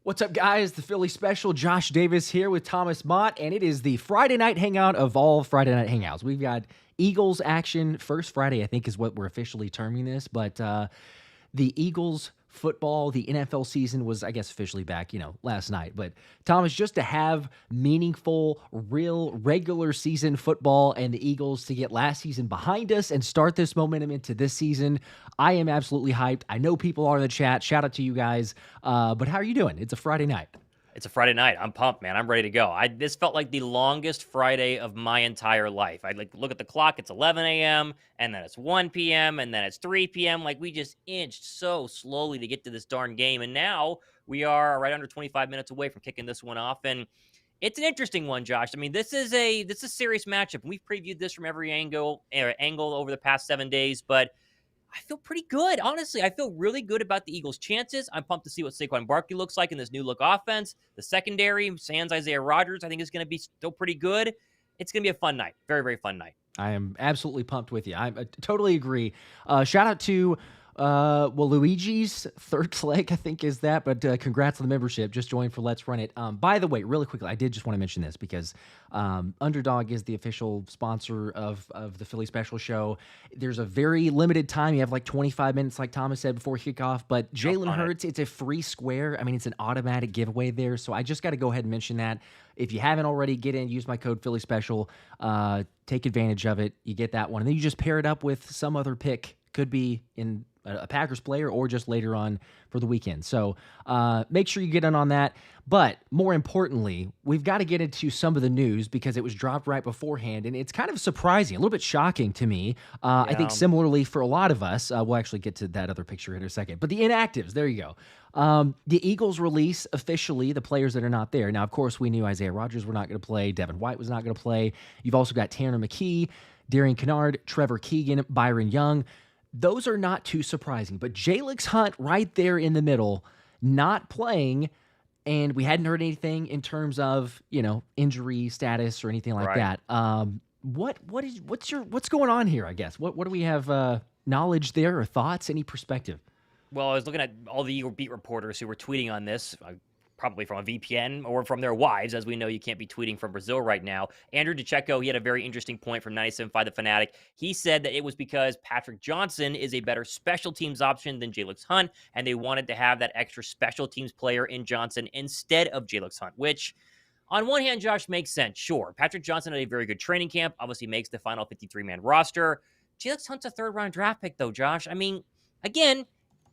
What's up, guys? The Philly Special, Josh Davis here with Thomas Mott, and it is the Friday night hangout of all Friday night hangouts. We've got Eagles action. First Friday, I think, is what we're officially terming this, but the Eagles football, the NFL season was, I guess, officially back, last night. But Thomas, just to have meaningful, real, regular season football and the Eagles to get last season behind us and start this momentum into this season, I am absolutely hyped. I know people are in the chat. Shout out to you guys. But how are you doing? It's a Friday night. It's a Friday night. I'm pumped, man. I'm ready to go. This felt like the longest Friday of my entire life. I look at the clock. It's 11 a.m. and then it's 1 p.m. and then it's 3 p.m. Like we just inched so slowly to get to this darn game, and now we are right under 25 minutes away from kicking this one off. And it's an interesting one, Josh. I mean, this is a serious matchup. We've previewed this from every angle over the past 7 days, but I feel pretty good. Honestly, I feel really good about the Eagles' chances. I'm pumped to see what Saquon Barkley looks like in this new look offense. The secondary, sans Isaiah Rodgers, I think is going to be still pretty good. It's going to be a fun night. Very, very fun night. I am absolutely pumped with you. I totally agree. Shout out to Luigi's third leg, I think is that, but congrats on the membership. Just joined for Let's Run It. By the way, really quickly, I did just want to mention this because Underdog is the official sponsor of the Philly Special Show. There's a very limited time. You have like 25 minutes, like Thomas said, before kickoff, but Jalen Hurts, it's a free square. I mean, it's an automatic giveaway there, so I just got to go ahead and mention that. If you haven't already, get in, use my code Philly Special, take advantage of it. You get that one, and then you just pair it up with some other pick. Could be in a Packers player or just later on for the weekend. So make sure you get in on that. But more importantly, we've got to get into some of the news because it was dropped right beforehand, and it's kind of surprising, a little bit shocking to me. I think similarly for a lot of us. We'll actually get to that other picture in a second. But the inactives, there you go. The Eagles release officially the players that are not there. Now, of course, we knew Isaiah Rodgers were not going to play. Devin White was not going to play. You've also got Tanner McKee, Darian Kennard, Trevor Keegan, Byron Young. Those are not too surprising, but Jalix Hunt right there in the middle, not playing, and we hadn't heard anything in terms of, injury status or anything like that. What's going on here, I guess? What do we have knowledge there or thoughts, any perspective? Well, I was looking at all the Eagle beat reporters who were tweeting on this, probably from a VPN or from their wives. As we know, you can't be tweeting from Brazil right now. Andrew DeCecco, he had a very interesting point from 97.5 The Fanatic. He said that it was because Patrick Johnson is a better special teams option than Jalix Hunt, and they wanted to have that extra special teams player in Johnson instead of Jalix Hunt, which on one hand, Josh, makes sense. Sure, Patrick Johnson had a very good training camp, obviously makes the final 53-man roster. Jalix Hunt's a third-round draft pick, though, Josh. I mean, again,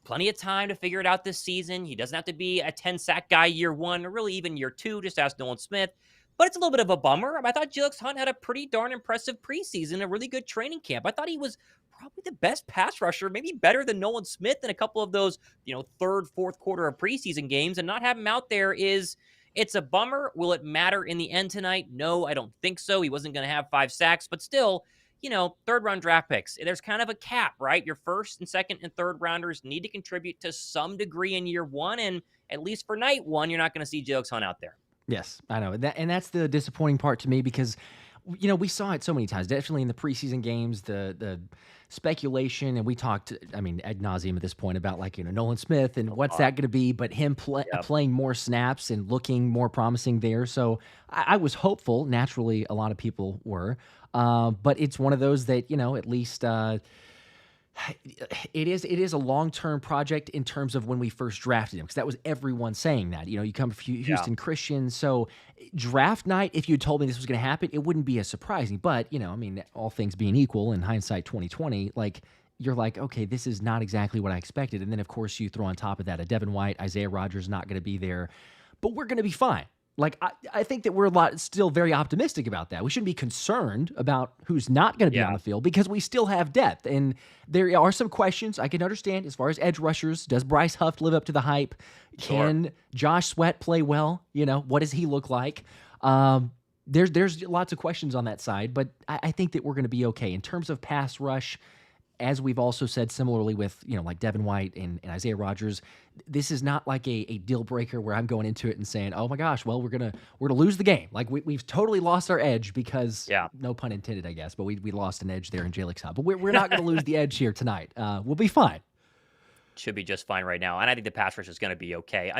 plenty of time to figure it out this season. He doesn't have to be a 10-sack guy year one or really even year two. Just ask Nolan Smith. But it's a little bit of a bummer. I thought Jalix Hunt had a pretty darn impressive preseason, a really good training camp. I thought he was probably the best pass rusher, maybe better than Nolan Smith in a couple of those, third, fourth quarter of preseason games. And not have him out there it's a bummer. Will it matter in the end tonight? No, I don't think so. He wasn't going to have 5 sacks, but still, third-round draft picks. There's kind of a cap, right? Your first and second and third rounders need to contribute to some degree in year one, and at least for night one, you're not going to see Jalix Hunt out there. Yes, I know. And that's the disappointing part to me because, we saw it so many times, definitely in the preseason games, the speculation, and we talked, ad nauseum at this point about Nolan Smith and what's that going to be, but him playing more snaps and looking more promising there. So I was hopeful. Naturally, a lot of people were. But it's one of those that, at least it is a long-term project in terms of when we first drafted him, because that was everyone saying that. You come from Houston Christian, so draft night, if you had told me this was going to happen, it wouldn't be as surprising. But, all things being equal in hindsight 2020, you're like, okay, this is not exactly what I expected. And then, of course, you throw on top of that a Devin White, Isaiah Rodgers not going to be there, but we're going to be fine. I think that we're still very optimistic about that. We shouldn't be concerned about who's not going to be on the field because we still have depth. And there are some questions I can understand as far as edge rushers. Does Bryce Huff live up to the hype? Sure. Can Josh Sweat play well? What does he look like? There's lots of questions on that side, but I think that we're going to be okay. In terms of pass rush, as we've also said similarly with, like Devin White and Isaiah Rodgers, this is not like a deal breaker where I'm going into it and saying, oh my gosh, well, we're gonna lose the game. We've totally lost our edge because, no pun intended, I guess, but we lost an edge there in Jalix Hunt. But we're not going to lose the edge here tonight. We'll be fine. Should be just fine right now. And I think the pass rush is going to be okay.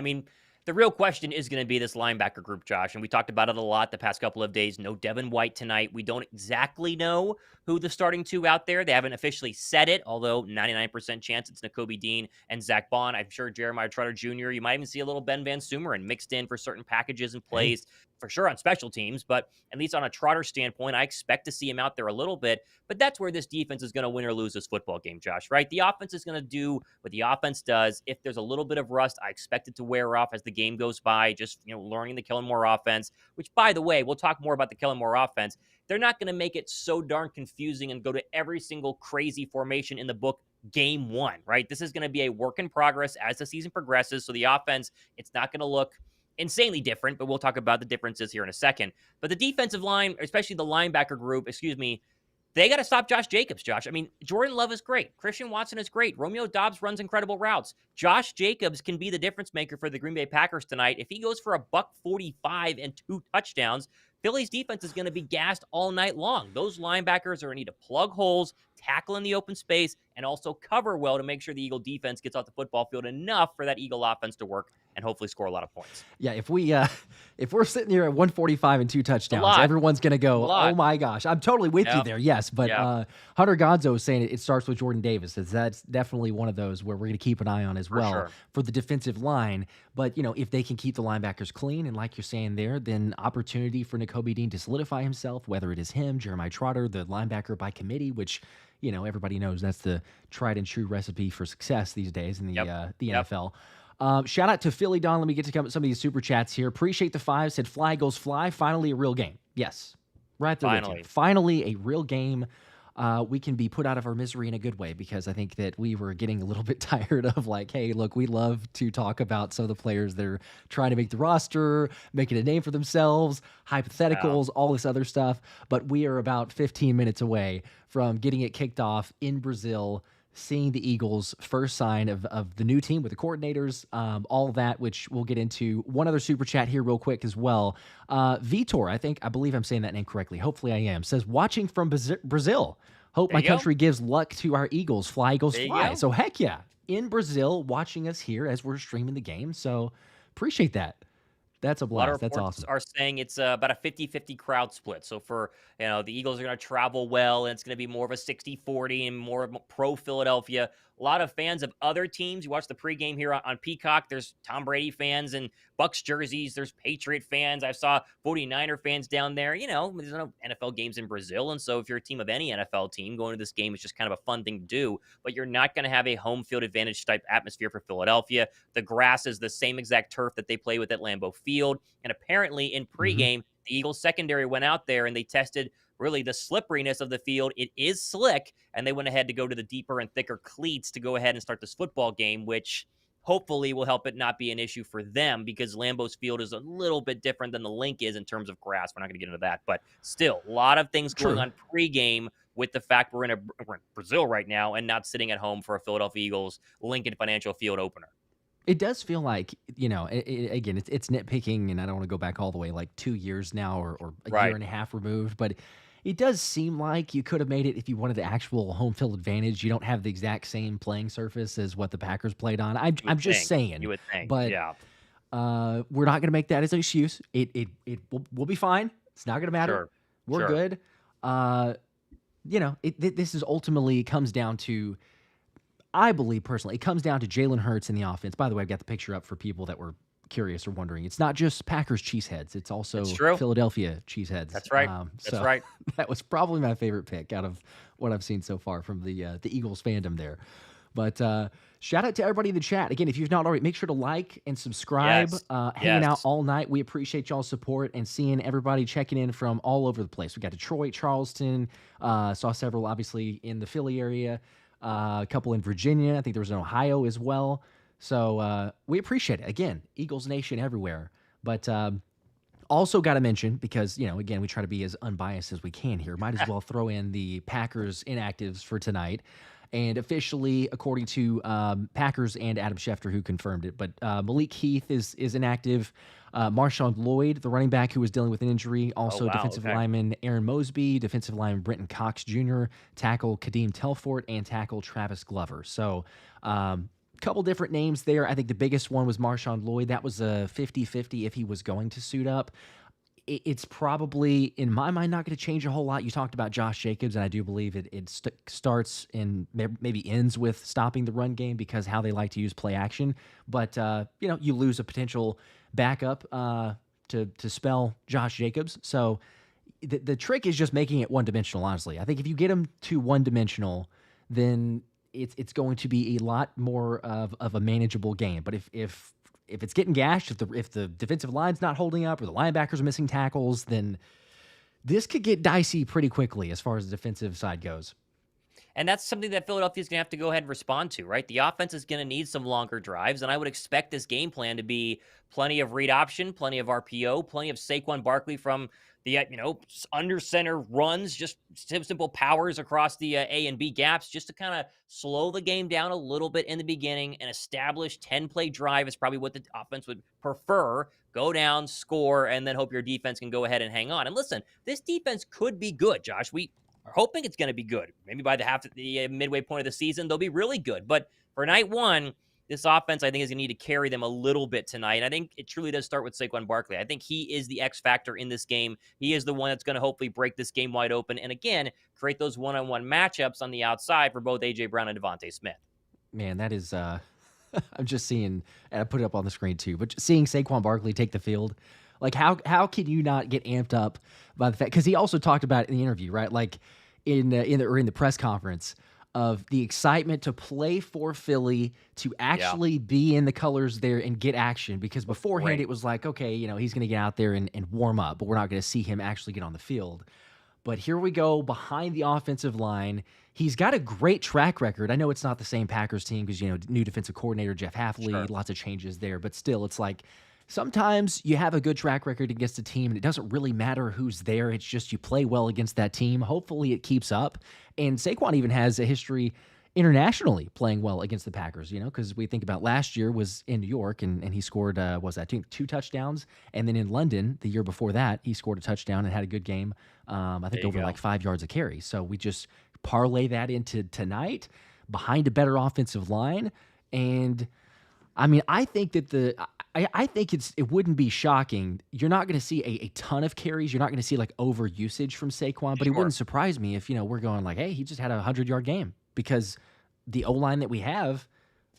The real question is going to be this linebacker group, Josh, and we talked about it a lot the past couple of days. No Devin White tonight. We don't exactly know who the starting two out there. They haven't officially said it, although 99% chance it's Nakobe Dean and Zach Bond. I'm sure Jeremiah Trotter Jr. You might even see a little Ben Van Sumeren mixed in for certain packages and plays, for sure on special teams, but at least on a Trotter standpoint, I expect to see him out there a little bit. But that's where this defense is going to win or lose this football game, Josh, right? The offense is going to do what the offense does. If there's a little bit of rust, I expect it to wear off as the game goes by, just, learning the Kellen Moore offense, which, by the way, we'll talk more about the Kellen Moore offense. They're not going to make it so darn confusing and go to every single crazy formation in the book game one, right? This is going to be a work in progress as the season progresses. So the offense, it's not going to look insanely different, but we'll talk about the differences here in a second. But the defensive line, especially the linebacker group, they got to stop Josh Jacobs, Josh. I mean, Jordan Love is great. Christian Watson is great. Romeo Doubs runs incredible routes. Josh Jacobs can be the difference maker for the Green Bay Packers tonight. If he goes for $145 and 2 touchdowns, Philly's defense is going to be gassed all night long. Those linebackers are going to need to plug holes, tackle in the open space, and also cover well to make sure the Eagle defense gets off the football field enough for that Eagle offense to work and hopefully score a lot of points. Yeah, if we're sitting here at 145 and 2 touchdowns, everyone's going to go, oh my gosh. I'm totally with you there, yes. But Hunter Gonzo is saying it starts with Jordan Davis. That's definitely one of those where we're going to keep an eye on as well for the defensive line. But, if they can keep the linebackers clean, and like you're saying there, then opportunity for Nakobe Dean to solidify himself, whether it is him, Jeremiah Trotter, the linebacker by committee, which, everybody knows that's the tried and true recipe for success these days in the NFL. Shout out to Philly Don. Let me get to some of these super chats here. Appreciate the 5. Said fly goes fly. Finally a real game. Yes. Right there. Finally a real game. We can be put out of our misery in a good way, because I think that we were getting a little bit tired of hey, look, we love to talk about some of the players that are trying to make the roster, making a name for themselves, hypotheticals, all this other stuff. But we are about 15 minutes away from getting it kicked off in Brazil, seeing the Eagles' first sign of the new team with the coordinators, all of that, which we'll get into. One other super chat here real quick as well. Vitor, I believe I'm saying that name correctly. Hopefully I am. Says, watching from Brazil. Hope my country gives luck to our Eagles. Fly, Eagles, fly. So heck yeah. In Brazil, watching us here as we're streaming the game. So appreciate that. That's a blast. That's awesome. Are saying it's about a 50-50 crowd split. So for, the Eagles are going to travel well, and it's going to be more of a 60-40 and more pro Philadelphia. A lot of fans of other teams. You watch the pregame here on Peacock. There's Tom Brady fans and Bucks jerseys. There's Patriot fans. I saw 49er fans down there. There's no NFL games in Brazil. And so if you're a team of any NFL team, going to this game is just kind of a fun thing to do. But you're not going to have a home field advantage type atmosphere for Philadelphia. The grass is the same exact turf that they play with at Lambeau Field. And apparently in pregame, the Eagles secondary went out there and they tested really the slipperiness of the field. It is slick, and they went ahead to go to the deeper and thicker cleats to go ahead and start this football game, which hopefully will help it not be an issue for them, because Lambeau's field is a little bit different than the Link is in terms of grass. We're not going to get into that, but still a lot of things going on pregame with the fact we're in Brazil right now and not sitting at home for a Philadelphia Eagles Lincoln Financial Field opener. It does feel like, again, it's nitpicking, and I don't want to go back all the way 2 years now or a year and a half removed, but it does seem like you could have made it if you wanted the actual home field advantage. You don't have the exact same playing surface as what the Packers played on. I'm just saying. You would think, but we're not going to make that as an excuse. We'll be fine. It's not going to matter. We're good. This is ultimately comes down to, I believe personally, it comes down to Jalen Hurts in the offense. By the way, I've got the picture up for people that were curious or wondering. It's not just Packers cheeseheads. It's also Philadelphia cheeseheads. That's right. That's right. That was probably my favorite pick out of what I've seen so far from the Eagles fandom there. But shout out to everybody in the chat. Again, if you've not already, make sure to like and subscribe. Hanging out all night. We appreciate y'all's support and seeing everybody checking in from all over the place. We got Detroit, Charleston, saw several obviously in the Philly area, a couple in Virginia. I think there was in Ohio as well. So we appreciate it. Again, Eagles Nation everywhere. But also got to mention, because, again, we try to be as unbiased as we can here. Might as well throw in the Packers inactives for tonight. And officially, according to Packers and Adam Schefter, who confirmed it, but Malik Heath is inactive. Marshawn Lloyd, the running back who was dealing with an injury. Also defensive lineman Aaron Mosby, defensive lineman Brenton Cox Jr., tackle Kadeem Telfort, and tackle Travis Glover. So couple different names there. I think the biggest one was Marshawn Lloyd. That was a 50-50 if he was going to suit up. It's probably, in my mind, not going to change a whole lot. You talked about Josh Jacobs, and I do believe it starts and maybe ends with stopping the run game because how they like to use play action. But, you lose a potential backup to spell Josh Jacobs. So the trick is just making it one-dimensional, honestly. I think if you get them to one-dimensional, then it's going to be a lot more of a manageable game. But if it's getting gashed, if the defensive line's not holding up or the linebackers are missing tackles, then this could get dicey pretty quickly as far as the defensive side goes. And that's something that Philadelphia's going to have to go ahead and respond to, right? The offense is going to need some longer drives, and I would expect this game plan to be plenty of read option, plenty of RPO, plenty of Saquon Barkley from the, under center runs, just simple powers across the A and B gaps, just to kind of slow the game down a little bit in the beginning and establish 10-play drive is probably what the offense would prefer. Go down, score, and then hope your defense can go ahead and hang on. And listen, this defense could be good, Josh. We are hoping it's going to be good. Maybe by the midway point of the season, they'll be really good. But for night one, this offense, I think, is going to need to carry them a little bit tonight. And I think it truly does start with Saquon Barkley. I think he is the X factor in this game. He is the one that's going to hopefully break this game wide open. And again, create those one-on-one matchups on the outside for both A.J. Brown and DeVonta Smith. Man, that is, I'm just seeing, and I put it up on the screen too, but seeing Saquon Barkley take the field, like how can you not get amped up by the fact, because he also talked about it in the interview, right? Like in the press conference, of the excitement to play for Philly, to actually be in the colors there and get action. Because beforehand it was like, okay, he's going to get out there and warm up, but we're not going to see him actually get on the field. But here we go behind the offensive line. He's got a great track record. I know it's not the same Packers team because, new defensive coordinator, Jeff Hafley, lots of changes there. But still, it's like sometimes you have a good track record against a team and it doesn't really matter who's there. It's just you play well against that team. Hopefully it keeps up. And Saquon even has a history internationally playing well against the Packers, because we think about last year was in New York and he scored, two touchdowns. And then in London, the year before that, he scored a touchdown and had a good game. I think over like 5 yards a carry. So we just parlay that into tonight behind a better offensive line. And I mean, I think that I think it wouldn't be shocking. You're not going to see a ton of carries. You're not going to see like over usage from Saquon, but it wouldn't surprise me if, we're going like, hey, he just had a 100-yard game because the O-line that we have,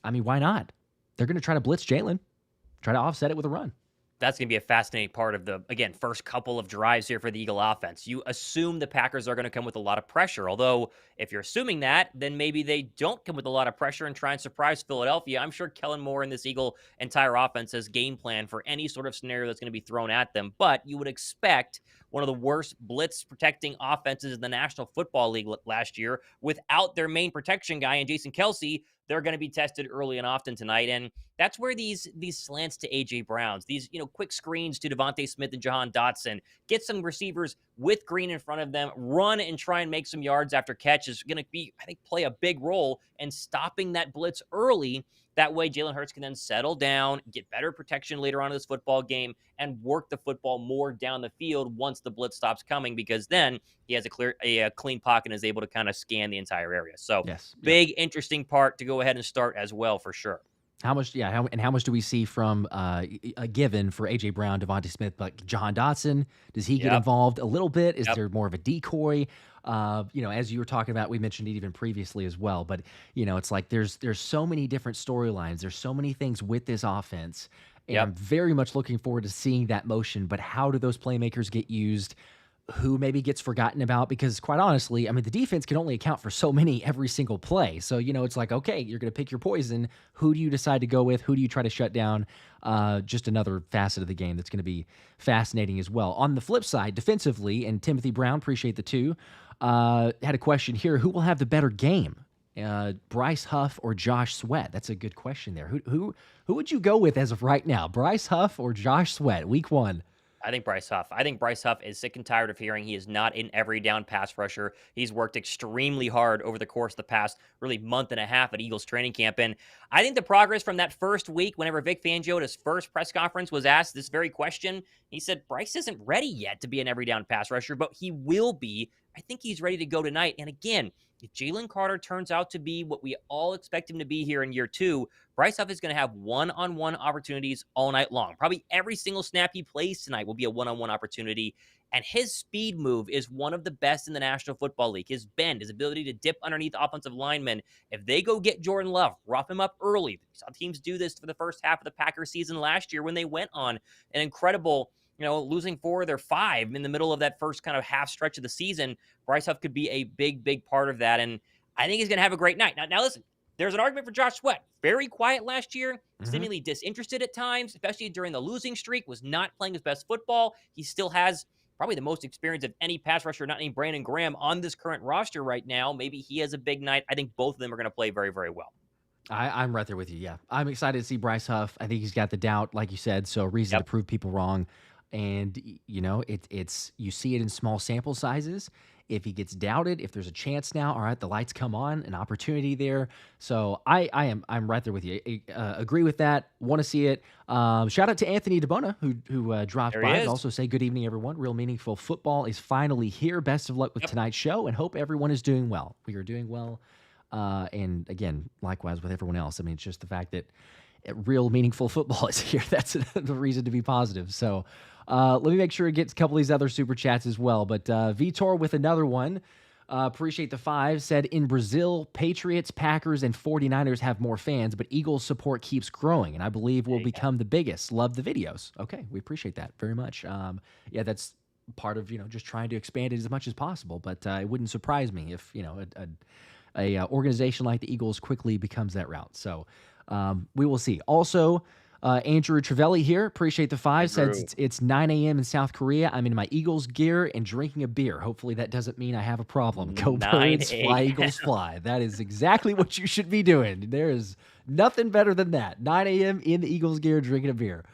I mean, why not? They're going to try to blitz Jalen, try to offset it with a run. That's going to be a fascinating part of the, again, first couple of drives here for the Eagle offense. You assume the Packers are going to come with a lot of pressure. Although, if you're assuming that, then maybe they don't come with a lot of pressure and try and surprise Philadelphia. I'm sure Kellen Moore and this Eagle entire offense has game plan for any sort of scenario that's going to be thrown at them. But you would expect one of the worst blitz protecting offenses in the National Football League last year without their main protection guy and Jason Kelce. They're going to be tested early and often tonight. And that's where these slants to A.J. Browns, these, quick screens to DeVonta Smith and Jahan Dotson, get some receivers with Green in front of them, run and try and make some yards after catch is going to be, I think, play a big role in stopping that blitz early. That way, Jalen Hurts can then settle down, get better protection later on in this football game, and work the football more down the field once the blitz stops coming, because then he has a clean pocket and is able to kind of scan the entire area. So, big, interesting part to go ahead and start as well, for sure. How much do we see from a given for A.J. Brown, DeVonta Smith, like Jahan Dotson? Does he get involved a little bit? Is there more of a decoy? As you were talking about, we mentioned it even previously as well. But, it's like there's so many different storylines. There's so many things with this offense. And I'm very much looking forward to seeing that motion. But how do those playmakers get used? Who maybe gets forgotten about? Because quite honestly, I mean, the defense can only account for so many every single play. So, it's like, okay, you're going to pick your poison. Who do you decide to go with? Who do you try to shut down? Just another facet of the game that's going to be fascinating as well. On the flip side, defensively, and Timothy Brown, appreciate the two, had a question here. Who will have the better game? Bryce Huff or Josh Sweat? That's a good question there. Who would you go with as of right now? Bryce Huff or Josh Sweat, week one? I think Bryce Huff. I think Bryce Huff is sick and tired of hearing he is not an every down pass rusher. He's worked extremely hard over the course of the past really month and a half at Eagles training camp. And I think the progress from that first week, whenever Vic Fangio at his first press conference was asked this very question, he said, Bryce isn't ready yet to be an every down pass rusher, but he will be I think he's ready to go tonight. And again, if Jalen Carter turns out to be what we all expect him to be here in year 2, Bryce Huff is going to have one-on-one opportunities all night long. Probably every single snap he plays tonight will be a one-on-one opportunity. And his speed move is one of the best in the National Football League. His bend, his ability to dip underneath offensive linemen. If they go get Jordan Love, rough him up early. Some teams do this for the first half of the Packers season last year when they went on an incredible, losing 4 of their 5 in the middle of that first kind of half stretch of the season. Bryce Huff could be a big, big part of that. And I think he's going to have a great night. Now listen, there's an argument for Josh Sweat. Very quiet last year, seemingly disinterested at times, especially during the losing streak, was not playing his best football. He still has probably the most experience of any pass rusher, not named Brandon Graham, on this current roster right now. Maybe he has a big night. I think both of them are going to play very, very well. I'm right there with you. Yeah, I'm excited to see Bryce Huff. I think he's got the doubt, like you said, so a reason to prove people wrong. And it's you see it in small sample sizes. If he gets doubted, if there's a chance now, all right, the lights come on, an opportunity there. So I'm right there with you. Agree with that. Want to see it. Shout out to Anthony DeBona who dropped by and also say good evening, everyone. Real Meaningful Football is finally here. Best of luck with tonight's show, and hope everyone is doing well. We are doing well. And again, likewise with everyone else. I mean, it's just the fact that Real Meaningful Football is here. That's the reason to be positive. So let me make sure it gets a couple of these other super chats as well. But Vitor with another one. Appreciate the 5. Said, in Brazil, Patriots, Packers, and 49ers have more fans, but Eagles support keeps growing, and I believe will become the biggest. Love the videos. Okay, we appreciate that very much. Yeah, that's part of, just trying to expand it as much as possible. But it wouldn't surprise me if, a organization like the Eagles quickly becomes that route. So we will see. Also, Andrew Trevelli here, appreciate the 5, says it's 9 a.m. in South Korea. I'm in my Eagles gear and drinking a beer. Hopefully that doesn't mean I have a problem. Go Birds, fly Eagles fly. That is exactly what you should be doing. There is nothing better than that. 9 a.m. in the Eagles gear, drinking a beer.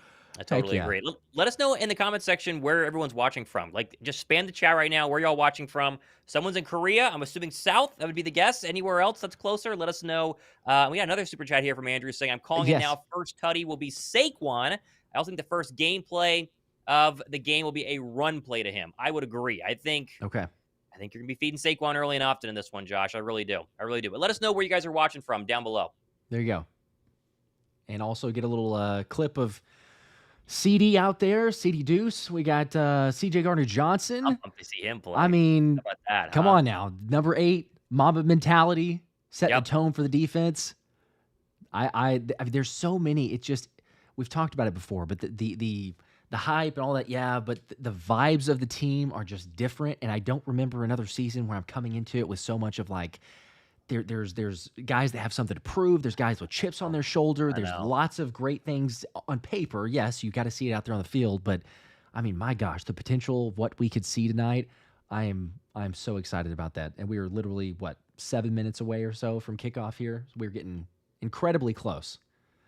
I totally agree. Let us know in the comment section where everyone's watching from. Like, just spam the chat right now. Where y'all watching from? Someone's in Korea. I'm assuming South. That would be the guess. Anywhere else that's closer, let us know. We got another super chat here from Andrew saying, I'm calling it now. First tutty will be Saquon. I also think the first gameplay of the game will be a run play to him. I would agree. I think you're going to be feeding Saquon early and often in this one, Josh. I really do. But let us know where you guys are watching from down below. There you go. And also get a little clip of CD out there, CD Deuce. We got CJ Gardner-Johnson. I'm pumped to see him play. I mean, how about that, come on now. Number 8, Mamba mentality, setting the tone for the defense. I mean, there's so many. It's just, we've talked about it before, but the hype and all that, but the vibes of the team are just different. And I don't remember another season where I'm coming into it with so much of like, there's guys that have something to prove. There's guys with chips on their shoulder. There's lots of great things on paper. Yes, you got to see it out there on the field. But, I mean, my gosh, the potential of what we could see tonight, I'm so excited about that. And we were literally, 7 minutes away or so from kickoff here. We're getting incredibly close.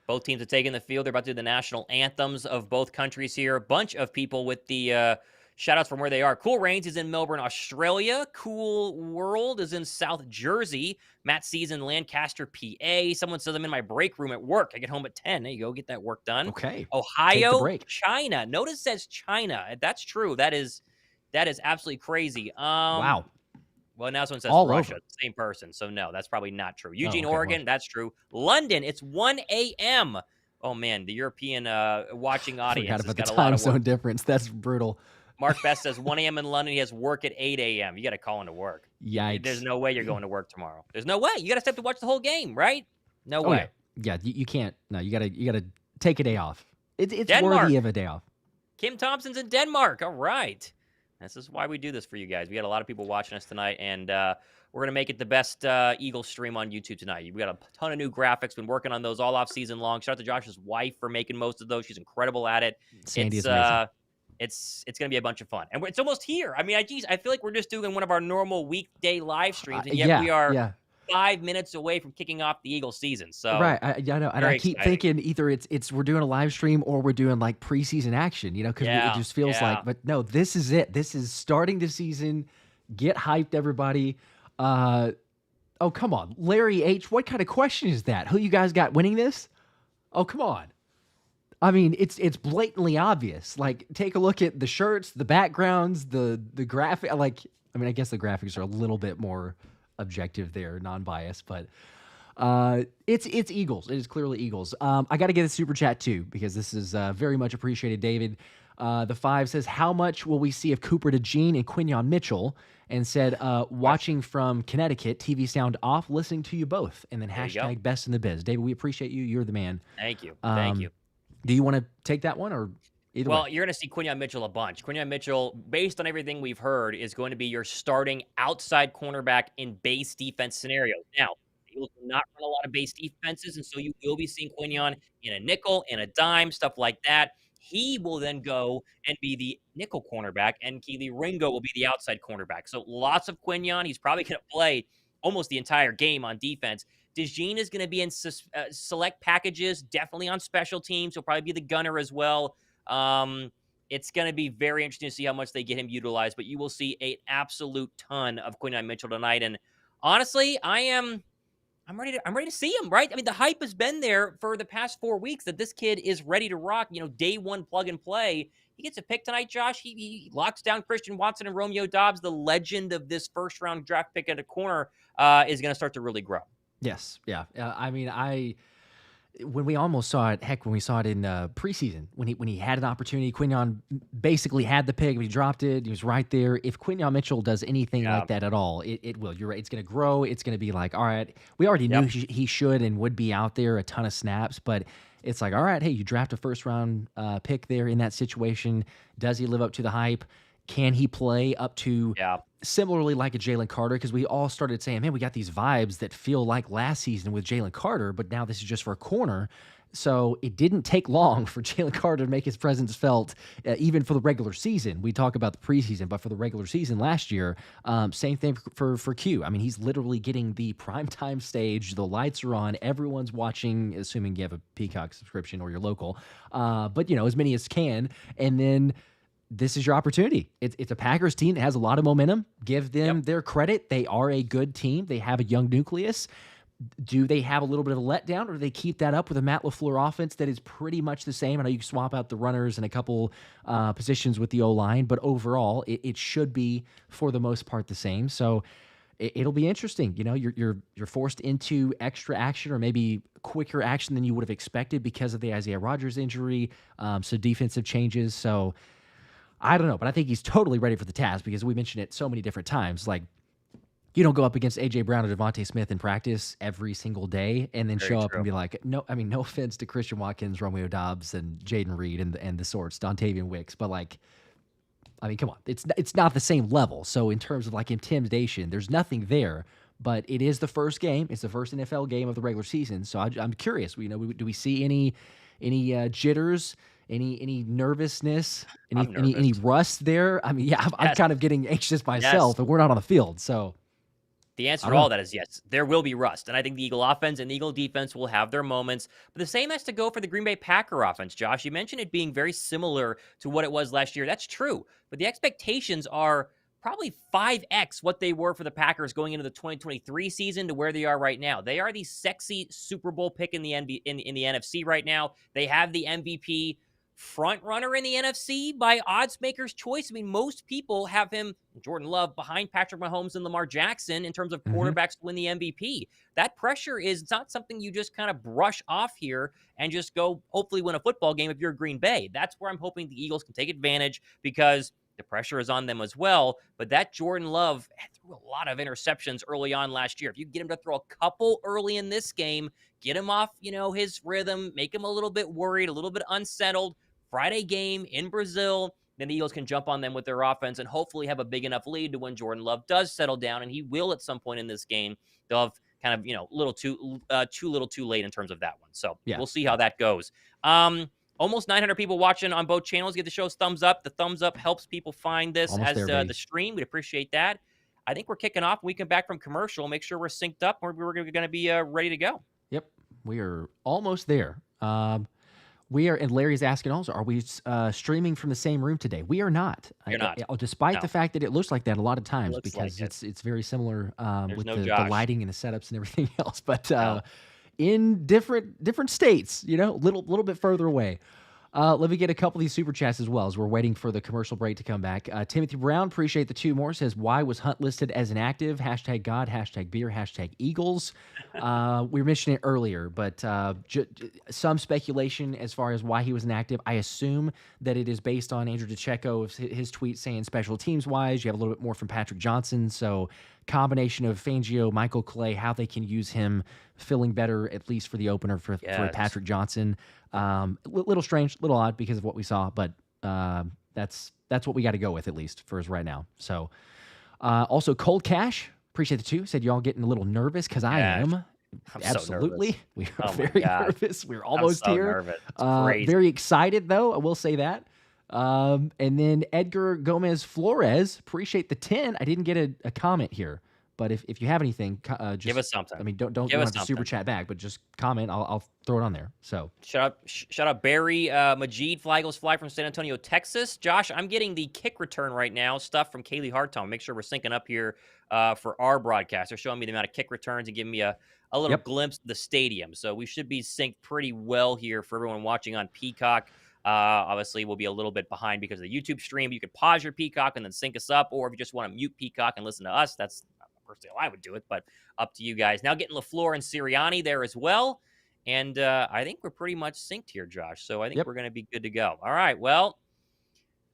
Both teams have taken the field. They're about to do the national anthems of both countries here. A bunch of people with the shout-outs from where they are. Cool Rains is in Melbourne, Australia. Cool World is in South Jersey. Matt C's in Lancaster, PA. Someone says I'm in my break room at work. I get home at 10. There you go. Get that work done. Okay. Ohio, China. Notice it says China. That's true. That is absolutely crazy. Wow. Well, now someone says all Russia. over. Same person. So, no, that's probably not true. Eugene, Oregon. That's true. London, it's 1 a.m. Oh, man, the European watching audience Forgot about has got the a lot time of work. zone difference. That's brutal. Mark Best says 1 a.m. in London. He has work at 8 a.m. You got to call into work. Yikes. There's no way you're going to work tomorrow. There's no way. You got to step to watch the whole game, right? No way. Yeah, you can't. No, you gotta take a day off. It's Denmark. worthy of a day off. Kim Thompson's in Denmark. All right. This is why we do this for you guys. We got a lot of people watching us tonight, and we're going to make it the best Eagles stream on YouTube tonight. We got a ton of new graphics. Been working on those all off season long. Shout out to Josh's wife for making most of those. She's incredible at it. Sandy is amazing. It's going to be a bunch of fun. And it's almost here. I mean, I feel like we're just doing one of our normal weekday live streams, and yet we are 5 minutes away from kicking off the Eagles season. So right, I know, and I keep thinking either it's we're doing a live stream or we're doing like preseason action, because it just feels like. But no, this is it. This is starting the season. Get hyped, everybody. Oh, come on, Larry H. What kind of question is that? Who you guys got winning this? Oh, come on. I mean, it's blatantly obvious. Like, take a look at the shirts, the backgrounds, the graphic. Like, I mean, I guess the graphics are a little bit more objective there, non-biased, but it's Eagles. It is clearly Eagles. I got to get a super chat too because this is very much appreciated. David, the 5 says, "How much will we see of Cooper DeJean and Quinyon Mitchell?" And said, "Watching from Connecticut, TV sound off, listening to you both." And then hashtag best in the biz. David, we appreciate you. You're the man. Thank you. Thank you. Do you want to take that one or either way? Well, you're going to see Quinyon Mitchell a bunch. Quinyon Mitchell, based on everything we've heard, is going to be your starting outside cornerback in base defense scenarios. Now, the Eagles will not run a lot of base defenses, and so you will be seeing Quinyon in a nickel, in a dime, stuff like that. He will then go and be the nickel cornerback, and Kelee Ringo will be the outside cornerback. So lots of Quinyon. He's probably going to play almost the entire game on defense. DeJean is going to be in select packages, definitely on special teams. He'll probably be the gunner as well. It's going to be very interesting to see how much they get him utilized, but you will see an absolute ton of Quinyon Mitchell tonight. And honestly, I'm ready to see him, right? I mean, the hype has been there for the past 4 weeks that this kid is ready to rock, day one plug and play. He gets a pick tonight, Josh. He locks down Christian Watson and Romeo Doubs. The legend of this first round draft pick at a corner is going to start to really grow. Yes. Yeah. I mean, when we almost saw it, when we saw it in preseason, when he had an opportunity, Quinyon basically had the pick, but he dropped it. He was right there. If Quinyon Mitchell does anything like that at all, it will. You're right. It's going to grow. It's going to be like, all right, we already knew he should and would be out there a ton of snaps, but it's like, all right, hey, you draft a first round pick there in that situation. Does he live up to the hype? Can he play up to similarly like a Jalen Carter? Because we all started saying, man, we got these vibes that feel like last season with Jalen Carter, but now this is just for a corner. So it didn't take long for Jalen Carter to make his presence felt, even for the regular season. We talk about the preseason, but for the regular season last year, same thing for Q. I mean, he's literally getting the primetime stage. The lights are on. Everyone's watching, assuming you have a Peacock subscription or you're local, but, as many as can. And then this is your opportunity. It's a Packers team that has a lot of momentum. Give them their credit. They are a good team. They have a young nucleus. Do they have a little bit of a letdown, or do they keep that up with a Matt LaFleur offense that is pretty much the same? I know you can swap out the runners and a couple positions with the O-line, but overall, it should be, for the most part, the same. So it'll be interesting. You're forced into extra action or maybe quicker action than you would have expected because of the Isaiah Rodgers injury, so defensive changes. So I don't know, but I think he's totally ready for the task because we mentioned it so many different times. Like, you don't go up against A.J. Brown or DeVonta Smith in practice every single day and then show up and be like, no offense to Christian Watkins, Romeo Doubs, and Jayden Reed and the sorts, Dontavian Wicks, but like, I mean, come on, it's not the same level. So in terms of like intimidation, there's nothing there, but it is the first game. It's the first NFL game of the regular season. So I'm curious, do we see any jitters? Any nervousness? Any rust there? I mean, I'm kind of getting anxious myself, and we're not on the field. So the answer to all that is yes. There will be rust, and I think the Eagle offense and the Eagle defense will have their moments. But the same has to go for the Green Bay Packer offense. Josh, you mentioned it being very similar to what it was last year. That's true, but the expectations are probably 5x what they were for the Packers going into the 2023 season to where they are right now. They are the sexy Super Bowl pick in the NFC right now. They have the MVP front runner in the NFC by odds makers choice. I mean, most people have him, Jordan Love, behind Patrick Mahomes and Lamar Jackson in terms of quarterbacks to win the MVP. That pressure is not something you just kind of brush off here and just go hopefully win a football game if you're Green Bay. That's where I'm hoping the Eagles can take advantage because the pressure is on them as well. But that Jordan Love threw a lot of interceptions early on last year. If you get him to throw a couple early in this game, get him off, his rhythm, make him a little bit worried, a little bit unsettled. Friday game in Brazil, then the Eagles can jump on them with their offense and hopefully have a big enough lead to when Jordan Love does settle down, and he will at some point in this game. They'll have kind of, little too little too late in terms of that one. So we'll see how that goes. Almost 900 people watching on both channels. Give the shows thumbs up. The thumbs up helps people find this the stream. We'd appreciate that. I think we're kicking off. When we come back from commercial, make sure we're synced up. We're going to be ready to go. Yep, we are almost there. We are, and Larry's asking also, are we streaming from the same room today? We are not. You're not. Despite the fact that it looks like that a lot of times because it's very similar with the lighting and the setups and everything else. But in different states, little bit further away. Let me get a couple of these super chats as well as we're waiting for the commercial break to come back. Timothy Brown, appreciate the 2 more, says, why was Hunt listed as inactive? Hashtag God, hashtag beer, hashtag Eagles. We were mentioning it earlier, but some speculation as far as why he was inactive. I assume that it is based on Andrew DeCecco, his tweet saying special teams wise. You have a little bit more from Patrick Johnson. So combination of Fangio, Michael Clay, how they can use him filling better, at least for the opener for Patrick Johnson. Little strange, little odd because of what we saw, but that's what we got to go with, at least for us right now. So also Cold Cash, appreciate the 2, said y'all getting a little nervous because I am. I'm Absolutely. So we are very nervous. We're almost here. Nervous. It's crazy. Very excited, though. I will say that. And then Edgar Gomez Flores, appreciate the 10. I didn't get a comment here, but if you have anything, just give us something. I mean, don't have to super chat back, but just comment. I'll throw it on there. So shout out Barry Majid, Flagos Fly from San Antonio, Texas. Josh, I'm getting the kick return right now, stuff from Kaylee Hartong. Make sure we're syncing up here for our broadcast. They're showing me the amount of kick returns and giving me a little glimpse of the stadium. So we should be synced pretty well here for everyone watching on Peacock. Obviously, we'll be a little bit behind because of the YouTube stream. You could pause your Peacock and then sync us up, or if you just want to mute Peacock and listen to us, that's personally how I would do it, but up to you guys. Now getting LaFleur and Sirianni there as well, and I think we're pretty much synced here, Josh, so I think we're going to be good to go. All right, well,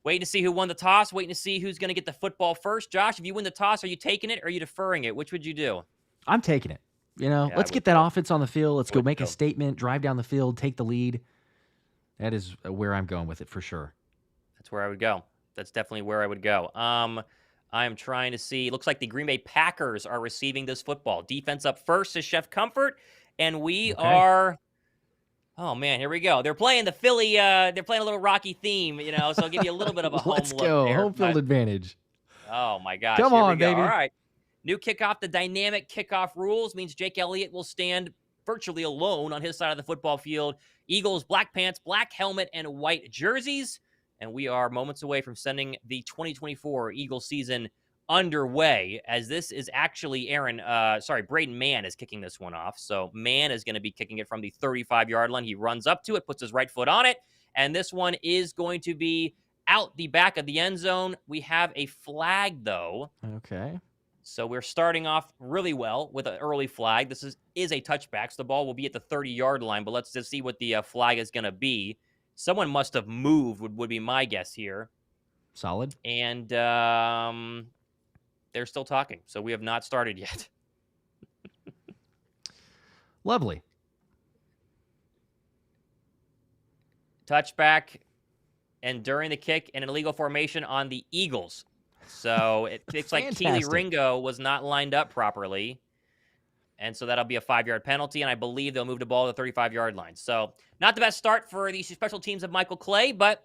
waiting to see who won the toss, waiting to see who's going to get the football first. Josh, if you win the toss, are you taking it or are you deferring it? Which would you do? I'm taking it. Let's get that offense on the field. Let's go make a statement, drive down the field, take the lead. That is where I'm going with it for sure. That's where I would go. That's definitely where I would go. I'm trying to see. Looks like the Green Bay Packers are receiving this football. Defense up first is Chef Comfort, and we are. Oh man, here we go. They're playing the Philly. They're playing a little Rocky theme, so I'll give you a little bit of a home Let's look go. there, Home field advantage. Oh my gosh! Come on, baby. All right, new kickoff. The dynamic kickoff rules means Jake Elliott will stand virtually alone on his side of the football field. Eagles, black pants, black helmet, and white jerseys. And we are moments away from sending the 2024 Eagles season underway, as this is actually Braden Mann is kicking this one off. So Mann is going to be kicking it from the 35-yard line. He runs up to it, puts his right foot on it, and this one is going to be out the back of the end zone. We have a flag, though. Okay. So we're starting off really well with an early flag. This is a touchback, so the ball will be at the 30-yard line, but let's just see what the flag is going to be. Someone must have moved, would be my guess here. Solid. And they're still talking, so we have not started yet. Lovely. Touchback, and during the kick, an illegal formation on the Eagles. So it looks like Kelee Ringo was not lined up properly. And so that'll be a 5-yard penalty, and I believe they'll move the ball to the 35-yard line. So not the best start for the special teams of Michael Clay, but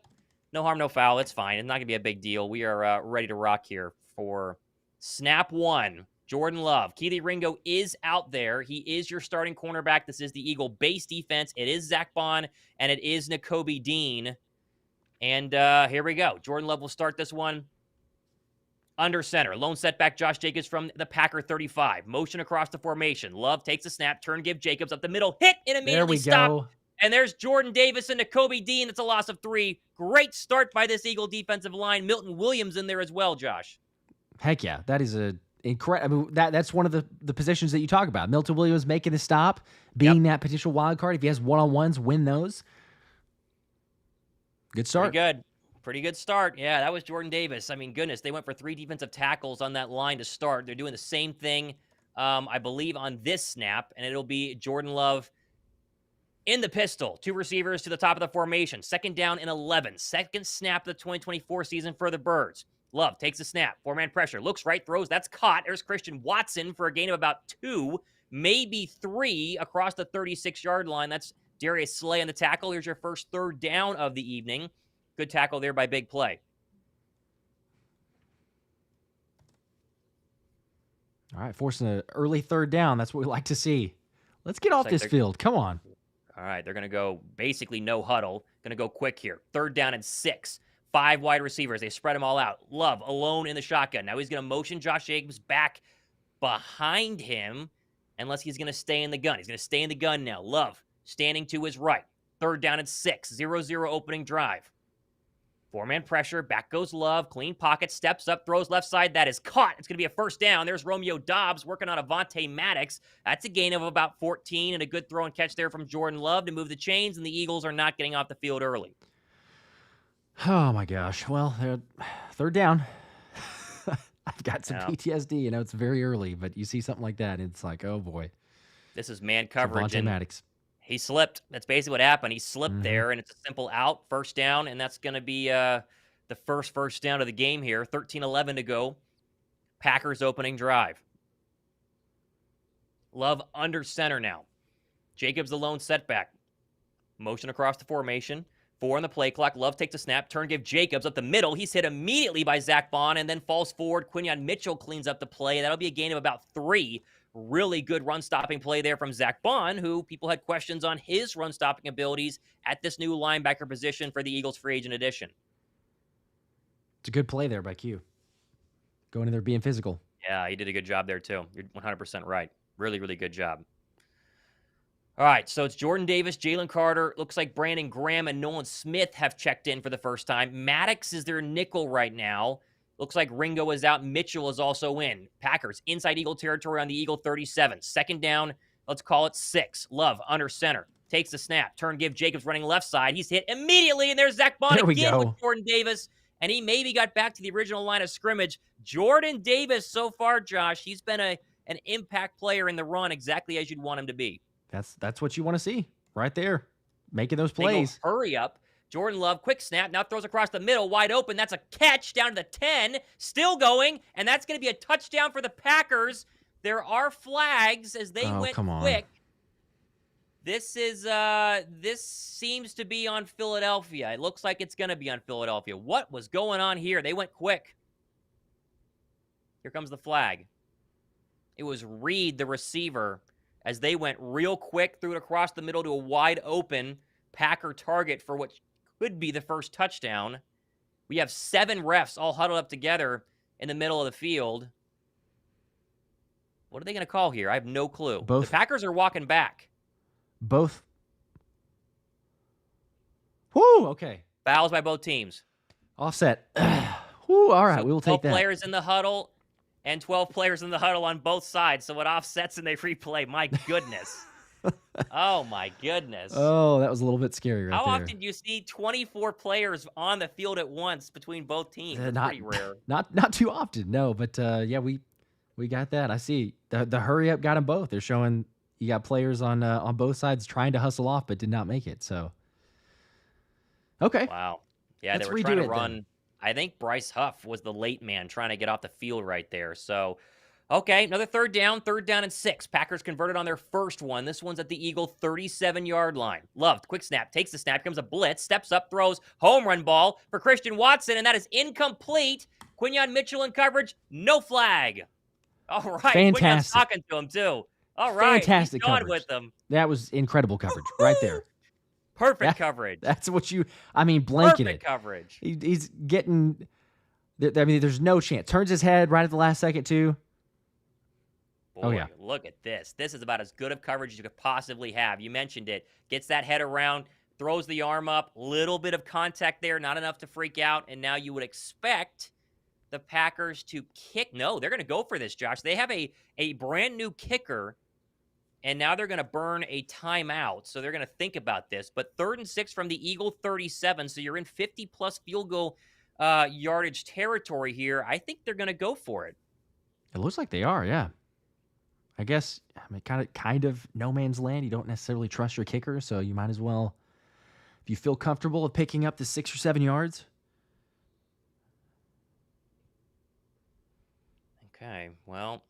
no harm, no foul. It's fine. It's not going to be a big deal. We are ready to rock here for snap one. Jordan Love. Kelee Ringo is out there. He is your starting cornerback. This is the Eagle base defense. It is Zach Bond, and it is Nakobe Dean. And here we go. Jordan Love will start this one. Under center, lone setback, Josh Jacobs from the Packer 35. Motion across the formation. Love takes a snap, turn, give Jacobs up the middle, hit, and immediately stop. And there's Jordan Davis and Nakobe Dean. That's a loss of 3. Great start by this Eagle defensive line. Milton Williams in there as well, Josh. Heck yeah, that is a incredible. I mean, that's one of the positions that you talk about. Milton Williams making the stop, being that potential wild card. If he has one-on-ones, win those. Good start. Pretty good start. Yeah, that was Jordan Davis. I mean, goodness, they went for 3 defensive tackles on that line to start. They're doing the same thing, I believe, on this snap, and it'll be Jordan Love in the pistol. 2 receivers to the top of the formation. 2nd down and 11. Second snap of the 2024 season for the Birds. Love takes a snap. 4-man pressure. Looks right, throws. That's caught. There's Christian Watson for a gain of about 2, maybe 3 across the 36-yard line. That's Darius Slay on the tackle. Here's your first 3rd down of the evening. Good tackle there by Big Play. All right, forcing an early 3rd down. That's what we like to see. Let's get off this field. Come on. All right, they're going to go basically no huddle. Going to go quick here. 3rd down and 6. 5 wide receivers. They spread them all out. Love alone in the shotgun. Now he's going to motion Josh Jacobs back behind him unless he's going to stay in the gun. He's going to stay in the gun now. Love standing to his right. 3rd down and 6. 0-0 opening drive. 4-man pressure. Back goes Love. Clean pocket. Steps up. Throws left side. That is caught. It's going to be a 1st down. There's Romeo Doubs working on Avonte Maddox. That's a gain of about 14 and a good throw and catch there from Jordan Love to move the chains, and the Eagles are not getting off the field early. Oh, my gosh. Well, 3rd down. I've got some PTSD. It's very early, but you see something like that, and it's like, oh, boy. This is man coverage. Avonte Maddox. He slipped. That's basically what happened. He slipped there, and it's a simple out, 1st down, and that's going to be the first down of the game here. 13-11 to go. Packers opening drive. Love under center now. Jacobs the lone setback. Motion across the formation. 4 on the play clock. Love takes a snap. Turn give Jacobs up the middle. He's hit immediately by Zach Bond and then falls forward. Quinyon Mitchell cleans up the play. That'll be a gain of about 3. Really good run-stopping play there from Zach Bond, who people had questions on his run-stopping abilities at this new linebacker position for the Eagles free agent edition. It's a good play there by Q. Going in there being physical. Yeah, he did a good job there, too. You're 100% right. Really, really good job. All right, so it's Jordan Davis, Jalen Carter. Looks like Brandon Graham and Nolan Smith have checked in for the first time. Maddox is their nickel right now. Looks like Ringo is out. Mitchell is also in. Packers inside Eagle territory on the Eagle 37. 2nd down, let's call it 6. Love under center. Takes the snap. Turn give Jacobs running left side. He's hit immediately, and there's Zach Bond again with Jordan Davis. And he maybe got back to the original line of scrimmage. Jordan Davis so far, Josh, he's been an impact player in the run exactly as you'd want him to be. That's what you want to see right there. Making those plays. Hurry up. Jordan Love, quick snap, now throws across the middle, wide open. That's a catch down to the 10, still going, and that's going to be a touchdown for the Packers. There are flags as they went quick. This seems to be on Philadelphia. It looks like it's going to be on Philadelphia. What was going on here? They went quick. Here comes the flag. It was Reed, the receiver, as they went real quick, threw it across the middle to a wide open Packer target for what could be the first touchdown. We have 7 refs all huddled up together in the middle of the field. What are they going to call here? I have no clue. The Packers are walking back. Both. Woo, okay. Fouls by both teams. Offset. Woo, all right, we will take that. 12 players in the huddle and 12 players in the huddle on both sides. So it offsets and they replay. My goodness. Oh, my goodness. Oh, that was a little bit scary right there. How often do you see 24 players on the field at once between both teams? It's pretty rare. Not too often, no. But, yeah, we got that. I see. The hurry-up got them both. They're showing you got players on both sides trying to hustle off but did not make it. So, okay. Wow. Yeah, they were trying to run. Then. I think Bryce Huff was the late man trying to get off the field right there. So, okay, another 3rd down and 6. Packers converted on their first one. This one's at the Eagle 37-yard line. Loved, quick snap, takes the snap, comes a blitz, steps up, throws, home run ball for Christian Watson, and that is incomplete. Quinyon Mitchell in coverage, no flag. All right, fantastic. Quinyon's talking to him too. All right, fantastic he's gone coverage with them. That was incredible coverage right there. Perfect coverage. That's what blanket Perfect coverage. He's getting, there's no chance. Turns his head right at the last second too. Boy, look at this. This is about as good of coverage as you could possibly have. You mentioned it. Gets that head around, throws the arm up, little bit of contact there, not enough to freak out, and now you would expect the Packers to kick. No, they're going to go for this, Josh. They have a brand new kicker, and now they're going to burn a timeout, so they're going to think about this. But 3rd and 6 from the Eagle 37, so you're in 50-plus field goal yardage territory here. I think they're going to go for it. It looks like they are, yeah. I guess, kind of no man's land. You don't necessarily trust your kicker, so you might as well, if you feel comfortable with picking up the 6 or 7 yards. Okay, well,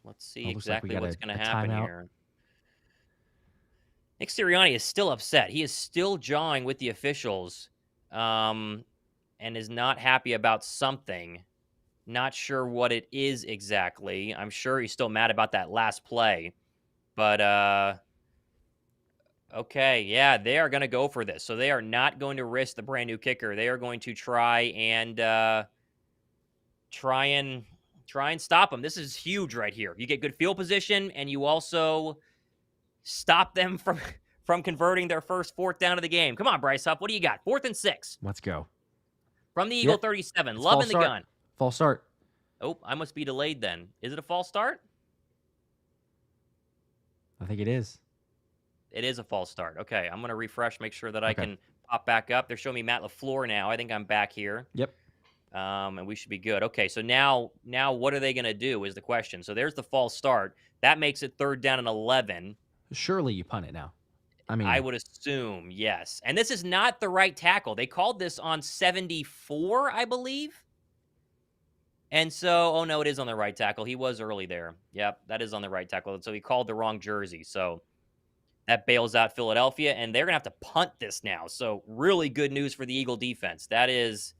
let's see exactly what's going to happen here. Nick Sirianni is still upset. He is still jawing with the officials and is not happy about something. Not sure what it is exactly. I'm sure he's still mad about that last play. But, okay, yeah, they are going to go for this. So they are not going to risk the brand new kicker. They are going to try and stop him. This is huge right here. You get good field position, and you also stop them from converting their first 4th down of the game. Come on, Bryce Huff. What do you got? 4th and 6. Let's go. From the Eagle Yep. 37. It's Loving the start. gun. False start. Oh, I must be delayed then. Is it a false start? I think it is. It is a false start. Okay, I'm going to refresh, make sure that I can pop back up. They're showing me Matt LaFleur now. I think I'm back here. Yep. And we should be good. Okay, so now what are they going to do is the question. So there's the false start. That makes it 3rd down and 11. Surely you punt it now. I mean, I would assume, yes. And this is not the right tackle. They called this on 74, I believe. And so, oh no, it is on the right tackle. He was early there. Yep, that is on the right tackle. So he called the wrong jersey. So that bails out Philadelphia, and they're going to have to punt this now. So really good news for the Eagle defense. That is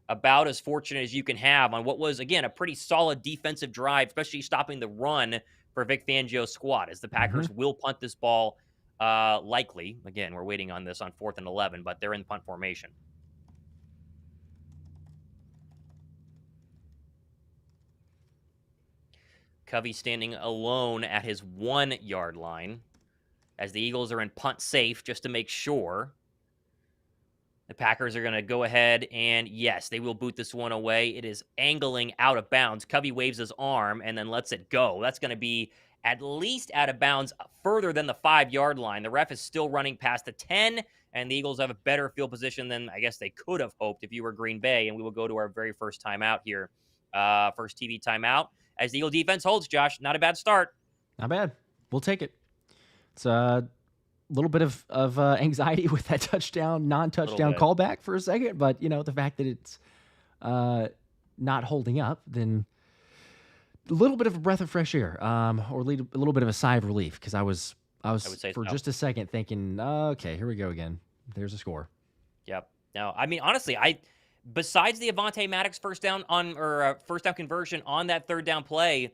about as fortunate as you can have on what was, again, a pretty solid defensive drive, especially stopping the run for Vic Fangio's squad, as the Packers will punt this ball likely. Again, we're waiting on this on 4th and 11, but they're in punt formation. Covey standing alone at his 1-yard line as the Eagles are in punt safe just to make sure. The Packers are going to go ahead and, yes, they will boot this one away. It is angling out of bounds. Covey waves his arm and then lets it go. That's going to be at least out of bounds further than the 5-yard line. The ref is still running past the 10, and the Eagles have a better field position than I guess they could have hoped if you were Green Bay. And we will go to our very first timeout here, first TV timeout, as the Eagle defense holds, Josh. Not a bad start. Not bad. We'll take it. It's a little bit of anxiety with that non-touchdown callback for a second, but the fact that it's not holding up, then a little bit of a breath of fresh air, or a little bit of a sigh of relief, because I was for just a second thinking, okay, here we go again. There's a score. Yep. No, I mean, honestly, besides the Avonte Maddox first down conversion on that 3rd down play,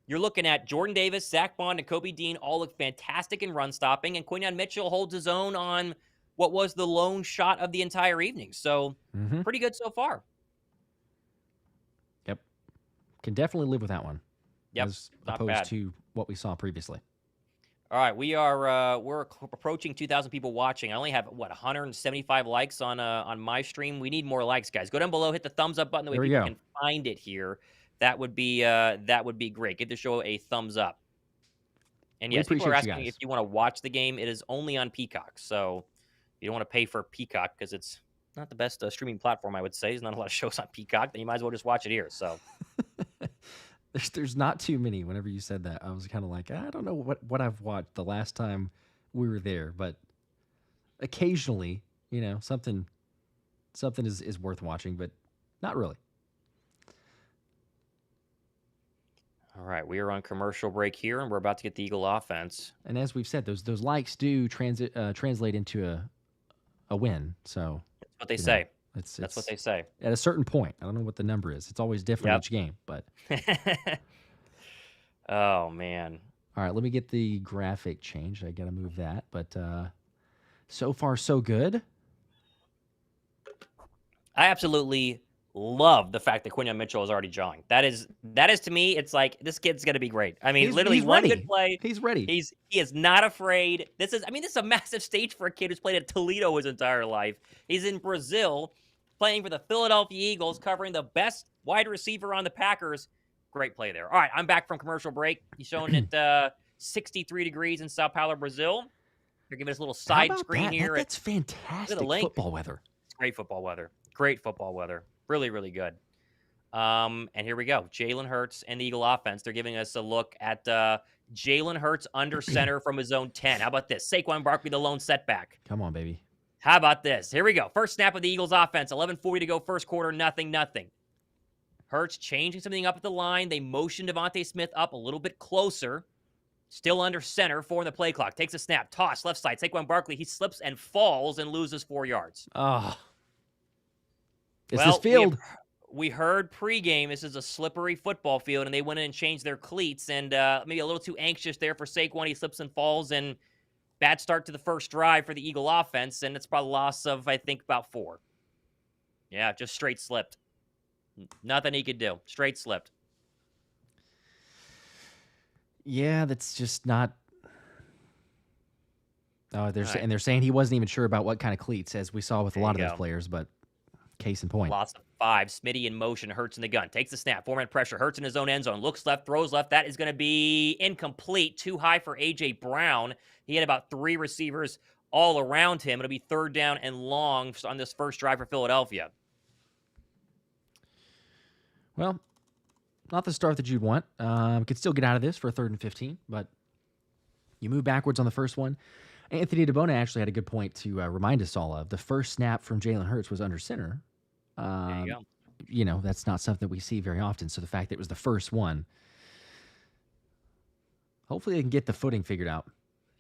you're looking at Jordan Davis, Zach Bond, and Nakobe Dean all look fantastic in run stopping, and Quinyon Mitchell holds his own on what was the lone shot of the entire evening. So pretty good so far. Yep. Can definitely live with that one. Yep. As opposed to what we saw previously. All right, we're approaching 2,000 people watching. I only have 175 likes on my stream. We need more likes, guys. Go down below, hit the thumbs up button. The way people can find it here. That would be great. Give the show a thumbs up. And yes, people are asking if you want to watch the game. It is only on Peacock, so you don't want to pay for Peacock because it's not the best streaming platform. I would say there's not a lot of shows on Peacock. Then you might as well just watch it here. So there's not too many. Whenever you said that, I was kind of like, I don't know what I've watched the last time we were there, but occasionally, something is worth watching, but not really. All right, we are on commercial break here, and we're about to get the Eagle offense. And as we've said, those likes do translate into a win. So that's what they say. That's what they say. At a certain point, I don't know what the number is. It's always different each game, but. Oh man! All right, let me get the graphic changed. I got to move that, but so far so good. I absolutely love the fact that Quinyon Mitchell is already jawing. That is to me, it's like this kid's gonna be great. I mean, literally he's one ready. good play. He's ready. He is not afraid. This is a massive stage for a kid who's played at Toledo his entire life. He's in Brazil playing for the Philadelphia Eagles, covering the best wide receiver on the Packers. Great play there. All right, I'm back from commercial break. He's showing it 63 degrees in Sao Paulo, Brazil. They're giving us a little side screen here. That's fantastic football weather. It's great football weather. Great football weather. Really, really good. And here we go. Jalen Hurts and the Eagle offense. They're giving us a look at Jalen Hurts under center from his own 10. How about this? Saquon Barkley, the lone setback. Come on, baby. How about this? Here we go. First snap of the Eagles offense. 11:40 to go first quarter. Nothing. Hurts changing something up at the line. They motion DeVonta Smith up a little bit closer. Still under center, 4 in the play clock. Takes a snap. Toss, left side. Saquon Barkley, he slips and falls and loses 4 yards. Oh. It's this field. We heard pregame this is a slippery football field, and they went in and changed their cleats, and maybe a little too anxious there for Saquon. He slips and falls, and bad start to the first drive for the Eagle offense, and it's probably a loss of, I think, about 4. Yeah, just straight slipped. Nothing he could do. Straight slipped. Yeah, that's just not Oh, Right. and they're saying he wasn't even sure about what kind of cleats, as we saw with a There lot you of those go. players. But case in point. Loss of 5. Smitty in motion. Hurts in the gun. Takes the snap. 4-man pressure. Hurts in his own end zone. Looks left. Throws left. That is going to be incomplete. Too high for A.J. Brown. He had about 3 receivers all around him. It'll be 3rd down and long on this first drive for Philadelphia. Well, not the start that you'd want. Could still get out of this for a 3rd and 15, but you move backwards on the first one. Anthony DeBona actually had a good point to remind us all of. The first snap from Jalen Hurts was under center. There you go. You know, that's not something that we see very often. So the fact that it was the first one, hopefully they can get the footing figured out.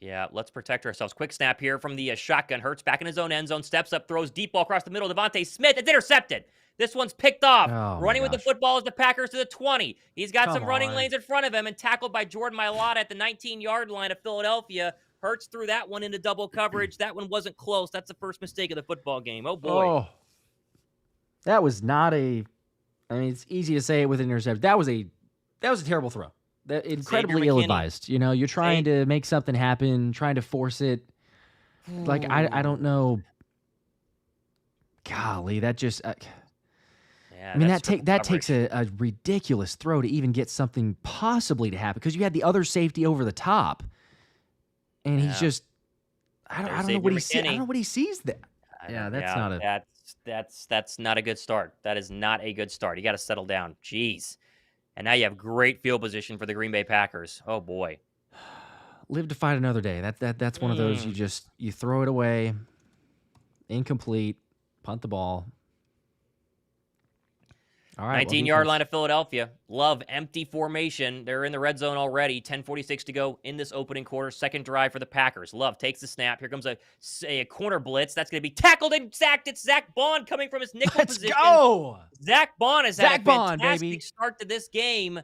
Yeah, let's protect ourselves. Quick snap here from the shotgun. Hurts back in his own end zone. Steps up, throws deep ball across the middle. DeVonta Smith. It's intercepted. This one's picked off. Oh, Running my with the gosh. football is the Packers to the 20. He's got Come some running on. lanes in front of him and tackled by Jordan Mailata at the 19-yard line of Philadelphia. Hurts threw that one into double coverage. That one wasn't close. That's the first mistake of the football game. Oh, boy. Oh, that was not a. I mean, it's easy to say it with an interception. That was a terrible throw. That incredibly McKinney. ill-advised. You know, you're trying to make something happen, trying to force it. Like I don't know. Golly, that just. Yeah, I mean, that's that takes a ridiculous throw to even get something possibly to happen, because you had the other safety over the top, and he's just. I don't know what he sees. I don't know what he sees there. Yeah, that's not a. That's not a good start. That is not a good start. You got to settle down. Jeez. And now you have great field position for the Green Bay Packers. Oh boy. Live to fight another day. That's one of those you throw it away, incomplete, punt the ball. All right, 19-yard line of Philadelphia. Love, empty formation. They're in the red zone already. 10:46 to go in this opening quarter. Second drive for the Packers. Love takes the snap. Here comes a corner blitz. That's going to be tackled and sacked. It's Zach Bond coming from his nickel position. Let's go! Zach Bond has had a fantastic baby. start to this game,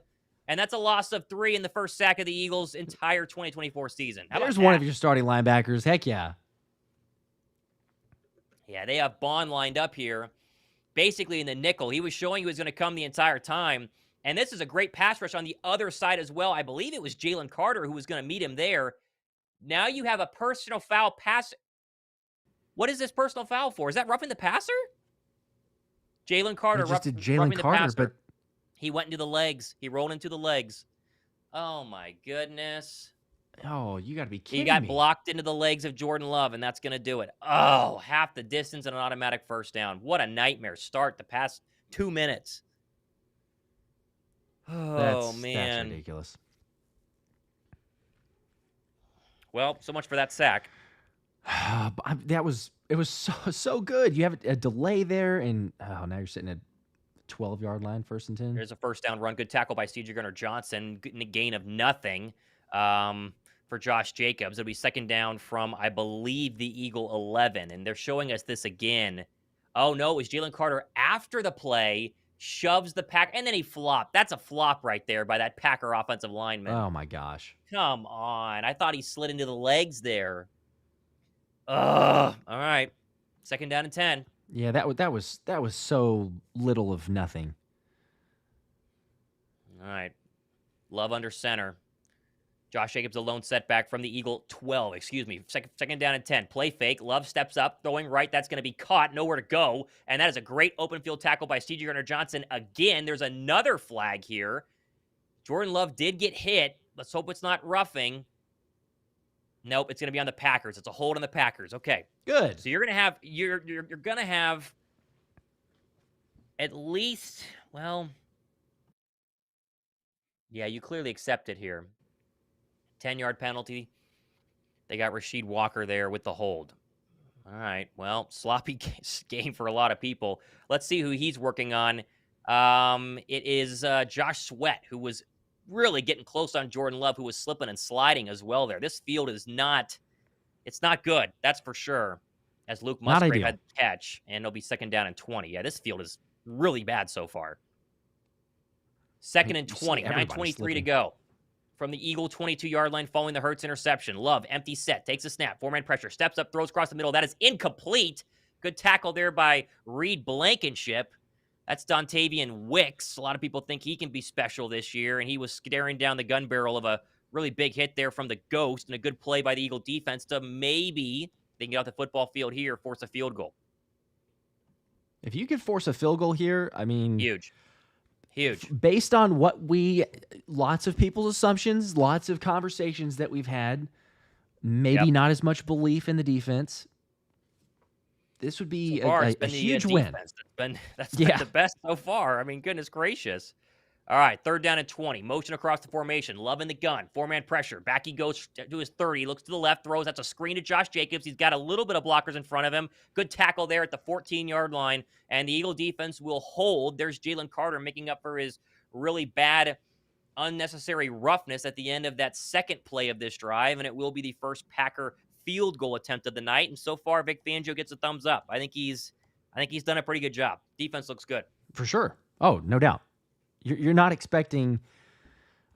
and that's a loss of 3 in the first sack of the Eagles' entire 2024 season. There's one of your starting linebackers. Heck yeah. Yeah, they have Bond lined up here. Basically in the nickel. He was showing he was going to come the entire time. And this is a great pass rush on the other side as well. I believe it was Jalen Carter who was going to meet him there. Now you have a personal foul pass. What is this personal foul for? Is that roughing the passer? Jalen Carter roughing the passer. but he went into the legs. He rolled into the legs. Oh my goodness. Oh, you got to be kidding me. He got blocked into the legs of Jordan Love, and that's going to do it. Oh, half the distance and an automatic first down. What a nightmare start the past 2 minutes. Oh, man. That's ridiculous. Well, so much for that sack. It was so good. You have a delay there, and now you're sitting at 12-yard line, 1st and 10. There's a first down run. Good tackle by C.J. Gardner-Johnson. Gain of nothing. For Josh Jacobs. It'll be 2nd down from, I believe, the Eagle 11. And they're showing us this again. Oh, no, it was Jalen Carter after the play, shoves the Pack, and then he flopped. That's a flop right there by that Packer offensive lineman. Oh, my gosh. Come on. I thought he slid into the legs there. Ugh. All right. 2nd down and 10. Yeah, that was so little of nothing. All right. Love under center. Josh Jacobs a lone setback from the Eagle 12. Second down and 10. Play fake. Love steps up, throwing right. That's going to be caught. Nowhere to go. And that is a great open field tackle by C.J. Gardner-Johnson. Again, there's another flag here. Jordan Love did get hit. Let's hope it's not roughing. Nope, it's going to be on the Packers. It's a hold on the Packers. Okay. Good. So you're going to have at least, well, yeah, you clearly accept it here. 10-yard penalty. They got Rasheed Walker there with the hold. All right. Well, sloppy game for a lot of people. Let's see who he's working on. It is Josh Sweat, who was really getting close on Jordan Love, who was slipping and sliding as well there. This field is not good. That's for sure. As Luke Musgrave had the catch, and it'll be 2nd down and 20. Yeah, this field is really bad so far. 2nd and 20. 9:23 to go. From the Eagle 22-yard line following the Hurts interception. Love, empty set, takes a snap, 4-man pressure, steps up, throws across the middle. That is incomplete. Good tackle there by Reed Blankenship. That's Dontavian Wicks. A lot of people think he can be special this year, and he was staring down the gun barrel of a really big hit there from the Ghost and a good play by the Eagle defense to maybe they can get off the football field here, force a field goal. If you could force a field goal here, I mean, Huge. Based on lots of people's assumptions, lots of conversations that we've had, maybe not as much belief in the defense. This would be a huge win. That's been the best so far. I mean, goodness gracious. All right, 3rd down and 20. Motion across the formation. Loving the gun. 4-man pressure. Back he goes to his 30. Looks to the left. Throws. That's a screen to Josh Jacobs. He's got a little bit of blockers in front of him. Good tackle there at the 14-yard line. And the Eagle defense will hold. There's Jalen Carter making up for his really bad, unnecessary roughness at the end of that second play of this drive. And it will be the first Packer field goal attempt of the night. And so far, Vic Fangio gets a thumbs up. I think he's done a pretty good job. Defense looks good. For sure. Oh, no doubt. You're not expecting,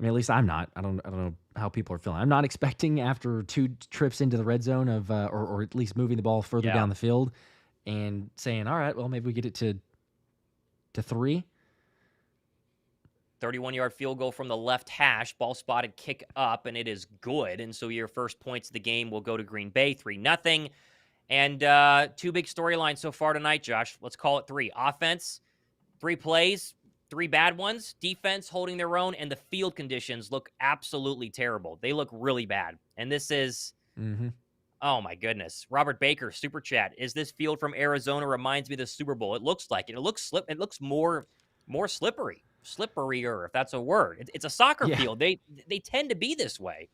I mean, at least I'm not. I don't know how people are feeling. I'm not expecting after 2 trips into the red zone of, or at least moving the ball further down the field and saying, all right, well, maybe we get it to 3. 31-yard field goal from the left hash, ball spotted, kick up, and it is good. And so your first points of the game will go to Green Bay, 3-0. And 2 big storylines so far tonight, Josh. Let's call it 3. Offense, 3 plays, 3 bad ones. Defense holding their own, and the field conditions look absolutely terrible. They look really bad. And this is, oh my goodness. Robert Baker, Super Chat. Is this field from Arizona reminds me of the Super Bowl? It looks like it. It looks more slipperier, if that's a word. It's a soccer field. They tend to be this way.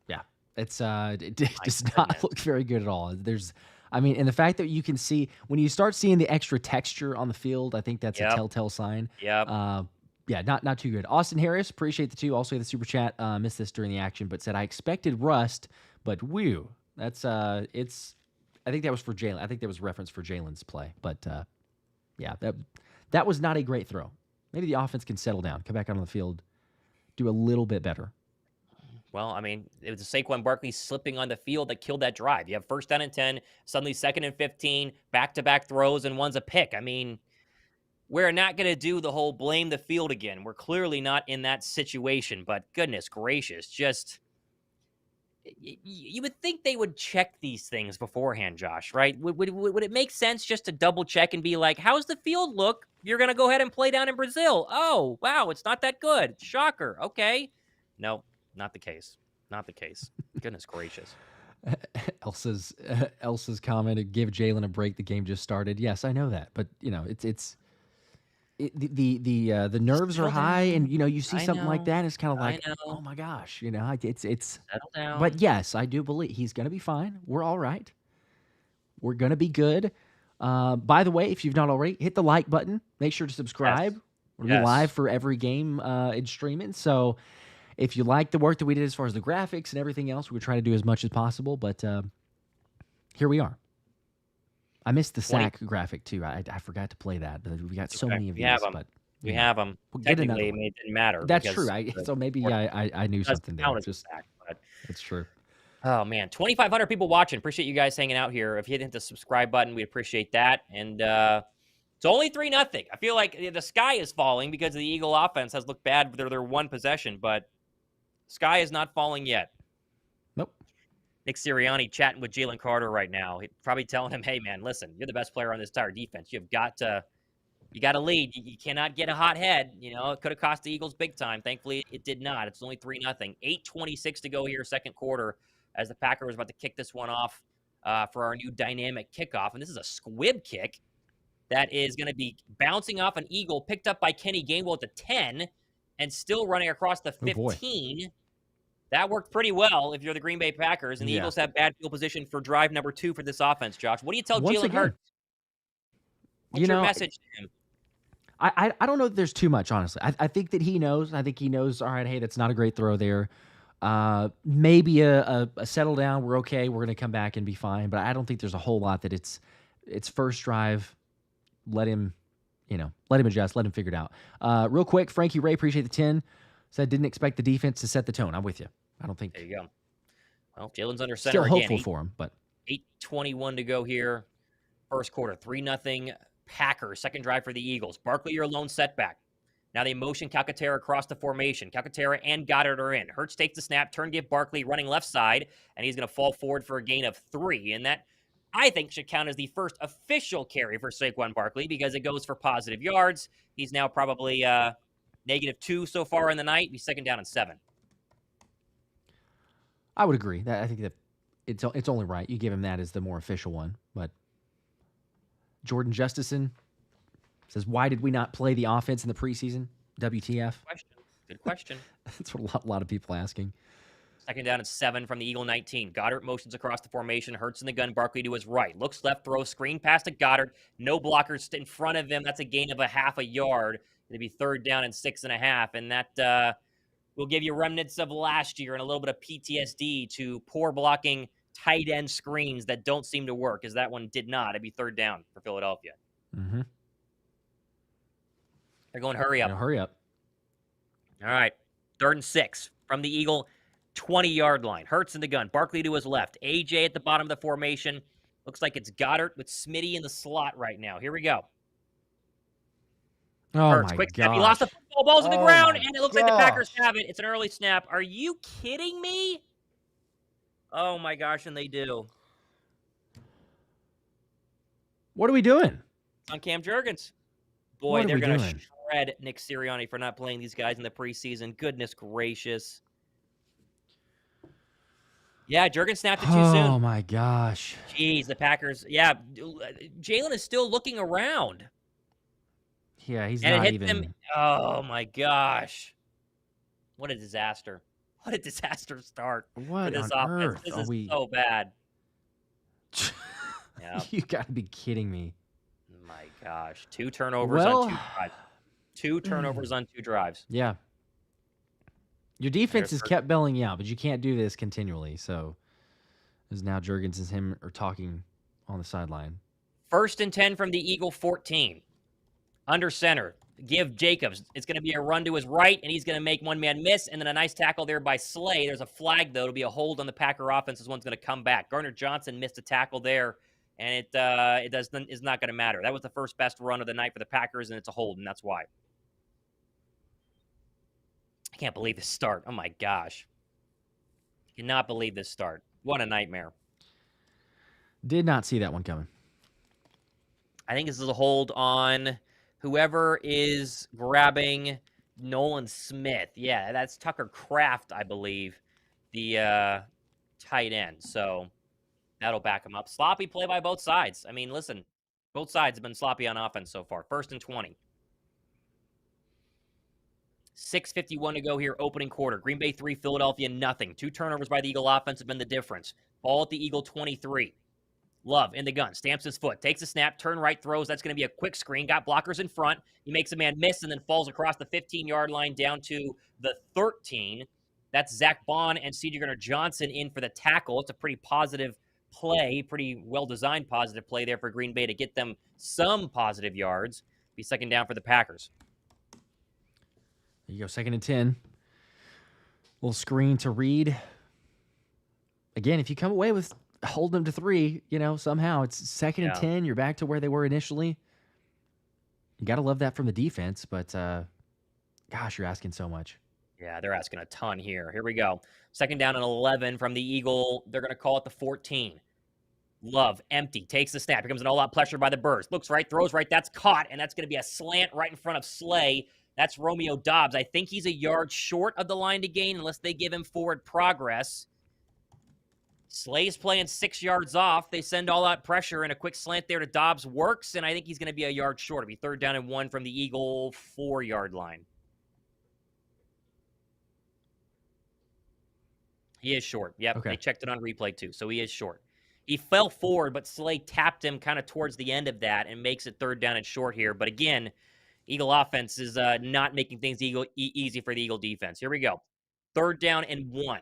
Yeah, it does not look very good at all. And the fact that you can see when you start seeing the extra texture on the field, I think that's a telltale sign. Yep. Yeah, not too good. Austin Harris, appreciate the 2. Also the Super Chat, missed this during the action, but said I expected rust, but whew, that's I think that was for Jalen. I think that was reference for Jalen's play, but that was not a great throw. Maybe the offense can settle down, come back out on the field, do a little bit better. Well, I mean, it was Saquon Barkley slipping on the field that killed that drive. You have 1st down and 10, suddenly 2nd and 15, back-to-back throws, and one's a pick. I mean, we're not going to do the whole blame the field again. We're clearly not in that situation, but goodness gracious, just you would think they would check these things beforehand, Josh, right? Would it make sense just to double check and be like, how's the field look? You're going to go ahead and play down in Brazil. Oh, wow, it's not that good. Shocker. Okay. No, not the case. Not the case. Goodness gracious. Elsa's comment, give Jalen a break. The game just started. Yes, I know that, but the nerves are high, and you see something like that, it's kind of like, oh my gosh, it's settle down. But yes, I do believe he's gonna be fine. We're all right. We're gonna be good. By the way, if you've not already, hit the like button. Make sure to subscribe. Yes. We're gonna be live for every game in streaming. So if you like the work that we did as far as the graphics and everything else, we're trying to do as much as possible. But here we are. I missed the sack graphic too. I forgot to play that, but we got so many of these. But we have them. We'll Technically, it didn't matter. That's true. So maybe I knew something there. It's true. Oh man, 2,500 people watching. Appreciate you guys hanging out here. If you hit the subscribe button, we'd appreciate that. And it's only 3-0. I feel like the sky is falling because the Eagle offense has looked bad with their one possession, but sky is not falling yet. Nope. Nick Sirianni chatting with Jalen Carter right now. He's probably telling him, hey, man, listen, you're the best player on this entire defense. You got to lead. You cannot get a hot head. It could have cost the Eagles big time. Thankfully, it did not. It's only 3-0. 8:26 to go here, second quarter, as the Packers about to kick this one off for our new dynamic kickoff. And this is a squib kick that is going to be bouncing off an Eagle, picked up by Kenny Gainwell at the 10, and still running across the 15. That worked pretty well if you're the Green Bay Packers, and the Eagles have bad field position for drive number 2 for this offense, Josh. What do you tell Jalen Hurts? What's your message to him? I don't know that there's too much, honestly. I think that he knows. I think he knows, all right, hey, that's not a great throw there. Maybe a settle down. We're okay. We're going to come back and be fine. But I don't think there's a whole lot that it's first drive. Let him adjust. Let him figure it out. Real quick, Frankie Ray, appreciate the 10. Said didn't expect the defense to set the tone. I'm with you. I don't think. There you go. Well, Jalen's under center still again. Hopeful for him, but 8:21 to go here. First quarter, 3-0 Packers. Second drive for the Eagles. Barkley, your lone setback. Now they motion Calcaterra across the formation. Calcaterra and Goddard are in. Hurts takes the snap, turn give Barkley running left side, and he's going to fall forward for a gain of 3. And that, I think, should count as the first official carry for Saquon Barkley because it goes for positive yards. He's now probably -2 so far in the night. He's 2nd down and 7. I would agree. I think that it's only right. You give him that as the more official one. But Jordan Justison says, why did we not play the offense in the preseason? WTF? Good question. That's what a lot of people asking. 2nd down and 7 from the Eagle 19. Goddard motions across the formation. Hurts in the gun. Barkley to his right. Looks left, throws, screen pass to Goddard. No blockers in front of him. That's a gain of a half a yard. It'll be 3rd down and 6.5. And that will give you remnants of last year and a little bit of PTSD to poor blocking tight end screens that don't seem to work, as that one did not. It'd be 3rd down for Philadelphia. Mm-hmm. They're going hurry up. Yeah, hurry up. All right. 3rd and 6 from the Eagle 20-yard line. Hurts in the gun. Barkley to his left. AJ at the bottom of the formation. Looks like it's Goddard with Smitty in the slot right now. Here we go. Oh, Hurts, my quick God. snap. He lost the football. Ball's on the ground, and it looks like the Packers gosh. have it. It's an early snap. Are you kidding me? Oh, my gosh, and they do. What are we doing? On Cam Jurgens. Boy, What are they're we going to doing? shred Nick Sirianni for not playing these guys in the preseason. Goodness gracious. Yeah, Jurgens snapped it too soon. Oh, my gosh. Jeez, the Packers. Yeah, Jalen is still looking around. Yeah, he's And it not hit even. them. Oh, my gosh. What a disaster. What a disaster start for What this on offense. earth This are is we? so bad. Yeah. You got to be kidding me. My gosh. 2 turnovers Well, on 2 drives. 2 turnovers on 2 drives. Yeah. Your defense There's has kept bailing you out, but you can't do this continually. So, as now Jurgens and him are talking on the sideline. 1st and 10 from the Eagle 14. Under center. Give Jacobs. It's going to be a run to his right, and he's going to make one man miss, and then a nice tackle there by Slay. There's a flag, though. It'll be a hold on the Packer offense. This one's going to come back. Gardner Johnson missed a tackle there, and it is not going to matter. That was the first best run of the night for the Packers, and it's a hold, and that's why. I can't believe this start. Oh, my gosh. Cannot believe this start. What a nightmare. Did not see that one coming. I think this is a hold on whoever is grabbing Nolan Smith. Yeah, that's Tucker Kraft, I believe, the tight end. So that'll back him up. Sloppy play by both sides. I mean, listen, both sides have been sloppy on offense so far. 1st and 20. 6:51 to go here, opening quarter. Green Bay 3, Philadelphia nothing. 2 turnovers by the Eagle offense have been the difference. Ball at the Eagle 23. Love in the gun, stamps his foot, takes a snap, turn right, throws. That's going to be a quick screen. Got blockers in front. He makes a man miss and then falls across the 15-yard line down to the 13. That's Zach Bond and C.J. Gardner-Johnson in for the tackle. It's a pretty positive play, pretty well-designed positive play there for Green Bay to get them some positive yards. Be 2nd down for the Packers. There you go, 2nd and 10. Little screen to Reed. Again, if you come away with holding them to 3, somehow it's 2nd and 10. You're back to where they were initially. You got to love that from the defense, but gosh, you're asking so much. Yeah, they're asking a ton here. Here we go. 2nd down and 11 from the Eagle. They're going to call it the 14. Love, empty, takes the snap. Here comes an all-out pressure by the Birds. Looks right, throws right. That's caught, and that's going to be a slant right in front of Slay. That's Romeo Doubs. I think he's a yard short of the line to gain unless they give him forward progress. Slay's playing 6 yards off. They send all-out pressure, and a quick slant there to Doubs works, and I think he's going to be a yard short. It'll be 3rd down and 1 from the Eagle 4-yard line. He is short. Yep, Okay. They checked it on replay too, so he is short. He fell forward, but Slay tapped him kind of towards the end of that and makes it 3rd down and short here. But again, Eagle offense is not making things easy for the Eagle defense. Here we go. 3rd down and 1.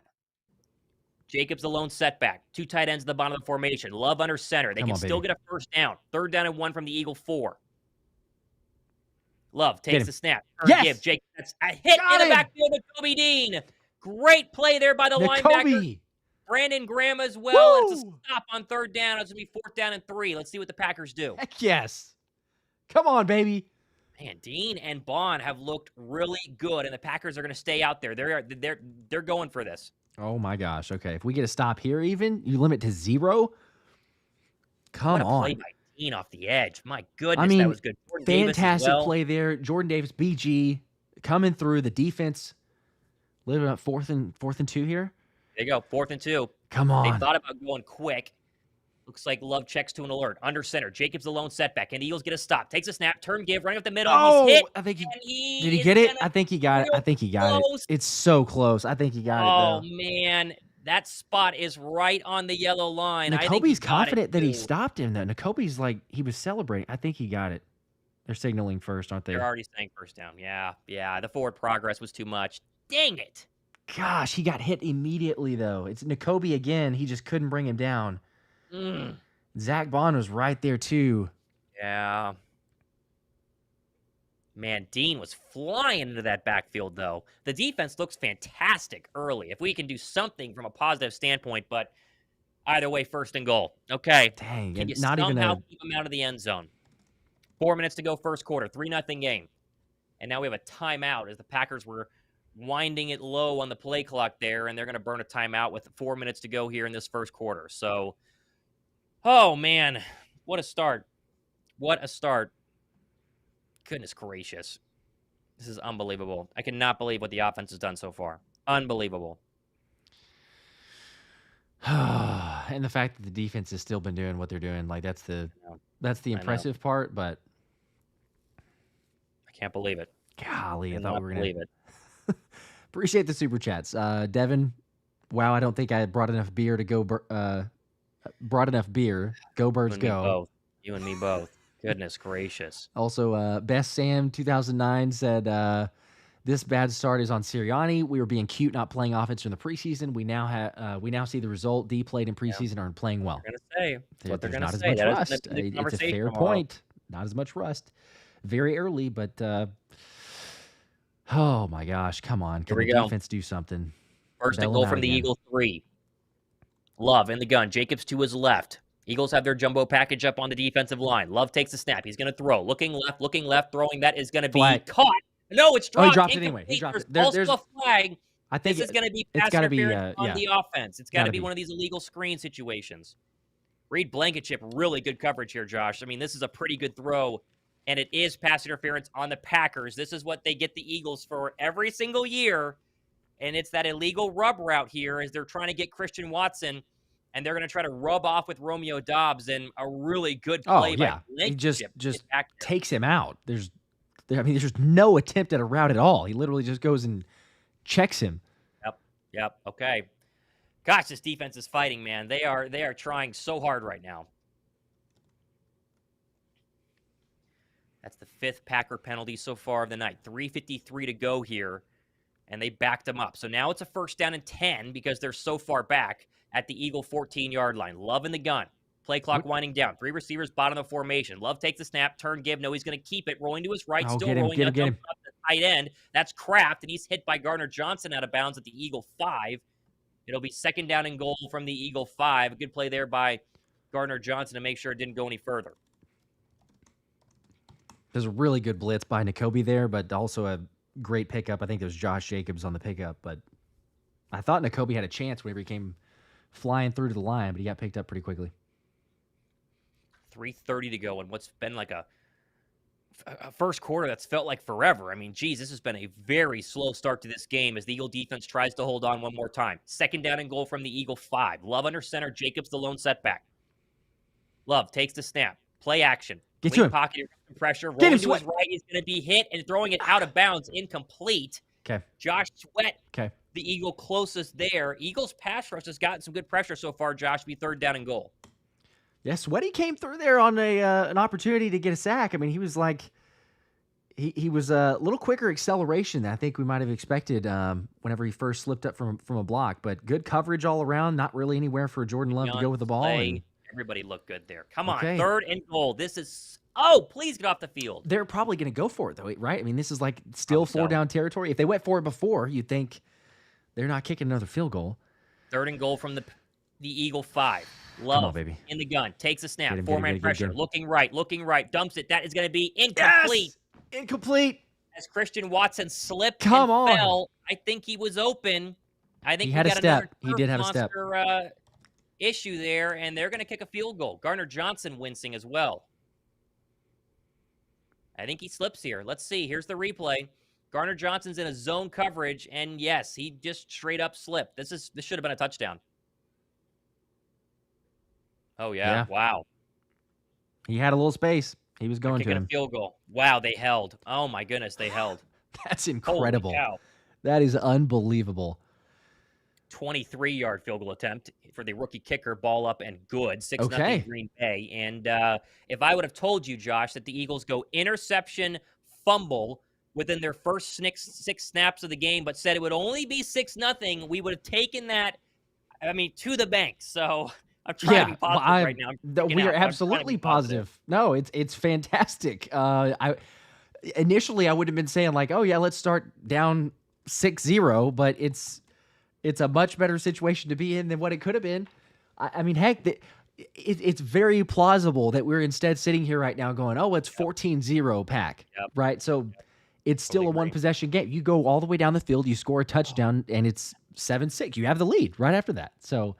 Jacobs the lone setback. 2 tight ends at the bottom of the formation. Love under center. They can still get a 1st down. 3rd down and 1 from the Eagle 4. Love takes the snap. Give Jacobs. That's a hit in the backfield with Nakobe Dean. Great play there by the linebacker. Brandon Graham as well. It's a stop on 3rd down. It's going to be 4th down and 3. Let's see what the Packers do. Heck yes. Come on, baby. Man, Dean and Bond have looked really good, and the Packers are going to stay out there. They're going for this. Oh my gosh. Okay. If we get a stop here, even you limit to 0. Come What a play on. by Dean off the edge. My I goodness, that mean, was good. Jordan Davis as fantastic well. play there. Jordan Davis, BG, coming through the defense. Living up 4th and 2 here. There you go, 4th and 2. Come They on. thought about going quick. Looks like Love checks to an alert. Under center. Jacobs the lone setback. And the Eagles get a stop. Takes a snap. Turn give. Running up the middle. Oh, He's hit. I think Did did he get it? I think he got it. real I think he got close. it. It's so close. I think he got Oh, it, though. man. That spot is right on the yellow line. I think Nakobe's confident that he too. stopped him, though. Nakobe's like, he was celebrating. I think he got it. They're signaling first, aren't they? They're already saying first down. Yeah. The forward progress was too much. Dang it. Gosh, he got hit immediately, though. It's Nakobe again. He just couldn't bring him down. Mm. Zach Bond was right there, too. Yeah. Man, Dean was flying into that backfield, though. The defense looks fantastic early. If we can do something from a positive standpoint, but either way, 1st and goal. Okay. Dang, Can you and not even somehow a... keep them out of the end zone? 4 minutes to go, first quarter, 3-0 game. And now we have a timeout as the Packers were winding it low on the play clock there, and they're going to burn a timeout with 4 minutes to go here in this first quarter. So, oh, man, what a start. What a start. Goodness gracious. This is unbelievable. I cannot believe what the offense has done so far. Unbelievable. And the fact that the defense has still been doing what they're doing, like that's the impressive part, but I can't believe it. golly, I thought Cannot we were gonna believe it. appreciate the super chats. Devin, wow, I don't think I brought enough beer to go brought enough beer. Go Birds go. You and me both. Goodness gracious. Also, Best Sam 2009 said this bad start is on Sirianni. We were being cute, not playing offense in the preseason. We now see the result. D played in preseason and are playing well. They're gonna say. That's what they're There's gonna not say. as That much is rust. gonna be the It's a conversation fair tomorrow. point. Not as much rust. Very early, but oh my gosh, come on. Can Here we the go. defense do something? First and Bail goal them out from the again. Eagles 3. Love in the gun. Jacobs to his left. Eagles have their jumbo package up on the defensive line. Love takes the snap. He's going to throw. Looking left, throwing. That is going to be Flag. caught. No, it's Oh, he dropped. dropped it anyway. He Incomplete. dropped it. There's There's- also a flag. I think This is going to be it's pass gotta be, interference on yeah. the offense. It's got to Gotta be be. one of these illegal screen situations. Reed Blankenship, really good coverage here, Josh. I mean, this is a pretty good throw, and it is pass interference on the Packers. This is what they get the Eagles for every single year, and it's that illegal rub route here as they're trying to get Christian Watson, and they're going to try to rub off with Romeo Doubs, and a really good play Oh by yeah, he just Blankenship to get back there. takes him out. There's no attempt at a route at all. He literally just goes and checks him. Yep. Okay. Gosh, this defense is fighting, man. They are trying so hard right now. That's the 5th Packer penalty so far of the night. 3:53 to go here, and they backed them up. So now it's a first down and 10 because they're so far back at the Eagle 14-yard line. Love in the gun. Play clock winding down. 3 receivers, bottom of the formation. Love takes the snap, turn, give. No, he's going to keep it. Rolling to his right, Oh, still get him, rolling. get him, Now get him. jumps up to the tight end. That's Kraft, and he's hit by Gardner Johnson out of bounds at the Eagle 5. It'll be 2nd down and goal from the Eagle 5. A good play there by Gardner Johnson to make sure it didn't go any further. There's a really good blitz by Nakobe there, but also a great pickup. I think there's Josh Jacobs on the pickup, but I thought Nakobe had a chance whenever he came flying through to the line, but he got picked up pretty quickly. 3:30 to go, and what's been like a first quarter that's felt like forever. I mean, geez, this has been a very slow start to this game as the Eagle defense tries to hold on one more time. 2nd down and goal from the Eagle 5. Love under center. Jacobs the lone setback. Love takes the snap. Play action. Get to Wing him. pocket pressure. Get him, Rolling to his Sweat. right. He's going to be hit and throwing it out of bounds. Incomplete. Okay. Josh Sweat, Okay. the Eagle closest there. Eagles pass rush has gotten some good pressure so far, Josh. Be 3rd down and goal. Yeah, Sweaty came through there on an opportunity to get a sack. I mean, he was like, he was a little quicker acceleration than I think we might have expected whenever he first slipped up from a block. But good coverage all around. Not really anywhere for Jordan Love to go with the ball. Play. And Everybody looked good there. Come on, Okay. 3rd and goal. This is please get off the field. they're probably going to go for it though, right? I mean, this is like still Probably so. 4-down territory. If they went for it before, you'd think they're not kicking another field goal. 3rd and goal from the Eagle 5. Come Love on, baby. in the gun. Takes a snap. Get him, 4-man get him. pressure. Looking right. Dumps it. That is going to be incomplete. Incomplete. As Christian Watson slipped Come and on. fell. I think he was open. I think He we had a got another step. He turf did have a step. monster issue there, and they're going to kick a field goal. Garner Johnson wincing as well. I think he slips here. Let's see. Here's the replay. Garner Johnson's in a zone coverage, and yes, he just straight up slipped. This should have been a touchdown. Oh, yeah. Wow. He had a little space. He was going to him. A field goal. Wow, they held. Oh, my goodness, they held. That's incredible. Holy cow. That is unbelievable. 23-yard field goal attempt for the rookie kicker, ball up and good. 6-0 Green Bay. And if I would have told you, Josh, that the Eagles go interception, fumble within their first six snaps of the game, but said it would only be 6-0, we would have taken that, to the bank. So I'm trying to be positive right now. We are absolutely positive. No, it's fantastic. Initially I would have been saying like, oh yeah, let's start down 6-0, but it's a much better situation to be in than what it could have been. Heck, it's very plausible that we're instead sitting here right now going, oh, it's 14-0 Pack, right? So it's still a one-possession game. You go all the way down the field, you score a touchdown, and it's 7-6. You have the lead right after that. So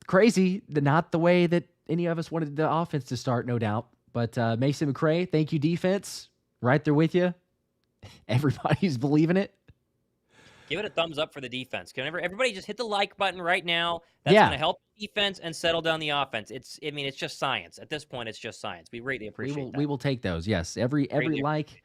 crazy, not the way that any of us wanted the offense to start, no doubt. But Mason McCray, thank you, defense. Right there with you. Everybody's believing it. Give it a thumbs up for the defense. Can everybody just hit the like button right now? That's going to help the defense and settle down the offense. It's just science. At this point, it's just science. We greatly appreciate that. We will take those. Yes. Every like,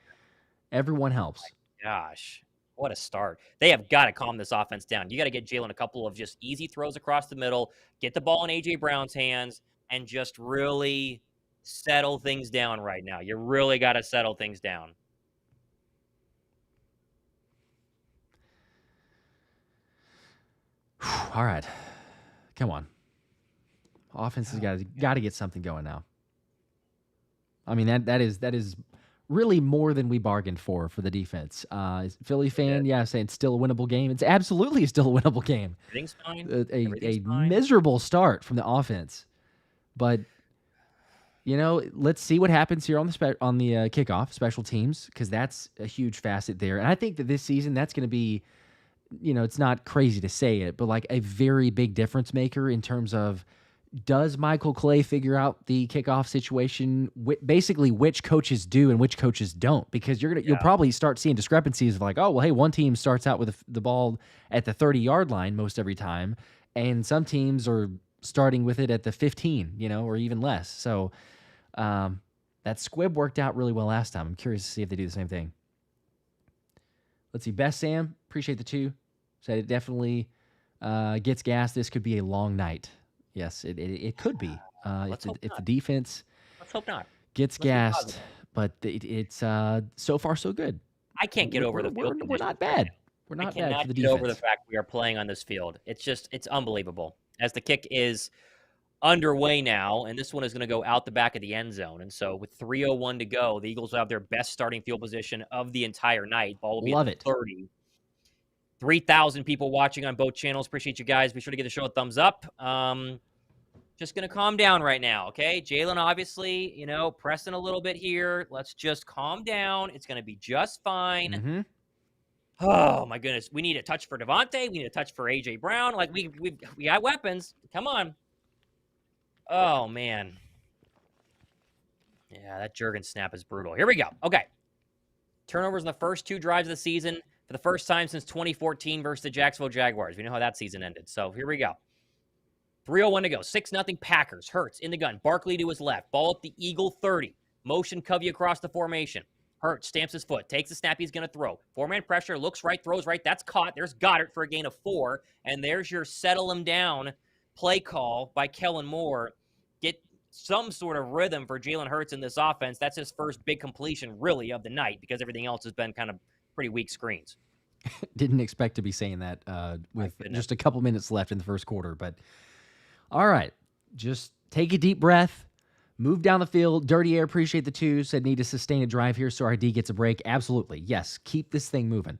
everyone helps. Oh my gosh. What a start. They have got to calm this offense down. You got to get Jalen a couple of just easy throws across the middle, get the ball in A.J. Brown's hands, and just really settle things down right now. You really got to settle things down. All right. Come on. Offense has got to get something going now. That is really more than we bargained for the defense. Philly fan, saying it's still a winnable game. It's absolutely still a winnable game. Everything's fine. A miserable start from the offense. But let's see what happens here on the kickoff, special teams, because that's a huge facet there. And I think that this season that's going to be, it's not crazy to say it, but like a very big difference maker in terms of, does Michael Clay figure out the kickoff situation? Basically, which coaches do and which coaches don't, because you'll probably start seeing discrepancies of like, oh well, hey, one team starts out with the ball at the 30-yard line most every time, and some teams are starting with it at the 15, or even less. So that squib worked out really well last time. I'm curious to see if they do the same thing. Let's see. Best Sam, appreciate the 2. Said it definitely gets gas. This could be a long night. Yes, it could be. If the defense let's hope not gets gassed, but it's so far so good. I can't get over the field. We're not bad. We're not bad for the defense. I cannot get over the fact we are playing on this field. It's unbelievable. As the kick is underway now, and this one is going to go out the back of the end zone. And so with 3:01 to go, the Eagles will have their best starting field position of the entire night. Ball will be at 30. 3,000 people watching on both channels. Appreciate you guys. Be sure to give the show a thumbs up. Just going to calm down right now, okay? Jalen, obviously, pressing a little bit here. Let's just calm down. It's going to be just fine. Mm-hmm. Oh, my goodness. We need a touch for DeVonta. We need a touch for A.J. Brown. Like, we got weapons. Come on. Oh, man. Yeah, that Jurgen snap is brutal. Here we go. Okay. Turnovers in the first 2 drives of the season for the first time since 2014 versus the Jacksonville Jaguars. We know how that season ended. So here we go. 3:01 to go. 6-0 Packers. Hurts in the gun. Barkley to his left. Ball at the Eagle 30. Motion Covey across the formation. Hurts stamps his foot. Takes the snap he's going to throw. 4-man pressure. Looks right. Throws right. That's caught. There's Goddard for a gain of 4. And there's your settle him down play call by Kellen Moore. Get some sort of rhythm for Jalen Hurts in this offense. That's his first big completion, really, of the night, because everything else has been kind of pretty weak screens. Didn't expect to be saying that with just a couple minutes left in the first quarter. But all right, just take a deep breath, move down the field. Dirty Air, appreciate the 2. Said need to sustain a drive here so our D gets a break. Absolutely. Yes, keep this thing moving.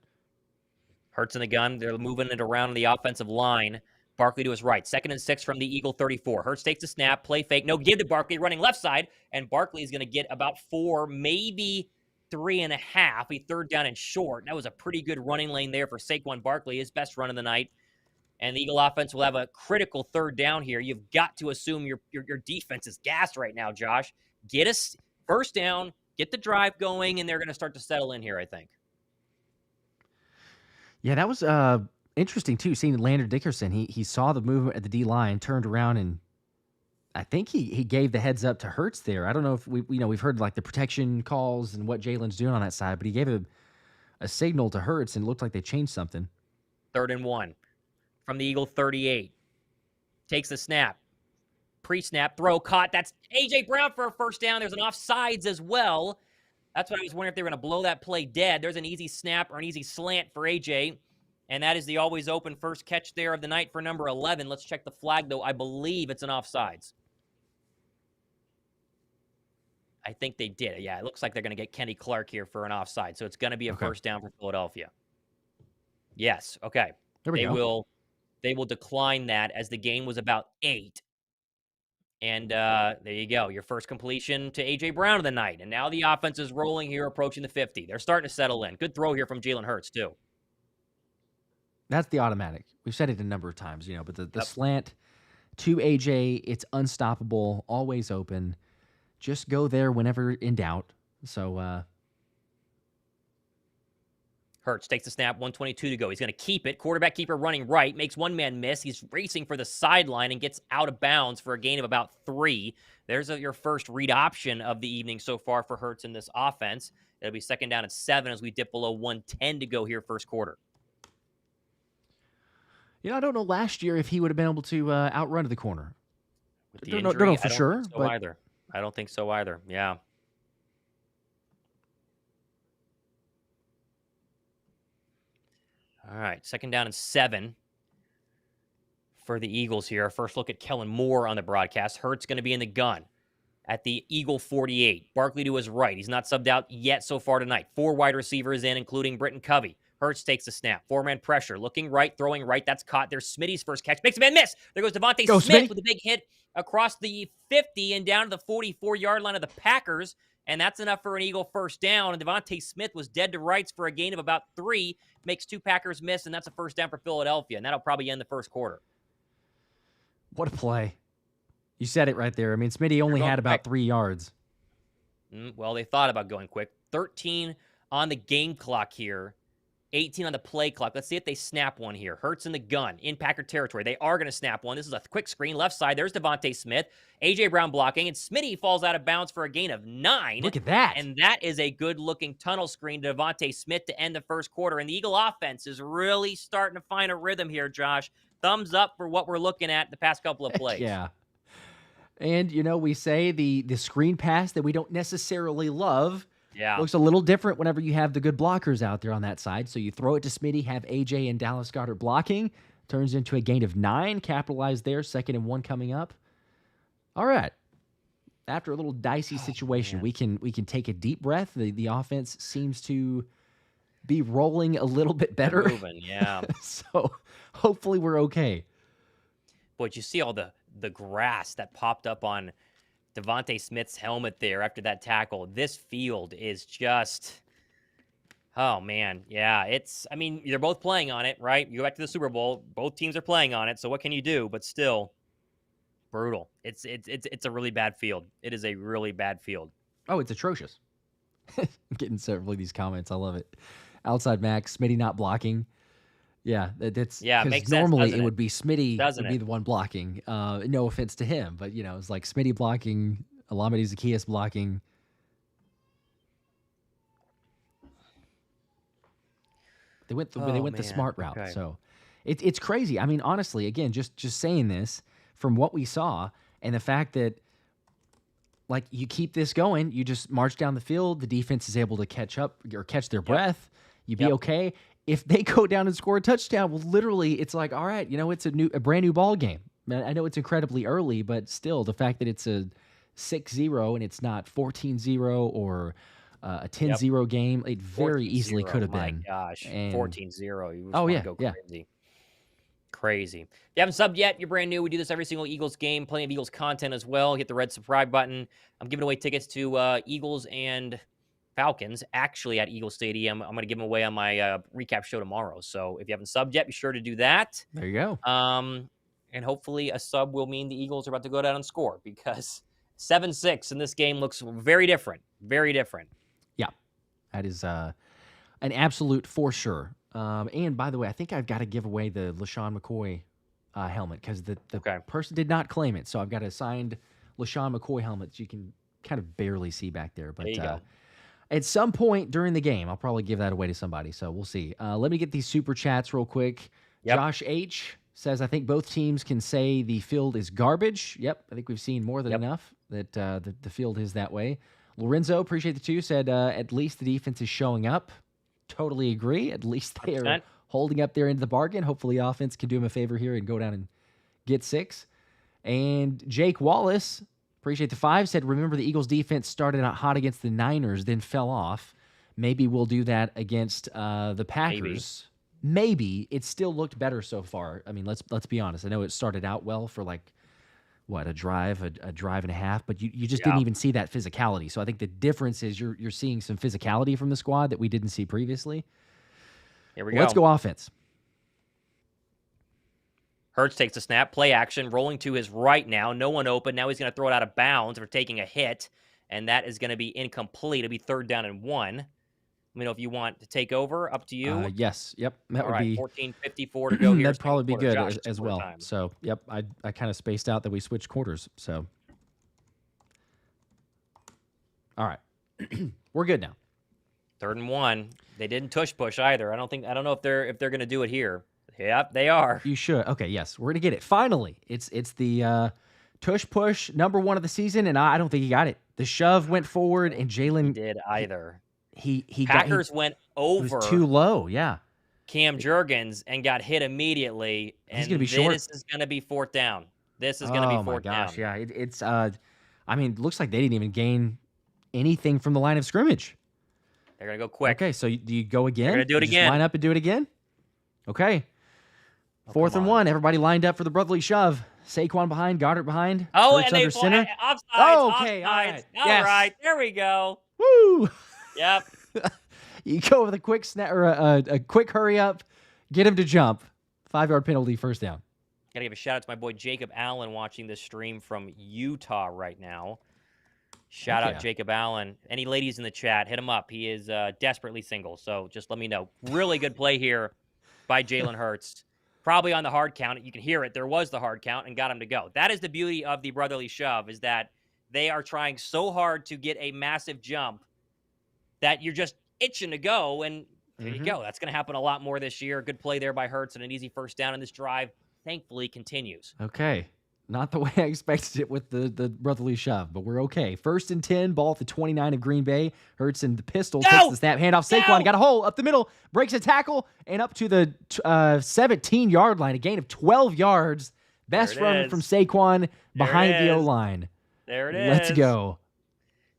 Hurts in the gun. They're moving it around the offensive line. Barkley to his right. 2nd and 6 from the Eagle 34. Hurts takes the snap, play fake. No, give to Barkley, running left side. And Barkley is going to get about 4, maybe 3.5. He 3rd down and short. That was a pretty good running lane there for Saquon Barkley, his best run of the night. And the Eagle offense will have a critical 3rd down here. You've got to assume your defense is gassed right now, Josh. Get us 1st down, get the drive going, and they're going to start to settle in here, I think. Yeah, that was interesting too. Seeing Landon Dickerson, he saw the movement at the D line, turned around, and I think he gave the heads up to Hurts there. I don't know if we've heard like the protection calls and what Jalen's doing on that side, but he gave a signal to Hurts, and it looked like they changed something. 3rd and 1 from the Eagle 38. Takes the snap. Pre-snap, throw, caught. That's A.J. Brown for a 1st down. There's an offsides as well. That's what I was wondering if they were going to blow that play dead. There's an easy snap or an easy slant for A.J., and that is the always open first catch there of the night for number 11. Let's check the flag, though. I believe it's an offsides. I think they did. Yeah, it looks like they're going to get Kenny Clark here for an offside, so it's going to be a 1st down for Philadelphia. Yes, okay. There we go. They will decline that as the game was about 8. And there you go. Your first completion to A.J. Brown of the night. And now the offense is rolling here, approaching the 50. They're starting to settle in. Good throw here from Jalen Hurts, too. That's the automatic. We've said it a number of times, but the slant to A.J., it's unstoppable, always open. Just go there whenever in doubt. So Hurts takes the snap, 1:22 to go. He's going to keep it. Quarterback keeper running right, makes one man miss. He's racing for the sideline and gets out of bounds for a gain of about 3. There's your first read option of the evening so far for Hurts in this offense. It'll be 2nd down and 7 as we dip below 1:10 to go here first quarter. I don't know last year if he would have been able to outrun to the corner. With the Don't injury, know for I don't sure, think so but either. I don't think so either. Yeah. All right, 2nd down and 7 for the Eagles here. Our first look at Kellen Moore on the broadcast. Hurts going to be in the gun at the Eagle 48. Barkley to his right. He's not subbed out yet so far tonight. 4 wide receivers in, including Britton Covey. Hurts takes the snap. 4-man pressure. Looking right, throwing right. That's caught. There's Smitty's first catch. Makes a man miss. There goes DeVonta Smith Smitty. with a big hit across the 50 and down to the 44-yard line of the Packers. And that's enough for an Eagle 1st down. And DeVonta Smith was dead to rights for a gain of about 3. Makes 2 Packers miss, and that's a 1st down for Philadelphia. And that'll probably end the first quarter. What a play. You said it right there. I mean, Smitty only had about 3 yards. Well, they thought about going quick. 13 on the game clock here. 18 on the play clock. Let's see if they snap one here. Hurts in the gun in Packer territory. They are going to snap one. This is a quick screen. Left side, there's DeVonta Smith. A.J. Brown blocking, and Smitty falls out of bounds for a gain of 9. Look at that. And that is a good-looking tunnel screen to DeVonta Smith to end the first quarter. And the Eagle offense is really starting to find a rhythm here, Josh. Thumbs up for what we're looking at the past couple of plays. Yeah. And, we say the screen pass that we don't necessarily love looks a little different whenever you have the good blockers out there on that side. So you throw it to Smitty, have A.J. and Dallas Goedert blocking. Turns into a gain of 9. Capitalize there. 2nd and 1 coming up. All right. After a little dicey situation, we can take a deep breath. The offense seems to be rolling a little bit better. They're moving, yeah. So hopefully we're okay. But you see all the grass that popped up on DeVonta Smith's helmet there after that tackle. This field is just, oh man, yeah. They're both playing on it, right? You go back to the Super Bowl, both teams are playing on it. So what can you do? But still, brutal. It's a really bad field. It is a really bad field. Oh, it's atrocious. I'm getting several of these comments. I love it. Outside Max, Smitty not blocking. Yeah, that's makes normally sense, it would be Smitty doesn't would be the one blocking. No offense to him, but it's like Smitty blocking, Alameda Zacchaeus blocking. They went the smart route. Okay. So it's crazy. I mean, honestly, again, just saying this from what we saw and the fact that like you keep this going, you just march down the field, the defense is able to catch up or catch their breath. You be okay. If they go down and score a touchdown, well, literally, it's like, all right, it's a brand new ball game. I know it's incredibly early, but still, the fact that it's a 6-0 and it's not 14-0 or a 10-0 game, it very easily could have been. My gosh, and 14-0. Oh, yeah, go yeah. crazy. Crazy. If you haven't subbed yet, you're brand new. We do this every single Eagles game, plenty of Eagles content as well. Hit the red subscribe button. I'm giving away tickets to Eagles and Falcons, actually at Eagle Stadium. I'm going to give them away on my recap show tomorrow. So if you haven't subbed yet, be sure to do that. There you go. And hopefully a sub will mean the Eagles are about to go down and score, because 7-6 in this game looks very different. Very different. Yeah, that is an absolute for sure. And by the way, I think I've got to give away the LaShawn McCoy helmet, because the person did not claim it. So I've got a signed LaShawn McCoy helmet that you can kind of barely see back there. But there you go. At some point during the game, I'll probably give that away to somebody. So we'll see. Let me get these super chats real quick. Yep. Josh H. says, I think both teams can say the field is garbage. Yep, I think we've seen more than enough that the field is that way. Lorenzo, appreciate the two, said at least the defense is showing up. Totally agree. At least they 100%. Are holding up their end of the bargain. Hopefully offense can do them a favor here and go down and get 6. And Jake Wallace, appreciate the 5, said, remember the Eagles defense started out hot against the Niners, then fell off. Maybe we'll do that against the Packers. Maybe. It still looked better so far. I mean, let's be honest. I know it started out well for like, a drive and a half, but you just didn't even see that physicality. So I think the difference is you're seeing some physicality from the squad that we didn't see previously. Here we go. Let's go offense. Hurts takes a snap, play action, rolling to his right now. No one open. Now he's going to throw it out of bounds for taking a hit, and that is going to be incomplete. It'll be 3rd down and 1. Let me know if you want to take over. Up to you. Yes. Yep. That would be 14:54 to go here. That'd probably be good as well. Time. So, yep. I kind of spaced out that we switched quarters. So, all right, we're good now. 3rd and 1. They didn't tush push either. I don't know if they're going to do it here. Yep, they are. You should. Okay. Yes, we're gonna get it. Finally, it's the tush push number 1 of the season, and I don't think he got it. The shove went forward, and Jalen did either. Packers went over. It was too low, yeah. Cam Jurgens and got hit immediately. And he's going to be short. This is going to be 4th down. This is going to be 4th down. Oh, my gosh, yeah. It's, I mean, it looks like they didn't even gain anything from the line of scrimmage. They're going to go quick. Okay, so do you go again? They're going to do it again. Just line up and do it again? Okay. 4th and 1. Everybody lined up for the brotherly shove. Saquon behind, Goddard behind. Oh, Hurts and under center. Offsides. Oh, okay, offsides. All right. There we go. Woo! Yep. You go with a quick snap or a quick hurry up, get him to jump. 5-yard penalty, 1st down. Gotta give a shout out to my boy Jacob Allen watching this stream from Utah right now. Shout out Jacob Allen. Any ladies in the chat, hit him up. He is desperately single, so just let me know. Really good play here by Jalen Hurts. Probably on the hard count. You can hear it. There was the hard count and got him to go. That is the beauty of the brotherly shove, is that they are trying so hard to get a massive jump that you're just itching to go, and there you go. That's going to happen a lot more this year. Good play there by Hurts and an easy 1st down, and this drive thankfully continues. Okay. Not the way I expected it with the brotherly shove, but we're okay. 1st and 10, ball at the 29 of Green Bay. Hurts in the pistol, takes the snap, handoff. Saquon got a hole up the middle, breaks a tackle, and up to the 17-yard line, a gain of 12 yards. Best run from Saquon behind the O-line. There it is. Let's go.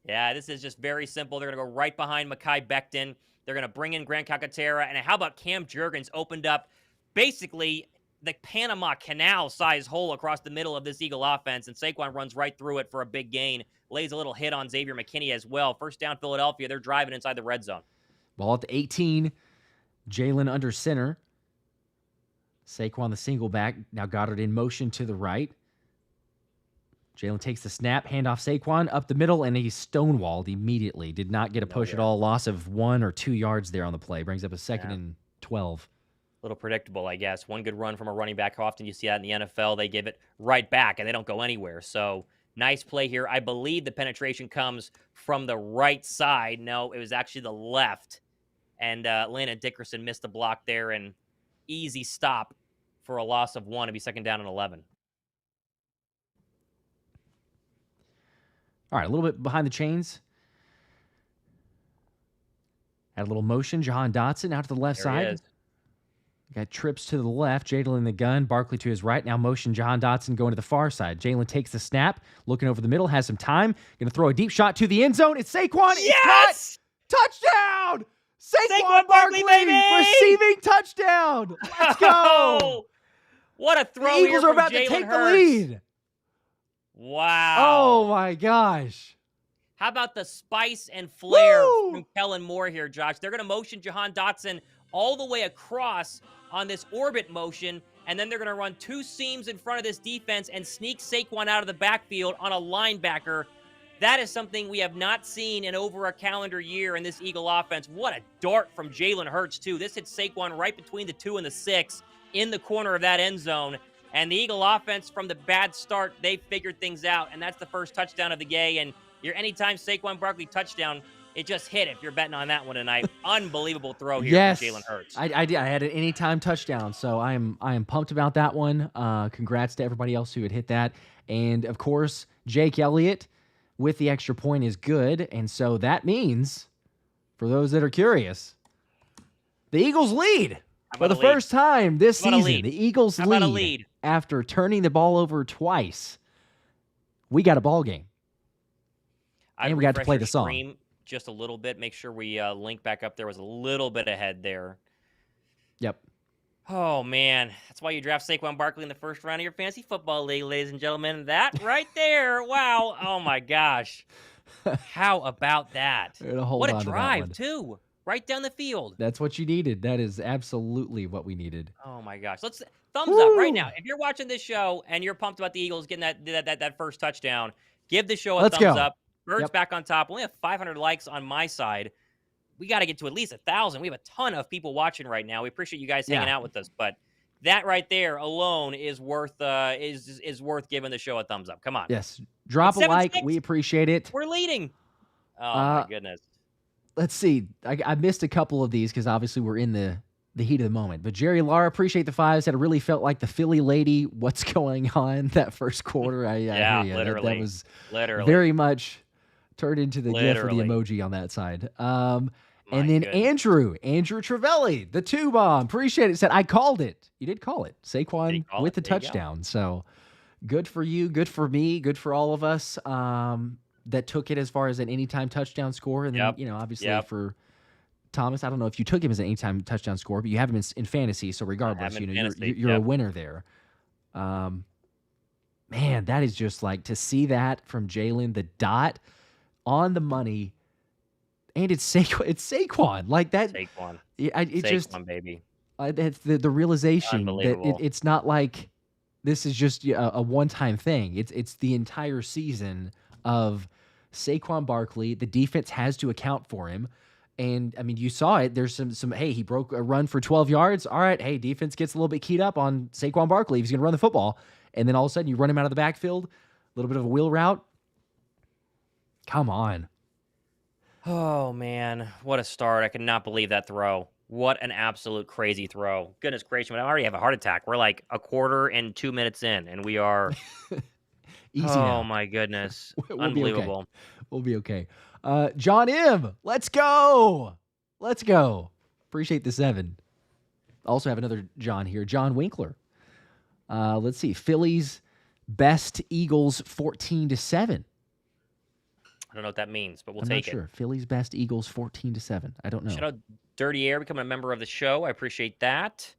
Yeah, this is just very simple. They're going to go right behind Mekhi Becton. They're going to bring in Grant Calcaterra. And how about Cam Jurgens opened up basically the Panama Canal-size hole across the middle of this Eagle offense, and Saquon runs right through it for a big gain. Lays a little hit on Xavier McKinney as well. 1st down, Philadelphia. They're driving inside the red zone. Ball at the 18. Jalen under center. Saquon the single back. Now Goddard in motion to the right. Jalen takes the snap, handoff Saquon up the middle, and he's stonewalled immediately. Did not get a push at all. Loss of 1 or 2 yards there on the play. Brings up a 2nd and 12. A little predictable, I guess. One good run from a running back. How often you see that in the NFL? They give it right back, and they don't go anywhere. So, nice play here. I believe the penetration comes from the right side. No, it was actually the left. And Landon Dickerson missed the block there, and easy stop for a loss of 1. It'd be 2nd down and 11. All right, a little bit behind the chains. Had a little motion. Jahan Dotson out to the left side. Got trips to the left. Jalen in the gun. Barkley to his right. Now motion Jahan Dotson going to the far side. Jalen takes the snap. Looking over the middle. Has some time. Going to throw a deep shot to the end zone. It's Saquon. Yes! Touchdown! Saquon Barkley, baby! receiving touchdown. Let's go. What a The throw here Eagles are from about to Jalen take the Hurts. lead. Wow. Oh, my gosh. How about the spice and flair Woo! from Kellen Moore here, Josh? They're going to motion Jahan Dotson all the way across on this orbit motion, and then they're going to run 2 seams in front of this defense and sneak Saquon out of the backfield on a linebacker. That is something we have not seen in over a calendar year in this Eagle offense. What a dart from Jalen Hurts, too. This hits Saquon right between the 2 and the 6 in the corner of that end zone. And the Eagle offense, from the bad start, they figured things out, and that's the first touchdown of the day. And your anytime Saquon Barkley touchdown, it just hit if you're betting on that one tonight. Unbelievable throw here from Jalen Hurts. I did. I had an anytime touchdown, so I am pumped about that one. Congrats to everybody else who had hit that. And, of course, Jake Elliott with the extra point is good. And so that means, for those that are curious, the Eagles lead. For the first time this season, the Eagles lead after turning the ball over twice. We got a ball game. And we got to play the song. Just a little bit. Make sure we link back up. There was a little bit ahead there. Yep. Oh, man. That's why you draft Saquon Barkley in the first round of your fantasy football league, ladies and gentlemen. That right there. Wow. Oh, my gosh. How about that? What a drive, too. Right down the field. That's what you needed. That is absolutely what we needed. Oh, my gosh. Let's thumbs up right now. If you're watching this show and you're pumped about the Eagles getting that first touchdown, give the show a thumbs up. Birds back on top. We only have 500 likes on my side. We got to get to at least 1,000. We have a ton of people watching right now. We appreciate you guys hanging out with us. But that right there alone is worth giving the show a thumbs up. Come on. Yes. Drop a like. We appreciate it. We're leading. Oh, my goodness. Let's see. I missed a couple of these because obviously we're in the heat of the moment. But Jerry Lara, appreciate the 5. Said it really felt like the Philly lady. What's going on that first quarter? Yeah, I hear you. Literally. That was literally very much turned into the gif or the emoji on that side. And then Andrew Travelli, the 2 bomb. Appreciate it. Said, I called it. You did call it. Saquon with the touchdown. So good for you. Good for me. Good for all of us that took it as far as an anytime touchdown score. And then, obviously for Thomas, I don't know if you took him as an anytime touchdown score, but you have him in fantasy. So regardless, you're a winner there. Man, that is just like to see that from Jalen, the dot on the money. And it's Saquon. Like that. Saquon. Saquon, baby. It's the realization that it's not like this is just a one-time thing. It's the entire season of Saquon Barkley. The defense has to account for him. And, I mean, you saw it. There's some hey, he broke a run for 12 yards. All right, hey, defense gets a little bit keyed up on Saquon Barkley if he's going to run the football. And then all of a sudden you run him out of the backfield, a little bit of a wheel route. Come on. Oh, man. What a start. I cannot believe that throw. What an absolute crazy throw. Goodness gracious, I already have a heart attack. We're like a quarter and 2 minutes in, and we are... Easy now. Oh, my goodness. Unbelievable. We'll be okay. John M., let's go. Let's go. Appreciate the 7. Also have another John here. John Winkler. Let's see. Phillies best Eagles 14-7. I don't know what that means, but we'll I'm take not sure. Phillies best Eagles 14-7. I don't know. Shout out Dirty Air becoming a member of the show. I appreciate that.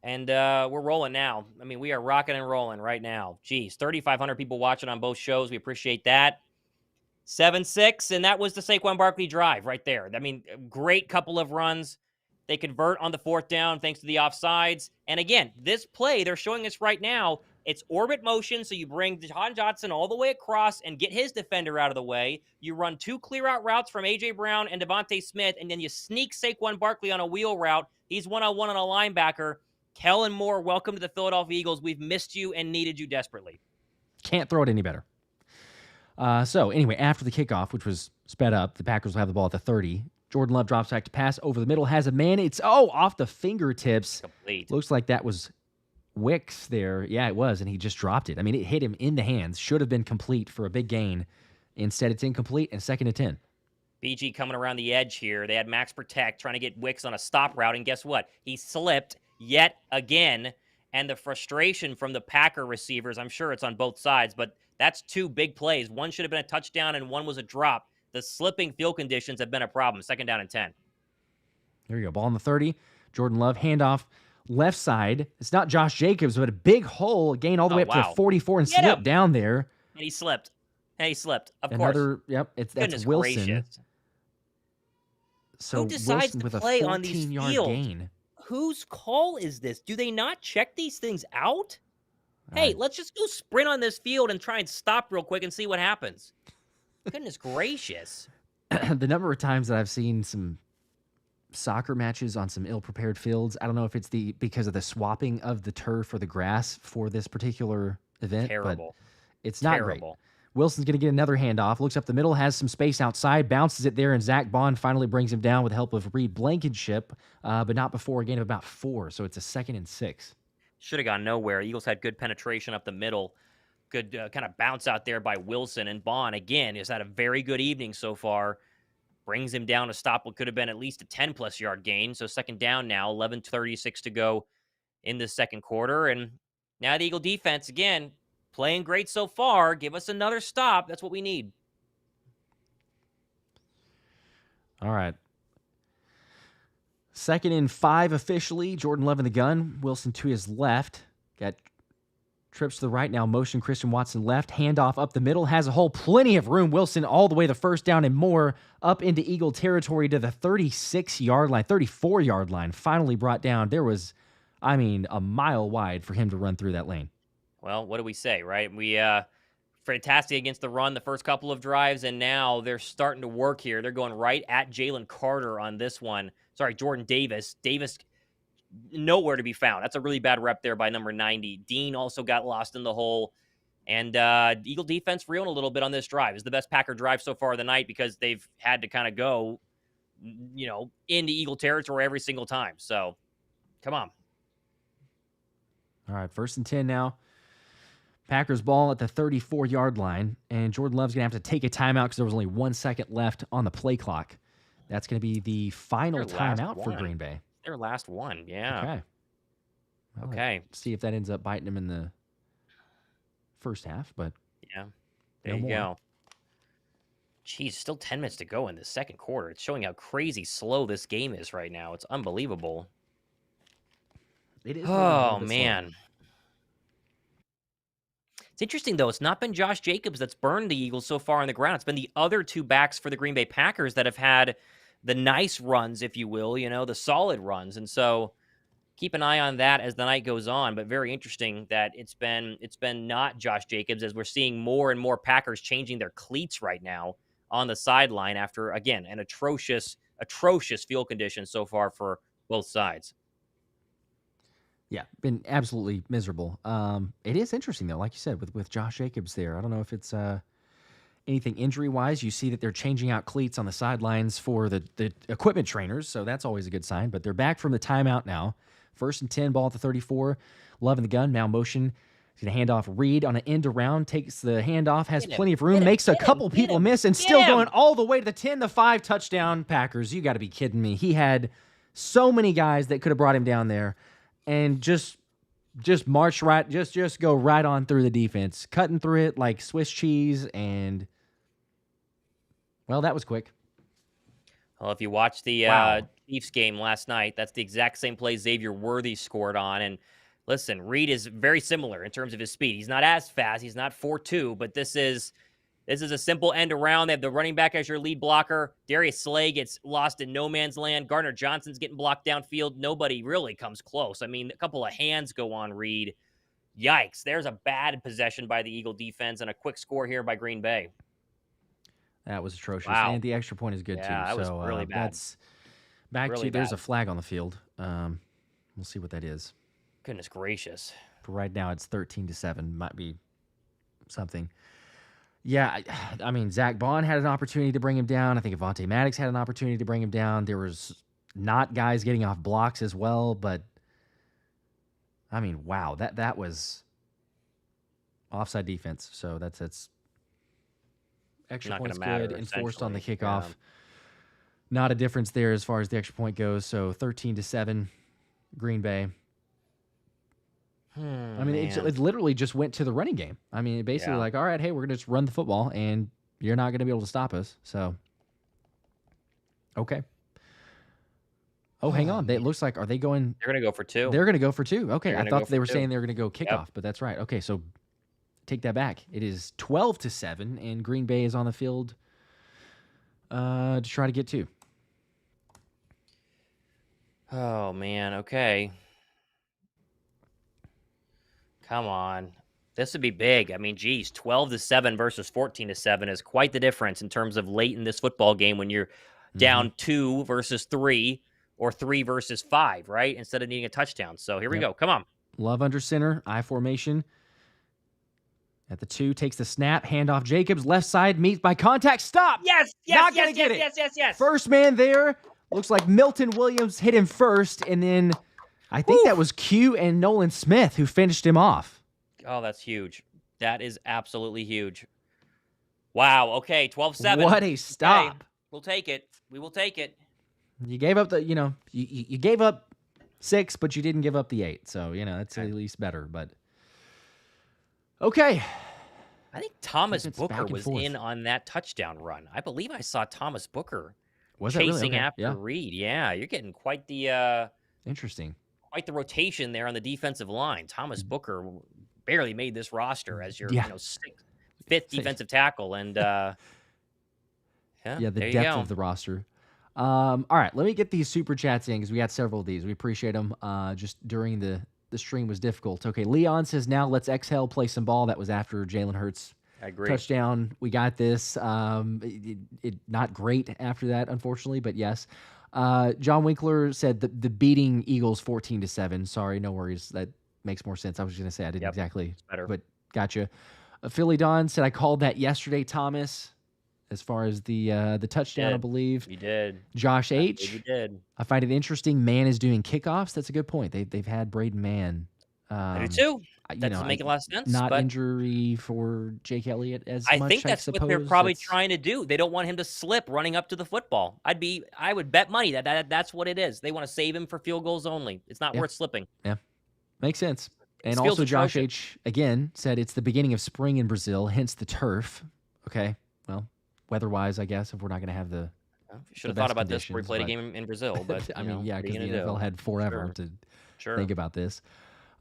And we're rolling now. I mean, we are rocking and rolling right now. Geez, 3,500 people watching on both shows. We appreciate that. 7-6, and that was the Saquon Barkley drive right there. I mean, great couple of runs. They convert on the 4th down thanks to the offsides. And again, this play, they're showing us right now, it's orbit motion, so you bring Jahan Dotson all the way across and get his defender out of the way. You run 2 clear-out routes from A.J. Brown and DeVonta Smith, and then you sneak Saquon Barkley on a wheel route. He's one-on-one on a linebacker. Kellen Moore, welcome to the Philadelphia Eagles. We've missed you and needed you desperately. Can't throw it any better. So anyway, after the kickoff, which was sped up, the Packers will have the ball at the 30. Jordan Love drops back to pass over the middle, has a man. It's off the fingertips. Complete. Looks like that was Wicks there. Yeah, it was, and he just dropped it. I mean, it hit him in the hands. Should have been complete for a big gain. Instead, it's incomplete and 2nd and 10. BG coming around the edge here. They had Max protect, trying to get Wicks on a stop route, and guess what? He slipped yet again, and the frustration from the Packer receivers, I'm sure it's on both sides, but that's 2 big plays. One should have been a touchdown, and one was a drop. The slipping field conditions have been a problem. 2nd down and 10. There you go. Ball on the 30. Jordan Love, handoff. left side. It's not Josh Jacobs, but a big hole, gain all the way up to the 44 and Get slip him! down there. And he slipped. Of Another, course. yep, that's Goodness Wilson. gracious. So Who decides Wilson to with a play on these 14-yard fields? gain. Whose call is this? Do they not check these things out? Hey, let's just go sprint on this field and try and stop real quick and see what happens. Goodness gracious. The number of times that I've seen some soccer matches on some ill-prepared fields, I don't know if it's because of the swapping of the turf or the grass for this particular event, but it's not great. Wilson's going to get another handoff, looks up the middle, has some space outside, bounces it there, and Zach Bond finally brings him down with the help of Reed Blankenship, but not before a gain of about 4, so it's a 2nd and 6. Should have gone nowhere. Eagles had good penetration up the middle. Good kind of bounce out there by Wilson. And Bond, again, has had a very good evening so far. Brings him down to stop what could have been at least a 10-plus yard gain. So 2nd down now, 11:36 to go in the 2nd quarter. And now the Eagle defense, again, playing great so far. Give us another stop. That's what we need. All right. 2nd and 5 officially. Jordan Love in the gun. Wilson to his left. Got trips to the right now. Motion Christian Watson left. Handoff up the middle. Has a hole. Plenty of room. Wilson all the way to 1st down and more. Up into Eagle territory to the 36-yard line. 34-yard line. Finally brought down. There was, a mile wide for him to run through that lane. Well, what do we say, right? We fantastic against the run the first couple of drives, and now they're starting to work here. They're going right at Jalen Carter on this one. Sorry, Jordan Davis. Davis nowhere to be found. That's a really bad rep there by number 90. Dean also got lost in the hole. And Eagle defense reeling a little bit on this drive. It's the best Packer drive so far of the night because they've had to kind of go, into Eagle territory every single time. So, come on. All right, 1st and 10 now. Packers ball at the 34-yard line, and Jordan Love's going to have to take a timeout because there was only 1 second left on the play clock. That's going to be the final timeout for Green Bay. Their last one, yeah. Okay. Well, okay. See if that ends up biting them in the first half, but yeah, there you go. Jeez, still 10 minutes to go in the 2nd quarter. It's showing how crazy slow this game is right now. It's unbelievable. It is. Oh, man. It's interesting, though. It's not been Josh Jacobs that's burned the Eagles so far on the ground. It's been the other 2 backs for the Green Bay Packers that have had the nice runs, if you will, the solid runs. And so keep an eye on that as the night goes on. But very interesting that it's been not Josh Jacobs, as we're seeing more and more Packers changing their cleats right now on the sideline after, again, an atrocious field condition so far for both sides. Yeah, been absolutely miserable. It is interesting, though, like you said, with Josh Jacobs there. I don't know if it's anything injury-wise. You see that they're changing out cleats on the sidelines for the equipment trainers, so that's always a good sign. But they're back from the timeout now. 1st and 10, ball at the 34. Love in the gun, now motion. He's going to hand off Reed on an end around, takes the handoff, has plenty of room, makes a couple people miss, and still going all the way to the 10, the 5, touchdown Packers. You got to be kidding me. He had so many guys that could have brought him down there. And just march right, just go right on through the defense, cutting through it like Swiss cheese, and well, that was quick. Well, if you watch the Chiefs game last night, that's the exact same play Xavier Worthy scored on. And listen, Reed is very similar in terms of his speed. He's not as fast. He's not 4.2, but this is a simple end around. They have the running back as your lead blocker. Darius Slay gets lost in no man's land. Gardner Johnson's getting blocked downfield. Nobody really comes close. A couple of hands go on Reed. Yikes. There's a bad possession by the Eagle defense and a quick score here by Green Bay. That was atrocious. Wow. And the extra point is good, too. That was really bad. That's back really to there's a flag on the field. We'll see what that is. Goodness gracious. For right now, it's 13-7. Might be something. Yeah, Zach Bond had an opportunity to bring him down. I think Avonte Maddox had an opportunity to bring him down. There was not guys getting off blocks as well, but wow, that was offside defense. So that's extra points good, enforced on the kickoff. Yeah. Not a difference there as far as the extra point goes. So 13-7, Green Bay. It literally just went to the running game. Basically all right, hey, we're going to just run the football, and you're not going to be able to stop us. So, okay. Oh, hang on. It looks like, are they going? They're going to go for 2. They're going to go for 2. Okay. They're I gonna thought go they for were 2. saying they were going to go Yep. kickoff, but that's right. Okay. So take that back. It is 12-7, and Green Bay is on the field to try to get 2. Oh, man. Okay. Come on. This would be big. I mean, geez, 12-7 versus 14-7 is quite the difference in terms of late in this football game when you're down 2 versus 3 or 3 versus 5, right? Instead of needing a touchdown. So here we go. Come on. Love under center, I formation. At the 2, takes the snap, handoff Jacobs, left side, meets by contact, stop! Yes, Not gonna get it. yes. First man there. Looks like Milton Williams hit him first, and then I think that was Q and Nolan Smith who finished him off. Oh, that's huge. That is absolutely huge. Wow. Okay, 12-7. What a stop. Okay, we'll take it. We will take it. You gave up the, you gave up 6, but you didn't give up the 8. So, that's at least better. But okay. I think Thomas it's Booker back and was forth. in on that touchdown run. I believe I saw Thomas Booker Was that really? chasing Okay. after Yeah. Reed. Yeah, you're getting quite the Interesting. rotation there on the defensive line. Thomas Booker barely made this roster as your 5th defensive tackle, and the there you depth go. of the roster. All right, let me get these super chats in because we got several of these. We appreciate them. Just during the stream was difficult. Okay, Leon says, now let's exhale, play some ball. That was after Jalen Hurts I agree. touchdown. We got this. It not great after that, unfortunately, but yes. John Winkler said the beating Eagles 14-7. Sorry, no worries. That makes more sense. I was going to say I didn't exactly, better. but gotcha. Philly Dawn said I called that yesterday, Thomas. As far as the touchdown, I believe. You did. Josh H. You did. I find it interesting. Mann is doing kickoffs. That's a good point. They've had Braden Mann. I do too. That doesn't make a lot of sense. Not but injury for Jake Elliott as I much. think that's what they're probably trying to do. They don't want him to slip running up to the football. I would bet money that's what it is. They want to save him for field goals only. It's not worth slipping. Yeah, makes sense. And This also, feels Josh atrocious. H. again said it's the beginning of spring in Brazil, hence the turf. Okay, well, weather-wise, I guess if we're not going to have the Should have the thought best about this before we played a conditions, game in Brazil. But I you mean, know, yeah, what are you because the gonna NFL do? had forever to Sure. think about this.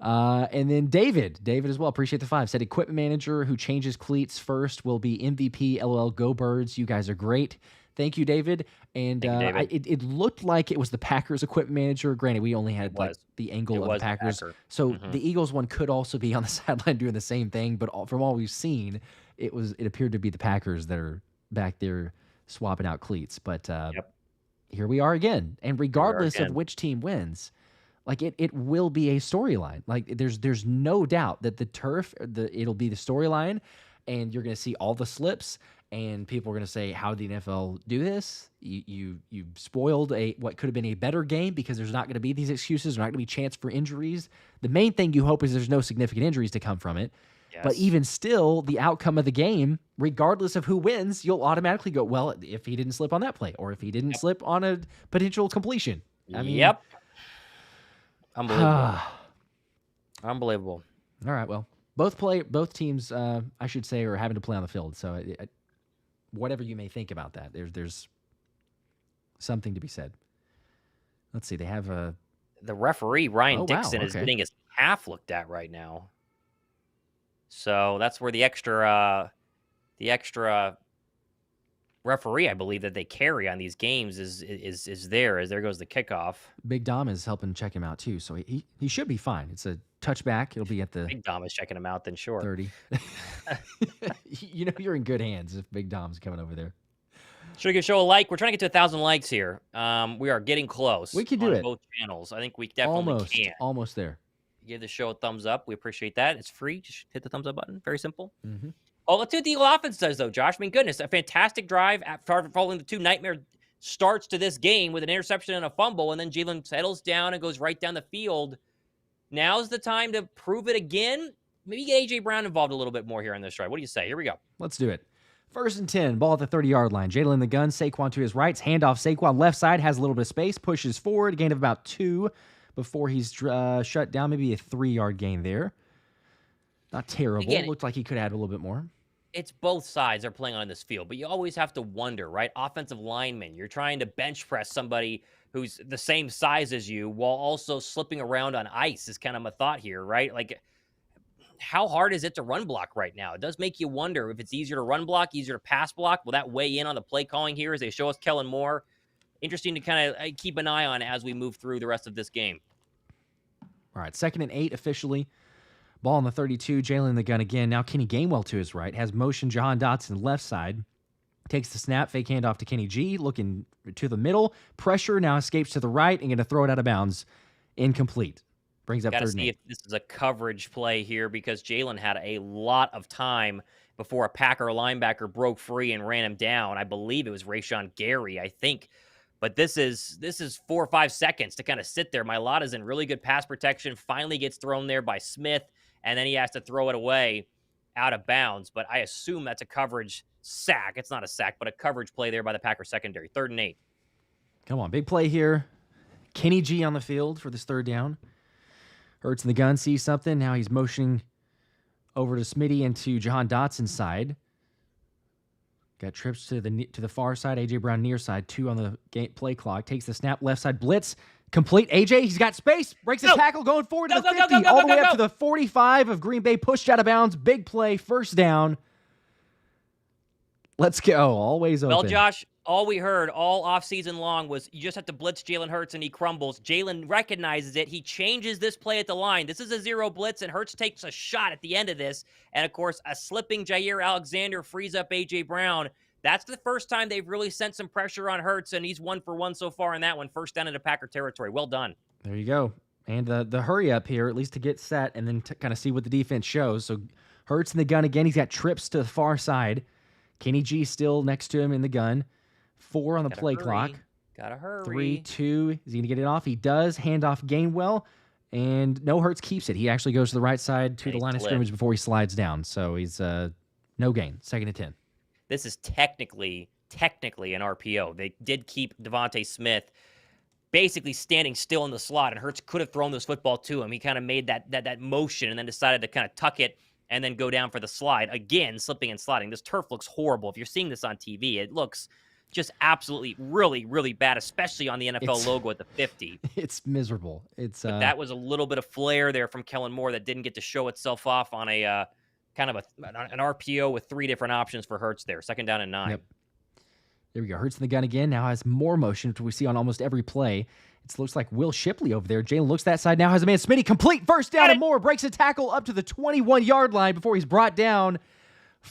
And then David as well, appreciate the 5, said equipment manager who changes cleats first will be MVP. LOL, go Birds. You guys are great. Thank you, David. And Thank you, David. it looked like it was the Packers equipment manager. Granted, we only had like the angle of the Packers. So the Eagles one could also be on the sideline doing the same thing. But from all we've seen, it appeared to be the Packers that are back there swapping out cleats. But here we are again. And regardless of which team wins, like it will be a storyline. Like there's no doubt that the turf, it'll be the storyline, and you're going to see all the slips, and people are going to say, "How did the NFL do this? You spoiled what could have been a better game because there's not going to be these excuses. There's not going to be chance for injuries. The main thing you hope is there's no significant injuries to come from it. Yes. But even still, the outcome of the game, regardless of who wins, you'll automatically go, well, if he didn't slip on that play, or if he didn't slip on a potential completion. I mean, Unbelievable. Unbelievable. All right, well, both teams, I should say, are having to play on the field. So whatever you may think about that, there's something to be said. Let's see, they have the referee Ryan Dixon is okay. getting his half looked at right now. So that's where the extra referee, I believe, that they carry on these games is there. As there goes the kickoff. Big Dom is helping check him out too, so he should be fine. It's a touchback. It'll be at the Big Dom is checking him out. Then sure, 30. You're in good hands if Big Dom's coming over there. Should we give the show a like? We're trying to get to 1,000 likes here. We are getting close. We can do on it. Both channels. I think we definitely can. Almost there. Give the show a thumbs up. We appreciate that. It's free. Just hit the thumbs up button. Very simple. Mm-hmm. Oh, let's see what the Eagle offense does, though, Josh. I mean, goodness, a fantastic drive after following the 2 nightmare starts to this game with an interception and a fumble, and then Jalen settles down and goes right down the field. Now's the time to prove it again. Maybe get A.J. Brown involved a little bit more here on this drive. What do you say? Here we go. Let's do it. 1st and 10, ball at the 30-yard line. Jalen in the gun, Saquon to his right. Handoff, Saquon left side, has a little bit of space, pushes forward, a gain of about 2 before he's shut down. Maybe a 3-yard gain there. Not terrible. Again, looked like he could add a little bit more. It's both sides are playing on this field, but you always have to wonder, right? Offensive linemen, you're trying to bench press somebody who's the same size as you while also slipping around on ice is kind of my thought here, right? Like, how hard is it to run block right now? It does make you wonder if it's easier to run block, easier to pass block. Will that weigh in on the play calling here as they show us Kellen Moore? Interesting to kind of keep an eye on as we move through the rest of this game. All right, 2nd and 8 officially. Ball on the 32, Jalen in the gun again. Now Kenny Gainwell to his right, has motion Jahan Dotson left side. Takes the snap, fake handoff to Kenny G, looking to the middle. Pressure, now escapes to the right and going to throw it out of bounds. Incomplete. Brings up 3rd and 8. Got to see if this is a coverage play here because Jalen had a lot of time before a Packer linebacker broke free and ran him down. I believe it was Rashawn Gary, I think. But this is 4 or 5 seconds to kind of sit there. Mailata's in really good pass protection, finally gets thrown there by Smith, and then he has to throw it away out of bounds. But I assume that's a coverage sack. It's not a sack, but a coverage play there by the Packer secondary. 3rd and 8. Come on, big play here. Kenny G on the field for this 3rd down. Hurts in the gun, sees something. Now he's motioning over to Smitty and to Jahan Dotson's side. Got trips to the far side. A.J. Brown near side. 2 on the play clock. Takes the snap. Left side blitz. Complete. A.J. He's got space. Breaks his tackle. Going forward to the 50. All the way up to the 45 of Green Bay. Pushed out of bounds. Big play. 1st down. Let's go. Always open. Well, Josh, all we heard all offseason long was you just have to blitz Jalen Hurts and he crumbles. Jalen recognizes it. He changes this play at the line. This is a 0 blitz, and Hurts takes a shot at the end of this. And, of course, a slipping Jair Alexander frees up A.J. Brown. That's the first time they've really sent some pressure on Hurts, and he's 1 for 1 so far in that one. 1st down into Packer territory. Well done. There you go. And the hurry up here, at least to get set and then to kind of see what the defense shows. So Hurts in the gun again. He's got trips to the far side. Kenny G still next to him in the gun. 4 on the play clock. Gotta hurry. 3, 2. Is he going to get it off? He does. Handoff Gainwell. And no, Hurts keeps it. He actually goes to the right side to the line of scrimmage before he slides down. So he's no gain. 2nd and 10. This is technically an RPO. They did keep DeVonta Smith basically standing still in the slot, and Hurts could have thrown this football to him. He kind of made that motion and then decided to kind of tuck it and then go down for the slide. Again, slipping and sliding. This turf looks horrible. If you're seeing this on TV, it looks just absolutely really, really bad, especially on the NFL logo at the 50. It's miserable. But that was a little bit of flair there from Kellen Moore that didn't get to show itself off on a kind of an RPO with 3 different options for Hurts there. 2nd down and 9. Yep. There we go. Hurts in the gun again. Now has more motion, which we see on almost every play. It looks like Will Shipley over there. Jalen looks that side. Now has a man. Smitty complete. 1st down and more. Breaks a tackle up to the 21-yard line before he's brought down.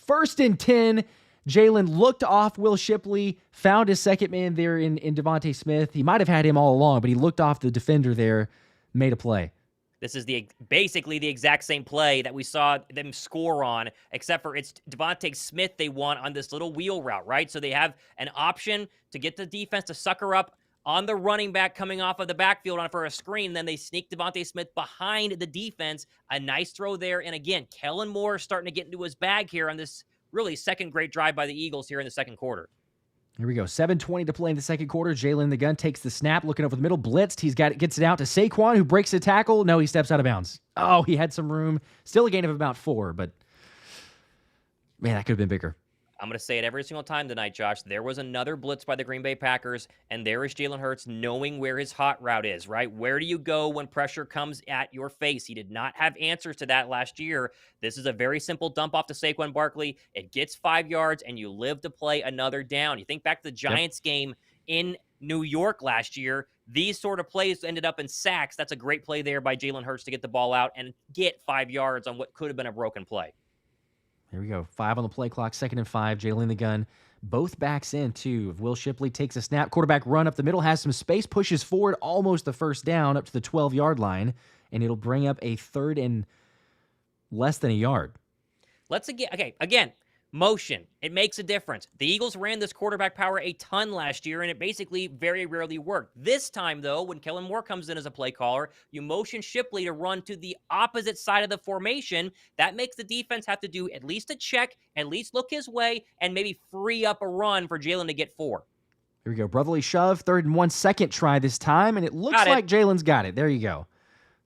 1st and 10. Jalen looked off Will Shipley. Found his second man there in DeVonta Smith. He might have had him all along, but he looked off the defender there. Made a play. This is basically the exact same play that we saw them score on, except for it's DeVonta Smith they want on this little wheel route, right? So they have an option to get the defense to sucker up on the running back coming off of the backfield for a screen. Then they sneak DeVonta Smith behind the defense. A nice throw there. And again, Kellen Moore starting to get into his bag here on this really 2nd great drive by the Eagles here in the 2nd quarter. Here we go. 7:20 to play in the 2nd quarter. Jalen in the gun takes the snap, looking over the middle, blitzed. Gets it out to Saquon, who breaks the tackle. No, he steps out of bounds. Oh, he had some room. Still a gain of about 4, but man, that could have been bigger. I'm going to say it every single time tonight, Josh. There was another blitz by the Green Bay Packers, and there is Jalen Hurts knowing where his hot route is, right? Where do you go when pressure comes at your face? He did not have answers to that last year. This is a very simple dump off to Saquon Barkley. It gets 5 yards, and you live to play another down. You think back to the Giants game in New York last year. These sort of plays ended up in sacks. That's a great play there by Jalen Hurts to get the ball out and get 5 yards on what could have been a broken play. Here we go. 5 on the play clock, 2nd and 5. Jalen in the gun. Both backs in, too. Will Shipley takes a snap. Quarterback run up the middle, has some space, pushes forward almost the 1st down up to the 12-yard line, and it'll bring up a 3rd and less than a yard. Again, motion. It makes a difference. The Eagles ran this quarterback power a ton last year, and it basically very rarely worked. This time, though, when Kellen Moore comes in as a play caller, you motion Shipley to run to the opposite side of the formation. That makes the defense have to do at least a check, at least look his way, and maybe free up a run for Jalen to get 4. Here we go. Brotherly shove. 3rd and 1, second try this time, and it looks like Jalen's got it. There you go.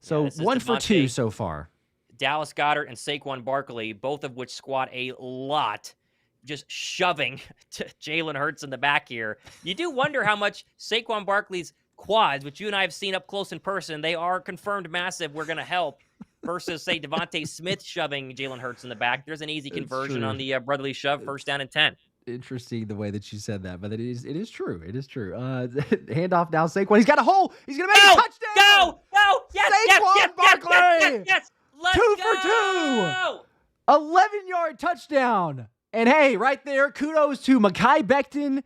So 1 for 2 so far. Dallas Goedert and Saquon Barkley, both of which squat a lot, just shoving to Jalen Hurts in the back here. You do wonder how much Saquon Barkley's quads, which you and I have seen up close in person. They are confirmed massive. We're going to help. Versus, say, DeVonta Smith shoving Jalen Hurts in the back. There's an easy conversion on the brotherly shove, first down and 10. Interesting the way that you said that, but it is true. It is true. Handoff now, Saquon. He's got a hole. He's gonna make a touchdown. Go! Yes! Saquon Barkley. Yes! Let's 2 go! for 2. 11-yard touchdown. And hey, right there, kudos to Mekhi Becton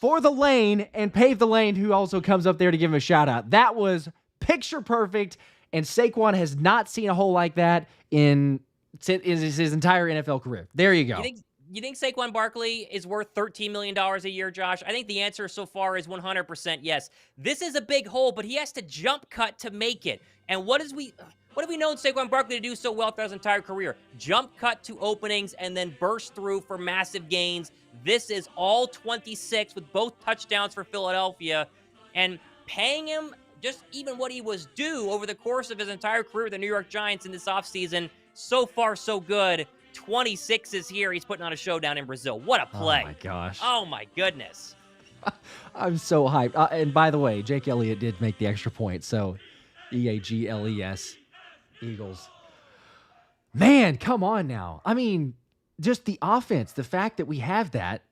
for the lane and Pave the Lane, who also comes up there to give him a shout out. That was picture perfect, and Saquon has not seen a hole like that in his entire NFL career. There you go. You think Saquon Barkley is worth $13 million a year, Josh? I think the answer so far is 100% yes. This is a big hole, but he has to jump cut to make it. And what have we known Saquon Barkley to do so well throughout his entire career? Jump cut to openings and then burst through for massive gains. This is all 26 with both touchdowns for Philadelphia. And paying him just even what he was due over the course of his entire career with the New York Giants in this offseason, so far so good. 26 is here. He's putting on a showdown in Brazil. What a play. Oh, my gosh. Oh, my goodness. I'm so hyped. And by the way, Jake Elliott did make the extra point. So, EAGLES, Eagles. Man, come on now. I mean, just the offense, the fact that we have that.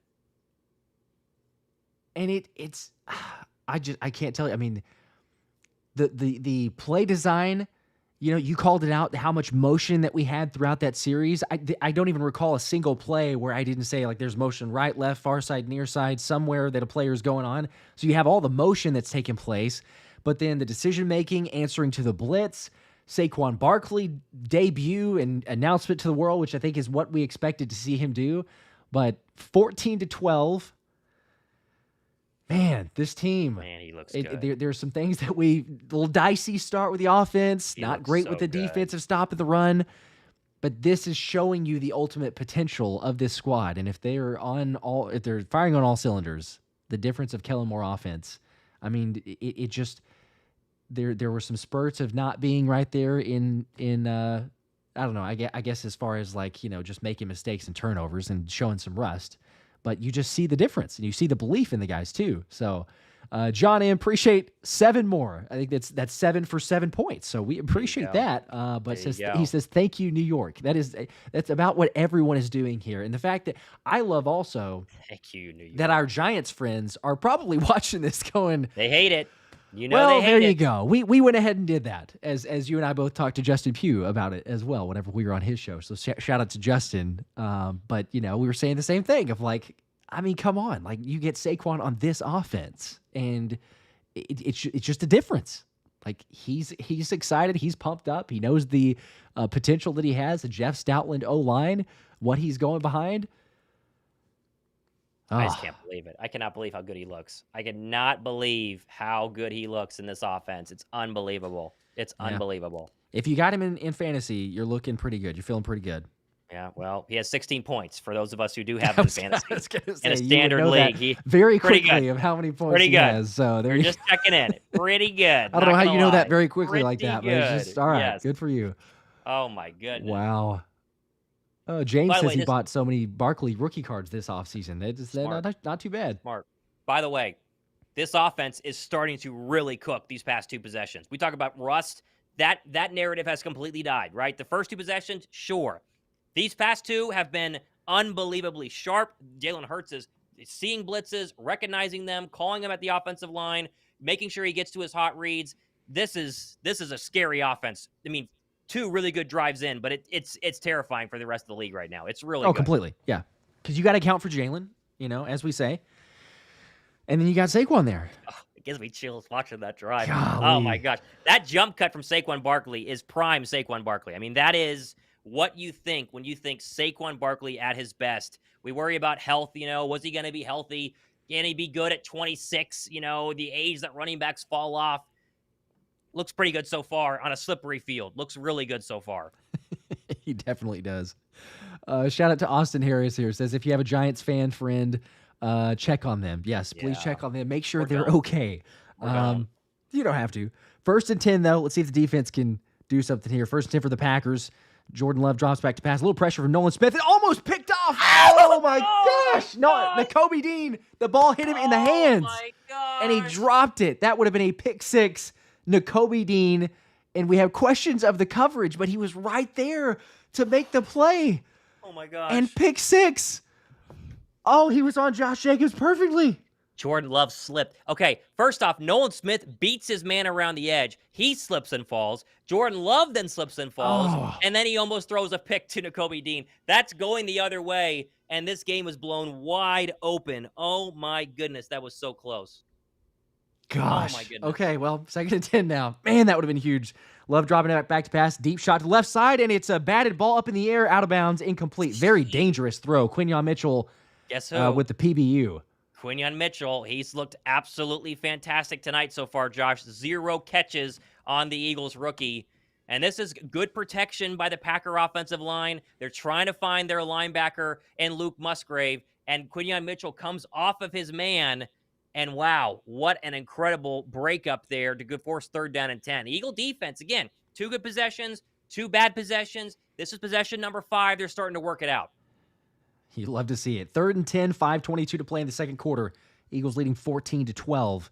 And it's, I can't tell you. I mean, the play design, you know, you called it out, how much motion that we had throughout that series. I don't even recall a single play where I didn't say, like, there's motion right, left, far side, near side, somewhere that a player is going on. So you have all the motion that's taking place, but then the decision-making, answering to the blitz, Saquon Barkley debut and announcement to the world, which I think is what we expected to see him do. But 14-12, man, this team. Man, he looks good. There's some things that a little dicey start with the offense, not great with the defensive stop at the run, but this is showing you the ultimate potential of this squad. And if they're firing on all cylinders, the difference of Kellen Moore offense, I mean, it just there were some spurts of not being right there in I don't know, I guess as far as, like, you know, just making mistakes and turnovers and showing some rust. But you just see the difference, and you see the belief in the guys too. So, John M, appreciate 7 more. I think that's 7 for 7 points. So we appreciate that. But he says, thank you, New York. That's about what everyone is doing here. And the fact that I love also, thank you, New York, that our Giants friends are probably watching this going, they hate it. You know, well, they hate there you it. go. We went ahead and did that, as you and I both talked to Justin Pugh about it as well whenever we were on his show. So shout out to Justin. But, you know, we were saying the same thing of, like, I mean, come on. Like, you get Saquon on this offense, and it's just a difference. Like, he's excited. He's pumped up. He knows the potential that he has, the Jeff Stoutland O-line, what he's going behind. I just can't believe it. I cannot believe how good he looks. I cannot believe how good he looks in this offense. It's unbelievable. It's unbelievable. If you got him in fantasy, you're looking pretty good. You're feeling pretty good. Yeah, well, he has 16 points for those of us who do have him in fantasy. In a standard league. He very quickly of how many points he has. So You're just checking in. Pretty good. I don't know how you know that very quickly like that, but it's just all right. Yes. Good for you. Oh my goodness. Wow. James says he bought so many Barkley rookie cards this offseason. They're not too bad. Smart. By the way, this offense is starting to really cook these past 2 possessions. We talk about rust. That narrative has completely died, right? The first 2 possessions, sure. These past 2 have been unbelievably sharp. Jalen Hurts is seeing blitzes, recognizing them, calling them at the offensive line, making sure he gets to his hot reads. This is a scary offense. I mean, 2 really good drives in, but it's terrifying for the rest of the league right now. It's really good. Completely. Yeah. Because you got to account for Jalen, you know, as we say. And then you got Saquon there. Oh, it gives me chills watching that drive. Golly. Oh, my gosh. That jump cut from Saquon Barkley is prime Saquon Barkley. I mean, that is what you think when you think Saquon Barkley at his best. We worry about health, you know. Was he going to be healthy? Can he be good at 26? You know, the age that running backs fall off. Looks pretty good so far on a slippery field. Looks really good so far. He definitely does. Shout out to Austin Harris here. Says, if you have a Giants fan friend, check on them. Yes, please check on them. Make sure they're okay. You don't have to. 1st and 10, though. Let's see if the defense can do something here. 1st and 10 for the Packers. Jordan Love drops back to pass. A little pressure from Nolan Smith. It almost picked off. Oh my gosh. No, Nakobe Dean, the ball hit him in the hands. My gosh. And he dropped it. That would have been a pick six. Nakobe Dean. And we have questions of the coverage, but he was right there to make the play. Oh my gosh. And pick six. Oh, he was on Josh Jacobs perfectly. Jordan Love slipped. Okay, first off, Nolan Smith beats his man around the edge. He slips and falls. Jordan Love then slips and falls. And then he almost throws a pick to Nakobe Dean. That's going the other way, and this game was blown wide open. Oh, my goodness. That was so close. Gosh. Oh, my goodness. Okay, well, 2nd and 10 now. Man, that would have been huge. Love dropping it back to pass. Deep shot to the left side, and it's a batted ball up in the air, out of bounds, incomplete. Very dangerous throw. Quinyon Mitchell Guess who? with the PBU. Quinyon Mitchell, he's looked absolutely fantastic tonight so far, Josh. 0 catches on the Eagles rookie. And this is good protection by the Packer offensive line. They're trying to find their linebacker and Luke Musgrave. And Quinyon Mitchell comes off of his man. And wow, what an incredible breakup there to force 3rd down and 10. Eagle defense, again, 2 good possessions, 2 bad possessions. This is possession number 5. They're starting to work it out. You love to see it. 3rd and 10, 5:22 to play in the second quarter. Eagles leading 14-12.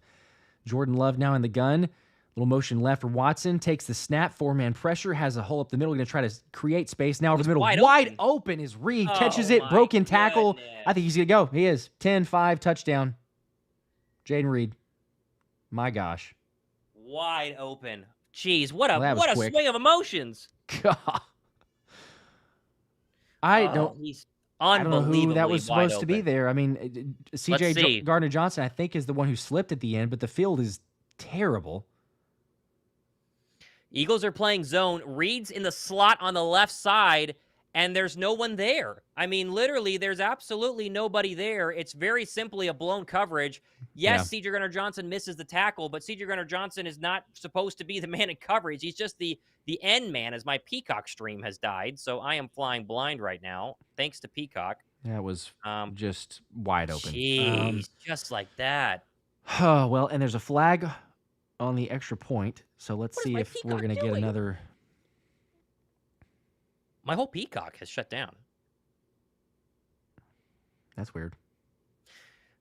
Jordan Love now in the gun. Little motion left for Watson. Takes the snap. 4-man pressure. Has a hole up the middle. Going to try to create space. Now over the middle. Wide open is Reed. Catches it. Broken tackle. Goodness. I think he's going to go. He is. 10-5 touchdown. Jayden Reed. My gosh. Wide open. Jeez, what a quick. swing of emotions. God. I don't know who that was supposed to be there. I mean, C.J. Gardner-Johnson, I think, is the one who slipped at the end, but the field is terrible. Eagles are playing zone. Reed's in the slot on the left side, and there's no one there. I mean, literally, there's absolutely nobody there. It's very simply a blown coverage. Yes, C.J. Gardner-Johnson misses the tackle, but C.J. Gardner-Johnson is not supposed to be the man in coverage. He's just the end man, as my Peacock stream has died, so I am flying blind right now, thanks to Peacock. That was just wide open. Jeez, just like that. Oh, well, and there's a flag on the extra point, so let's see if we're going to get another. My whole Peacock has shut down. That's weird.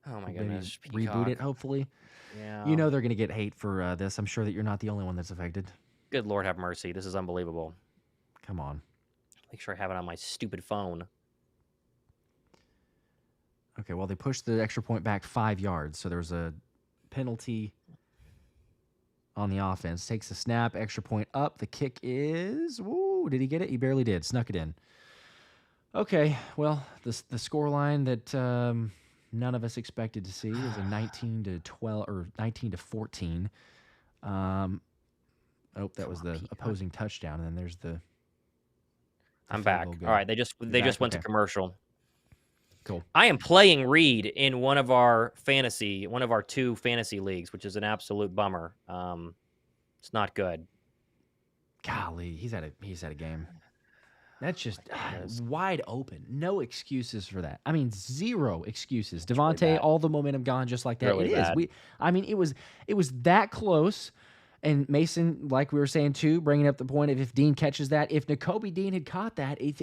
Oh, my goodness. Reboot it, hopefully. Yeah. You know they're going to get hate for this. I'm sure that you're not the only one that's affected. Good Lord have mercy. This is unbelievable. Come on. Make sure I have it on my stupid phone. Okay, well, they pushed the extra point back 5 yards, so there's a penalty on the offense. Takes a snap, extra point up. The kick is... Woo, did he get it? He barely did. Snuck it in. Okay, well, the score line that none of us expected to see is a 19-12 or 19-14. Oh, that was the opposing touchdown, and then there's the I'm back. All right, they just went to commercial. Cool. I am playing Reed in one of our 2 fantasy leagues, which is an absolute bummer. It's not good. Golly, he's at a game. That's just wide open. No excuses for that. I mean, 0 excuses. DeVonta, really all the momentum gone just like that. Really it is. It was that close. And Mason, like we were saying too, bringing up the point of if Dean catches that, if Nakobe Dean had caught that, it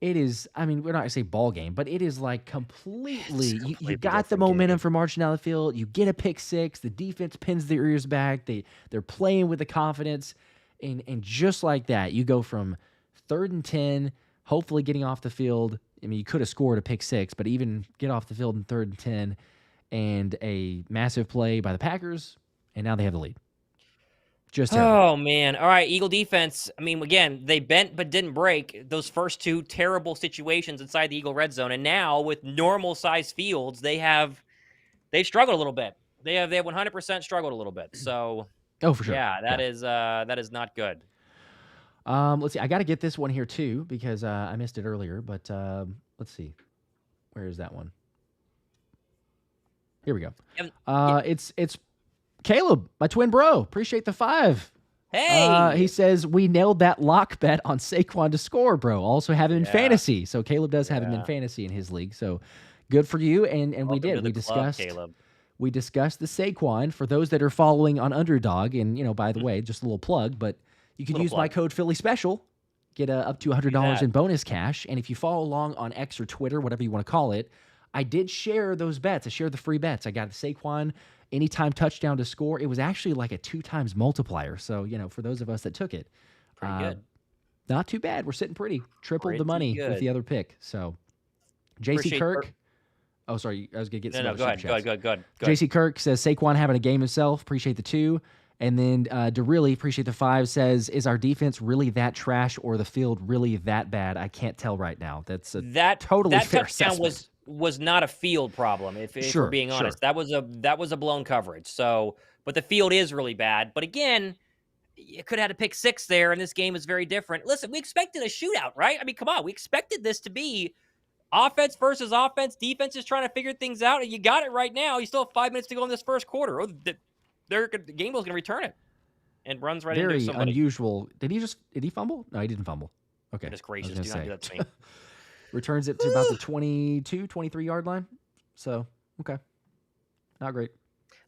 is. I mean, we're not gonna say ball game, but it is like completely. You got the momentum for marching down the field. You get a pick six. The defense pins their ears back. They're playing with the confidence, and just like that, you go from 3rd and 10, hopefully getting off the field. I mean, you could have scored a pick six, but even get off the field in 3rd and 10, and a massive play by the Packers, and now they have the lead. Just oh, man. All right, Eagle defense. I mean, again, they bent but didn't break those first 2 terrible situations inside the Eagle red zone. And now with normal-sized fields, they've struggled a little bit. They have 100% struggled a little bit. So, for sure. Yeah, that is not good. Let's see. I got to get this one here too because I missed it earlier. But let's see. Where is that one? Here we go. It's Caleb, my twin bro. Appreciate the 5. Hey! He says, we nailed that lock bet on Saquon to score, bro. Also have him in fantasy. So Caleb does have him in fantasy in his league. So good for you. And we did. We discussed the Saquon for those that are following on Underdog. And, by the way, just a little plug, but you can use my code Philly Special get up to $100 in bonus cash. And if you follow along on X or Twitter, whatever you want to call it, I did share those bets. I shared the free bets. I got the Saquon anytime touchdown to score. It was actually like a 2 times multiplier. So, for those of us that took it, Pretty good. Not too bad. We're sitting pretty. Tripled the money with the other pick. So, JC Kirk. Oh, sorry. I was going to get some other super chats. Go ahead. JC Kirk says, Saquon having a game himself. Appreciate the 2. And then DeRilly, appreciate the 5, says, is our defense really that trash or the field really that bad? I can't tell right now. That's totally fair assessment. Was not a field problem, if we're being honest. That was a blown coverage. So, but the field is really bad. But again, you could have had a pick 6 there, and this game is very different. Listen, we expected a shootout, right? I mean, come on. We expected this to be offense versus offense. Defense is trying to figure things out, and you got it right now. You still have 5 minutes to go in this first quarter. Oh, the game was going to return it and runs right into somebody. Very unusual. Did he fumble? No, he didn't fumble. Okay. Goodness gracious, do not do that to me. Returns it to about the 22, 23-yard line. So, okay. Not great.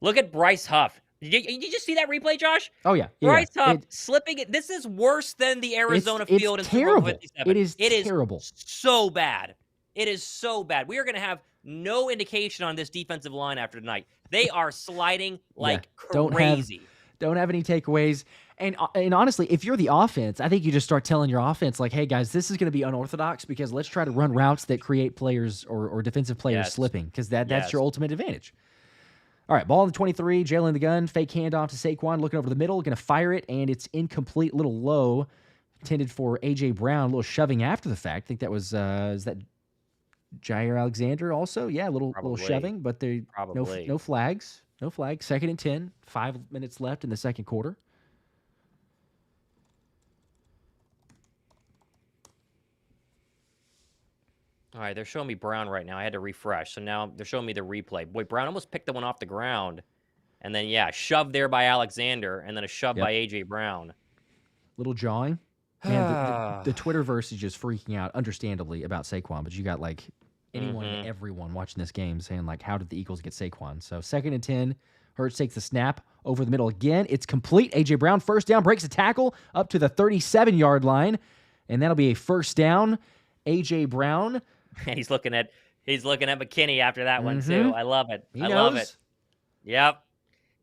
Look at Bryce Huff. Did you just see that replay, Josh? Oh, yeah. Bryce Huff slipping it. This is worse than the Arizona field in Super Bowl 57. It is terrible. So bad. It is so bad. We are going to have no indication on this defensive line after tonight. They are sliding like crazy. Don't have any takeaways. And honestly, if you're the offense, I think you just start telling your offense, like, hey, guys, this is going to be unorthodox because let's try to run routes that create players or defensive players slipping because that's your ultimate advantage. All right, ball on the 23, Jalen the gun, fake handoff to Saquon, looking over the middle, going to fire it, and it's incomplete, little low, intended for A.J. Brown, a little shoving after the fact. I think that was, is that Jair Alexander also? Yeah, a little shoving, but no flags. No flags. 2nd and 10, 5 minutes left in the second quarter. All right, they're showing me Brown right now. I had to refresh. So now they're showing me the replay. Boy, Brown almost picked the one off the ground. And then, shoved there by Alexander, and then a shove by A.J. Brown. Little jawing. Man, the Twitterverse is just freaking out, understandably, about Saquon. But you got, like, anyone and everyone watching this game saying, like, how did the Eagles get Saquon? So 2nd and 10, Hurts takes the snap over the middle again. It's complete. A.J. Brown, first down, breaks a tackle up to the 37-yard line. And that'll be a first down. A.J. Brown. And he's looking at McKinney after that one too. I love it. He love knows. it. Yep.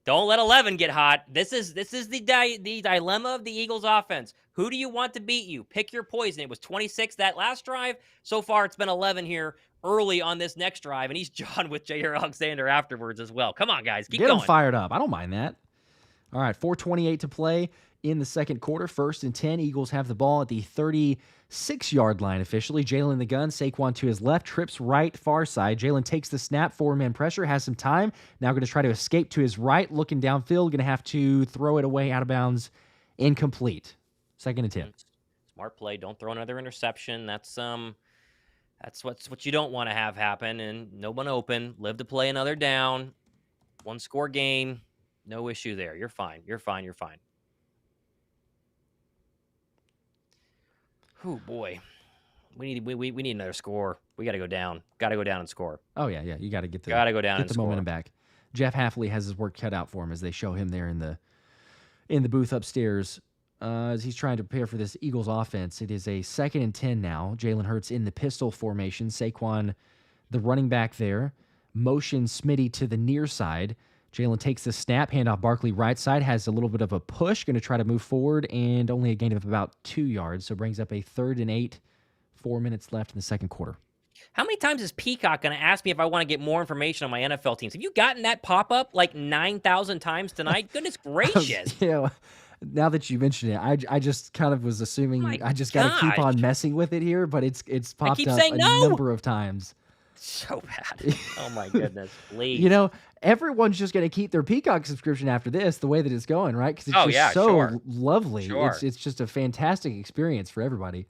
Don't let 11 get hot. This is the dilemma of the Eagles offense. Who do you want to beat you? Pick your poison. It was 26 that last drive. So far, it's been 11 here early on this next drive, and he's John with Jair Alexander afterwards as well. Come on, guys, keep going. Get him fired up. I don't mind that. All right, 4:28 to play in the second quarter. 1st and 10. Eagles have the ball at the 36-yard line officially. Jalen the gun, Saquon to his left, trips right, far side. Jalen takes the snap, 4-man pressure, has some time. Now going to try to escape to his right, looking downfield, going to have to throw it away out of bounds, incomplete. 2nd and 10. Smart play. Don't throw another interception. That's what you don't want to have happen. And no one open. Live to play another down. 1-score game. No issue there. You're fine. You're fine. Oh boy, we need another score. We got to go down. Got to go down and score. Oh yeah. You got to get go down. Get the momentum back. Jeff Hafley has his work cut out for him as they show him there in the booth upstairs as he's trying to prepare for this Eagles offense. It is a 2nd and 10 now. Jalen Hurts in the pistol formation. Saquon, the running back there, motion Smitty to the near side. Jalen takes the snap, handoff Barkley right side, has a little bit of a push, going to try to move forward, and only a gain of about 2 yards, so brings up a 3rd and 8, 4 minutes left in the second quarter. How many times is Peacock going to ask me if I want to get more information on my NFL teams? Have you gotten that pop-up like 9,000 times tonight? Goodness gracious. Now that you mention it, I just kind of was assuming I just got to keep on messing with it here, but it's popped up a number of times. So bad. Oh, my goodness. Please. Everyone's just going to keep their Peacock subscription after this, the way that it's going, right? Because it's just so lovely. Sure. It's just a fantastic experience for everybody.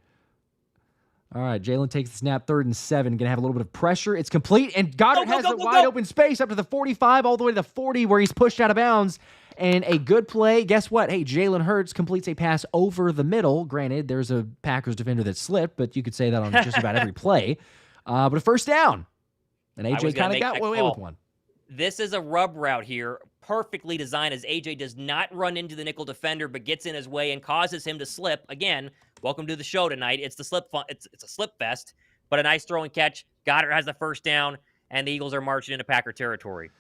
All right, Jalen takes the snap, 3rd and 7. Going to have a little bit of pressure. It's complete, and Goddard has a wide open space up to the 45, all the way to the 40, where he's pushed out of bounds. And a good play. Guess what? Hey, Jalen Hurts completes a pass over the middle. Granted, there's a Packers defender that slipped, but you could say that on just about every play. But a first down. And AJ kind of got away with one. This is a rub route here. perfectly designed as AJ does not run into the nickel defender, but gets in his way and causes him to slip. Again, welcome to the show tonight. It's the slip. It's a slip fest, but a nice throw and catch. Goddard has the first down, and the Eagles are marching into Packer territory.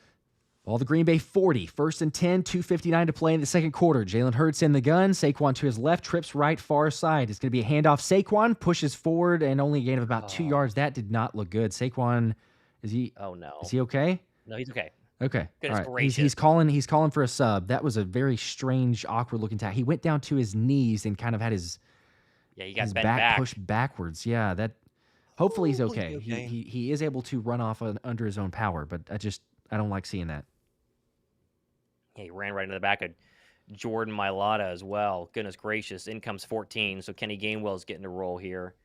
Ball the Green Bay 40. 1st and 10, 2:59 to play in the second quarter. Jalen Hurts in the gun. Saquon to his left, trips right, far side. It's going to be a handoff. Saquon pushes forward and only a gain of about 2 yards. That did not look good. Saquon, is he? Oh no. Is he okay? No, he's okay. Okay. Goodness All right. gracious. He's calling for a sub. That was a very strange, awkward looking tackle. He went down to his knees and kind of had his he got his bent back back. pushed backwards. Yeah. That. Hopefully he's okay. Okay. He is able to run off under his own power, but I don't like seeing that. Yeah, he ran right into the back of Jordan Mailata as well. Goodness gracious. In comes 14, so Kenny Gainwell's getting a roll here.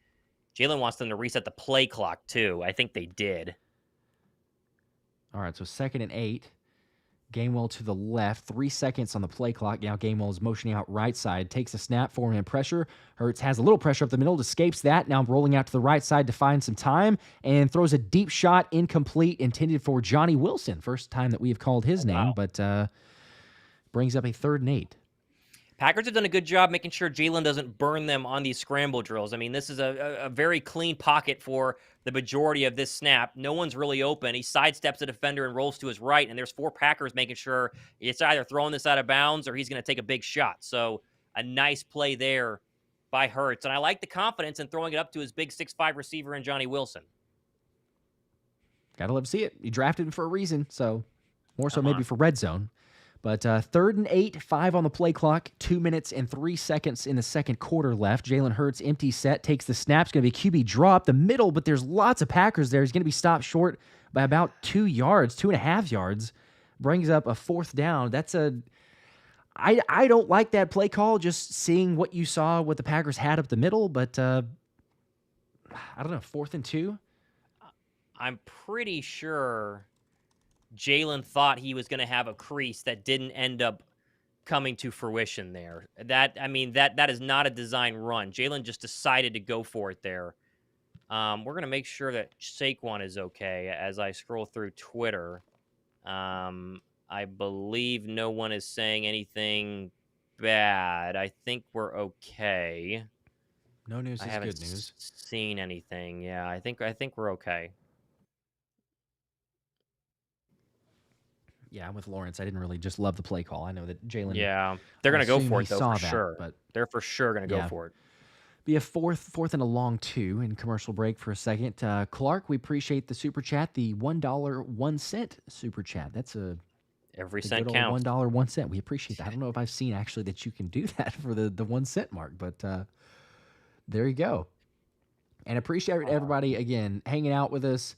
Jalen wants them to reset the play clock, too. I think they did. All right, so 2nd and 8. Gainwell to the left. 3 seconds on the play clock. Now Gainwell is motioning out right side. Takes a snap, forward pressure. Hurts has a little pressure up the middle. Escapes that. Now rolling out to the right side to find some time. And throws a deep shot, incomplete, intended for Johnny Wilson. First time that we have called his name, but brings up a 3rd and 8. Packers have done a good job making sure Jalen doesn't burn them on these scramble drills. I mean, this is a very clean pocket for the majority of this snap. No one's really open. He sidesteps the defender and rolls to his right, and there's 4 Packers making sure it's either throwing this out of bounds or he's going to take a big shot. So a nice play there by Hurts. And I like the confidence in throwing it up to his big 6'5" receiver in Johnny Wilson. Gotta love to see it. You drafted him for a reason, so more so maybe for red zone. But 3rd and 8, 5 on the play clock, 2 minutes and 3 seconds in the second quarter left. Jalen Hurts, empty set, takes the snap. It's going to be QB draw up the middle, but there's lots of Packers there. He's going to be stopped short by about 2 yards, 2.5 yards. Brings up a 4th down. I don't like that play call, just seeing what you saw, what the Packers had up the middle, but I don't know, 4th and 2? I'm pretty sure Jalen thought he was going to have a crease that didn't end up coming to fruition there. That is not a design run. Jalen just decided to go for it there. We're going to make sure that Saquon is okay as I scroll through Twitter. I believe no one is saying anything bad. I think we're okay. No news is good news. I haven't seen anything. Yeah, I think we're okay. Yeah, I'm with Lawrence. I didn't really just love the play call. I know that Jalen. Yeah, they're going to go for it, though, for sure. But they're for sure going to go for it. Be a fourth and a long 2 in commercial break for a second. Clark, we appreciate the super chat, the $1.01 super chat. That's every cent counts. $1.01. We appreciate that. I don't know if I've seen actually that you can do that for the 1 cent mark, but there you go. And appreciate everybody again hanging out with us.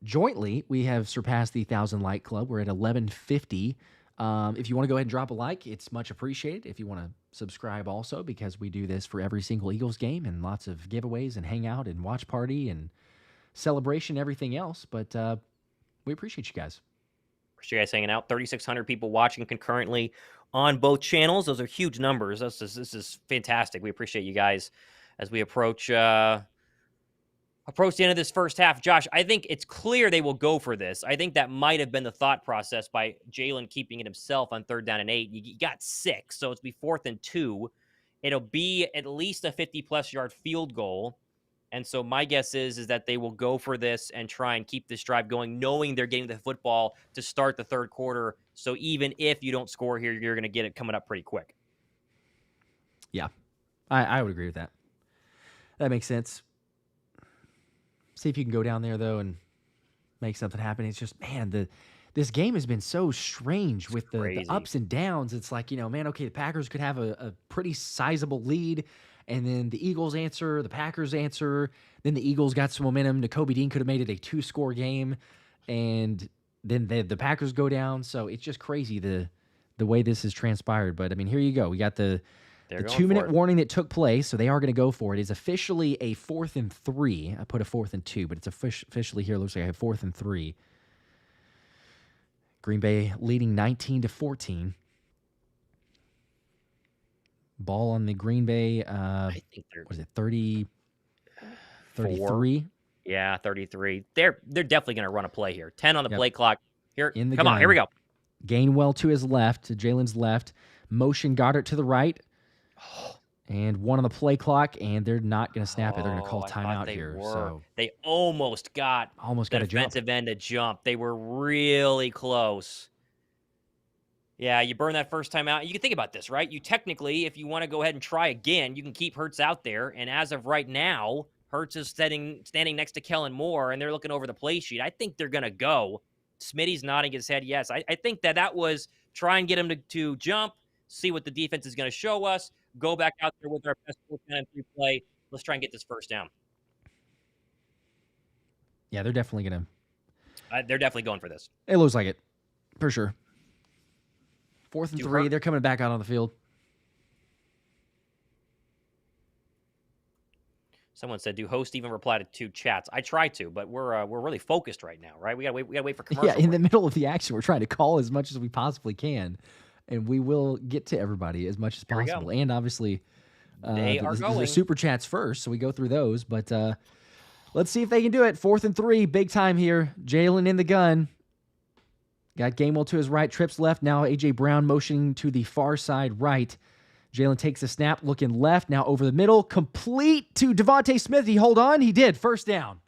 Jointly, we have surpassed the 1,000 like club. We're at 1150. If you want to go ahead and drop a like, it's much appreciated. If you want to subscribe also, because we do this for every single Eagles game and lots of giveaways and hangout and watch party and celebration, everything else. But we appreciate you guys. Appreciate you guys hanging out. 3,600 people watching concurrently on both channels. Those are huge numbers. This is fantastic. We appreciate you guys as we approach the end of this first half. Josh, I think it's clear they will go for this. I think that might have been the thought process by Jalen keeping it himself on 3rd down and 8. You got 6, so it's be 4th and 2. It'll be at least a 50-plus yard field goal. And so my guess is that they will go for this and try and keep this drive going, knowing they're getting the football to start the third quarter. So even if you don't score here, you're going to get it coming up pretty quick. Yeah, I would agree with that. That makes sense. See if you can go down there, though, and make something happen. It's just, man, this game has been so strange with the ups and downs. It's like, okay, the Packers could have a pretty sizable lead, and then the Eagles answer, the Packers answer, then the Eagles got some momentum. Nakobe Dean could have made it a 2-score game, and then the Packers go down. So it's just crazy the way this has transpired. But, I mean, here you go. We got the 2-minute warning that took place, so they are going to go for it. It's officially a 4th and 3. I put a 4th and 2, but it's officially here. It looks like I have 4th and 3. Green Bay leading 19-14. Ball on the Green Bay. I think was it 30? 33? Yeah, 33. They're definitely going to run a play here. 10 on the play clock. Here, In the come gun. on, here we go. Gainwell to his left, to Jalen's left. Motion Goddard to the right. And one on the play clock, and they're not going to snap it. They're going to call I thought timeout they here. were. So They almost got a jump. defensive end to jump. They were really close. Yeah, you burn that first time out. You can think about this, right? You technically, if you want to go ahead and try again, you can keep Hurts out there. And as of right now, Hurts is standing next to Kellen Moore, and they're looking over the play sheet. I think they're going to go. Smitty's nodding his head yes. I think that was try and get him to jump, see what the defense is going to show us, go back out there with our best 4-3 play. Let's try and get this first down. Yeah, they're definitely going to. They're definitely going for this. It looks like it, for sure. 4th and 3, they're coming back out on the field. Someone said, "Do hosts even reply to 2 chats?" I try to, but we're really focused right now, right? We gotta wait for commercial. Yeah, in the middle of the action, we're trying to call as much as we possibly can, and we will get to everybody as much as possible. And obviously, the super chats first, so we go through those. But let's see if they can do it. 4th and 3, big time here. Jalen in the gun. Got Gainwell to his right, trips left. Now A.J. Brown motioning to the far side right. Jalen takes the snap, looking left. Now over the middle, complete to DeVonta Smith. He hold on? He did. First down.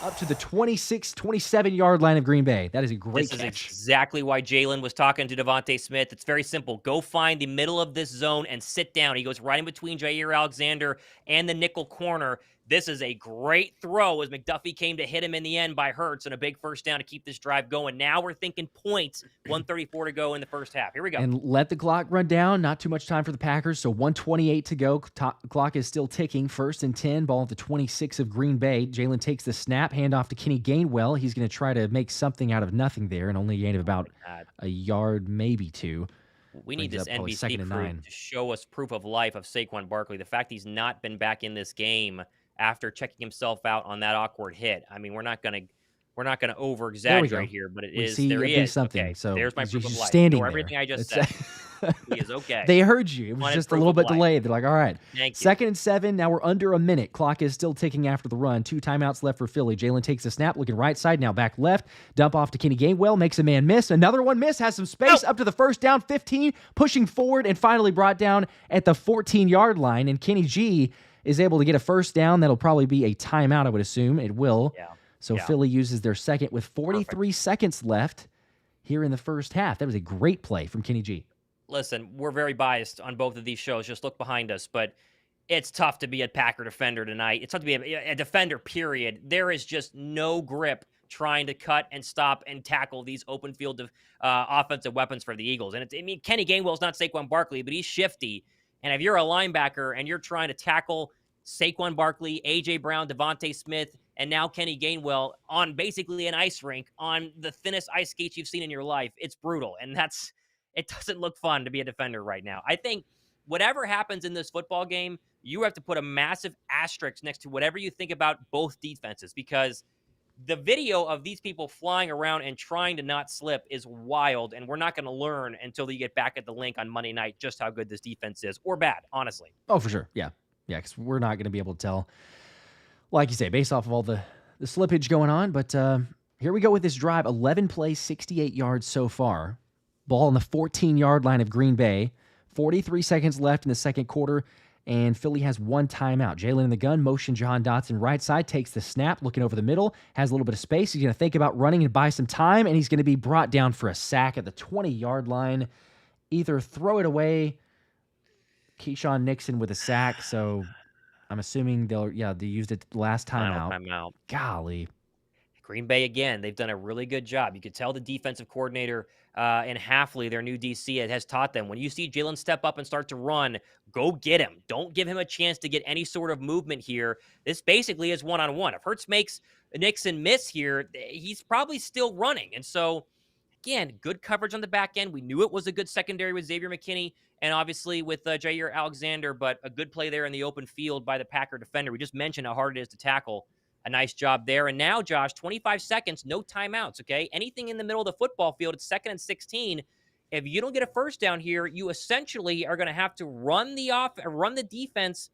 Up to the 26, 27-yard line of Green Bay. That is a great catch. This is exactly why Jalen was talking to DeVonta Smith. It's very simple. Go find the middle of this zone and sit down. He goes right in between Jair Alexander and the nickel corner. This is a great throw as McDuffie came to hit him in the end by Hurts and a big first down to keep this drive going. Now we're thinking points, 1:34 to go in the first half. Here we go. And let the clock run down. Not too much time for the Packers, so 1:28 to go. Clock is still ticking. 1st and 10, ball at the 26 of Green Bay. Jalen takes the snap, handoff to Kenny Gainwell. He's going to try to make something out of nothing there and only gain of about a yard, maybe 2. We need this NBC crew to show us proof of life of Saquon Barkley. The fact he's not been back in this game after checking himself out on that awkward hit. I mean, we're not gonna over exaggerate here, but there he is. Something. Okay, so there's my proof of life. Standing there. Everything I just said. He is okay. They heard you. It was just a little bit delayed. They're like, all right. Thank you. 2nd and 7. Now we're under a minute. Clock is still ticking after the run. 2 timeouts left for Philly. Jalen takes a snap, looking right side. Now back left. Dump off to Kenny Gainwell. Makes a man miss. Another one miss. Has some space up to the first down. 15. Pushing forward and finally brought down at the 14-yard line. And Kenny G is able to get a first down. That'll probably be a timeout, I would assume. It will. Yeah. So Philly uses their second with 43 seconds left here in the first half. That was a great play from Kenny G. Listen, we're very biased on both of these shows. Just look behind us. But it's tough to be a Packer defender tonight. It's tough to be a defender, period. There is just no grip trying to cut and stop and tackle these open field offensive weapons for the Eagles. And Kenny Gainwell's not Saquon Barkley, but he's shifty. And if you're a linebacker and you're trying to tackle Saquon Barkley, A.J. Brown, DeVonta Smith, and now Kenny Gainwell on basically an ice rink on the thinnest ice skates you've seen in your life, it's brutal. And it doesn't look fun to be a defender right now. I think whatever happens in this football game, you have to put a massive asterisk next to whatever you think about both defenses, because the video of these people flying around and trying to not slip is wild, and we're not going to learn until you get back at the link on Monday night just how good this defense is, or bad, honestly. Oh, for sure. Yeah, because we're not going to be able to tell, like you say, based off of all the slippage going on. But here we go with this drive. 11 plays, 68 yards so far. Ball on the 14-yard line of Green Bay. 43 seconds left in the second quarter, and Philly has 1 timeout. Jalen in the gun, motion Jahan Dotson right side, takes the snap, looking over the middle, has a little bit of space. He's going to think about running and buy some time, and he's going to be brought down for a sack at the 20-yard line. Either throw it away, Keyshawn Nixon with a sack, so I'm assuming they used it last timeout. Golly. Green Bay, again, they've done a really good job. You could tell the defensive coordinator and Hafley, their new DC, has taught them, when you see Jalen step up and start to run, go get him. Don't give him a chance to get any sort of movement here. This basically is one-on-one. If Hurts makes Nixon miss here, he's probably still running. And so, again, good coverage on the back end. We knew it was a good secondary with Xavier McKinney and obviously with Jair Alexander, but a good play there in the open field by the Packer defender. We just mentioned how hard it is to tackle. A nice job there. And now, Josh, 25 seconds, no timeouts, okay? Anything in the middle of the football field, it's 2nd and 16. If you don't get a first down here, you essentially are going to have to run the defense,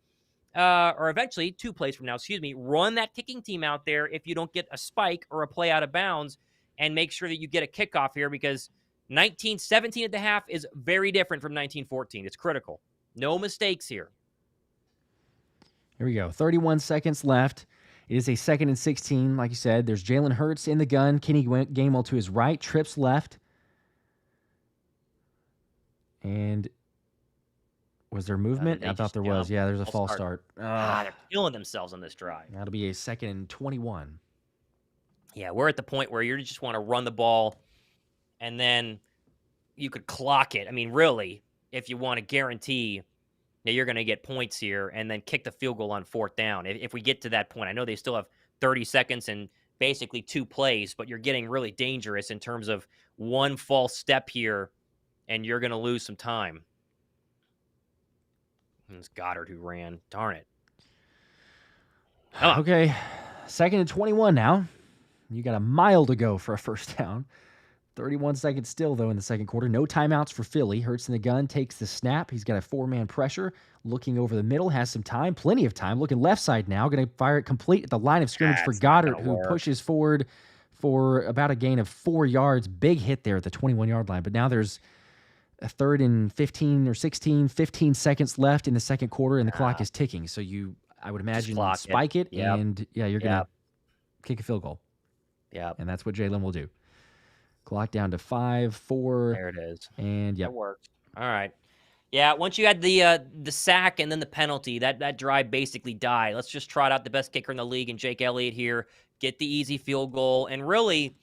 or eventually, 2 plays from now, run that kicking team out there if you don't get a spike or a play out of bounds, and make sure that you get a kickoff here, because 19-17 at the half is very different from 19-14. It's critical. No mistakes here. Here we go. 31 seconds left. It is a 2nd and 16. Like you said, there's Jalen Hurts in the gun. Kenny Gainwell to his right. Trips left. And was there movement? I thought there was. Yeah, there's a false start. They're killing themselves on this drive. That'll be a 2nd and 21. Yeah, we're at the point where you just want to run the ball, and then you could clock it. I mean, really, if you want to guarantee that you're going to get points here, and then kick the field goal on 4th down. If we get to that point, I know they still have 30 seconds and basically 2 plays, but you're getting really dangerous in terms of one false step here, and you're going to lose some time. It's Goddard who ran. Darn it. Okay, 2nd and 21 now. You got a mile to go for a 1st down. 31 seconds still, though, in the 2nd quarter. No timeouts for Philly. Hurts in the gun, takes the snap. He's got a 4-man pressure. Looking over the middle, has some time, plenty of time. Looking left side now. Going to fire it complete at the line of scrimmage for Goddard, who pushes forward for about a gain of 4 yards. Big hit there at the 21-yard line. But now there's a 3rd and 15 or 16, 15 seconds left in the 2nd quarter, and the clock is ticking. So I would imagine, spike it, and you're going to kick a field goal. Yeah. And that's what Jalen will do. Clock down to 5, 4. There it is. And It worked. All right. Yeah, once you had the sack and then the penalty, that drive basically died. Let's just trot out the best kicker in the league and Jake Elliott here, get the easy field goal, and really,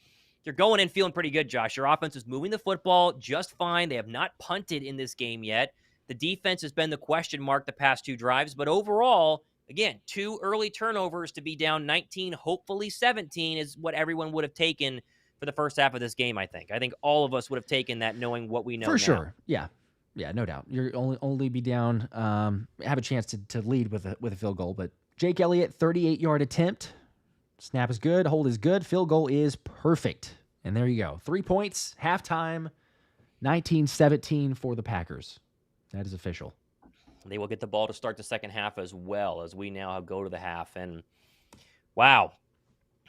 you're going in feeling pretty good, Josh. Your offense is moving the football just fine. They have not punted in this game yet. The defense has been the question mark the past 2 drives, but overall, again, 2 early turnovers to be down 19, hopefully 17 is what everyone would have taken for the first half of this game, I think. I think all of us would have taken that knowing what we know now. For sure. Yeah. Yeah, no doubt. You're only be down, have a chance to lead with a field goal. But Jake Elliott, 38-yard attempt. Snap is good. Hold is good. Field goal is perfect. And there you go. 3 points, halftime, 19-17 for the Packers. That is official. They will get the ball to start the second half as well, as we now go to the half. And wow,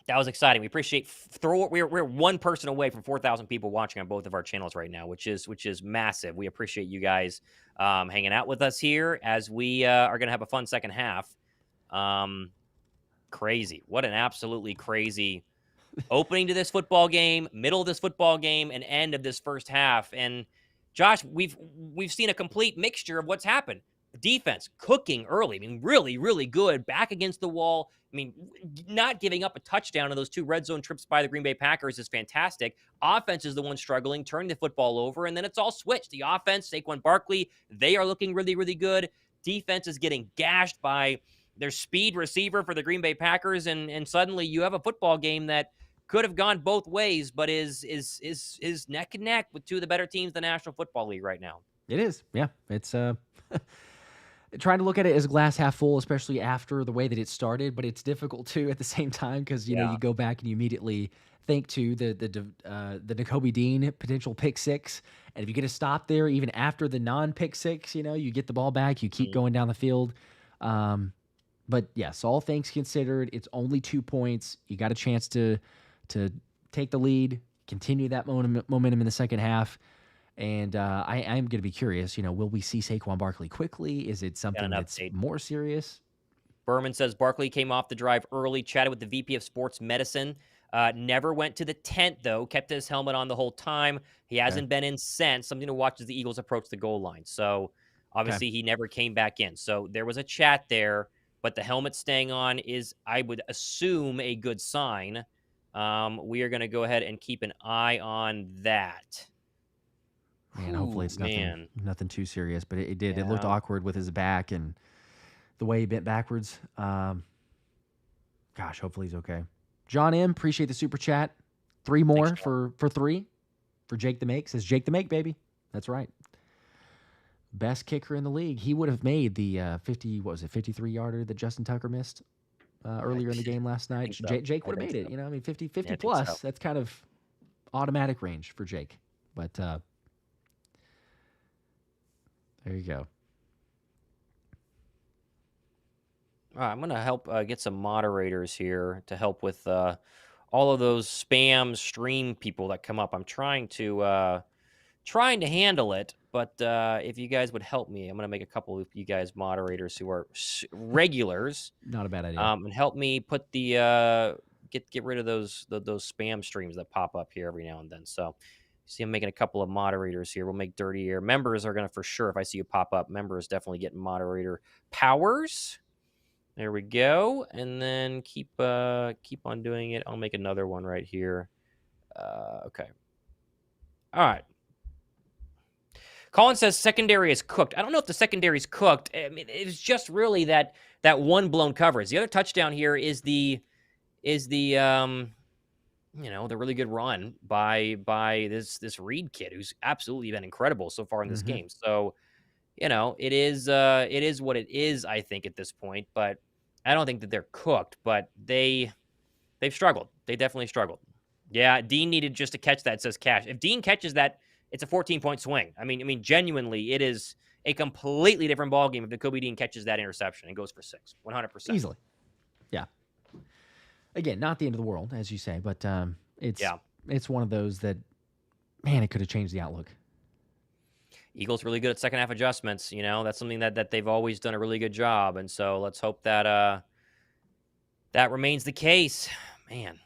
that was exciting. We appreciate we're one person away from 4,000 people watching on both of our channels right now, which is massive. We appreciate you guys hanging out with us here as we are going to have a fun second half. Crazy. What an absolutely crazy opening to this football game, middle of this football game, and end of this first half. And Josh, we've seen a complete mixture of what's happened. Defense cooking early. I mean, really, really good. Back against the wall. I mean, not giving up a touchdown on those 2 red zone trips by the Green Bay Packers is fantastic. Offense is the one struggling, turning the football over, and then it's all switched. The offense, Saquon Barkley, they are looking really, really good. Defense is getting gashed by their speed receiver for the Green Bay Packers, and suddenly you have a football game that could have gone both ways, but is neck and neck with 2 of the better teams in the National Football League right now. It is. Yeah. It's trying to look at it as glass half full, especially after the way that it started, but it's difficult too at the same time because you know you go back and you immediately think to the Nakobe Dean potential pick 6, and if you get a stop there even after the non-pick 6, you get the ball back, you keep going down the field. But yes, all things considered, it's only 2 points. You got a chance to take the lead, continue that momentum in the second half. And I'm going to be curious, will we see Saquon Barkley quickly? Is it something that's more serious? Berman says Barkley came off the drive early, chatted with the VP of Sports Medicine. Never went to the tent, though. Kept his helmet on the whole time. He hasn't been in since. Something to watch as the Eagles approach the goal line. So, obviously, he never came back in. So, there was a chat there. But the helmet staying on is, I would assume, a good sign. We are going to go ahead and keep an eye on that. Man, hopefully it's nothing too serious, but it did. Yeah. It looked awkward with his back and the way he bent backwards. Gosh, hopefully he's okay. John M., appreciate the super chat. 3 more. Thanks, for 3 for Jake the Make. Says Jake the Make, baby. That's right. Best kicker in the league. He would have made the 53-yarder that Justin Tucker missed earlier in the game last night. So. Jake would have made it. 50 plus. So. That's kind of automatic range for Jake. But there you go. All right, I'm going to help get some moderators here to help with all of those spam stream people that come up. I'm trying to trying to handle it. But if you guys would help me, I'm going to make a couple of you guys moderators who are regulars, Not a bad idea. and help me put the get rid of those spam streams that pop up here every now and then. So, see, I'm making a couple of moderators here. We'll make dirty air. Members are going to, for sure, if I see you pop up, members definitely getting moderator powers. There we go. And then keep on doing it. I'll make another one right here. Okay. All right. Colin says secondary is cooked. I don't know if the secondary is cooked. I mean, it's just really that one blown coverage. The other touchdown here is the the really good run by this Reed kid, who's absolutely been incredible so far in this game. So, it is what it is, I think, at this point. But I don't think that they're cooked. But they've struggled. They definitely struggled. Yeah, Dean needed just to catch that, says Cash. If Dean catches that, it's a 14-point swing. I mean, genuinely, it is a completely different ballgame if Nakobe Dean catches that interception and goes for 6, 100%. Easily. Yeah. Again, not the end of the world, as you say, but it's one of those that, man, it could have changed the outlook. Eagles really good at second half adjustments. That's something that they've always done a really good job. And so let's hope that that remains the case. Man.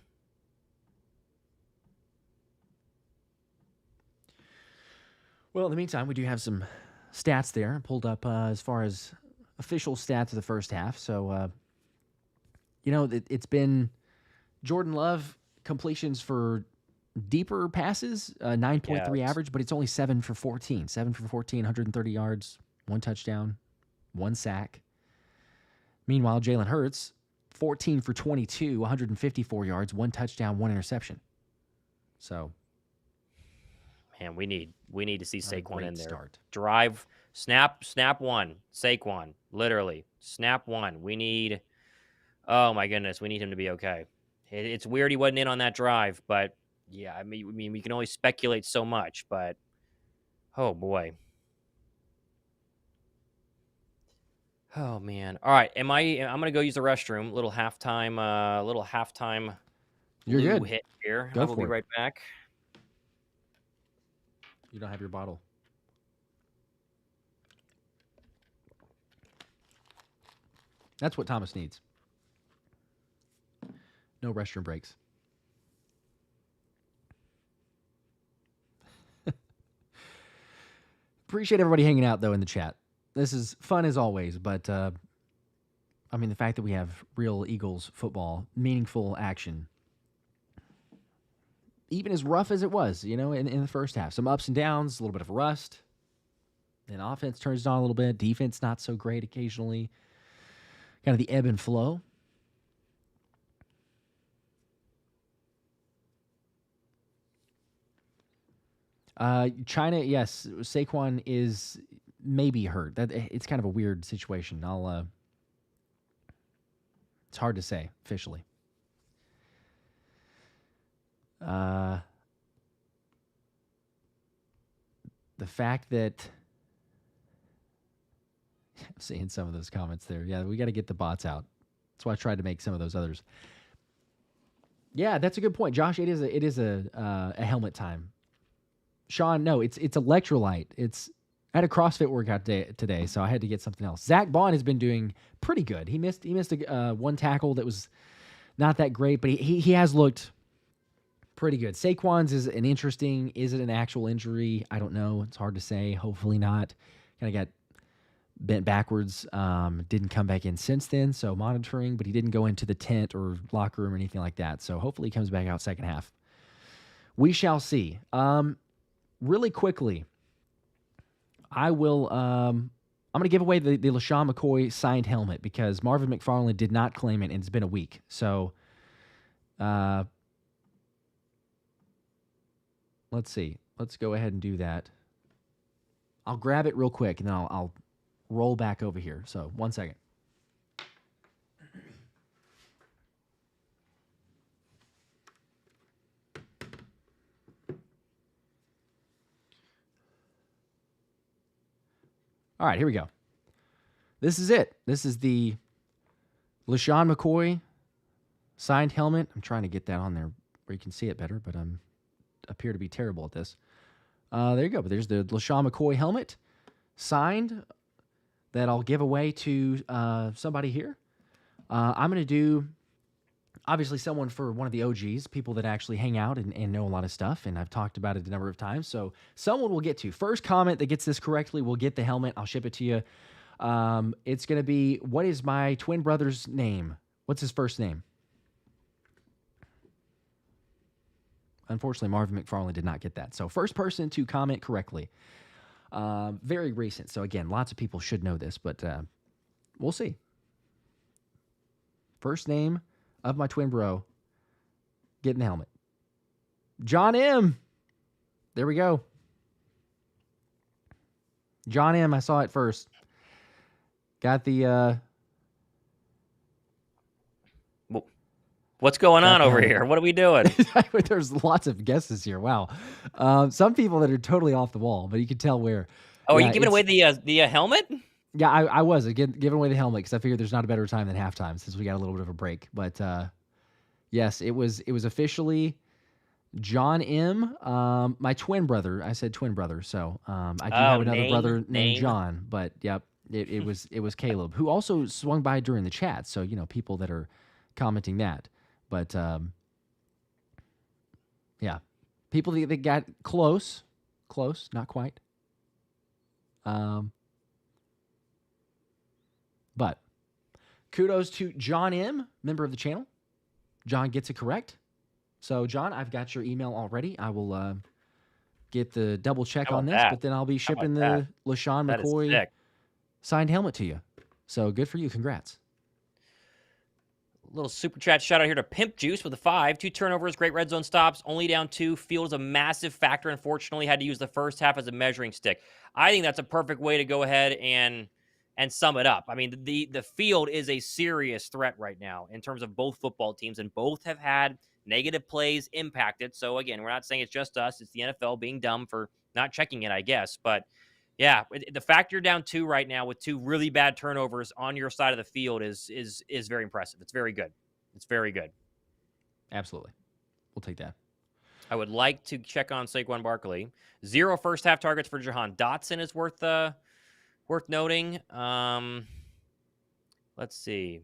Well, in the meantime, we do have some stats there pulled up as far as official stats of the first half. So, it's been Jordan Love completions for deeper passes, 9.3 average, but it's only 7 for 14. 7 for 14, 130 yards, 1 touchdown, 1 sack. Meanwhile, Jalen Hurts, 14 for 22, 154 yards, 1 touchdown, 1 interception. So, man, we need to see Saquon in there. Start. Drive, snap one. Saquon, literally snap one. We need. Oh my goodness, we need him to be okay. It's weird he wasn't in on that drive, but yeah, I mean, we can only speculate so much. But oh boy. Oh man. All right, I'm gonna go use the restroom. Little halftime. You're good. Hit here. Go I will for be it. right back. You don't have your bottle. That's what Thomas needs. No restroom breaks. Appreciate everybody hanging out, though, in the chat. This is fun as always, but, the fact that we have real Eagles football, meaningful action, even as rough as it was, in the first half. Some ups and downs, a little bit of rust. Then offense turns on a little bit. Defense not so great occasionally. Kind of the ebb and flow. China, yes, Saquon is maybe hurt. It's kind of a weird situation. It's hard to say officially. The fact that I'm seeing some of those comments there. Yeah, we got to get the bots out. That's why I tried to make some of those others. Yeah, that's a good point, Josh. It is a helmet time. Sean, no, it's electrolyte. I had a CrossFit workout today, so I had to get something else. Zach Bond has been doing pretty good. He missed a one tackle that was not that great, but he has looked pretty good. Saquon's is it an actual injury? I don't know. It's hard to say. Hopefully not. Kind of got bent backwards. Didn't come back in since then, so monitoring, but he didn't go into the tent or locker room or anything like that. So hopefully he comes back out second half. We shall see. Really quickly, I will. I'm going to give away the LaShawn McCoy signed helmet because Marvin McFarland did not claim it, and it's been a week. So, let's see. Let's go ahead and do that. I'll grab it real quick, and then I'll roll back over here. So, 1 second. All right, here we go. This is it. This is the LaShawn McCoy signed helmet. I'm trying to get that on there where you can see it better, but I appear to be terrible at this. There you go. But there's the LaShawn McCoy helmet signed that I'll give away to somebody here. I'm going to do, obviously, someone for one of the OGs, people that actually hang out and know a lot of stuff, and I've talked about it a number of times. So someone will get to. First comment that gets this correctly will get the helmet. I'll ship it to you. It's going to be, what is my twin brother's name? What's his first name? Unfortunately, Marvin McFarland did not get that. So first person to comment correctly. Very recent. So again, lots of people should know this, but we'll see. First name of my twin bro getting the helmet. John M. There we go. John M. I saw it first. Got the... What's going on over here? What are we doing? There's lots of guesses here. Wow. Some people that are totally off the wall, but you can tell where. Oh, are you giving away the helmet? Yeah, I was giving away the helmet because I figured there's not a better time than halftime since we got a little bit of a break. But yes, it was officially John M. My twin brother. I said twin brother, so I do have another brother named John. But yep, it was Caleb, who also swung by during the chat. So people that are commenting that. But, yeah, people that got close, not quite. But kudos to John M., member of the channel. John gets it correct. So, John, I've got your email already. I will get the double check on this, but then I'll be shipping the LaShawn McCoy signed helmet to you. So, good for you. Congrats. Little super chat shout out here to Pimp Juice with a 5. 2 turnovers, great red zone stops, only down 2. Field is a massive factor. Unfortunately, had to use the first half as a measuring stick. I think that's a perfect way to go ahead and sum it up. I mean, the field is a serious threat right now in terms of both football teams, and both have had negative plays impacted. So again, we're not saying it's just us. It's the NFL being dumb for not checking it, I guess. But yeah, the fact you're down 2 right now with 2 really bad turnovers on your side of the field is very impressive. It's very good. It's very good. Absolutely. We'll take that. I would like to check on Saquon Barkley. 0 first half targets for Jahan Dotson is worth noting. Let's see.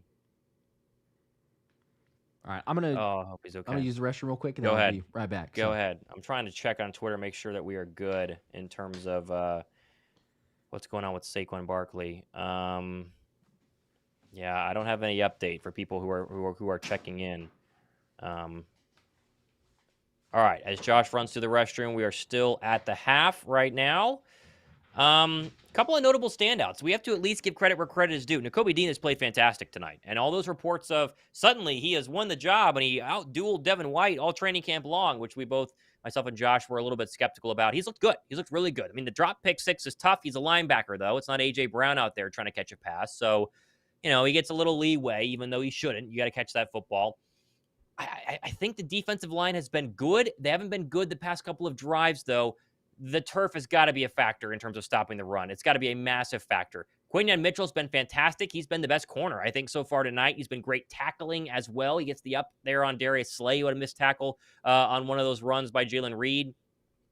All right, I'm gonna. Oh, I hope he's okay. I'm gonna use the restroom real quick, and then I'll be right back. Go ahead. I'm trying to check on Twitter, make sure that we are good in terms of what's going on with Saquon Barkley. Yeah, I don't have any update for people who are checking in. All right, as Josh runs to the restroom, we are still at the half right now. Couple of notable standouts. We have to at least give credit where credit is due. Nakobe Dean has played fantastic tonight. And all those reports of suddenly he has won the job and he out-dueled Devin White all training camp long, which we both, myself and Josh, were a little bit skeptical about. He's looked good. He's looked really good. I mean, the drop pick 6 is tough. He's a linebacker, though. It's not A.J. Brown out there trying to catch a pass. So, he gets a little leeway, even though he shouldn't. You got to catch that football. I think the defensive line has been good. They haven't been good the past couple of drives, though. The turf has got to be a factor in terms of stopping the run. It's got to be a massive factor. Quinyon Mitchell's been fantastic. He's been the best corner, I think, so far tonight. He's been great tackling as well. He gets the up there on Darius Slay, who had a missed tackle on one of those runs by Jayden Reed.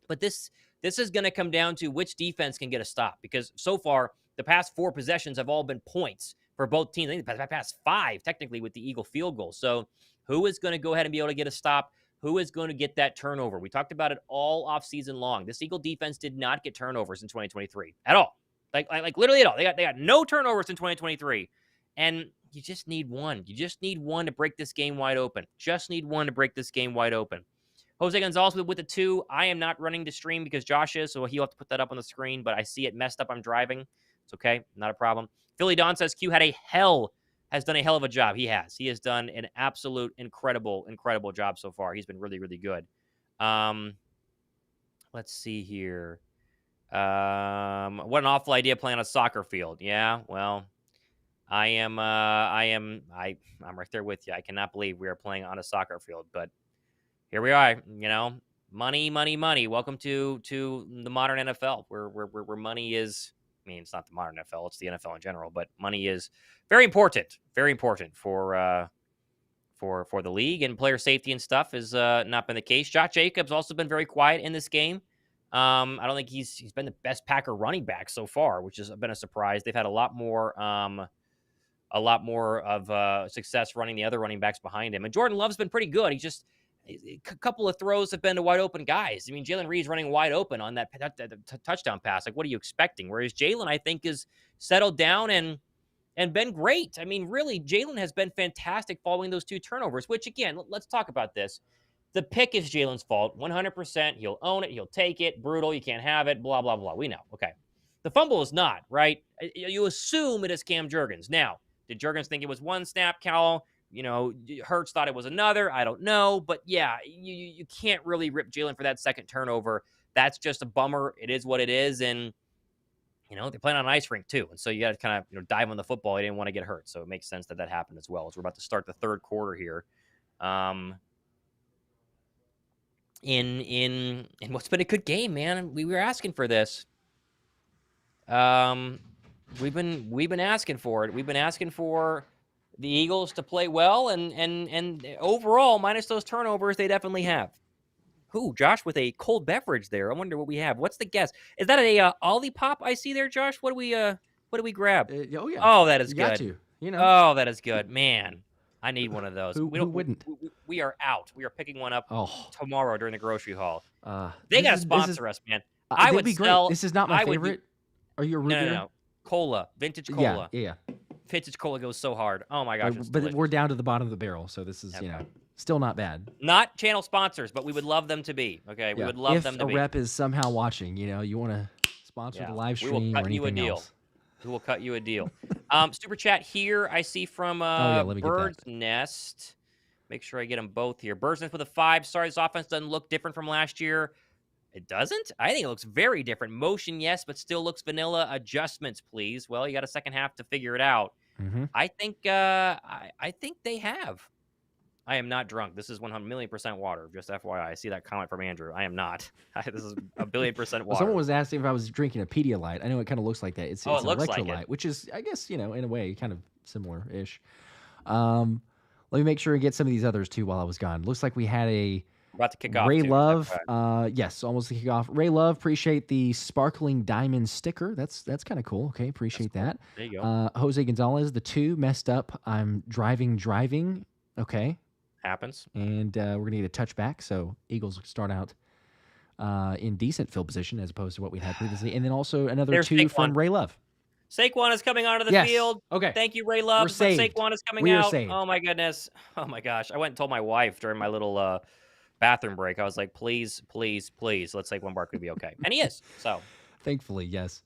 But this is going to come down to which defense can get a stop, because so far, the past 4 possessions have all been points for both teams. I think the past 5, technically, with the Eagle field goal. So who is going to go ahead and be able to get a stop? Who is going to get that turnover? We talked about it all offseason long. This Eagle defense did not get turnovers in 2023 at all. Like literally at all. They got no turnovers in 2023. And you just need one. You just need one to break this game wide open. Just need one to break this game wide open. Jose Gonzalez with the 2. I am not running the stream because Josh is, so he'll have to put that up on the screen, but I see it messed up. I'm driving. It's okay. Not a problem. Philly Don says Q has done a hell of a job. He has. He has done an absolute incredible job so far. He's been really, really good. Let's see here. What an awful idea playing on a soccer field. Yeah, well, I'm right there with you. I cannot believe we are playing on a soccer field, but here we are. Money. Welcome to the modern NFL, where money is. I mean, it's not the modern NFL; it's the NFL in general. But money is very important for the league, and player safety and stuff has not been the case. Josh Jacobs also been very quiet in this game. I don't think he's been the best Packer running back so far, which has been a surprise. They've had a lot more of success running the other running backs behind him. And Jordan Love's been pretty good. He's just a couple of throws have been to wide open guys. I mean, Jalen Reed's running wide open on that touchdown pass. Like, what are you expecting? Whereas Jalen, I think, is settled down and been great. I mean, really, Jalen has been fantastic following those 2 turnovers, which, again, let's talk about this. The pick is Jalen's fault, 100%. He'll own it. He'll take it. Brutal. You can't have it. Blah, blah, blah. We know. Okay. The fumble is not, right? You assume it is Cam Jurgens. Now, did Jurgens think it was 1 snap, Cal? Hurts thought it was another. I don't know. But, yeah, you can't really rip Jalen for that 2nd turnover. That's just a bummer. It is what it is. And, they're playing on an ice rink, too. And so you got to kind of, dive on the football. You didn't want to get hurt. So it makes sense that happened as well. As we're about to start the 3rd quarter here. In what's been a good game, man. We were asking for this. We've been asking for it. We've been asking for the Eagles to play well, and overall, minus those turnovers, they definitely have. Ooh, Josh with a cold beverage there. I wonder what we have. What's the guess? Is that a Olipop I see there, Josh? What do we grab? Oh yeah. Oh, that is you good. Got to. Oh, that is good, man. I need one of those. Who wouldn't? We are out. We are picking one up tomorrow during the grocery haul. They got to sponsor us, man. I would be sell. Great. This is not my favorite. Are you a root beer? No. Cola, vintage cola. Yeah. Vintage cola goes so hard. Oh my gosh! But we're down to the bottom of the barrel, so this is still not bad. Not channel sponsors, but we would love them to be. Okay, we would love them to be. If a rep is somehow watching, you want to sponsor the live stream or anything else. We will cut you a deal. Super chat here. I see from Bird's Nest. Make sure I get them both here. Bird's Nest with a 5. Sorry, this offense doesn't look different from last year. It doesn't? I think it looks very different. Motion, yes, but still looks vanilla. Adjustments, please. Well, you got a second half to figure it out. Mm-hmm. I think I think they have. I am not drunk. This is 100,000,000% water. Just FYI. I see that comment from Andrew. I am not. This is 1,000,000,000% water. Well, someone was asking if I was drinking a Pedialyte. I know it kind of looks like that. It's an looks electrolyte, like it. Which is, I guess, in a way, kind of similar-ish. Let me make sure and get some of these others, too, while I was gone. Looks like we had a about to kick off. Ray Love. Yes, almost to kick off. Ray Love, appreciate the sparkling diamond sticker. That's kind of cool. Okay, appreciate that. There you go. Jose Gonzalez, the 2, messed up. I'm driving. Okay. Happens. And we're going to get a touchback, so Eagles start out in decent field position as opposed to what we had previously. And then also another There's 2 Saquon. from Ray Love. Saquon is coming onto the field. Okay. Thank you, Ray Love. We're saved. Saquon is coming We are out. saved. Oh, my goodness. Oh, my gosh. I went and told my wife during my little bathroom break. I was like, please, please, please, let Saquon Barkley be okay. And he is. So, thankfully, yes.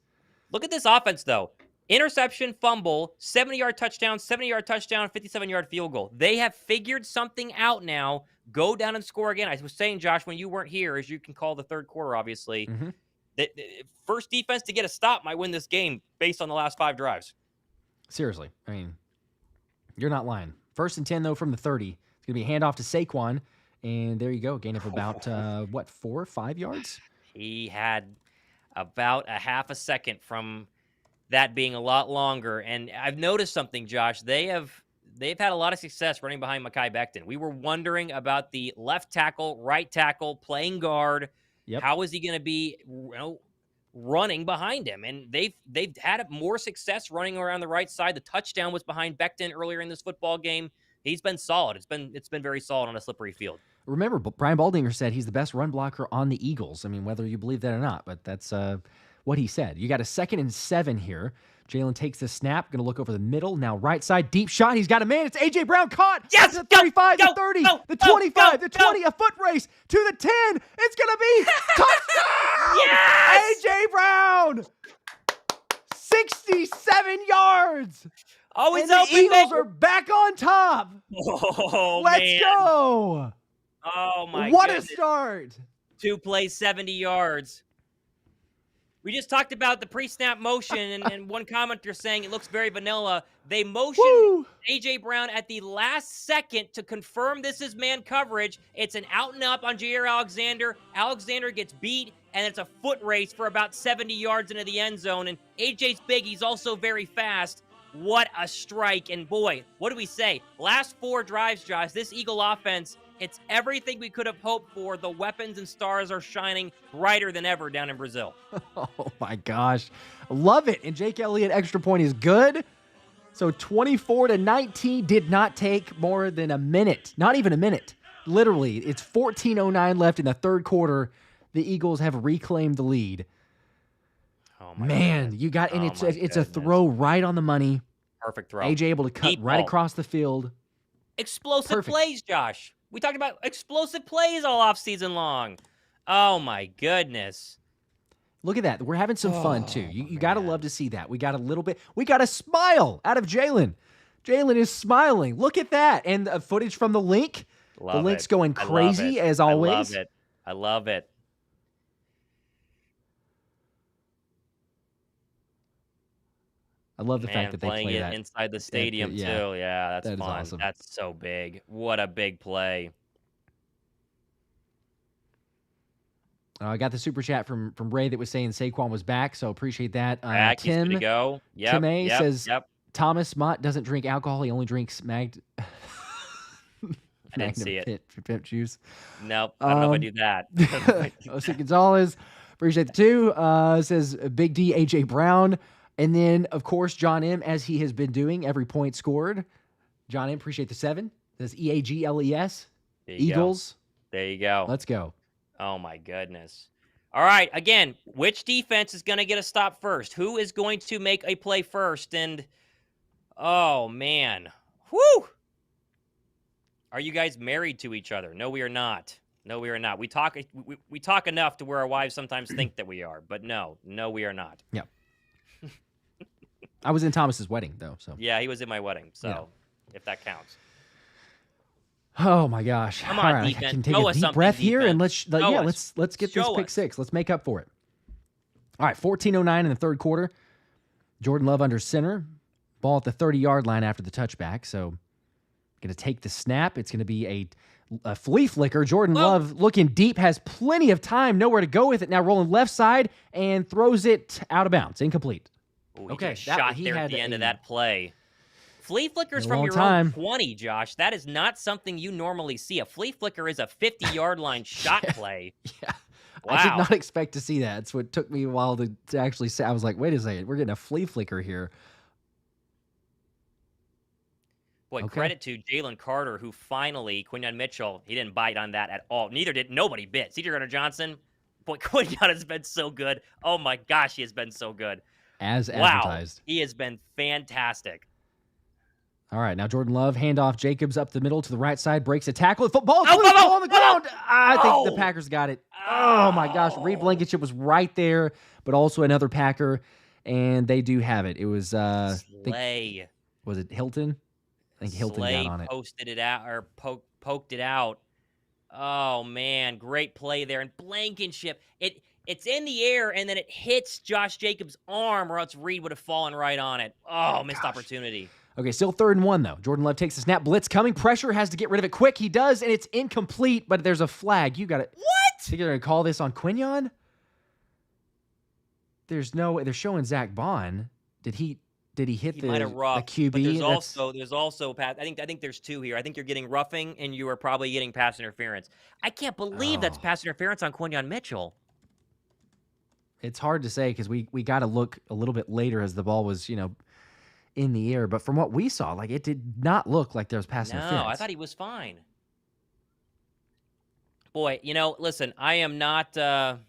Look at this offense, though. Interception, fumble, 70-yard touchdown, 57-yard field goal. They have figured something out now. Go down and score again. I was saying, Josh, when you weren't here, as you can call the 3rd quarter, obviously, the first defense to get a stop might win this game based on the last 5 drives. Seriously. I mean, you're not lying. 1st and 10, though, from the 30. It's going to be a handoff to Saquon. And there you go. Gain of about, 4 or 5 yards? He had about a half a second from that being a lot longer. And I've noticed something, Josh. They've had a lot of success running behind Mekhi Becton. We were wondering about the left tackle, right tackle, playing guard. Yep. How is he going to be running behind him? And they've had more success running around the right side. The touchdown was behind Becton earlier in this football game. He's been solid. It's been very solid on a slippery field. Remember, Brian Baldinger said he's the best run blocker on the Eagles. I mean, whether you believe that or not, but that's what he said. You got a 2nd and 7 here. Jalen takes the snap, going to look over the middle. Now right side, deep shot. He's got a man. It's A.J. Brown caught. Yes! The 35, the 30, the 25, the 20, a foot race to the 10. It's going to be touchdown! Yes! A.J. Brown! 67 yards! Oh, and the Eagles are back on top. Oh, Let's go. Oh, my What goodness. a start. 2 plays, 70 yards. We just talked about the pre-snap motion, and one commenter saying it looks very vanilla. They motioned A.J. Brown at the last second to confirm this is man coverage. It's an out and up on Jair Alexander. Alexander gets beat, and it's a foot race for about 70 yards into the end zone. And A.J.'s big. He's also very fast. What a strike. And boy, what do we say? Last 4 drives, Josh, this Eagle offense It's everything we could have hoped for. The weapons and stars are shining brighter than ever down in Brazil. Oh my gosh. Love it. And Jake Elliott extra point is good. So 24-19 did not take more than a minute. Not even a minute. Literally, it's 14:09 left in the third quarter. The Eagles have reclaimed the lead. Oh my Man, goodness. you got, and Oh it's a throw right on the money. Perfect throw. AJ able to cut Deep right ball. across the field. Explosive Perfect. plays, Josh. We talked about explosive plays all off season long. Oh my goodness. Look at that. We're having some fun too. You got to man. love to see that. We got a smile out of Jalen. Jalen is smiling. Look at that. And footage from the link. Love the link's it. going I love crazy it. as always. I love it. I love it. I love the fact that they playing play it that inside the stadium yeah. too. Yeah, that's That is fun. awesome. That's so big. What a big play. I got the super chat from Ray that was saying Saquon was back, so appreciate that. Back, he's good to Tim go. Yep, Tim A yep, says yep. Thomas Mott doesn't drink alcohol. He only drinks I didn't see it. Pip juice. Nope. I don't know if I do that. Jose Gonzalez, appreciate the two. Says Big D, AJ Brown. And then, of course, John M, as he has been doing, every point scored. John M, appreciate the 7. Says EAGLES. There you Eagles. Go. There you go. Let's go. Oh, my goodness. All right. Again, which defense is going to get a stop first? Who is going to make a play first? And, oh, man. Whew. Are you guys married to each other? No, we are not. No, we are not. We talk enough to where our wives sometimes think that we are. But no, we are not. Yeah. I was in Thomas's wedding, though. So yeah, he was in my wedding. So yeah. If that counts. Oh my gosh! Come on, all right, defense. I can take Show a us deep something, breath here, and defense. let's get this Show pick us. 6. Let's make up for it. All right, 14:09 in the third quarter. Jordan Love under center, ball at the 30-yard line after the touchback. So, going to take the snap. It's going to be a flea flicker. Jordan Love looking deep, has plenty of time, nowhere to go with it. Now rolling left side and throws it out of bounds, incomplete. Ooh, Okay, shot there at the end of that play. Flea flickers from your own 20, Josh. That is not something you normally see. A flea flicker is a 50-yard line shot play. Yeah. Wow. I did not expect to see that. That's what took me a while to actually say. I was like, wait a second, we're getting a flea flicker here. Boy, credit to Jalen Carter, who finally, Quinyon Mitchell, he didn't bite on that at all. Neither did nobody bit. C.J. Gardner-Johnson, boy, Quinyon has been so good. Oh my gosh, he has been so good. As wow, advertised. He has been fantastic. All right, now Jordan Love, handoff Jacobs up the middle to the right side, breaks a tackle. Football on the ground. I think the Packers got it. Oh my gosh, Reed Blankenship was right there, but also another Packer, and they do have it. It was Slay. Was it Hilton? I think Hilton got on it. Posted it out or poked it out. Oh man, great play there. And Blankenship, it's in the air and then it hits Josh Jacobs' arm, or else Reed would have fallen right on it. Oh, missed opportunity. Okay, still 3rd and 1, though. Jordan Love takes the snap. Blitz coming. Pressure, has to get rid of it quick. He does, and it's incomplete, but there's a flag. You got it. What? Think you're going to call this on Quinyon? There's no way. They're showing Zach Bond. Did he hit the QB? But there's also pass. I think there's 2 here. I think you're getting roughing, and you are probably getting pass interference. I can't believe that's pass interference on Quinyon Mitchell. It's hard to say because we got to look a little bit later as the ball was, in the air. But from what we saw, like, it did not look like there was pass interference. No, I thought he was fine. Boy, listen, I am not. I'm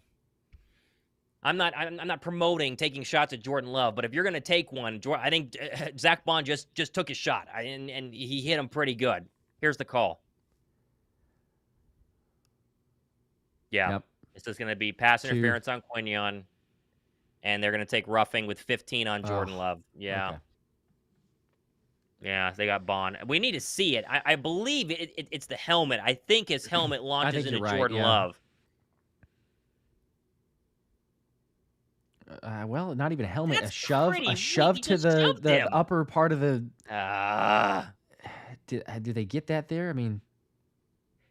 not promoting taking shots at Jordan Love, but if you're going to take one, I think Zach Bond just took his shot, and he hit him pretty good. Here's the call. Yeah, Yep. This is going to be pass interference on Quinyon, and they're going to take roughing with 15 on Jordan Love. Yeah. Okay. Yeah, they got Bond. We need to see it. I believe it's the helmet. I think his helmet launches into Jordan Love. Well, not even a helmet. That's a shove. pretty A shove weak. to the upper part of the. Did they get that there? I mean.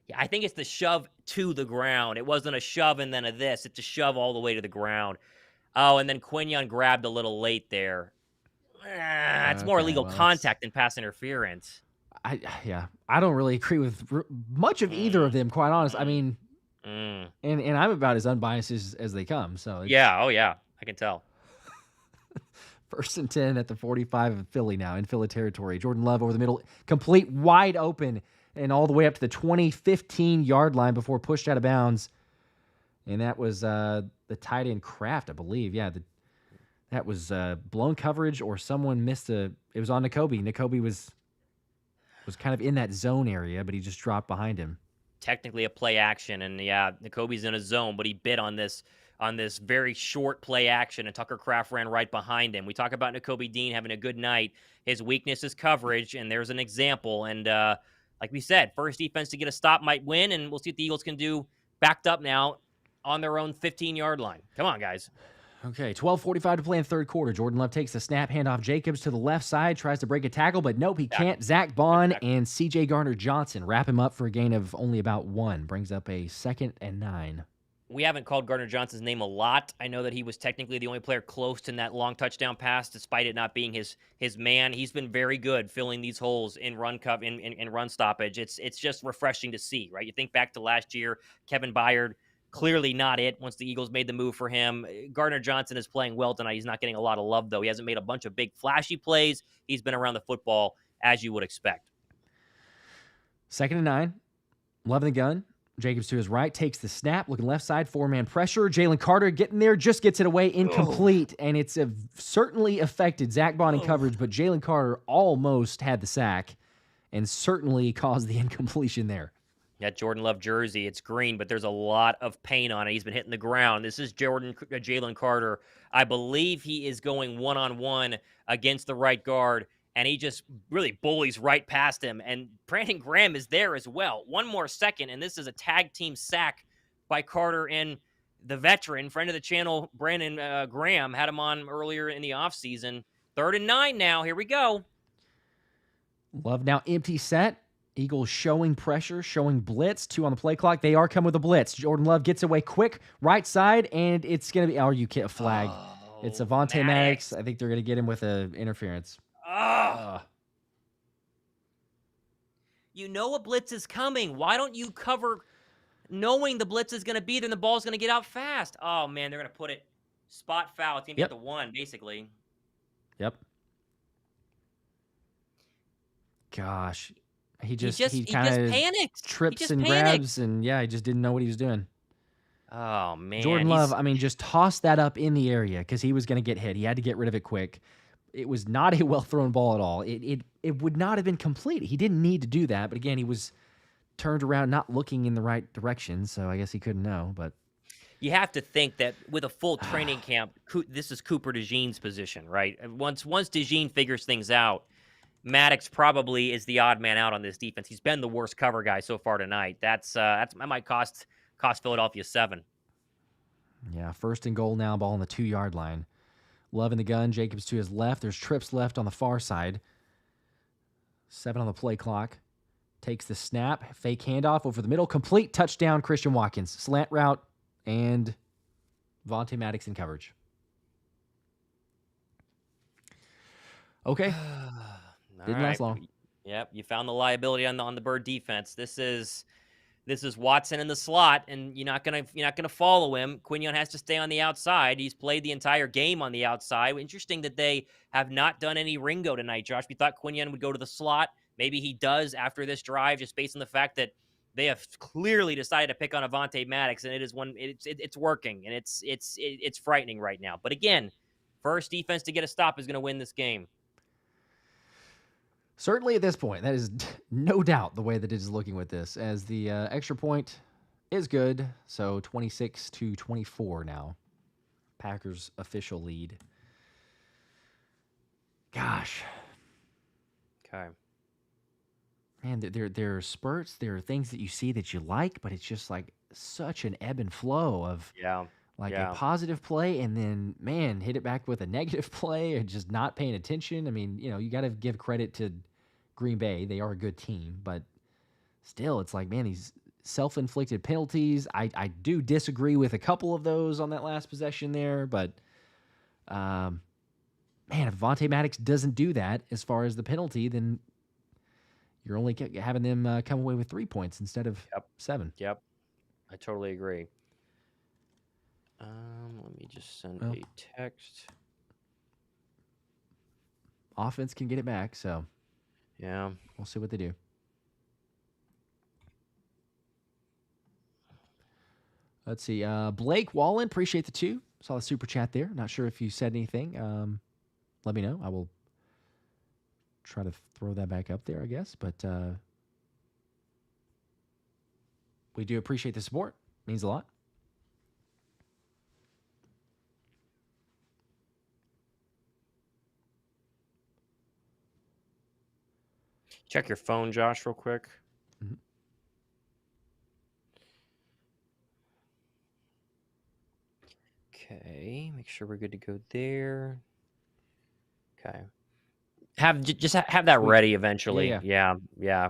Yeah, I think it's the shove to the ground. It wasn't a shove and then a this. It's a shove all the way to the ground. Oh, and then Quinyon grabbed a little late there. It's more illegal contact than pass interference. I don't really agree with much of either of them, quite honest. I mean, Mm. and I'm about as unbiased as they come. So it's Yeah. Oh, yeah. I can tell. 1st and 10 at the 45 of Philly now in Philly territory. Jordan Love over the middle, complete wide open, and all the way up to the 15-yard line before pushed out of bounds. And that was the tight end Kraft, I believe. Yeah, that was blown coverage, or someone missed it was on Nakobe. Nakobe was kind of in that zone area, but he just dropped behind him. Technically a play action, and yeah, Nakobe's in a zone, but he bit on this very short play action, and Tucker Kraft ran right behind him. We talk about Nakobe Dean having a good night. His weakness is coverage, and there's an example. And like we said, first defense to get a stop might win, and we'll see what the Eagles can do backed up now on their own 15-yard line. Come on, guys. Okay, 12:45 to play in third quarter. Jordan Love takes the snap, handoff Jacobs to the left side, tries to break a tackle, but nope, he can't. Zach Bond and C.J. Gardner-Johnson wrap him up for a gain of only about 1. Brings up a 2nd and 9. We haven't called Gardner-Johnson's name a lot. I know that he was technically the only player close to that long touchdown pass, despite it not being his man. He's been very good filling these holes in run in run stoppage. It's just refreshing to see, right? You think back to last year, Kevin Byard, clearly not it once the Eagles made the move for him. Gardner-Johnson is playing well tonight. He's not getting a lot of love, though. He hasn't made a bunch of big, flashy plays. He's been around the football, as you would expect. 2nd and 9. Love in the gun. Jacobs to his right, takes the snap, looking left side, 4-man pressure. Jalen Carter getting there, just gets it away, incomplete, and it's certainly affected Zach Bond in coverage, but Jalen Carter almost had the sack and certainly caused the incompletion there. That Jordan Love jersey, it's green, but there's a lot of paint on it. He's been hitting the ground. This is Jalen Carter. I believe he is going one-on-one against the right guard, and he just really bullies right past him. And Brandon Graham is there as well. One more second, and this is a tag team sack by Carter and the veteran, friend of the channel, Brandon Graham, had him on earlier in the offseason. 3rd and 9 now. Here we go. Love now empty set. Eagles showing pressure, showing blitz. 2 on the play clock. They are coming with a blitz. Jordan Love gets away quick, right side, and it's going to be, you get a flag. It's Avonte Maddox. I think they're going to get him with an interference. You know a blitz is coming. Why don't you cover knowing the blitz is going to be there and the ball's going to get out fast? Oh, man, they're going to put it spot foul. It's going to be at the 1, basically. Yep. Gosh. He kind of panicked. Trips and grabs, and he just didn't know what he was doing. Oh, man. Jordan Love, just tossed that up in the area because he was going to get hit. He had to get rid of it quick. It was not a well-thrown ball at all. It would not have been complete. He didn't need to do that, but again, he was turned around not looking in the right direction, so I guess he couldn't know. But you have to think that with a full training camp, this is Cooper DeJean's position, right? Once DeJean figures things out, Maddox probably is the odd man out on this defense. He's been the worst cover guy so far tonight. That might cost Philadelphia 7. Yeah, 1st and goal now, ball on the 2-yard line. Love in the gun, Jacobs to his left. There's trips left on the far side. 7 on the play clock. Takes the snap, fake handoff over the middle, complete touchdown, Christian Watkins. Slant route, and Avonte Maddox in coverage. Okay. Didn't last long. Yep, you found the liability on the Bird defense. This is Watson in the slot, and you're not gonna follow him. Quinion has to stay on the outside. He's played the entire game on the outside. Interesting that they have not done any Ringo tonight, Josh. We thought Quinion would go to the slot. Maybe he does after this drive, just based on the fact that they have clearly decided to pick on Avonte Maddox, and it's working, and it's frightening right now. But again, first defense to get a stop is going to win this game. Certainly at this point, that is no doubt the way that it is looking with this, as the extra point is good. So 26-24 now. Packers official lead. Gosh. Okay. Man, there are spurts, there are things that you see that you like, but it's just like such an ebb and flow of a positive play, and then, man, hit it back with a negative play and just not paying attention. I mean, you got to give credit to Green Bay. They are a good team, but still, it's like, man, these self-inflicted penalties. I do disagree with a couple of those on that last possession there, but, man, if Avonte Maddox doesn't do that as far as the penalty, then you're only having them come away with 3 points instead of Yep. 7. Yep. I totally agree. Let me just send a text. Offense can get it back, so yeah, we'll see what they do. Let's see. Blake Wallen, appreciate the 2. Saw the super chat there. Not sure if you said anything. Let me know. I will try to throw that back up there, I guess. But we do appreciate the support. Means a lot. Check your phone, Josh, real quick. Mm-hmm. Okay, make sure we're good to go there. Okay, have that ready eventually. Yeah,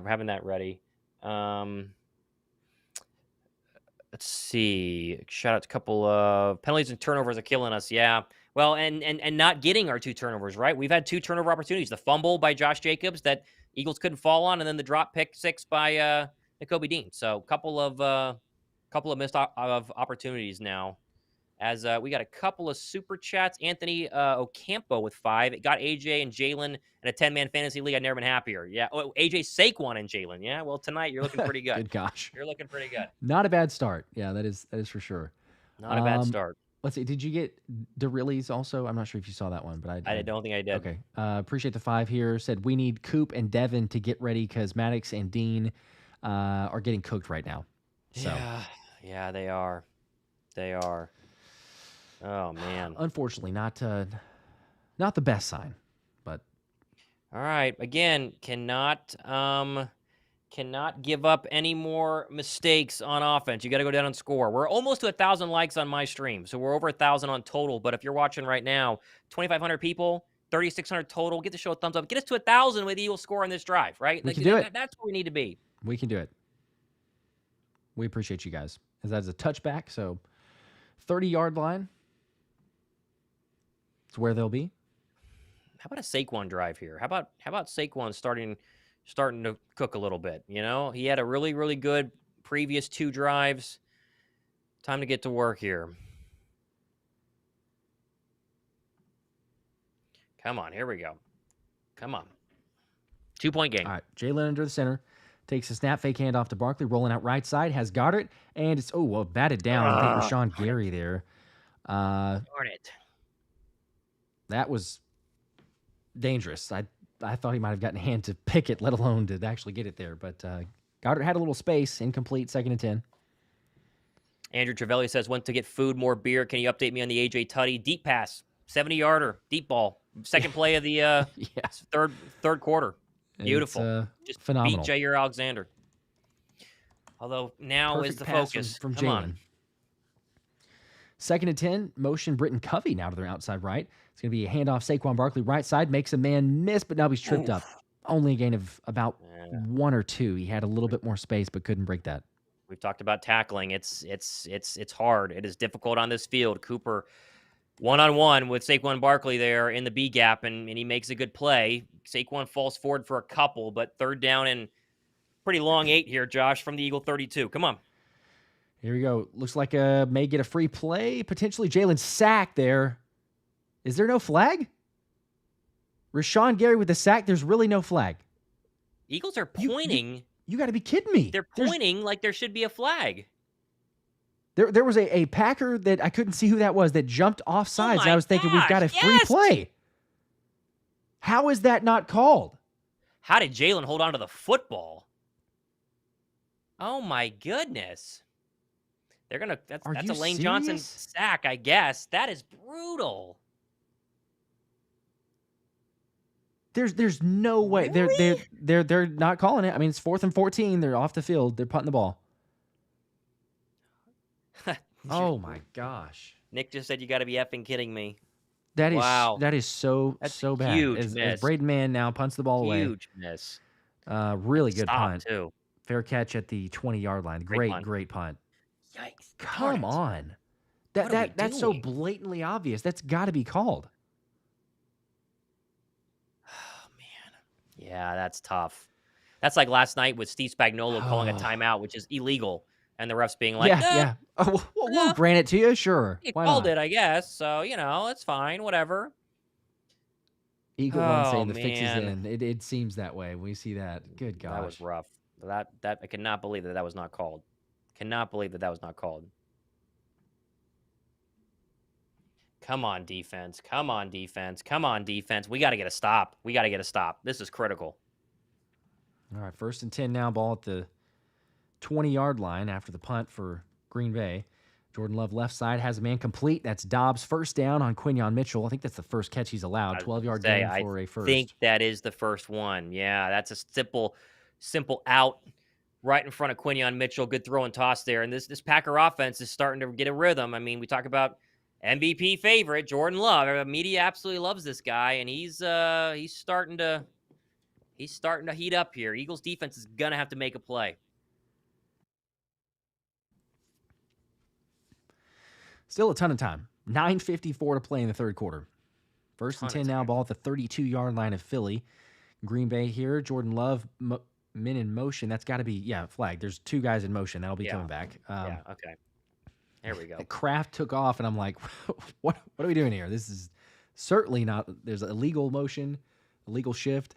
having that ready. Let's see. Shout out to a couple of penalties and turnovers are killing us. Yeah. Well, and not getting our 2 turnovers, right? We've had 2 turnover opportunities. The fumble by Josh Jacobs that Eagles couldn't fall on, and then the drop pick 6 by Nakobe Dean. So couple of missed opportunities now. As we got a couple of super chats. Anthony Ocampo with 5. It got AJ and Jalen in a 10-man fantasy league. I've never been happier. Yeah. Oh, AJ, Saquon, and Jalen. Yeah. Well, tonight you're looking pretty good. Good gosh. You're looking pretty good. Not a bad start. Yeah, that is for sure. Not a bad start. Let's see. Did you get DeRillies also? I'm not sure if you saw that one, but I don't think I did. Okay. Appreciate the 5 here. Said we need Coop and Devin to get ready because Maddox and Dean are getting cooked right now. So. Yeah, they are. They are. Oh man. Unfortunately, not the best sign, but all right. Again, cannot give up any more mistakes on offense. You got to go down and score. We're almost to 1,000 likes on my stream, so we're over 1,000 on total. But if you're watching right now, 2,500 people, 3,600 total. Get the show a thumbs up. Get us to 1,000 with the Eagles score on this drive. Right? We can do it. That's where we need to be. We can do it. We appreciate you guys. As that's a touchback, so 30-yard line. It's where they'll be. How about a Saquon drive here? How about Saquon starting to cook a little bit? You know, he had a really, really good previous 2 drives. Time to get to work here. Come on, here we go. Come on. 2-point game. All right, Jalen under the center. Takes a snap, fake handoff to Barkley, rolling out right side, has Goddard, and it's, batted down. I think Rashawn Gary there. Darn it. That was dangerous. I thought he might have gotten a hand to pick it, let alone to actually get it there. But Goddard had a little space, incomplete, 2nd and 10. Andrew Trevelli says, went to get food, more beer. Can you update me on the AJ Tutty? Deep pass, 70-yarder, deep ball. Second play of the third quarter. Beautiful. Just phenomenal. Beat Jair Alexander. Although now Perfect is the pass focus. from Come Jalen. on. 2nd and 10, motion Britton Covey now to their outside right. It's going to be a handoff. Saquon Barkley right side, makes a man miss, but now he's tripped up. Only a gain of about 1 or 2. He had a little bit more space, but couldn't break that. We've talked about tackling. It's hard. It is difficult on this field. Cooper one-on-one with Saquon Barkley there in the B gap, and he makes a good play. Saquon falls forward for a couple, but 3rd down and pretty long 8 here, Josh, from the Eagle 32. Come on. Here we go. Looks like may get a free play. Potentially Jalen sack there. Is there no flag? Rashawn Gary with the sack. There's really no flag. Eagles are pointing. You got to be kidding me. They're pointing like there should be a flag. There was a Packer that I couldn't see who that was that jumped off sides. And I was thinking, we've got a free play. How is that not called? How did Jalen hold on to the football? Oh, my goodness. They're going to – that's a Lane Johnson sack, I guess. That is brutal. There's no way. Really? They're not calling it. I mean, it's 4th and 14. They're off the field. They're punting the ball. Oh my gosh. Nick just said you got to be effing kidding me. That is wow. That is so bad. Huge miss. As Braden Mann now punts the ball away. Huge miss. Really good punt. Too. Fair catch at the 20-yard line. Great punt. Yikes. Come on. That's so blatantly obvious. That's got to be called. Oh man. Yeah, that's tough. That's like last night with Steve Spagnuolo calling a Oh, timeout, which is illegal, and the refs being like, yeah, yeah. Oh, we'll no, grant it to you. Sure. you Why called not? it, I guess. So, it's fine, whatever. Eagle One Oh, saying the fix is man. in. It seems that way. We see that. Good That was gosh. rough. That I cannot believe that was not called. Cannot believe that was not called. Come on, defense. Come on, defense. Come on, defense. We got to get a stop. We got to get a stop. This is critical. All right, 1st and 10 now. Ball at the 20-yard line after the punt for Green Bay. Jordan Love left side has a man complete. That's Doubs. First down on Quinyon Mitchell. I think that's the first catch he's allowed. I was gonna 12-yard say, gain I for a think first. that is the first one. Yeah, that's a simple out right in front of Quinyon Mitchell. Good throw and toss there. And this Packer offense is starting to get a rhythm. I mean, we talk about MVP favorite Jordan Love. The media absolutely loves this guy, and he's starting to heat up here. Eagles defense is gonna have to make a play. Still a ton of time. 9:54 to play in the third quarter. 1st and 10 now. Ball at the 32-yard line of Philly. Green Bay here. Jordan Love, men in motion. That's got to be, flag. There's 2 guys in motion. That'll be coming back. Yeah, okay. There we go. Kraft took off, and I'm like, what are we doing here? This is certainly not. There's a illegal motion, illegal shift.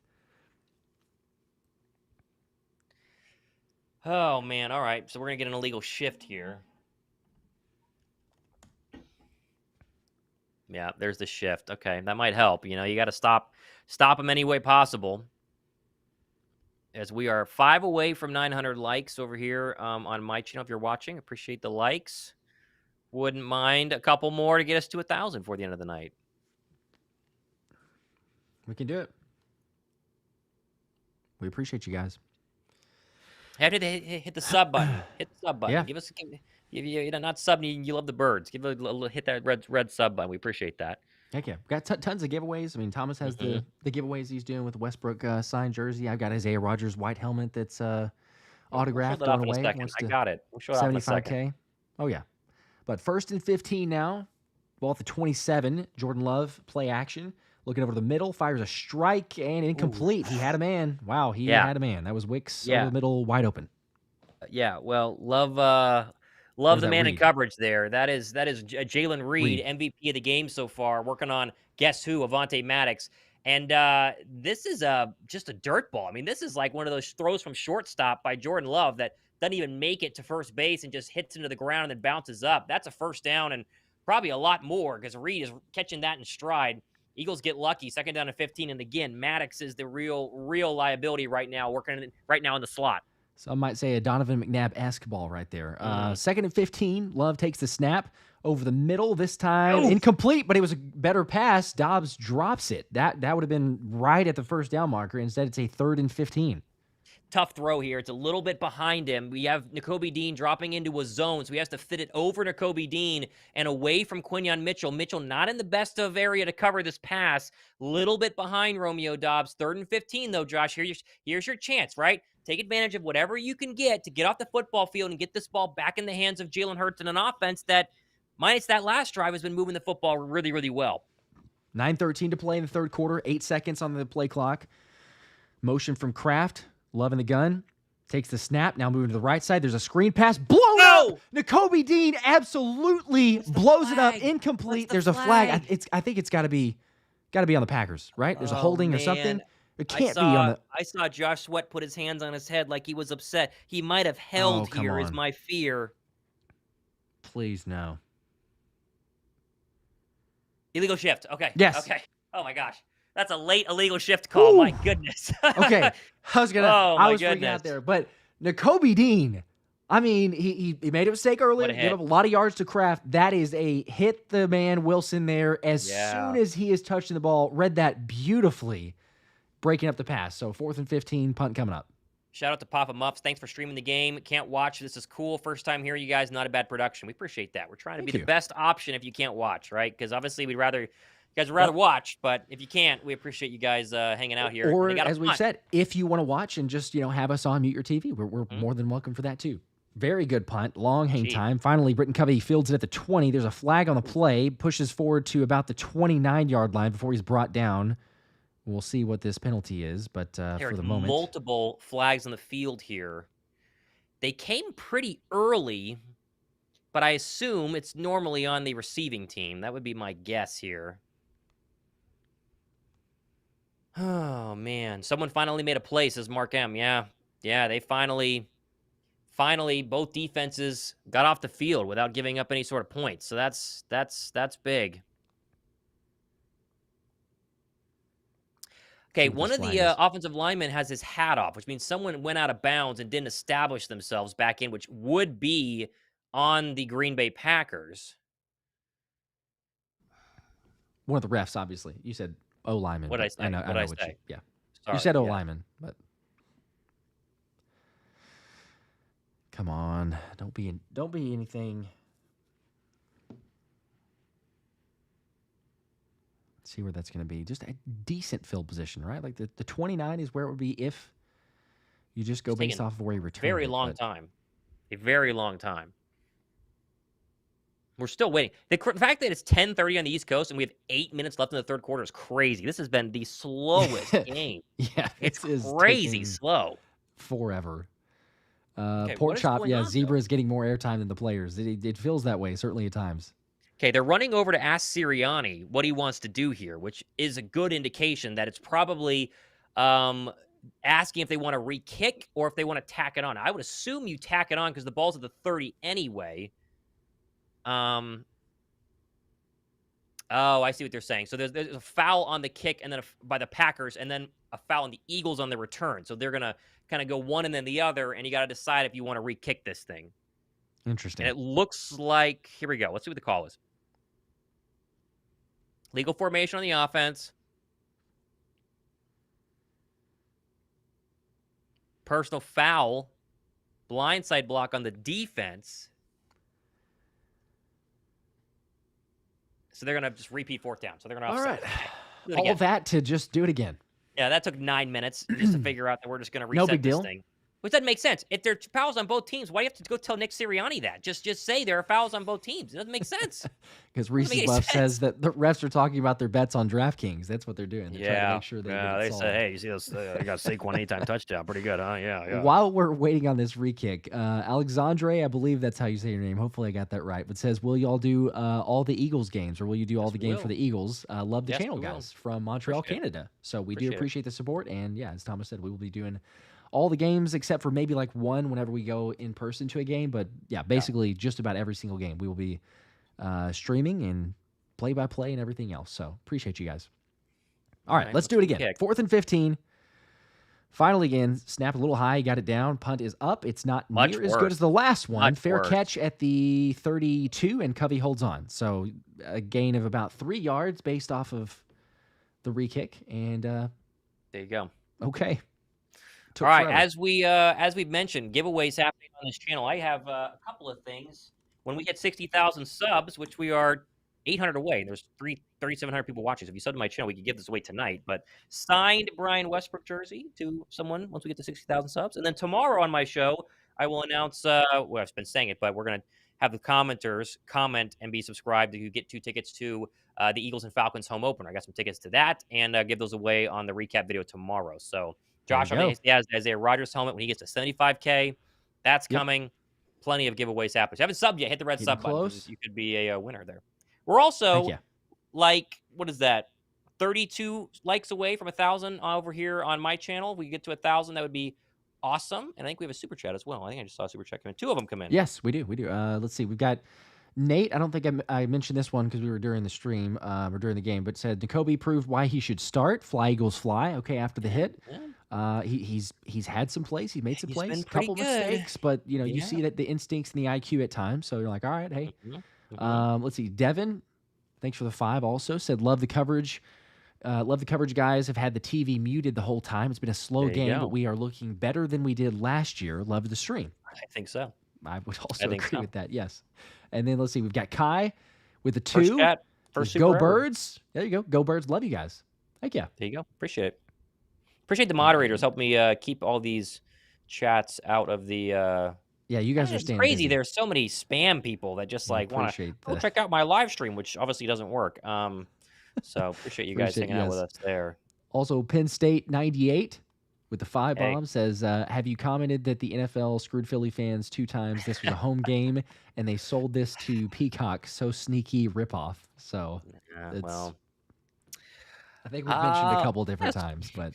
Oh, man. All right. So we're going to get an illegal shift here. Yeah, there's the shift. Okay, that might help. You got to stop them any way possible. As we are 5 away from 900 likes over here on my channel. If you're watching, appreciate the likes. Wouldn't mind a couple more to get us to 1,000 for the end of the night. We can do it. We appreciate you guys. How did they hit the sub button? Hit the sub button. Yeah. Give us, not sub. You love the birds. Hit that red sub button. We appreciate that. Heck yeah. Got tons of giveaways. I mean, Thomas has the giveaways he's doing with the Westbrook signed jersey. I've got Isaiah Rodgers white helmet that's autographed We'll show that going off in a away. second. I got it. We'll show it off in a second. 75K. Oh, yeah. But 1st and 15 now. Ball at the 27. Jordan Love, play action. Looking over the middle, fires a strike and incomplete. He had a man. Wow, he had a man. That was Wicks over the middle, wide open. Yeah, well, love the man in coverage there. That is Jalen Reed, MVP of the game so far, working on guess who, Avonte Maddox. And this is just a dirt ball. I mean, this is like one of those throws from shortstop by Jordan Love that doesn't even make it to first base and just hits into the ground and then bounces up. That's a first down and probably a lot more because Reed is catching that in stride. Eagles get lucky, 2nd down and 15. And again, Maddox is the real liability right now, working right now in the slot. Some might say a Donovan McNabb-esque ball right there. 2nd and 15. Love takes the snap over the middle. This time incomplete, but it was a better pass. Doubs drops it. That would have been right at the first down marker. Instead, it's a 3rd and 15. Tough throw here. It's a little bit behind him. We have Nakobe Dean dropping into a zone, so he has to fit it over Nakobe Dean and away from Quinyon Mitchell. Mitchell not in the best of area to cover this pass. Little bit behind Romeo Doubs. 3rd and 15, though, Josh. Here's your chance, right? Take advantage of whatever you can get to get off the football field and get this ball back in the hands of Jalen Hurts and an offense that, minus that last drive, has been moving the football really, really well. 9:13 to play in the third quarter. 8 seconds on the play clock. Motion from Kraft. Love in the gun. Takes the snap. Now moving to the right side. There's a screen pass. Blown up. Nakobe Dean absolutely blows it up. Incomplete. There's a flag. I think it's got to be on the Packers, right? There's a holding or something. It can't be on the. I saw Josh Sweat put his hands on his head like he was upset. He might have held here, is my fear. Please, no. Illegal shift. Okay. Yes. Okay. Oh, my gosh. That's a late illegal shift call. Ooh. My goodness. Okay. I was freaking out there. But Nakobe Dean, I mean, he made a mistake earlier. Gave up a lot of yards to Kraft. That is a hit the man Wilson there. As soon as he is touching the ball, read that beautifully, breaking up the pass. So 4th and 15, punt coming up. Shout out to Papa Muffs. Thanks for streaming the game. Can't watch. This is cool. First time here, you guys. Not a bad production. We appreciate that. We're trying to be the best option if you can't watch, right? Because obviously you guys would rather watch, but if you can't, we appreciate you guys hanging out here. Or as we've said, if you want to watch and just have us on mute your TV, we're more than welcome for that too. Very good punt, long hang time. Finally, Britton Covey fields it at the 20. There's a flag on the play, pushes forward to about the 29-yard line before he's brought down We'll see what this penalty is, but There for are the moment, multiple flags on the field here. They came pretty early, but I assume it's normally on the receiving team. That would be my guess here. Oh, man. Someone finally made a play, says Mark M. Yeah, they finally both defenses got off the field without giving up any sort of points. So that's big. Okay, one of the offensive linemen has his hat off, which means someone went out of bounds and didn't establish themselves back in, which would be on the Green Bay Packers. One of the refs, obviously. You said O lineman. What did I say? I know what say? yeah. Sorry, you said O lineman, but come on, don't be anything. Let's see where that's going to be. Just a decent field position, right? Like the 29 is where it would be if you just go based off of where you return. A very long time. We're still waiting. The fact that it's 10:30 on the East Coast and we have 8 minutes left in the third quarter is crazy. This has been the slowest game. Yeah, it's crazy slow. Forever. Okay, Pork chop, Zebra is getting more airtime than the players. It feels that way, certainly at times. Okay, they're running over to ask Sirianni what he wants to do here, which is a good indication that it's probably asking if they want to re-kick or if they want to tack it on. I would assume you tack it on because the ball's at the 30 anyway. Oh, I see what they're saying. So there's a foul on the kick and then by the Packers and then a foul on the Eagles on the return. So they're going to kind of go one and then the other, and you got to decide if you want to re-kick this thing. Interesting. And it looks like, here we go. Let's see what the call is. Legal formation on the offense. Personal foul. Blindside block on the defense. So they're going to just repeat fourth down. So they're going to offset. All right. All that to just do it again. Yeah, that took 9 minutes just to figure out that we're just going to reset this thing. Which doesn't make sense. If there are fouls on both teams, why do you have to go tell Nick Sirianni that? Just say there are fouls on both teams. It doesn't make sense. Because Reese's Buff says that the refs are talking about their bets on DraftKings. That's what they're doing. They're trying to make sure they say, hey, you see those? I got Saquon anytime touchdown. Pretty good, huh? Yeah. While we're waiting on this re-kick, Alexandre, I believe that's how you say your name. Hopefully I got that right. But says, will y'all do all the Eagles games, or will you do all the games for the Eagles? Love the channel, guys, from Montreal, Canada. So we do appreciate the support. And yeah, as Thomas said, we will be doing all the games except for maybe like one whenever we go in person to a game. But yeah, basically just about every single game we will be streaming and play-by-play and everything else. So appreciate you guys. All right, let's do it again. 4th and 15. Finally again, snap a little high, got it down. Punt is up. It's not near as good as the last one. Fair catch at the 32, and Covey holds on. So a gain of about 3 yards based off of the re-kick. And there you go. Okay. All right, as we've mentioned, giveaways happening on this channel. I have a couple of things. When we get 60,000 subs, which we are 800 away, there's 3,700 people watching. So if you sub to my channel, we could give this away tonight. But signed Brian Westbrook jersey to someone once we get to 60,000 subs. And then tomorrow on my show, I will announce, well, I've been saying it, but we're going to have the commenters comment and be subscribed to get 2 tickets to the Eagles and Falcons home opener. I got some tickets to that and give those away on the recap video tomorrow. So Josh has Isaiah Rodgers helmet when he gets to 75K. That's coming. Plenty of giveaways happening. If you haven't subbed yet, hit the red sub button. You could be a winner there. We're also like, what is that? 32 likes away from 1,000 over here on my channel. If we get to 1,000, that would be awesome. And I think we have a super chat as well. I think I just saw a super chat come in. 2 of them come in. Yes, we do. Let's see. We've got Nate. I don't think I mentioned this one because we were during the stream or during the game, but said Nakobe proved why he should start. Fly Eagles fly. Okay, after the hit. Yeah. He's had some plays. He made some plays. A couple mistakes, but you see that the instincts and the IQ at times. So you're like, all right, hey. Let's see. Devin, thanks for the 5 also. Said, love the coverage. Love the coverage, guys. Have had the TV muted the whole time. It's been a slow game, but we are looking better than we did last year. Love the stream. I think so. I would also agree with that, yes. And then let's see. We've got Kai with the 2. First Go Birds. There you go. Go Birds. Love you guys. Thank you. There you go. Appreciate it. Appreciate the moderators. Help me keep all these chats out of the... Yeah, you guys are staying crazy. busy. There's so many spam people that just like want to go check out my live stream, which obviously doesn't work. So appreciate you guys hanging out with us there. Also, Penn State 98 with the 5 Hey. bomb says, have you commented that the NFL screwed Philly fans 2 times? This was a home game, and they sold this to Peacock. So sneaky ripoff. So it's, Well, I think we've mentioned a couple different yes. times, but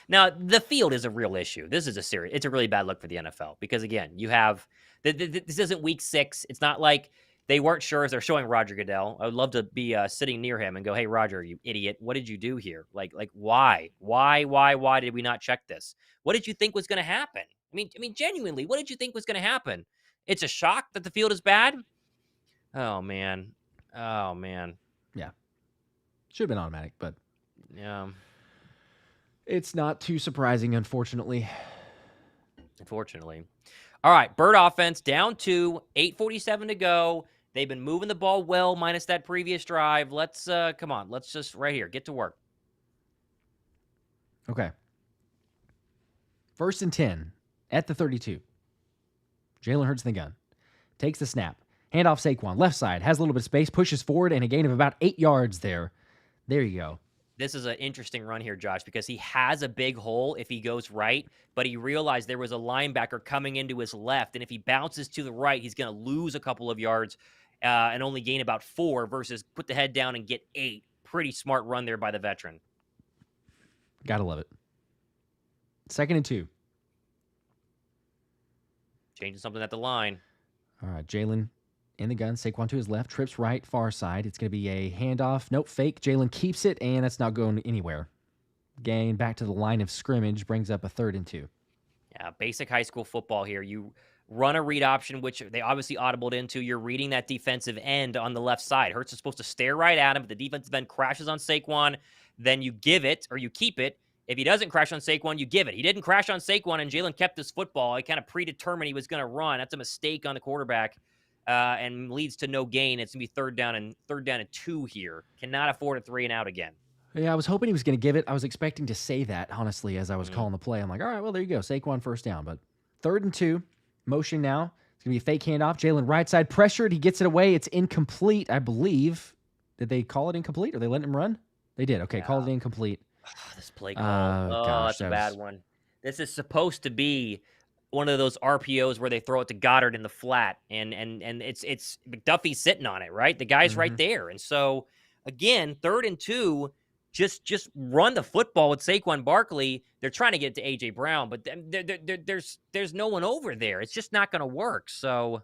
Now, the field is a real issue. This is it's a really bad look for the NFL because, again, you have this isn't week 6. It's not like they weren't sure as they're showing Roger Goodell. I would love to be sitting near him and go, "Hey, Roger, you idiot! What did you do here? Like, why did we not check this? What did you think was going to happen? I mean, genuinely, what did you think was going to happen? It's a shock that the field is bad. Oh man, oh man, yeah, should have been automatic, but yeah." it's not too surprising, unfortunately. Unfortunately. All right, Bird offense down 2, 8:47 to go. They've been moving the ball well, minus that previous drive. Let's come on, let's just right here get to work. Okay. 1st and 10 at the 32. Jalen Hurts in the gun. Takes the snap. Handoff Saquon. Left side. Has a little bit of space. Pushes forward and a gain of about 8 yards there. There you go. This is an interesting run here, Josh, because he has a big hole if he goes right, but he realized there was a linebacker coming into his left, and if he bounces to the right, he's going to lose a couple of yards and only gain about 4 versus put the head down and get 8. Pretty smart run there by the veteran. Gotta love it. 2nd and 2. Changing something at the line. All right, Jalen in the gun. Saquon to his left. Trips right, far side. It's going to be a handoff. Nope, fake. Jalen keeps it, and that's not going anywhere. Gain back to the line of scrimmage. Brings up a 3rd and 2. Yeah, basic high school football here. You run a read option, which they obviously audibled into. You're reading that defensive end on the left side. Hurts is supposed to stare right at him, but the defensive end crashes on Saquon. Then you give it, or you keep it. If he doesn't crash on Saquon, you give it. He didn't crash on Saquon, and Jalen kept his football. He kind of predetermined he was going to run. That's a mistake on the quarterback, and leads to no gain. It's going to be third down and 2 here. Cannot afford a 3 and out again. Yeah, I was hoping he was going to give it. I was expecting to say that, honestly, as I was calling the play. I'm like, all right, well, there you go. Saquon 1st down. But 3rd and 2. Motion now. It's going to be a fake handoff. Jalen right side pressured. He gets it away. It's incomplete, I believe. Did they call it incomplete, or they let him run? They did. Okay, called it incomplete. This play call. That's a bad one. This is supposed to be one of those RPOs where they throw it to Goddard in the flat, and it's McDuffie's sitting on it, right? The guy's right there. And so, again, 3rd and 2, just run the football with Saquon Barkley. They're trying to get to A.J. Brown, but there's no one over there. It's just not going to work. So,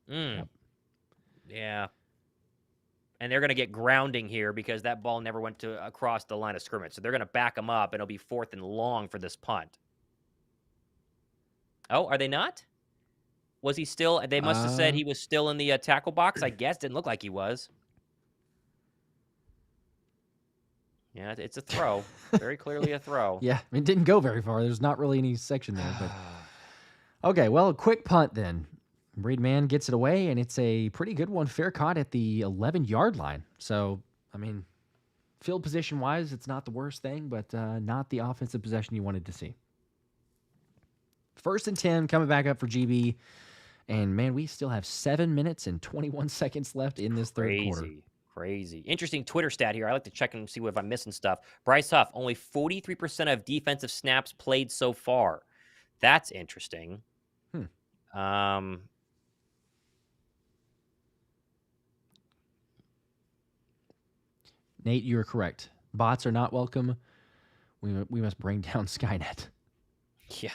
yeah. And they're going to get grounding here because that ball never went across the line of scrimmage. So they're going to back him up, and it'll be 4th and long for this punt. Oh, are they not? Was he still? They must have said he was still in the tackle box. I guess didn't look like he was. Yeah, it's a throw. Very clearly a throw. Yeah, it didn't go very far. There's not really any section there. But okay, well, a quick punt then. Reed Man gets it away, and it's a pretty good one. Fair caught at the 11-yard line. So, I mean, field position-wise, it's not the worst thing, but not the offensive possession you wanted to see. 1st and 10, coming back up for GB. And, man, we still have 7 minutes and 21 seconds left in this third quarter. Crazy. Interesting Twitter stat here. I like to check and see if I'm missing stuff. Bryce Huff, only 43% of defensive snaps played so far. That's interesting. Nate, you're correct. Bots are not welcome. We must bring down Skynet. Yeah.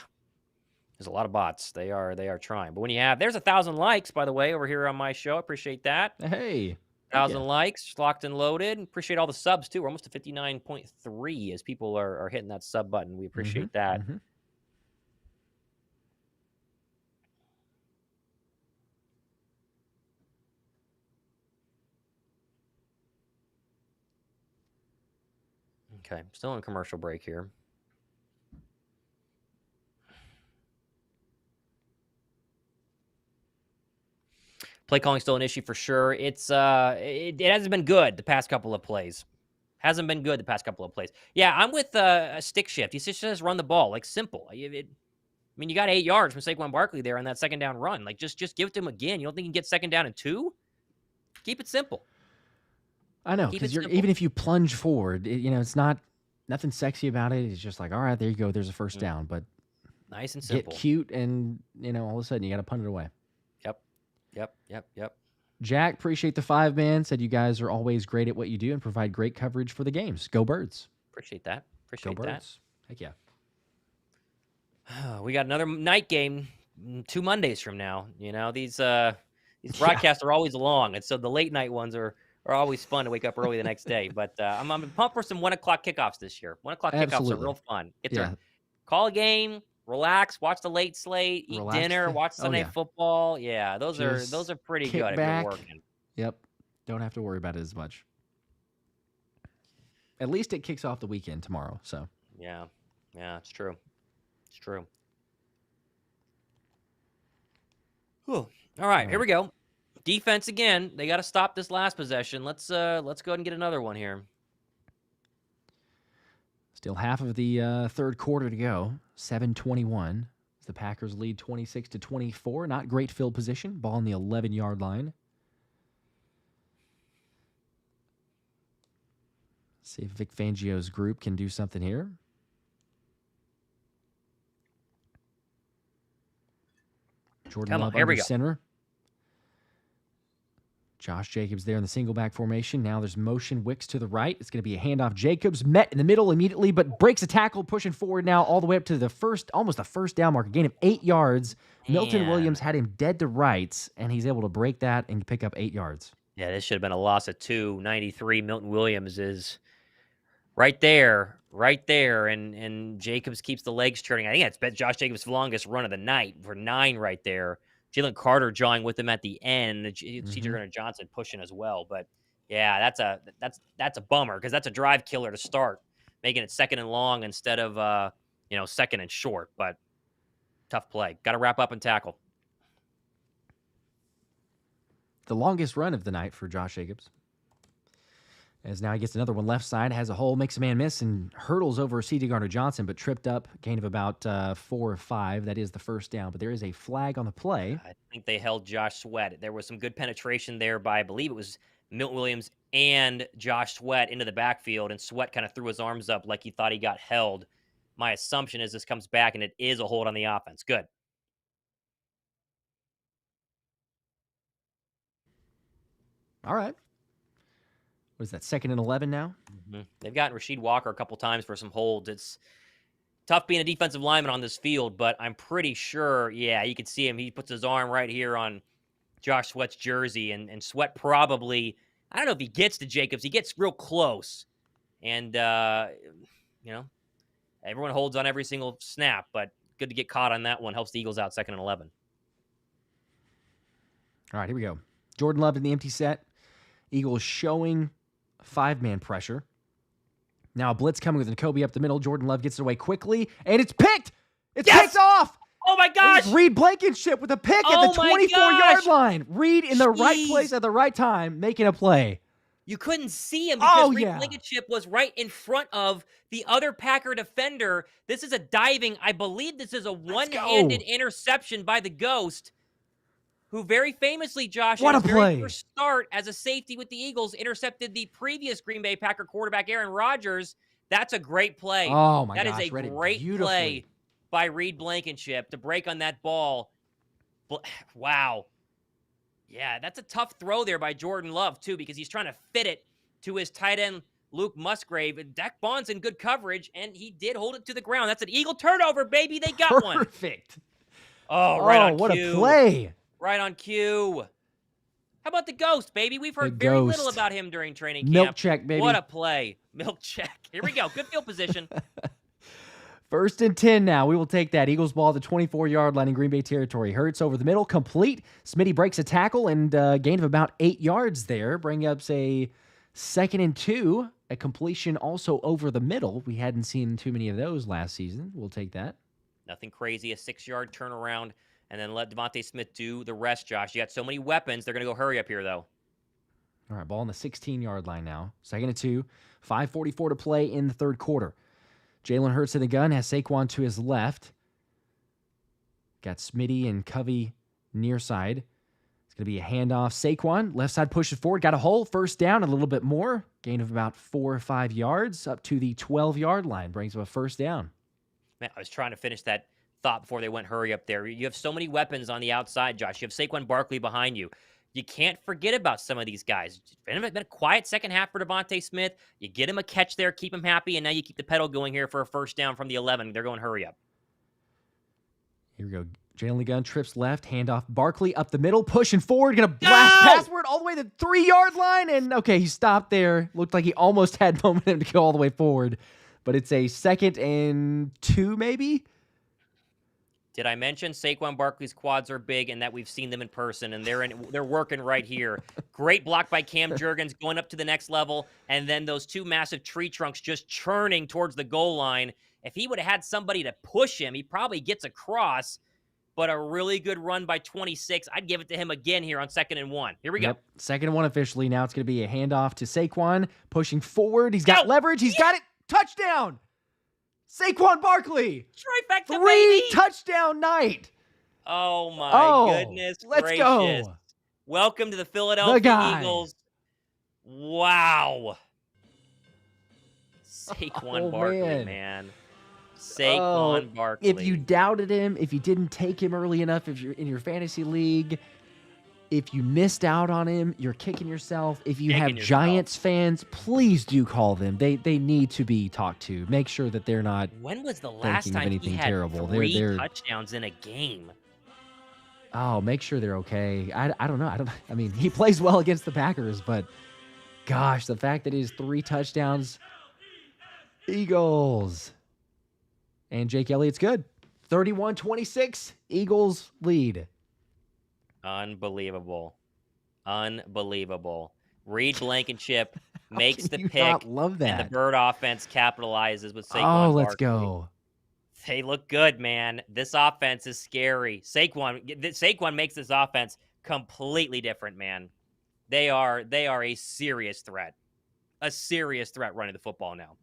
There's a lot of bots. They are trying. But when you have, there's 1,000 likes, by the way, over here on my show. I appreciate that. Hey. 1,000 likes, locked and loaded. Appreciate all the subs, too. We're almost to 59.3 as people are hitting that sub button. We appreciate that. Okay, still in commercial break here. Play calling still an issue for sure. It hasn't been good the past couple of plays. Hasn't been good the past couple of plays. Yeah, I'm with a stick shift. He just says run the ball, like simple. I mean, you got 8 yards from Saquon Barkley there on that 2nd down run. Like just give it to him again. You don't think you can get 2nd down and 2? Keep it simple. I know, Keep it because simple. even if you plunge forward, it's nothing sexy about it. It's just like, all right, there you go. There's a first down, but Nice and simple. get cute, and all of a sudden you got to punt it away. Yep. Jack, appreciate the 5-man. Said you guys are always great at what you do and provide great coverage for the games. Go Birds. Appreciate that. Go Birds. Heck yeah. We got another night game 2 Mondays from now. These broadcasts are always long, and so the late night ones are always fun to wake up early the next day. But I'm pumped for some 1 o'clock kickoffs this year. 1 o'clock kickoffs are real fun. Get to call a game, relax, watch the late slate, eat dinner, watch Sunday football. Yeah, those are pretty good if you're working. Yep. Don't have to worry about it as much. At least it kicks off the weekend tomorrow. So yeah, it's true. It's true. Whew. All right, here we go. Defense again. They got to stop this last possession. Let's go ahead and get another one here. Still half of the third quarter to go. 7:21. The Packers lead 26-24. Not great field position. Ball on the 11-yard line. See if Vic Fangio's group can do something here. Jordan Love under center. Josh Jacobs there in the single back formation. Now there's motion. Wicks to the right. It's going to be a handoff. Jacobs met in the middle immediately, but breaks a tackle, pushing forward now all the way up to almost the first down mark. A gain of 8 yards. Man. Milton Williams had him dead to rights, and he's able to break that and pick up 8 yards. Yeah, this should have been a loss of 293. Milton Williams is right there, and Jacobs keeps the legs turning. I think that's Josh Jacobs' longest run of the night for 9 right there. Jalen Carter jawing with him at the end. C.J. Gardner-Johnson pushing as well. But yeah, that's a bummer because that's a drive killer to start, making it 2nd and long instead of 2nd and short. But tough play. Got to wrap up and tackle. The longest run of the night for Josh Jacobs. As now he gets another one left side, has a hole, makes a man miss, and hurdles over C.J. Gardner-Johnson, but tripped up, gain of about 4 or 5. That is the first down, but there is a flag on the play. I think they held Josh Sweat. There was some good penetration there by, I believe it was Milton Williams and Josh Sweat into the backfield, and Sweat kind of threw his arms up like he thought he got held. My assumption is this comes back, and it is a hold on the offense. Good. All right. What is that, 2nd and 11 now? Mm-hmm. They've gotten Rasheed Walker a couple times for some holds. It's tough being a defensive lineman on this field, but I'm pretty sure, you could see him. He puts his arm right here on Josh Sweat's jersey, and Sweat probably, I don't know if he gets to Jacobs. He gets real close. And, everyone holds on every single snap, but good to get caught on that one. Helps the Eagles out 2nd and 11. All right, here we go. Jordan Love in the empty set. Eagles showing 5-man pressure. Now a blitz coming with Nakobe up the middle. Jordan Love gets it away quickly, and it's picked. It's picked off. Oh, my gosh. Reed Blankenship with a pick at the 24-yard line. Reed in the right place at the right time, making a play. You couldn't see him because Reed Blankenship was right in front of the other Packer defender. This is a diving. I believe this is a one-handed interception by the Ghost, who very famously, Josh, in his very first start as a safety with the Eagles, intercepted the previous Green Bay Packer quarterback, Aaron Rodgers. That's a great play. Oh, my gosh. That is a great play by Reed Blankenship to break on that ball. Wow. Yeah, that's a tough throw there by Jordan Love, too, because he's trying to fit it to his tight end, Luke Musgrave. And Dak Bond's in good coverage, and he did hold it to the ground. That's an Eagle turnover, baby. They got one. Perfect. Oh, right on cue. What a play. Right on cue. How about the Ghost, baby? We've heard very little about him during training camp. Milk check, baby. What a play. Milk check. Here we go. Good field position. 1st and 10 now. We will take that. Eagles ball at the 24-yard line in Green Bay territory. Hurts over the middle, complete. Smitty breaks a tackle and gain of about 8 yards there. Bring up a 2nd and 2. A completion also over the middle. We hadn't seen too many of those last season. We'll take that. Nothing crazy. A 6-yard turnaround. And then let DeVonta Smith do the rest, Josh. You got so many weapons. They're going to go hurry up here, though. All right, ball on the 16-yard line now. 2nd and 2. 5:44 to play in the third quarter. Jalen Hurts in the gun, has Saquon to his left. Got Smitty and Covey near side. It's going to be a handoff. Saquon, left side pushes forward, got a hole, first down, a little bit more. Gain of about 4 or 5 yards up to the 12-yard line. Brings up a first down. Man, I was trying to finish that thought before they went hurry up there. You have so many weapons on the outside, Josh. You have Saquon Barkley behind you. You can't forget about some of these guys. It's been a quiet second half for DeVonta Smith. You get him a catch there, keep him happy, and now you keep the pedal going here for a first down from the 11. They're going hurry up. Here we go. Jalen Gunn trips left, handoff. Barkley up the middle, pushing forward, gonna blast password all the way to the 3-yard line. And okay, he stopped there. Looked like he almost had momentum to go all the way forward, but it's a 2nd and 2, maybe. Did I mention Saquon Barkley's quads are big and that we've seen them in person and they're working right here? Great block by Cam Jurgens going up to the next level, and then those 2 massive tree trunks just churning towards the goal line. If he would have had somebody to push him, he probably gets across. But a really good run by 26. I'd give it to him again here on 2nd and 1. Here we go. 2nd and 1 officially. Now it's going to be a handoff to Saquon, pushing forward. He's got leverage. He's got it. Touchdown. Saquon Barkley. Trifecta, 3 baby. touchdown night. Oh, my goodness let's gracious. Go. Welcome to the Philadelphia Eagles. Wow. Saquon Barkley, man. Saquon Barkley. If you doubted him, if you didn't take him early enough, if you're in your fantasy league, if you missed out on him, you're kicking yourself. If you have Giants fans, please do call them. They need to be talked to. Make sure that they're not. When was the last time anything he had terrible? 3 touchdowns in a game? Oh, make sure they're okay. I don't know. I mean, he plays well against the Packers, but gosh, the fact that he has 3 touchdowns, Eagles. And Jake Elliott's good. 31-26, Eagles lead. Unbelievable. Reed Blankenship makes the pick. Not love that. And the Bird offense capitalizes with Saquon let's Barkley. Go. They look good, man. This offense is scary. Saquon makes this offense completely different, man. They are a serious threat. A serious threat running the football now.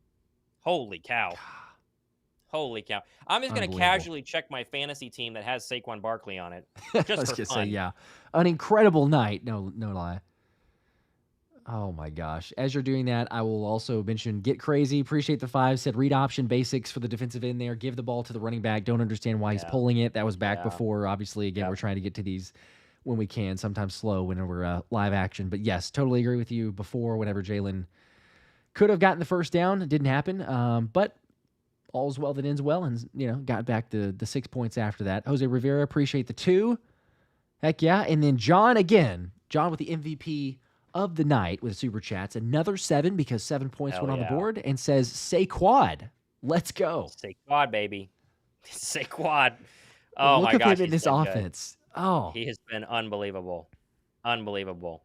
Holy cow. Holy cow. I'm just going to casually check my fantasy team that has Saquon Barkley on it. Just for fun. Say, yeah. An incredible night. No lie. Oh, my gosh. As you're doing that, I will also mention Get Crazy. Appreciate the 5. Said read option basics for the defensive end there. Give the ball to the running back. Don't understand why he's pulling it. That was back before. Obviously, again, we're trying to get to these when we can. Sometimes slow when we're live action. But, yes, totally agree with you. Before, whenever Jalen could have gotten the first down, it didn't happen. But all's well that ends well, and got back the 6 points after that. Jose Rivera, appreciate the 2. Heck yeah. And then John with the MVP of the night with super chats. Another 7 because 7 points went on the board, and says Saquad. Let's go. Saquad, baby. Saquad. Oh Look my gosh. Look at him in this offense. Good. Oh. He has been unbelievable. Unbelievable.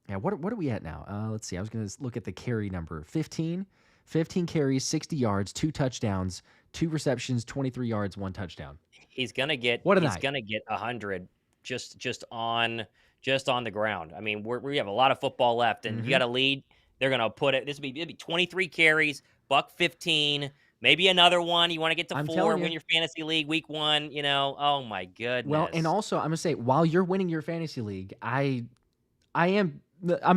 Yeah, what are we at now? Let's see. I was going to look at the carry number. 15 carries, 60 yards, 2 touchdowns, 2 receptions, 23 yards, 1 touchdown. He's going to get 100 just on the ground. I mean, we have a lot of football left, and you got a lead. They're going to put it. It'll be 23 carries, $115, maybe another one. You want to get to 4, win your fantasy league week 1, Oh my goodness. Well, and also I'm going to say, while you're winning your fantasy league, I'm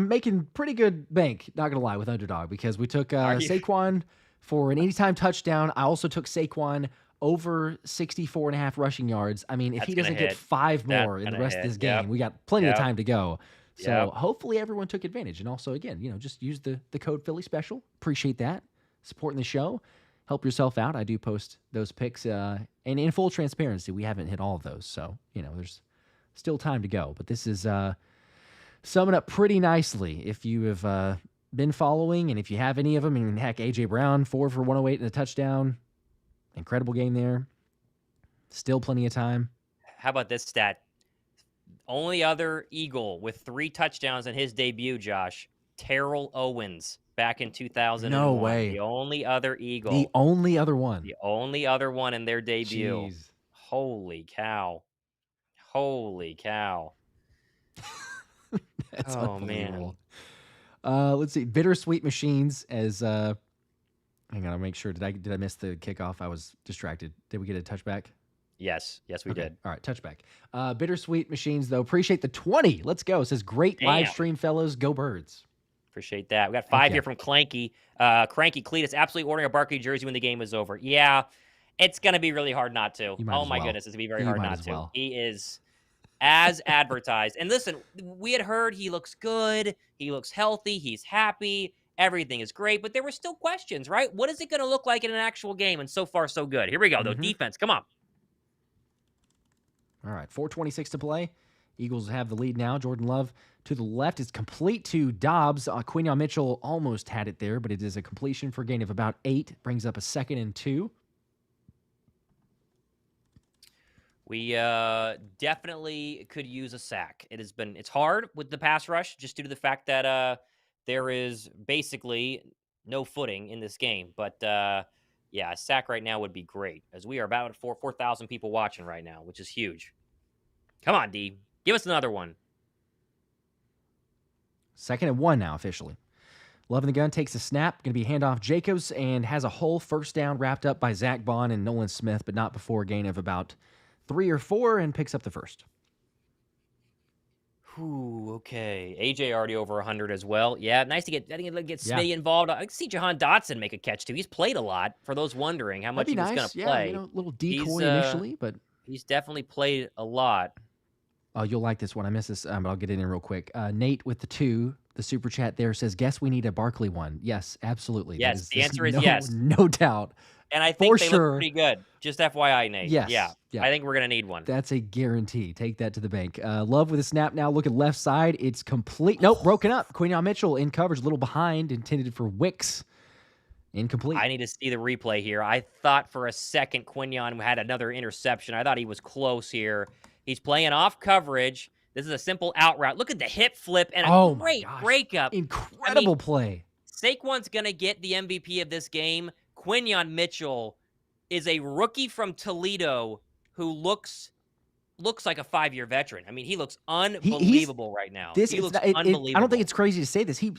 making pretty good bank, not going to lie, with Underdog, because we took Saquon for an anytime touchdown. I also took Saquon over 64.5 rushing yards. I mean, if he doesn't get 5 more in the rest of this game, we got plenty of time to go. So hopefully everyone took advantage. And also, again, just use the code Philly Special. Appreciate that. Supporting the show. Help yourself out. I do post those picks. And in full transparency, we haven't hit all of those. So, there's still time to go. But this is summing up pretty nicely if you have been following, and if you have any of them. I mean, heck, A.J. Brown, 4 for 108 and a touchdown. Incredible game there. Still plenty of time. How about this stat? Only other Eagle with 3 touchdowns in his debut, Josh, Terrell Owens, back in 2001. No way. The only other Eagle. The only other one. The only other one in their debut. Jeez. Holy cow. Holy cow. That's unbelievable. Man. Let's see. Bittersweet Machines, as Hang on, I'll make sure. Did I miss the kickoff? I was distracted. Did we get a touchback? Yes, we did. All right, touchback. Bittersweet Machines, though. Appreciate the 20. Let's go. It says, great live Damn. stream, fellas. Go Birds. Appreciate that. We got 5 here from Clanky. Cranky Cletus, absolutely ordering a Barkley jersey when the game is over. Yeah, it's going to be really hard not to. Oh, my goodness. It's going to be very hard not to. He is as advertised. And listen, we had heard he looks good. He looks healthy. He's happy. Everything is great. But there were still questions, right? What is it going to look like in an actual game? And so far, so good. Here we go, though. Defense, come on. All right, 4:26 to play. Eagles have the lead now. Jordan Love to the left is complete to Doubs. Quinyon Mitchell almost had it there, but it is a completion for a gain of about 8. Brings up a 2nd and 2. We definitely could use a sack. It's hard with the pass rush just due to the fact that there is basically no footing in this game. But yeah, a sack right now would be great, as we are about 4,000 people watching right now, which is huge. Come on, D. Give us another one. 2nd and 1 now, officially. Love in the gun takes a snap. Going to be handoff Jacobs and has a whole first down wrapped up by Zach Bond and Nolan Smith, but not before a gain of about 3 or 4 and picks up the first. Ooh, okay. AJ already over 100 as well. Yeah, nice to get Smitty involved. I can see Jahan Dotson make a catch too. He's played a lot. For those wondering how much he was going to play, little decoy initially, but he's definitely played a lot. Oh, you'll like this one. I missed this, but I'll get it in real quick. Nate with the 2, the super chat there says, "Guess we need a Barkley one." Yes, absolutely. Yes, the answer is yes, no doubt. And I think they look pretty good. Just FYI, Nate. Yes. Yeah. I think we're going to need one. That's a guarantee. Take that to the bank. Love with a snap now. Look at left side. It's complete. Nope, broken up. Quinyon Mitchell in coverage, a little behind, intended for Wicks. Incomplete. I need to see the replay here. I thought for a second Quinyon had another interception. I thought he was close here. He's playing off coverage. This is a simple out route. Look at the hip flip and a great breakup. Incredible play. Saquon's going to get the MVP of this game. Quinyon Mitchell is a rookie from Toledo who looks like a 5-year veteran. I mean, he looks unbelievable right now. He looks unbelievable. I don't think it's crazy to say this. He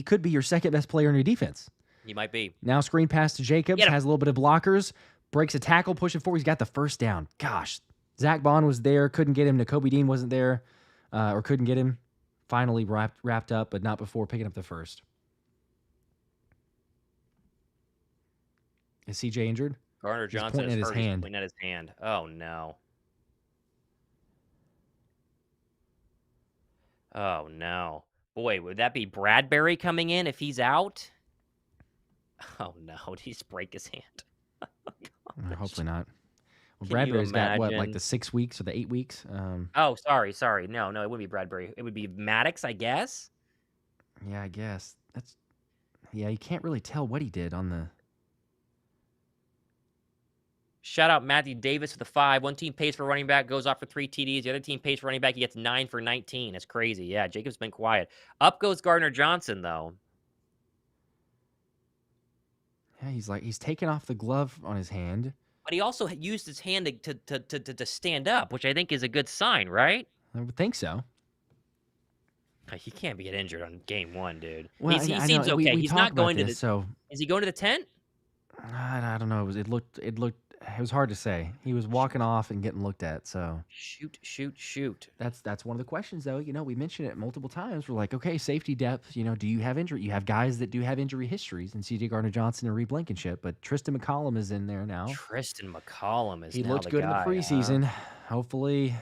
could be your second best player in your defense. He might be. Now screen pass to Jacobs, has a little bit of blockers, breaks a tackle, pushing forward. He's got the first down. Gosh, Zach Bond was there, couldn't get him. Nakobe Dean wasn't there, or couldn't get him. Finally wrapped up, but not before picking up the first. Is CJ injured? Gardner Johnson is hurt. He's pointing at his hand. Oh, no. Oh, no. Boy, would that be Bradbury coming in if he's out? Oh, no. Did he just break his hand? Hopefully not. Well, Bradbury's got, like the 6 weeks or the 8 weeks? Oh, sorry. No, it wouldn't be Bradbury. It would be Maddox, I guess? Yeah, I guess. Yeah, you can't really tell what he did on the... Shout out Matthew Davis for the 5. One team pays for running back, goes off for 3 TDs. The other team pays for running back, he gets 9 for 19. That's crazy. Yeah, Jacob's been quiet. Up goes Gardner Johnson, though. Yeah, he's taking off the glove on his hand. But he also used his hand to stand up, which I think is a good sign, right? I would think so. He can't be injured on game 1, dude. Well, he seems okay. He's not going to the... So is he going to the tent? I don't know. It was hard to say. He was walking off and getting looked at. So shoot. That's one of the questions, though. We mentioned it multiple times. We're like, okay, safety depth. Do you have injury? You have guys that do have injury histories, and C.J. Gardner-Johnson and Reed Blankenship. But Tristan McCollum is in there now. Tristan McCollum is. He looked good in the preseason. Hopefully,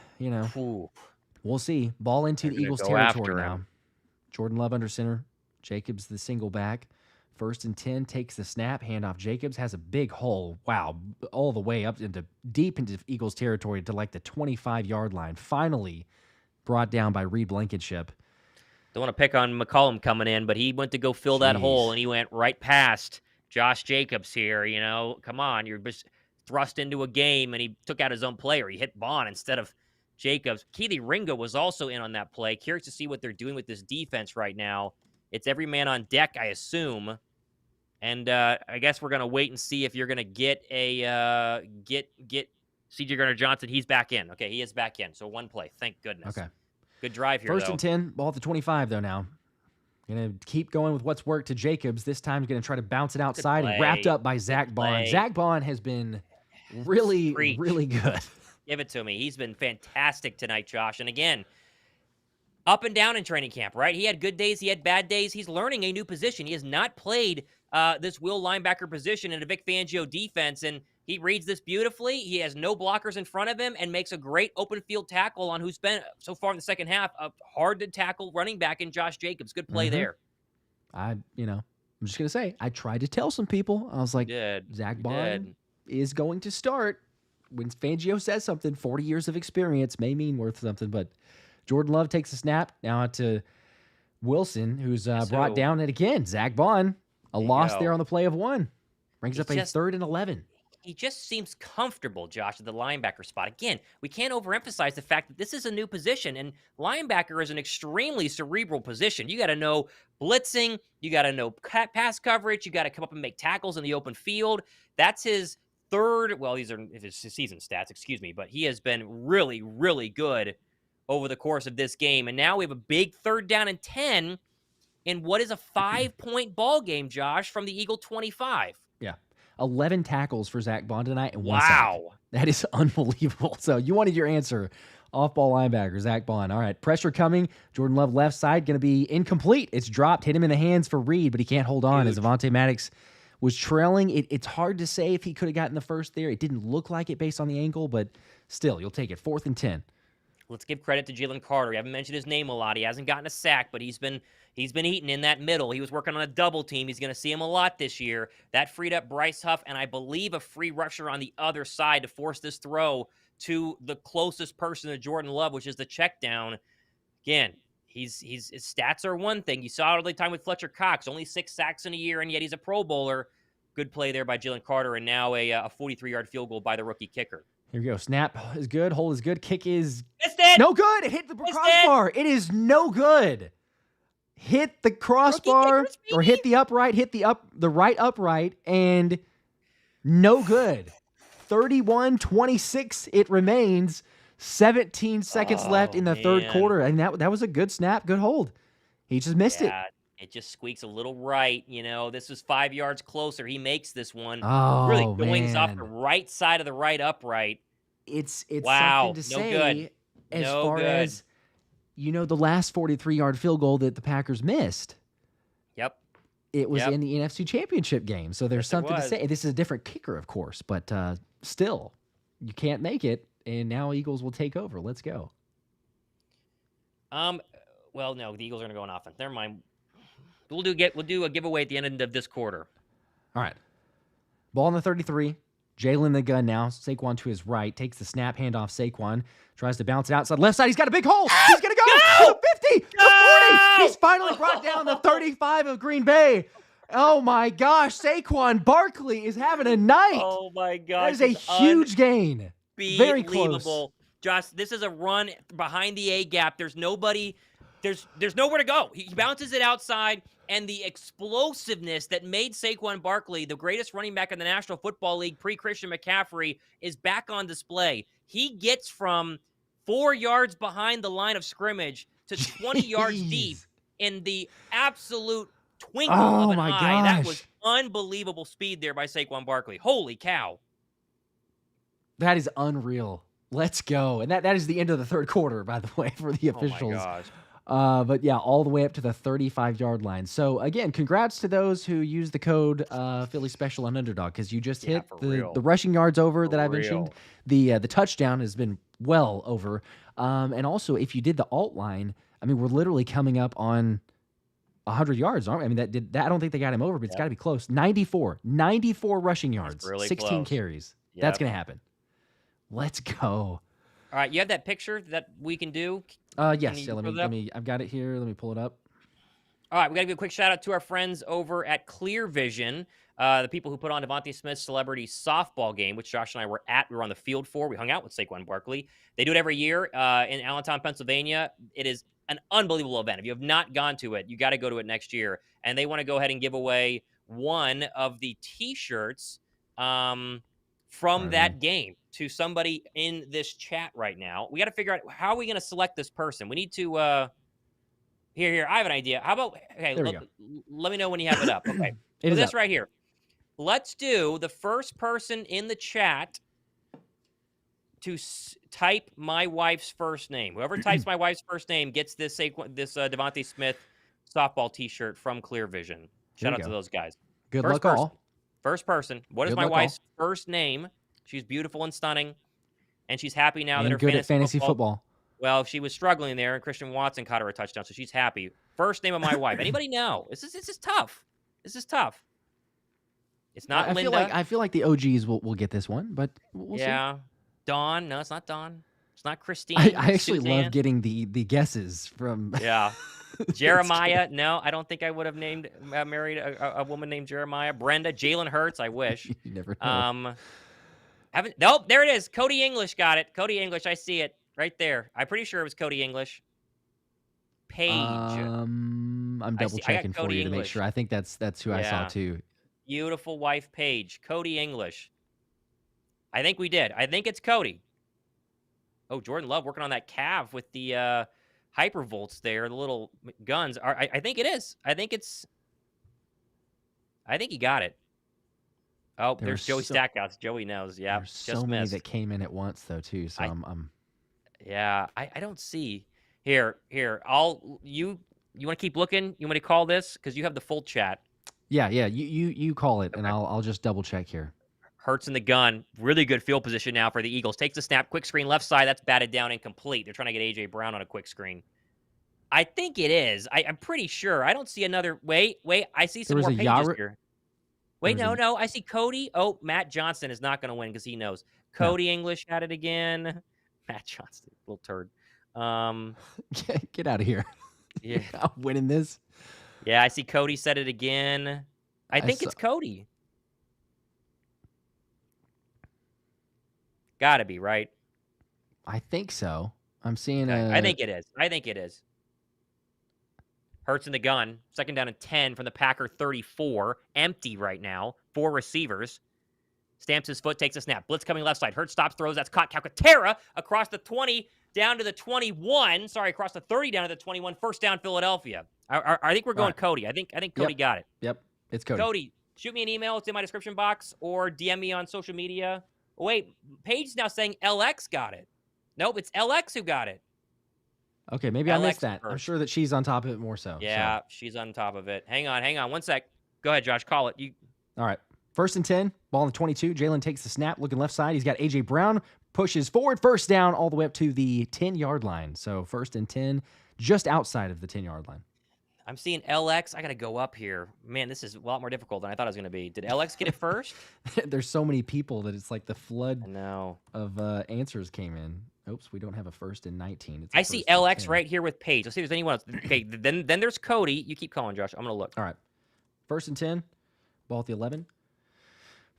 we'll see. Ball into the Eagles territory now. Jordan Love under center. Jacobs the single back. 1st and 10, takes the snap, handoff Jacobs, has a big hole. Wow, all the way up deep into Eagles territory to like the 25-yard line. Finally brought down by Reed Blankenship. Don't want to pick on McCollum coming in, but he went to go fill that hole, and he went right past Josh Jacobs here. Come on, you're just thrust into a game, and he took out his own player. He hit Bond instead of Jacobs. Kelee Ringo was also in on that play. Curious to see what they're doing with this defense right now. It's every man on deck, I assume. And I guess we're gonna wait and see if you're gonna get a get C.J. Gardner-Johnson. He's back in. Okay, he is back in. So 1 play. Thank goodness. Okay. Good drive here. 1st and 10, ball at the 25 though. Now, Going to keep going with what's worked to Jacobs. This time, going to try to bounce it outside and play. wrapped up by Good Zach Bond. play. Zach Bond has been really, Preach. really good. Give it to me. He's been fantastic tonight, Josh. And again, up and down in training camp, right? He had good days. He had bad days. He's learning a new position. He has not played this will linebacker position in a Vic Fangio defense, and he reads this beautifully. He has no blockers in front of him and makes a great open field tackle on who's been, so far in the second half, a hard-to-tackle running back in Josh Jacobs. Good play there. I'm just going to say, I tried to tell some people. I was like, Zach Bond is going to start. When Fangio says something, 40 years of experience may mean worth something, but Jordan Love takes a snap. Now to Wilson, who's brought down it again. Zach Bond, a loss there on the play of one. Brings up a 3rd and 11. He just seems comfortable, Josh, at the linebacker spot. Again, we can't overemphasize the fact that this is a new position, and linebacker is an extremely cerebral position. You got to know blitzing. You got to know pass coverage. You got to come up and make tackles in the open field. That's his third. Well, these are his season stats, excuse me, but he has been really, really good over the course of this game. And now we have a big 3rd down and 10 in what is a 5-point ball game, Josh, from the Eagle 25. Yeah. 11 tackles for Zach Bond tonight and 1 sack. Wow. That is unbelievable. So you wanted your answer. Off-ball linebacker, Zach Bond. All right, pressure coming. Jordan Love left side, going to be incomplete. It's dropped, hit him in the hands for Reed, but he can't hold on as Avonte Maddox was trailing. It's hard to say if he could have gotten the first there. It didn't look like it based on the angle, but still, you'll take it. 4th and 10. Let's give credit to Jalen Carter. We haven't mentioned his name a lot. He hasn't gotten a sack, but he's been eating in that middle. He was working on a double team. He's going to see him a lot this year. That freed up Bryce Huff, and I believe a free rusher on the other side to force this throw to the closest person to Jordan Love, which is the check down. Again, his stats are one thing. You saw it all the time with Fletcher Cox, only 6 sacks in a year, and yet he's a Pro Bowler. Good play there by Jalen Carter, and now a 43-yard field goal by the rookie kicker. Here we go. Snap is good. Hold is good. Kick is it. No good. It hit the crossbar. It is no good. Hit the crossbar or hit the upright, the right upright, and no good. 31-26 it remains. 17 seconds left in the third quarter. And that was a good snap, good hold. He just missed it. It just squeaks a little right. This was 5 yards closer. He makes this one. Oh, really goings off man. the right side of the right upright. It's wow, something to no say good. as No far good. as, the last 43-yard field goal that the Packers missed. Yep. It was in the NFC Championship game. So there's something to say. This is a different kicker, of course, but still, you can't make it, and now Eagles will take over. Let's go. Well, no, the Eagles are going to go on offense. Never mind. We'll do a giveaway at the end of this quarter. All right. Ball on the 33. Jalen the gun now. Saquon to his right. Takes the snap, handoff. Saquon tries to bounce it outside left side. He's got a big hole. He's going to go to the 50, the 40. He's finally brought down the 35 of Green Bay. Oh, my gosh. Saquon Barkley is having a night. Oh, my gosh. That is a huge gain. Very close. Josh, this is a run behind the A-gap. There's nobody... There's nowhere to go. He bounces it outside, and the explosiveness that made Saquon Barkley the greatest running back in the National Football League pre-Christian McCaffrey is back on display. He gets from 4 yards behind the line of scrimmage to 20 yards deep in the absolute twinkle of an eye. Gosh. That was unbelievable speed there by Saquon Barkley. Holy cow. That is unreal. Let's go. And that is the end of the third quarter, by the way, for the officials. Oh, my gosh. But yeah, all the way up to the 35-yard line. So again, congrats to those who used the code Philly Special on Underdog, because you just hit the rushing yards over that I mentioned. The touchdown has been well over. And also, if you did the alt line, I mean, we're literally coming up on 100 yards, aren't we? I mean, I don't think they got him over, but it's got to be close. 94 rushing yards, really 16 close. Carries. Yep. That's going to happen. Let's go. All right, you have that picture that we can do? Yes. Yeah, I've got it here. Let me pull it up. All right, we got to give a quick shout out to our friends over at Clear Vision, the people who put on DeVonta Smith's celebrity softball game, which Josh and I were at. We were on the field for. We hung out with Saquon Barkley. They do it every year in Allentown, Pennsylvania. It is an unbelievable event. If you have not gone to it, you got to go to it next year. And they want to go ahead and give away one of the T-shirts from that game to somebody in this chat right now. We got to figure out how are we going to select this person. We need to Here. I have an idea. How about, okay, There we go. let me know when you have it up. Okay. It So is this up. right here. Let's do the first person in the chat to type my wife's first name. Whoever types my wife's first name gets this DeVonta Smith softball T-shirt from Clear Vision. Shout out to those guys. Good First luck person. all. First person. What is Good my luck wife's all. first name? She's beautiful and stunning, and she's happy now that And her good at fantasy football. Well, she was struggling there, and Christian Watson caught her a touchdown, so she's happy. First name of my wife. Anybody know? This is tough. This is tough. It's not I Linda. I feel like the OGs will get this one, but we'll see. Yeah. Dawn. No, it's not Dawn. It's not Christine. I actually Suzanne. love getting the guesses from. Yeah. Jeremiah. No, I don't think I would have married a woman named Jeremiah. Brenda. Jalen Hurts. I wish. You never know. Nope. There it is. Cody English got it. Cody English. I see it right there. I'm pretty sure it was Cody English. Paige. I'm double checking for you to make sure. I think that's who I saw too. Beautiful wife, Paige. Cody English. I think we did. I think it's Cody. Oh, Jordan Love working on that calf with the hypervolts there, the little guns. I think it is. I think he got it. Oh, there's Joey Stackhouse. Joey knows. Yeah, there's so many that came in at once though too. So I don't see here. You want to keep looking? You want to call this because you have the full chat. Yeah. You call it, and I'll just double check here. Hurts in the gun. Really good field position now for the Eagles. Takes the snap. Quick screen left side. That's batted down incomplete. They're trying to get A.J. Brown on a quick screen. I think it is. I'm pretty sure. I don't see another. Wait. I see some more pages here. Wait, no. I see Cody. Oh, Matt Johnson is not going to win because he knows. Cody English had it again. Matt Johnson, little turd. Get out of here. Yeah. I'm winning this. Yeah, I see Cody said it again. I think it's Cody. Gotta be, right? I think so. I'm seeing I think it is. Hurts in the gun. Second down and 10 from the Packer 34. Empty right now. 4 receivers. Stamps his foot, takes a snap. Blitz coming left side. Hurts stops, throws. That's caught. Calcaterra across the 20 down to the 21. Sorry, across the 30 down to the 21. First down, Philadelphia. I think we're going Cody. I think Cody got it. Yep, it's Cody. Cody, shoot me an email. It's in my description box, or DM me on social media. Oh, wait, Paige's now saying LX got it. Nope, it's LX who got it. Okay, maybe I missed that. I'm sure that she's on top of it more so. Yeah, she's on top of it. Hang on. 1 sec. Go ahead, Josh. Call it. All right. First and 10, ball on the 22. Jalen takes the snap, looking left side. He's got A.J. Brown, pushes forward, first down, all the way up to the 10-yard line. So first and 10, just outside of the 10-yard line. I'm seeing LX. I got to go up here. Man, this is a lot more difficult than I thought it was going to be. Did LX get it first? There's so many people that it's like the flood of answers came in. Oops, we don't have a first and 19. I see LX right here with Paige. Let's see if there's anyone else. Okay, then there's Cody. You keep calling, Josh. I'm going to look. All right. First and 10, ball at the 11.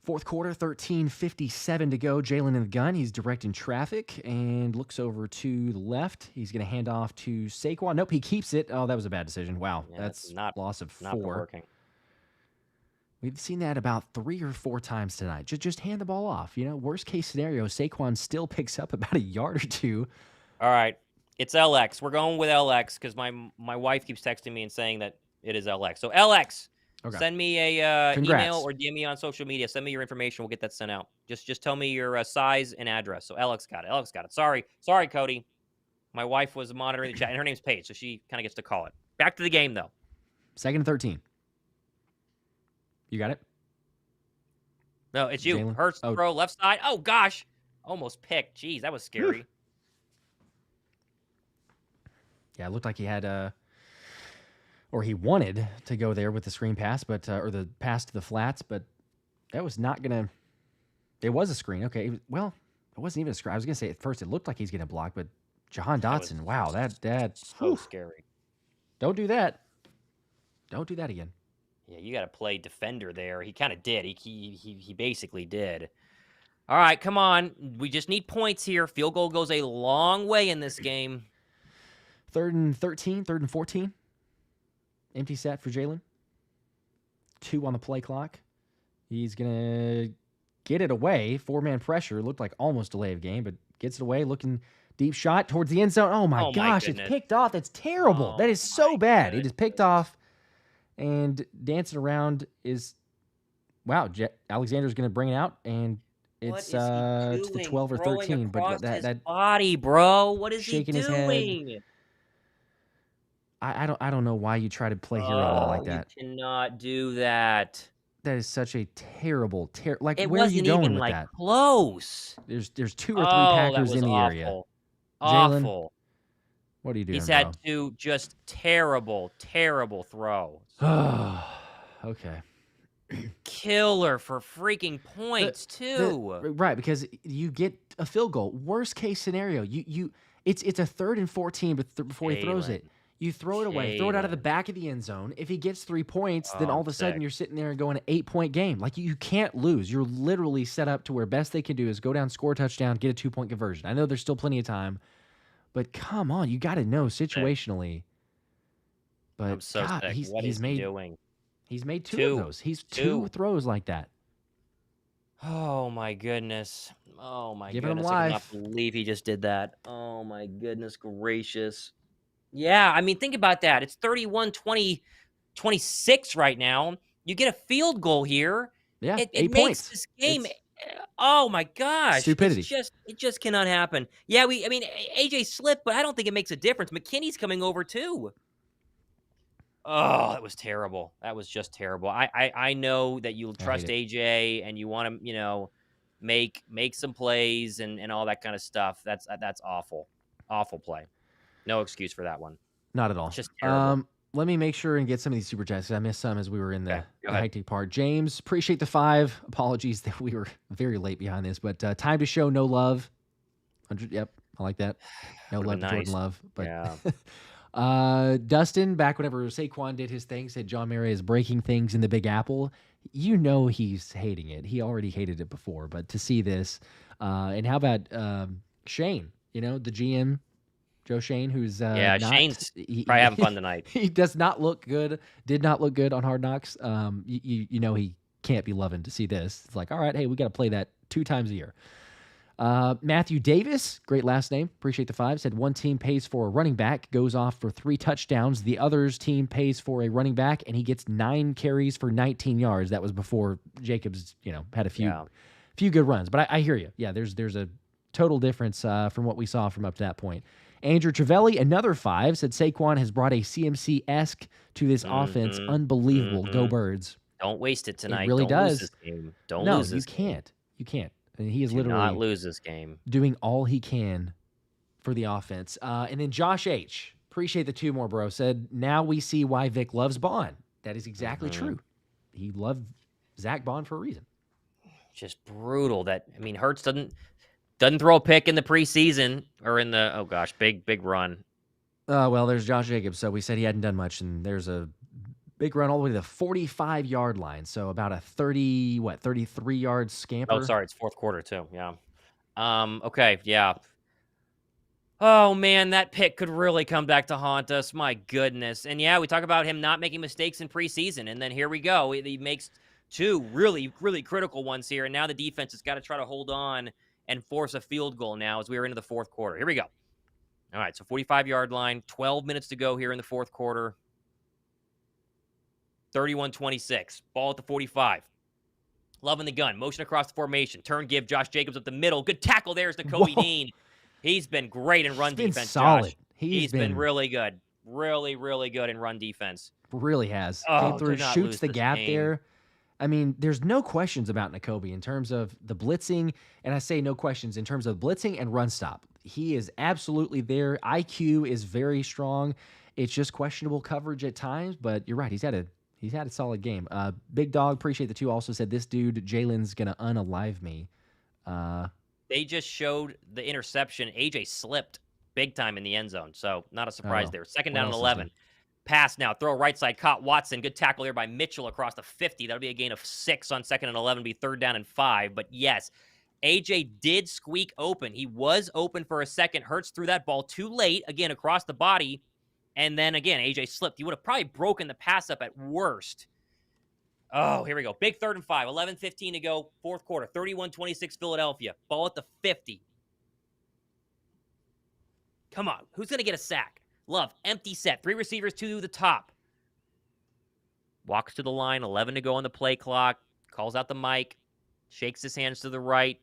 Fourth quarter, 13:57 to go. Jalen in the gun. He's directing traffic and looks over to the left. He's going to hand off to Saquon. Nope, he keeps it. Oh, that was a bad decision. Wow, yeah, that's not loss of 4. Working. We've seen that about 3 or 4 times tonight. Just hand the ball off. You know, worst case scenario, Saquon still picks up about a yard or 2. All right, it's LX. We're going with LX because my wife keeps texting me and saying that it is LX. So LX. Okay. Send me a email or DM me on social media. Send me your information. We'll get that sent out. Just tell me your size and address. So Alex got it. Sorry, Cody. My wife was monitoring the chat, and her name's Paige, so she kind of gets to call it. Back to the game, though. Second and 13. You got it? No, it's you. Jalen? Hurts throw left side. Oh, gosh. Almost picked. Jeez, that was scary. Yeah, it looked like he had or he wanted to go there with the screen pass, but or the pass to the flats, but that was not going to – it was a screen. Okay, well, it wasn't even a screen. I was going to say at first it looked like he's going to block, but Jahan Dotson, wow, that so scary. Don't do that. Don't do that again. Yeah, you got to play defender there. He kind of did. He basically did. All right, come on. We just need points here. Field goal goes a long way in this game. 3rd and 13, 3rd and 14. Empty set for Jalen. 2 on the play clock. He's going to get it away. 4-man pressure. Looked like almost delay of game, but gets it away. Looking Deep shot towards the end zone. Oh my Oh my gosh, it's goodness. picked off. That's terrible. That Oh is so my bad. It is picked goodness. off, and dancing around is wow. Alexander's going to bring it out, and What it's is he to the doing? 12 or Throwing 13. But across his that body, bro. What is he shaking his head. doing? I don't know why you try to play hero ball Oh, like you that. cannot do that. That is such a terrible. Like, It where are you wasn't going even, with like, that? close. There's 2 or 3 Oh, that Packers was in the area. awful. Jalen, Awful. what are you He's doing, had bro? 2 just terrible, terrible throws. Okay. Killer for freaking The points, the too. right, because you get a field goal. Worst case scenario, it's a 3rd and 14 before he throws it. Jalen. You throw it away, throw it out of the Jalen. back of the end zone. If he gets 3 points, Oh, then all I'm of a sudden sick. you're sitting there and going an 8-point game. Like you can't lose. You're literally set up to where best they can do is go down, score a touchdown, get a 2-point conversion. I know there's still plenty of time, but come on, you got to know Sick. situationally. But I'm so God, sick. What is he doing? he's made 2 of 2. those. He's 2 2. throws like that. Oh my goodness. Oh my Giving him goodness. I cannot life. believe he just did that. Oh my goodness gracious. Yeah, I mean, think about that. It's 31-26 right now. You get a field goal here. Yeah, It 8 makes points. this game. It's Oh my gosh. stupidity. It just cannot happen. Yeah, I mean, AJ slipped, but I don't think it makes a difference. McKinney's coming over too. Oh, that was terrible. That was just terrible. I know that you I hate trust it. AJ and you want to, make some plays and all that kind of stuff. That's awful. Awful play. No excuse for that one. Not at all. It's just terrible. Let me make sure and get some of these super chats. I missed some as we were in Okay, go the ahead. hectic part. James, appreciate the 5. Apologies that we were very late behind this, but time to show no love. 100. Yep, I like that. No Would've love been to Jordan nice. Love, but Yeah. Dustin, back whenever Saquon did his thing, said John Mara is breaking things in the Big Apple. You know he's hating it. He already hated it before, but to see this, and how about Shane? The GM, Joe Shane, who's Yeah, not. Shane's probably having fun tonight. He does not look good. Did not look good on Hard Knocks. You know he can't be loving to see this. It's like, all right, hey, we got to play that 2 times a year. Matthew Davis, great last name. Appreciate the 5. Said one team pays for a running back, goes off for 3 touchdowns. The other's team pays for a running back, and he gets 9 carries for 19 yards. That was before Jacobs, had a few good runs. But I hear you. Yeah, there's a total difference from what we saw from up to that point. Andrew Travelli, another 5, said Saquon has brought a CMC-esque to this offense. Unbelievable. Go Birds. Don't waste it tonight. It really Don't does. lose this game. Don't No, lose you this game. can't. You can't. And he is Do not literally lose this game. doing all he can for the offense. And then Josh H. Appreciate the 2 more, bro. Said, now we see why Vic loves Bond. That is exactly true. He loved Zach Bond for a reason. Just brutal. Hurts doesn't throw a pick in the preseason or in the big run. Well, there's Josh Jacobs. So we said he hadn't done much, and there's a big run all the way to the 45-yard line. So about a 33-yard scamper. Oh, sorry, it's fourth quarter too. Yeah. Okay. Yeah. Oh man, that pick could really come back to haunt us. My goodness. And yeah, we talk about him not making mistakes in preseason, and then here we go. He makes 2 really, really critical ones here, and now the defense has got to try to hold on and force a field goal now as we are into the fourth quarter. Here we go. All right, so 45-yard line, 12 minutes to go here in the fourth quarter. 31-26, ball at the 45. Loving the gun, motion across the formation, turn give, Josh Jacobs up the middle. Good tackle there is Nakobe Dean. He's been great in run defense, solid. Josh. He's been really good. Really, really good in run defense. Really has. Oh, Came through, do not shoots lose the this gap game. there. I mean, there's no questions about Nakobe in terms of the blitzing, and I say no questions in terms of blitzing and run stop. He is absolutely there. IQ is very strong. It's just questionable coverage at times, but you're right. He's had a solid game. Big Dog, appreciate the 2. Also said this dude Jalen's gonna unalive me. They just showed the interception. AJ slipped big time in the end zone, so not a surprise there. Second down and 11. Pass now. Throw right side. Caught Watson. Good tackle there by Mitchell across the 50. That'll be a gain of 6 on second and 11. Be 3rd down and 5. But yes, AJ did squeak open. He was open for a second. Hurts threw that ball too late, again, across the body. And then again, AJ slipped. He would have probably broken the pass up at worst. Oh, here we go. Big 3rd and 5. 11:15 to go. Fourth quarter. 31-26 Philadelphia. Ball at the 50. Come on. Who's going to get a sack? Love, empty set. 3 receivers to the top. Walks to the line, 11 to go on the play clock. Calls out the mic. Shakes his hands to the right.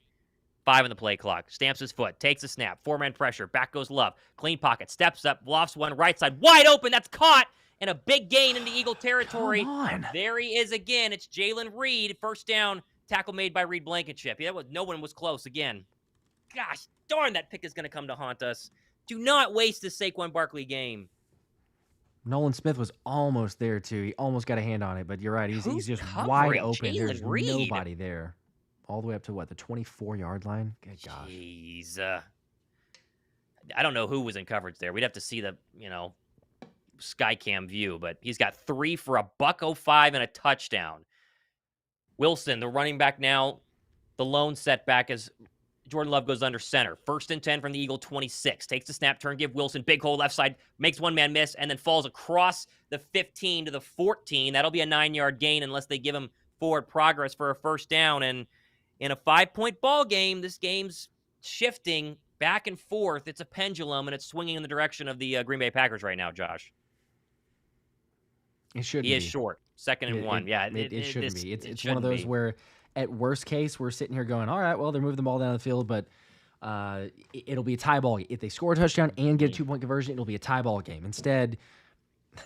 5 on the play clock. Stamps his foot. Takes a snap. 4-man pressure. Back goes Love. Clean pocket. Steps up. Lofts one right side. Wide open. That's caught. And a big gain into Eagle territory. Come on. There he is again. It's Jayden Reed. First down. Tackle made by Reed Blankenship. Yeah, no one was close again. Gosh darn, that pick is going to come to haunt us. Do not waste this Saquon Barkley game. Nolan Smith was almost there, too. He almost got a hand on it, but you're right. He's just covering wide open. Jaylen There's Reed? nobody there. All the way up to, what, the 24-yard line? Good gosh. Jeez. I don't know who was in coverage there. We'd have to see the, Skycam view, but he's got 3 for $105 and a touchdown. Wilson, the running back now, the lone setback as Jordan Love goes under center. 1st and 10 from the Eagle 26. Takes the snap, turn, give Wilson, big hole left side, makes one man miss, and then falls across the 15 to the 14. That'll be a 9-yard gain unless they give him forward progress for a first down. And in a 5-point ball game, this game's shifting back and forth. It's a pendulum, and it's swinging in the direction of the Green Bay Packers right now, Josh. It should be. He is short. 2nd and 1. It shouldn't be. It's one of those where, at worst case, we're sitting here going, all right, well, they're moving the ball down the field, but it'll be a tie ball. If they score a touchdown and get a 2-point conversion, it'll be a tie ball game. Instead,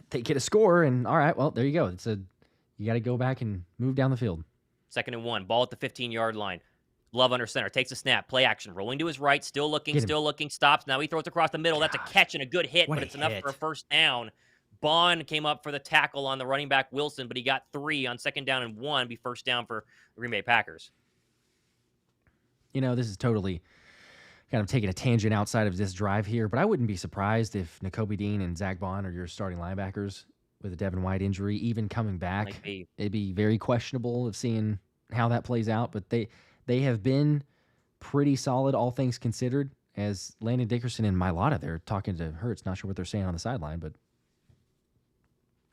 they get a score, and all right, well, there you go. You got to go back and move down the field. 2nd and 1. Ball at the 15-yard line. Love under center. Takes a snap. Play action. Rolling to his right. Still looking. Stops. Now he throws across the middle. That's a catch and a good hit, but it's enough for a first down. Bond came up for the tackle on the running back Wilson, but he got 3 on 2nd down and 1. Be first down for the Green Bay Packers. This is totally kind of taking a tangent outside of this drive here, but I wouldn't be surprised if Nakobe Dean and Zach Bond are your starting linebackers with a Devin White injury, even coming back. It'd be very questionable of seeing how that plays out, but they have been pretty solid, all things considered, as Landon Dickerson and Mailata, they're talking to Hurts. Not sure what they're saying on the sideline, but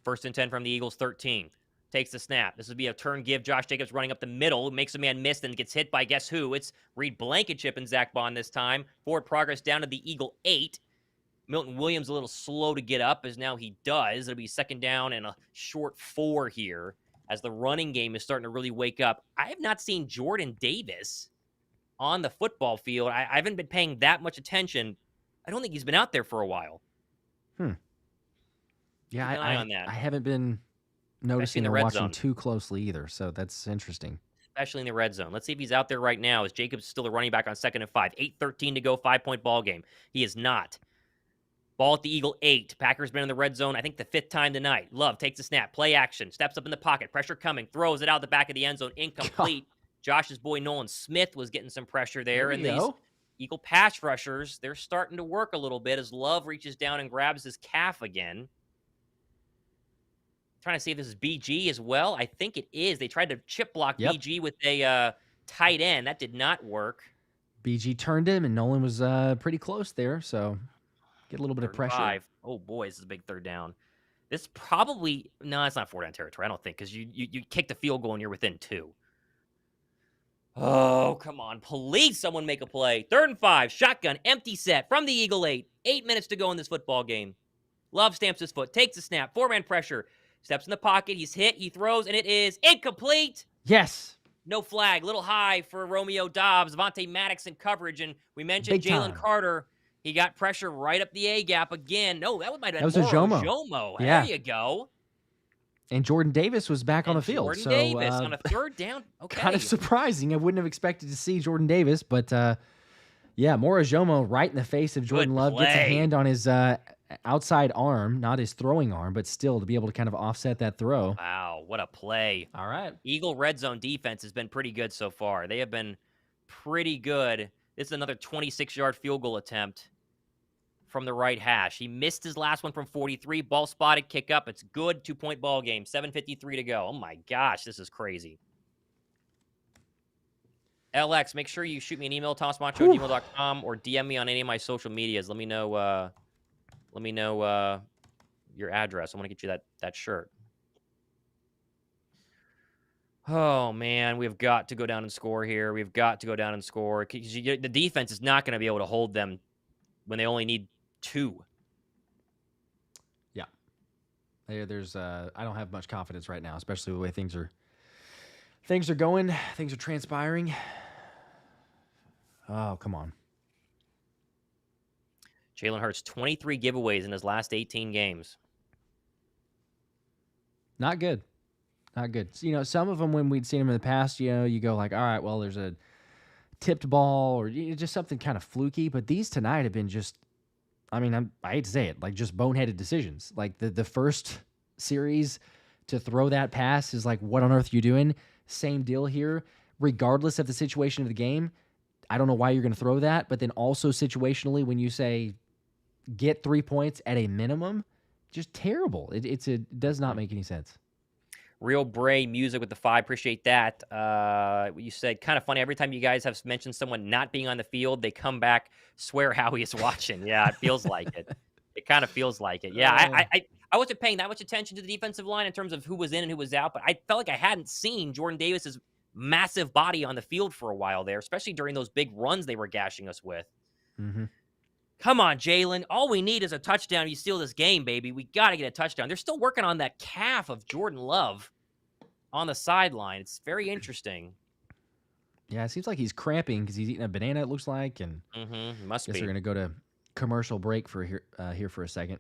1st and 10 from the Eagles 13. Takes the snap. This would be a turn give. Josh Jacobs running up the middle. Makes a man miss, then gets hit by guess who? It's Reed Blankenship and Zach Bond this time. Forward progress down to the Eagle 8. Milton Williams a little slow to get up, as now he does. It'll be 2nd down and a short 4 here as the running game is starting to really wake up. I have not seen Jordan Davis on the football field. I haven't been paying that much attention. I don't think he's been out there for a while. Yeah, I haven't been noticing or watching too closely either, so that's interesting. Especially in the red zone. Let's see if he's out there right now, as Jacobs still the running back on 2nd and 5. 8:13 to go, 5-point ball game. He is not. Ball at the Eagle 8. Packers been in the red zone, I think, the 5th time tonight. Love takes a snap. Play action. Steps up in the pocket. Pressure coming. Throws it out the back of the end zone. Incomplete. Josh's boy Nolan Smith was getting some pressure there. And these Eagle pass rushers, they're starting to work a little bit as Love reaches down and grabs his calf again. Trying to see if this is BG as well. I think it is. They tried to chip block BG with a tight end. That did not work. BG turned him, and Nolan was pretty close there, so get a little bit of pressure. 5. Oh, boy, this is a big 3rd down. This probably... No, it's not 4 down territory, I don't think, because you kick the field goal and you're within 2. Oh, come on. Please, someone make a play. 3rd and 5. Shotgun. Empty set from the Eagle 8. 8 minutes to go in this football game. Love stamps his foot. Takes a snap. 4-man pressure. Steps in the pocket. He's hit. He throws, and it is incomplete. Yes. No flag. Little high for Romeo Doubs. Vontae Maddox in coverage. And we mentioned Jalen Carter. He got pressure right up the A-gap again. No, that might have been Jomo. Yeah. There you go. And Jordan Davis was back on the field. Jordan Davis on a 3rd down. Okay. Kind of surprising. I wouldn't have expected to see Jordan Davis, but Mora Jomo right in the face of Jordan Love. Gets a hand on his outside arm, not his throwing arm, but still to be able to kind of offset that throw. Wow, what a play. All right. Eagle red zone defense has been pretty good so far. They have been pretty good. This is another 26-yard field goal attempt from the right hash. He missed his last one from 43. Ball spotted, kick up. It's good. 2-point ball game. 7:53 to go. Oh, my gosh, this is crazy. LX, make sure you shoot me an email, thomasmacho@gmail.com, or DM me on any of my social medias. Let me know your address. I want to get you that shirt. Oh, man, we've got to go down and score here. We've got to go down and score. The defense is not going to be able to hold them when they only need 2. Yeah. There's I don't have much confidence right now, especially the way things are going, things are transpiring. Oh, come on. Jalen Hurts, 23 giveaways in his last 18 games. Not good. Not good. So, some of them when we'd seen them in the past, you go like, all right, well, there's a tipped ball or just something kind of fluky. But these tonight have been just, I mean, I hate to say it, like just boneheaded decisions. Like the first series to throw that pass is like, what on earth are you doing? Same deal here. Regardless of the situation of the game, I don't know why you're going to throw that. But then also situationally, when you say get 3 points at a minimum, just terrible. It does not make any sense. Real Bray music with the 5. Appreciate that. You said kind of funny. Every time you guys have mentioned someone not being on the field, they come back, swear Howie is watching. Yeah, it feels like it. It kind of feels like it. Yeah, I wasn't paying that much attention to the defensive line in terms of who was in and who was out, but I felt like I hadn't seen Jordan Davis's massive body on the field for a while there, especially during those big runs they were gashing us with. Mm-hmm. Come on, Jalen. All we need is a touchdown. You steal this game, baby. We got to get a touchdown. They're still working on that calf of Jordan Love on the sideline. It's very interesting. Yeah, it seems like he's cramping because he's eating a banana, it looks like. And must guess be. we're going to go to commercial break for here for a second.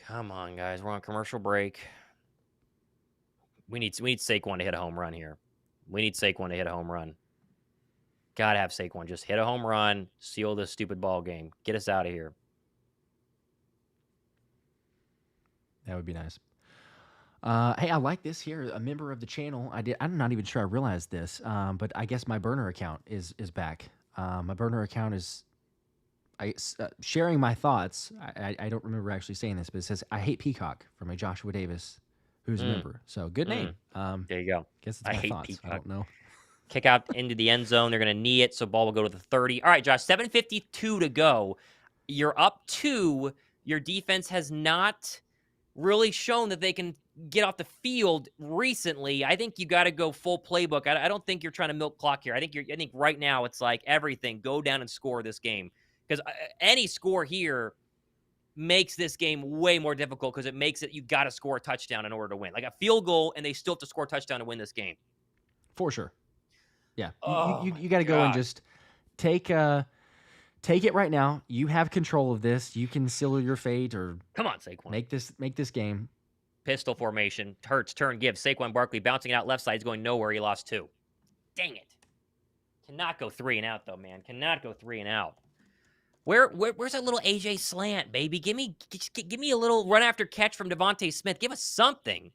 Come on, guys. We're on commercial break. We need Saquon to hit a home run here. We need Saquon to hit a home run. Gotta have Saquon just hit a home run, seal this stupid ball game. Get us out of here. That would be nice. Hey, I like this here. A member of the channel. I'm not even sure I realized this, but I guess my burner account is back. My burner account is sharing my thoughts. I don't remember actually saying this, but it says I hate Peacock from a Joshua Davis, who's a member. So good name. There you go. Guess it's my hate thoughts. Peacock. I don't know. Kick out into the end zone. They're going to knee it, so ball will go to the 30. All right, Josh, 7:52 to go. You're up 2. Your defense has not really shown that they can get off the field recently. I think you got to go full playbook. I don't think you're trying to milk clock here. I think right now it's like everything. Go down and score this game. Because any score here makes this game way more difficult because it makes it you got to score a touchdown in order to win. Like a field goal, and they still have to score a touchdown to win this game. For sure. Yeah. Oh, you got to go and just take it right now. You have control of this. You can seal your fate or come on, Saquon. Make this game. Pistol formation. Hurts, turn, give. Saquon Barkley bouncing it out left side. He's going nowhere. He lost 2. Dang it. Cannot go 3 and out, though, man. Cannot go 3 and out. Where's that little AJ slant, baby? Give me a little run after catch from DeVonta Smith. Give us something.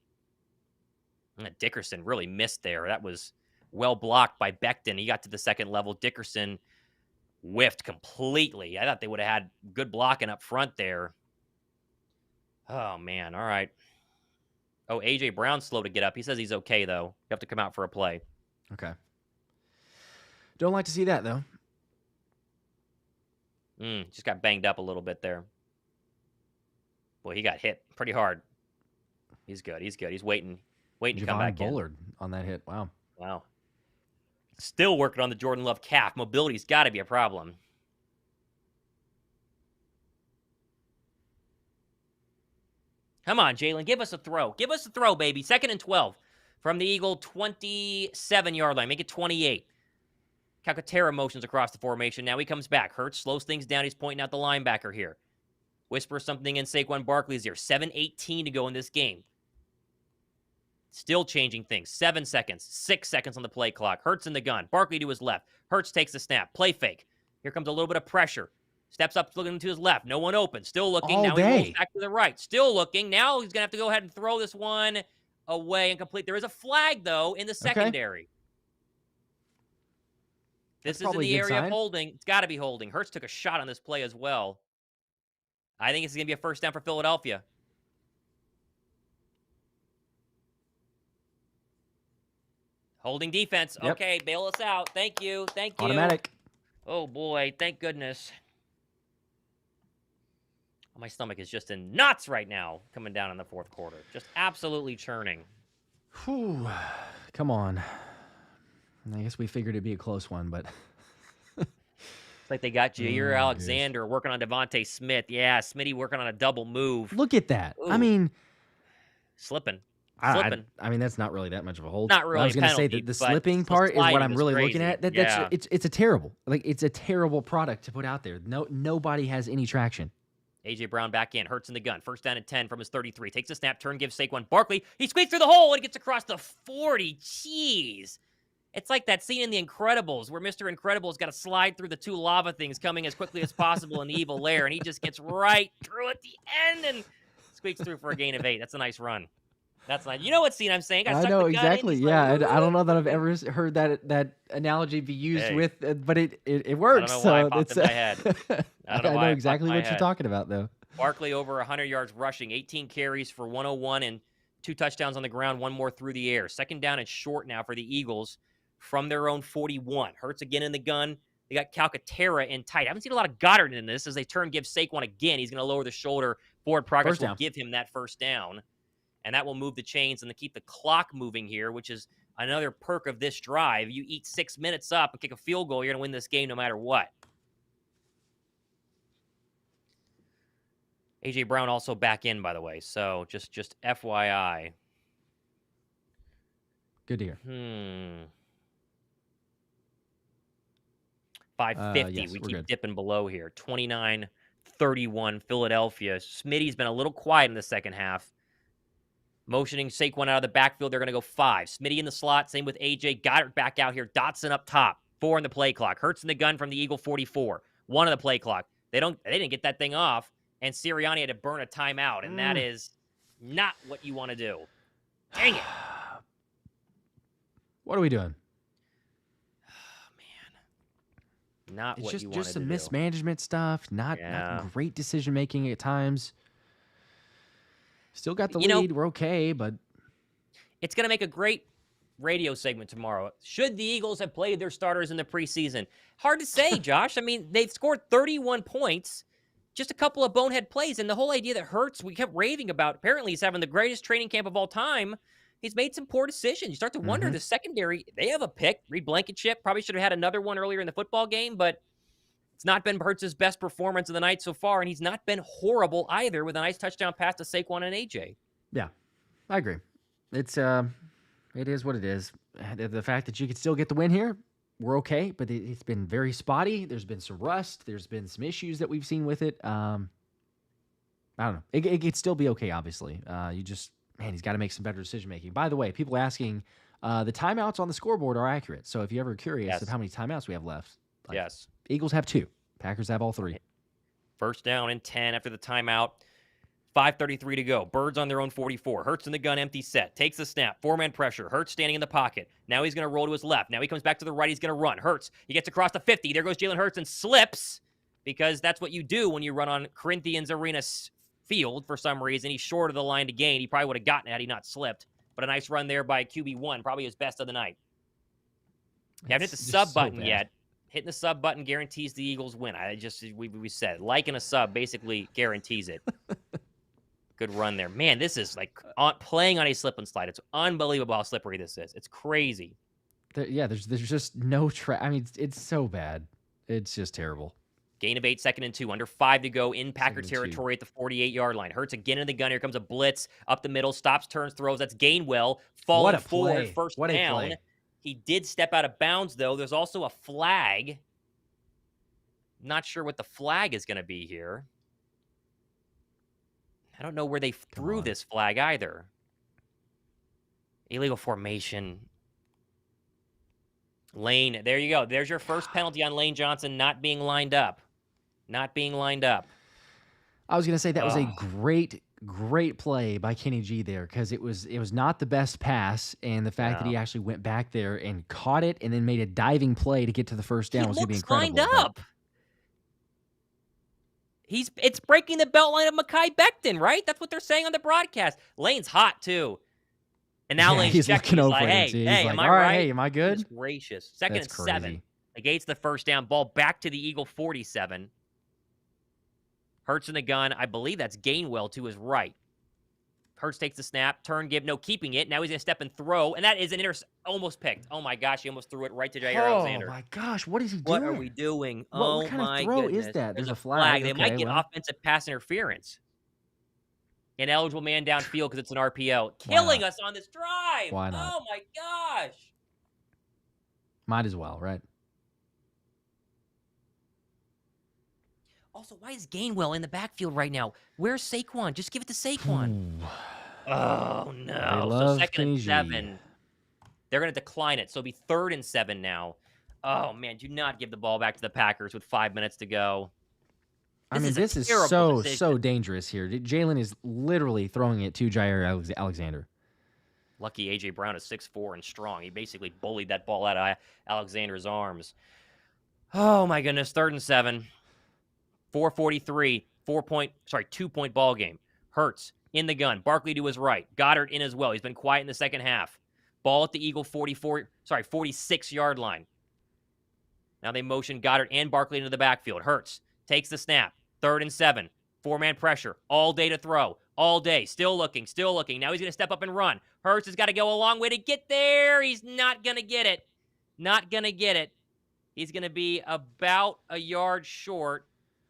Dickerson really missed there. That was well blocked by Becton. He got to the second level. Dickerson whiffed completely. I thought they would have had good blocking up front there. Oh, man. All right. Oh, A.J. Brown's slow to get up. He says he's okay, though. You have to come out for a play. Okay. Don't like to see that, though. Just got banged up a little bit there. Boy, he got hit pretty hard. He's good. He's waiting to come back Bullard on that hit. Wow. Still working on the Jordan Love calf. Mobility's got to be a problem. Come on, Jalen. Give us a throw. Give us a throw, baby. 2nd and 12 from the Eagle 27-yard line. Make it 28. Calcaterra motions across the formation. Now he comes back. Hurts slows things down. He's pointing out the linebacker here. Whispers something in Saquon Barkley's ear. 7:18 to go in this game. Still changing things. 7 seconds. 6 seconds on the play clock. Hurts in the gun. Barkley to his left. Hurts takes the snap. Play fake. Here comes a little bit of pressure. Steps up, looking to his left. No one open. Still looking. Now he rolls back to the right. Still looking. Now he's going to have to go ahead and throw this one away and complete. There is a flag, though, in the secondary. This is in the area of holding. It's got to be holding. Hurts took a shot on this play as well. I think it's going to be a first down for Philadelphia. Holding defense. Yep. Okay, bail us out. Thank you. Automatic. Oh, boy. Thank goodness. My stomach is just in knots right now coming down in the fourth quarter. Just absolutely churning. Whew. Come on. I guess we figured it'd be a close one, but... It's like they got Jair Oh, Alexander working on DeVonta Smith. Yeah, Smitty working on a double move. Look at that. Ooh. I mean... Slipping. I mean, that's not really that much of a hold. Not really I was going to say penalty, that the but slipping the part is what sliding I'm was really crazy. looking at. Yeah. It's a terrible, it's a terrible product to put out there. Nobody has any traction. A.J. Brown back in. Hurts in the gun. First down and 10 from his 33. Takes a snap, turn, gives Saquon Barkley. He squeaks through the hole and gets across the 40. Jeez. It's like that scene in The Incredibles where Mr. Incredible's got to slide through the two lava things coming as quickly as possible in the evil lair, and he just gets right through at the end and squeaks through for a gain of 8. That's a nice run. That's nice. You know what scene I'm saying? I know exactly. Yeah, I don't know that I've ever heard that analogy be used with, but it works. I don't know why it popped in my head. I know exactly what you're talking about, though. Barkley over 100 yards rushing, 18 carries for 101 and 2 touchdowns on the ground, 1 more through the air. Second down and short now for the Eagles from their own 41. Hurts again in the gun. They got Calcaterra in tight. I haven't seen a lot of Goddard in this as they give Saquon again. He's going to lower the shoulder. Forward progress will give him that first down. And that will move the chains and to keep the clock moving here, which is another perk of this drive. You eat 6 minutes up and kick a field goal, you're going to win this game no matter what. A.J. Brown also back in, by the way. So just FYI. Good to hear. 550. Yes, we we're keep good. dipping below here. 29-31 Philadelphia. Smitty's been a little quiet in the second half. Motioning Saquon out of the backfield. They're going to go 5. Smitty in the slot. Same with A.J. Goddard back out here. Dotson up top. 4 in the play clock. Hurts in the gun from the Eagle 44. 1 in the play clock. They didn't get that thing off. And Sirianni had to burn a timeout. And that is not what you want to do. Dang it. What are we doing? Not it's what just, you wanted just some to do. mismanagement stuff, not great decision making at times. Still got the lead. We're okay, but it's going to make a great radio segment tomorrow. Should the Eagles have played their starters in the preseason? Hard to say, Josh. I mean, they've scored 31 points, just a couple of bonehead plays, and the whole idea that Hurts, we kept raving about, apparently he's having the greatest training camp of all time. He's made some poor decisions. You start to wonder, the secondary, they have a pick. Reed Blankenship probably should have had another one earlier in the football game, but it's not been Hurts' best performance of the night so far, and he's not been horrible either with a nice touchdown pass to Saquon and AJ. Yeah, I agree. It is what it is. The fact that you could still get the win here, we're okay, but it's been very spotty. There's been some rust. There's been some issues that we've seen with it. I don't know. It could still be okay, obviously. He's got to make some better decision-making. By the way, people asking, the timeouts on the scoreboard are accurate. So if you're ever curious of how many timeouts we have left, Eagles have 2. Packers have all 3. First down and 10 after the timeout. 5:33 to go. Birds on their own 44. Hurts in the gun, empty set. Takes the snap. 4-man pressure. Hurts standing in the pocket. Now he's going to roll to his left. Now he comes back to the right. He's going to run. Hurts. He gets across the 50. There goes Jalen Hurts and slips because that's what you do when you run on Corinthians Arena field for some reason. He's short of the line to gain. He probably would have gotten it had he not slipped. But a nice run there by QB1. Probably his best of the night. You haven't hit the sub button yet. Hitting the sub button guarantees the Eagles win. We said liking a sub basically guarantees it. Good run there. Man, this is like playing on a slip and slide. It's unbelievable how slippery this is. It's crazy. There's just no track. I mean, it's so bad. It's just terrible. Gain of 8, 2nd and 2. Under 5 to go in Packer territory at the 48-yard line. Hurts again in the gun. Here comes a blitz up the middle. Stops, turns, throws. That's Gainwell falling forward. First down. He did step out of bounds, though. There's also a flag. Not sure what the flag is going to be here. I don't know where they threw this flag either. Illegal formation. Lane, there you go. There's your first penalty on Lane Johnson not being lined up. Not being lined up. I was going to say that was a great play by Kenny G there because it was not the best pass, and the fact that he actually went back there and caught it and then made a diving play to get to the first down was going to be incredible. Lined up. It's breaking the belt line of Mekhi Becton, right? That's what they're saying on the broadcast. Lane's hot too. And now Lane's checking. He's like, hey, am I right? Hey, am I good? Goodness gracious. Second and 7. Negates the first down. Ball back to the Eagle 47. Hurts in the gun. I believe that's Gainwell to his right. Hurts takes the snap, turn, give, no, keeping it. Now he's going to step and throw, and that is an almost picked. Oh, my gosh, he almost threw it right to Jair Alexander. Oh, my gosh, what is he What doing? are we doing? What Oh, kind of my throw goodness. is that? There's There's a a flag. They Okay, might get well. offensive pass interference. Ineligible man downfield because it's an RPO. Killing us on this drive. Why not? Oh, my gosh. Might as well, right? Also, why is Gainwell in the backfield right now? Where's Saquon? Just give it to Saquon. Oh, no. So second and 7. They're going to decline it. So it'll be 3rd and 7 now. Oh, man. Do not give the ball back to the Packers with 5 minutes to go. This is so dangerous here. Jalen is literally throwing it to Jair Alexander. Lucky A.J. Brown is 6'4" and strong. He basically bullied that ball out of Alexander's arms. Oh, my goodness. 3rd and 7. 4:43. 2-point ball game. Hurts in the gun. Barkley to his right. Goddard in as well. He's been quiet in the second half. Ball at the Eagle 46-yard line. Now they motion Goddard and Barkley into the backfield. Hurts takes the snap. 3rd and 7. 4-man pressure. All day to throw. All day. Still looking. Now he's going to step up and run. Hurts has got to go a long way to get there. He's not going to get it. He's going to be about a yard short,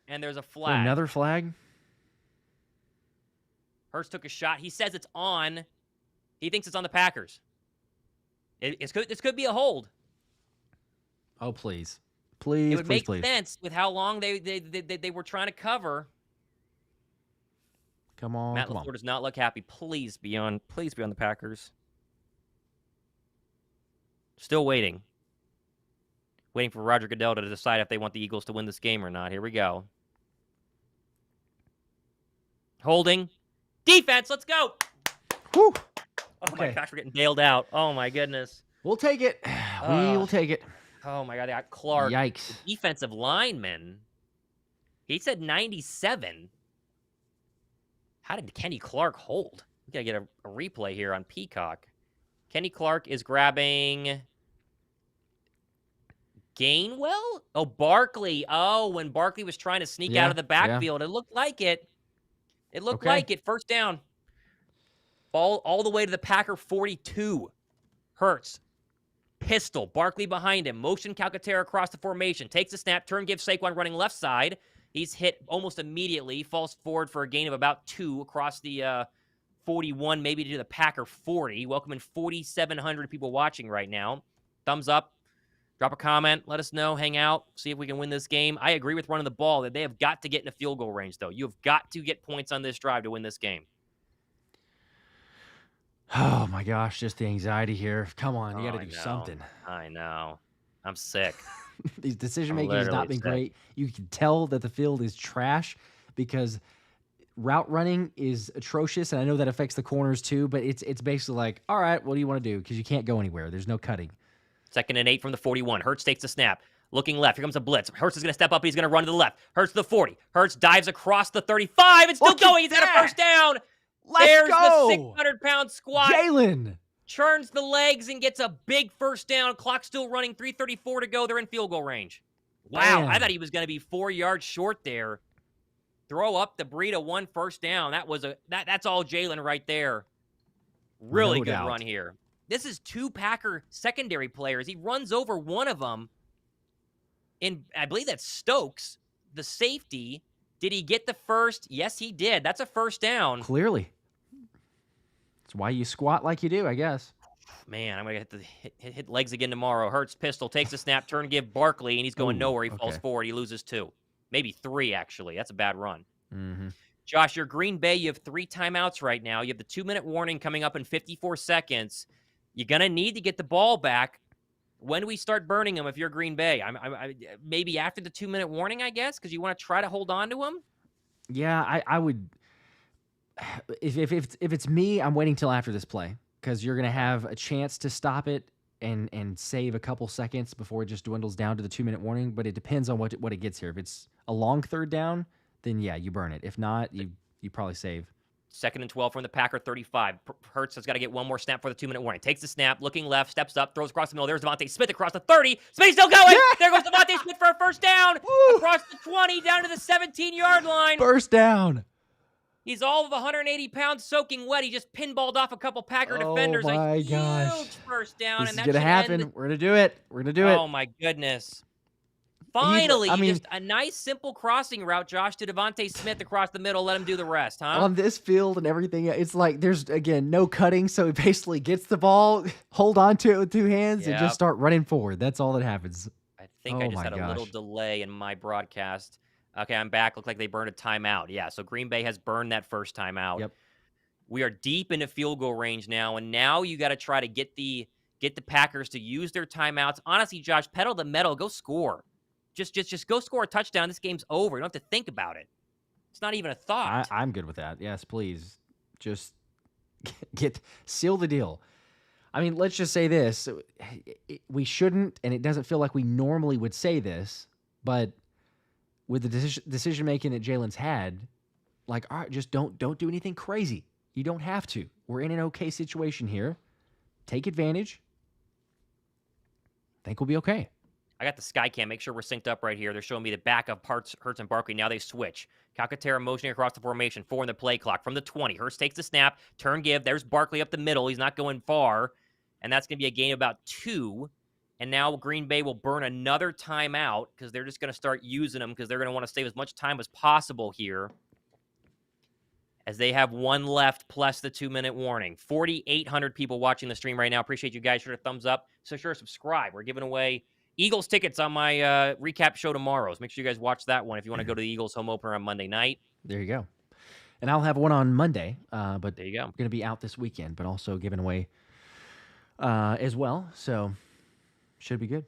and there's a flag. Another flag? Hurts took a shot. He says it's on. He thinks it's on the Packers. This could be a hold. Oh, please. It would make sense with how long they were trying to cover. Come on, Matt LaFleur does not look happy. Please be on the Packers. Still waiting. Waiting for Roger Goodell to decide if they want the Eagles to win this game or not. Here we go. Holding. Defense, let's go. Whew. Oh, my gosh, we're getting bailed out. Oh, my goodness. We'll take it. We will take it. Oh, my God. They got Clark. Yikes. The defensive lineman. He said 97. How did Kenny Clark hold? We got to get a replay here on Peacock. Kenny Clark is grabbing Gainwell? Oh, Barkley. Oh, when Barkley was trying to sneak out of the backfield. It looked like it. It looked like it. 1st down. Ball all the way to the Packer 42. Hurts. Pistol. Barkley behind him. Motion Calcaterra across the formation. Takes the snap. Turn gives Saquon running left side. He's hit almost immediately. Falls forward for a gain of about 2 across the 41, maybe to the Packer 40. Welcoming 4,700 people watching right now. Thumbs up. Drop a comment. Let us know. Hang out. See if we can win this game. I agree with running the ball. That they have got to get in a field goal range, though. You have got to get points on this drive to win this game. Oh, my gosh. Just the anxiety here. Come on. You got to do something. I know. I'm sick. These decision-making has not been great. You can tell that the field is trash because route running is atrocious, and I know that affects the corners too, but it's basically like, all right, what do you want to do? Because you can't go anywhere. There's no cutting. 2nd and 8 from the 41. Hurts takes the snap. Looking left. Here comes a blitz. Hurts is going to step up. He's going to run to the left. Hurts to the 40. Hurts dives across the 35. It's still going. He's got a 1st down. There's the 600-pound squat. Jalen churns the legs and gets a big 1st down. Clock still running. 3:34 to go. They're in field goal range. Wow. I thought he was going to be 4 yards short there. Throw up the burrito, 1 1st down. That's all Jalen right there. Really good run here. This is 2 Packer secondary players. He runs over one of them. I believe that's Stokes, the safety. Did he get the first? Yes, he did. That's a 1st down. Clearly. That's why you squat like you do, I guess. Man, I'm going to hit legs again tomorrow. Hurts pistol, takes a snap, turn, give Barkley, and he's going nowhere. He falls forward. He loses 2. Maybe 3, actually. That's a bad run. Mm-hmm. Josh, you're Green Bay. You have 3 timeouts right now. You have the 2-minute warning coming up in 54 seconds. You're going to need to get the ball back. When do we start burning them if you're Green Bay? Maybe after the 2-minute warning, I guess, because you want to try to hold on to them? Yeah, I would. If it's me, I'm waiting till after this play because you're going to have a chance to stop it and save a couple seconds before it just dwindles down to the 2-minute warning. But it depends on what it gets here. If it's a long 3rd down, then yeah, you burn it. If not, you probably save. 2nd and 12 from the Packer 35. Hurts has got to get one more snap for the 2-minute warning. Takes the snap, looking left, steps up, throws across the middle. There's DeVonta Smith across the 30. Smith's still going. Yeah! There goes DeVonta Smith for a first down. Woo! Across the 20, down to the 17-yard line. First down. He's all of 180 pounds soaking wet. He just pinballed off a couple Packer defenders. Oh, my a gosh. huge first down. This and is that going to should happen. end We're going to do it. We're going to do it. Oh, my goodness. Finally, I mean, just a nice, simple crossing route, Josh, to DeVonta Smith across the middle. Let him do the rest, huh? On this field and everything, it's like there's, again, no cutting, so he basically gets the ball, hold on to it with two hands, and just start running forward. That's all that happens. I think I just had a little delay in my broadcast. Okay, I'm back. Looked like they burned a timeout. Yeah, so Green Bay has burned that first timeout. Yep. We are deep into field goal range now, and now you got to try to get the Packers to use their timeouts. Honestly, Josh, pedal the metal, go score. Just go score a touchdown. This game's over. You don't have to think about it. It's not even a thought. I'm good with that. Yes, please. Just seal the deal. I mean, let's just say this. We shouldn't, and it doesn't feel like we normally would say this, but with the decision making that Jalen's had, like, all right, just don't do anything crazy. You don't have to. We're in an okay situation here. Take advantage. I think we'll be okay. I got the Skycam. Make sure we're synced up right here. They're showing me the back of Hurts and Barkley. Now they switch. Calcaterra motioning across the formation. 4 in the play clock. From the 20. Hurts takes the snap. Turn give. There's Barkley up the middle. He's not going far. And that's going to be a gain of about 2. And now Green Bay will burn another timeout because they're just going to start using them because they're going to want to save as much time as possible here. As they have 1 left plus the 2-minute warning. 4,800 people watching the stream right now. Appreciate you guys. Sure to thumbs up. So sure to subscribe. We're giving away Eagles tickets on my recap show tomorrow. So make sure you guys watch that one if you want to go to the Eagles home opener on Monday night. There you go. And I'll have one on Monday, but there you go. I'm going to be out this weekend, but also giving away as well. So should be good.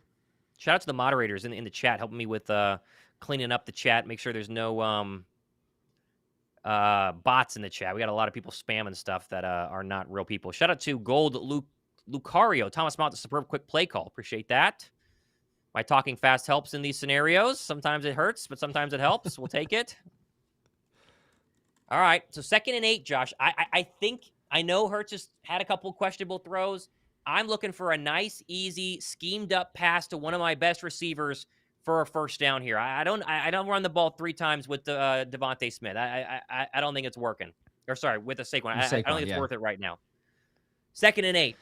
Shout out to the moderators in the chat helping me with cleaning up the chat. Make sure there's no bots in the chat. We got a lot of people spamming stuff that are not real people. Shout out to Gold Lucario. Thomas Mott, the superb quick play call. Appreciate that. My talking fast helps in these scenarios. Sometimes it hurts, but sometimes it helps. We'll take it. All right. So 2nd and 8, Josh. I think I know Hurts just had a couple questionable throws. I'm looking for a nice, easy, schemed up pass to one of my best receivers for a first down here. I don't run the ball 3 times with DeVonta Smith. I don't think it's working. Or sorry, with a Saquon. I don't think it's worth it right now. 2nd and 8.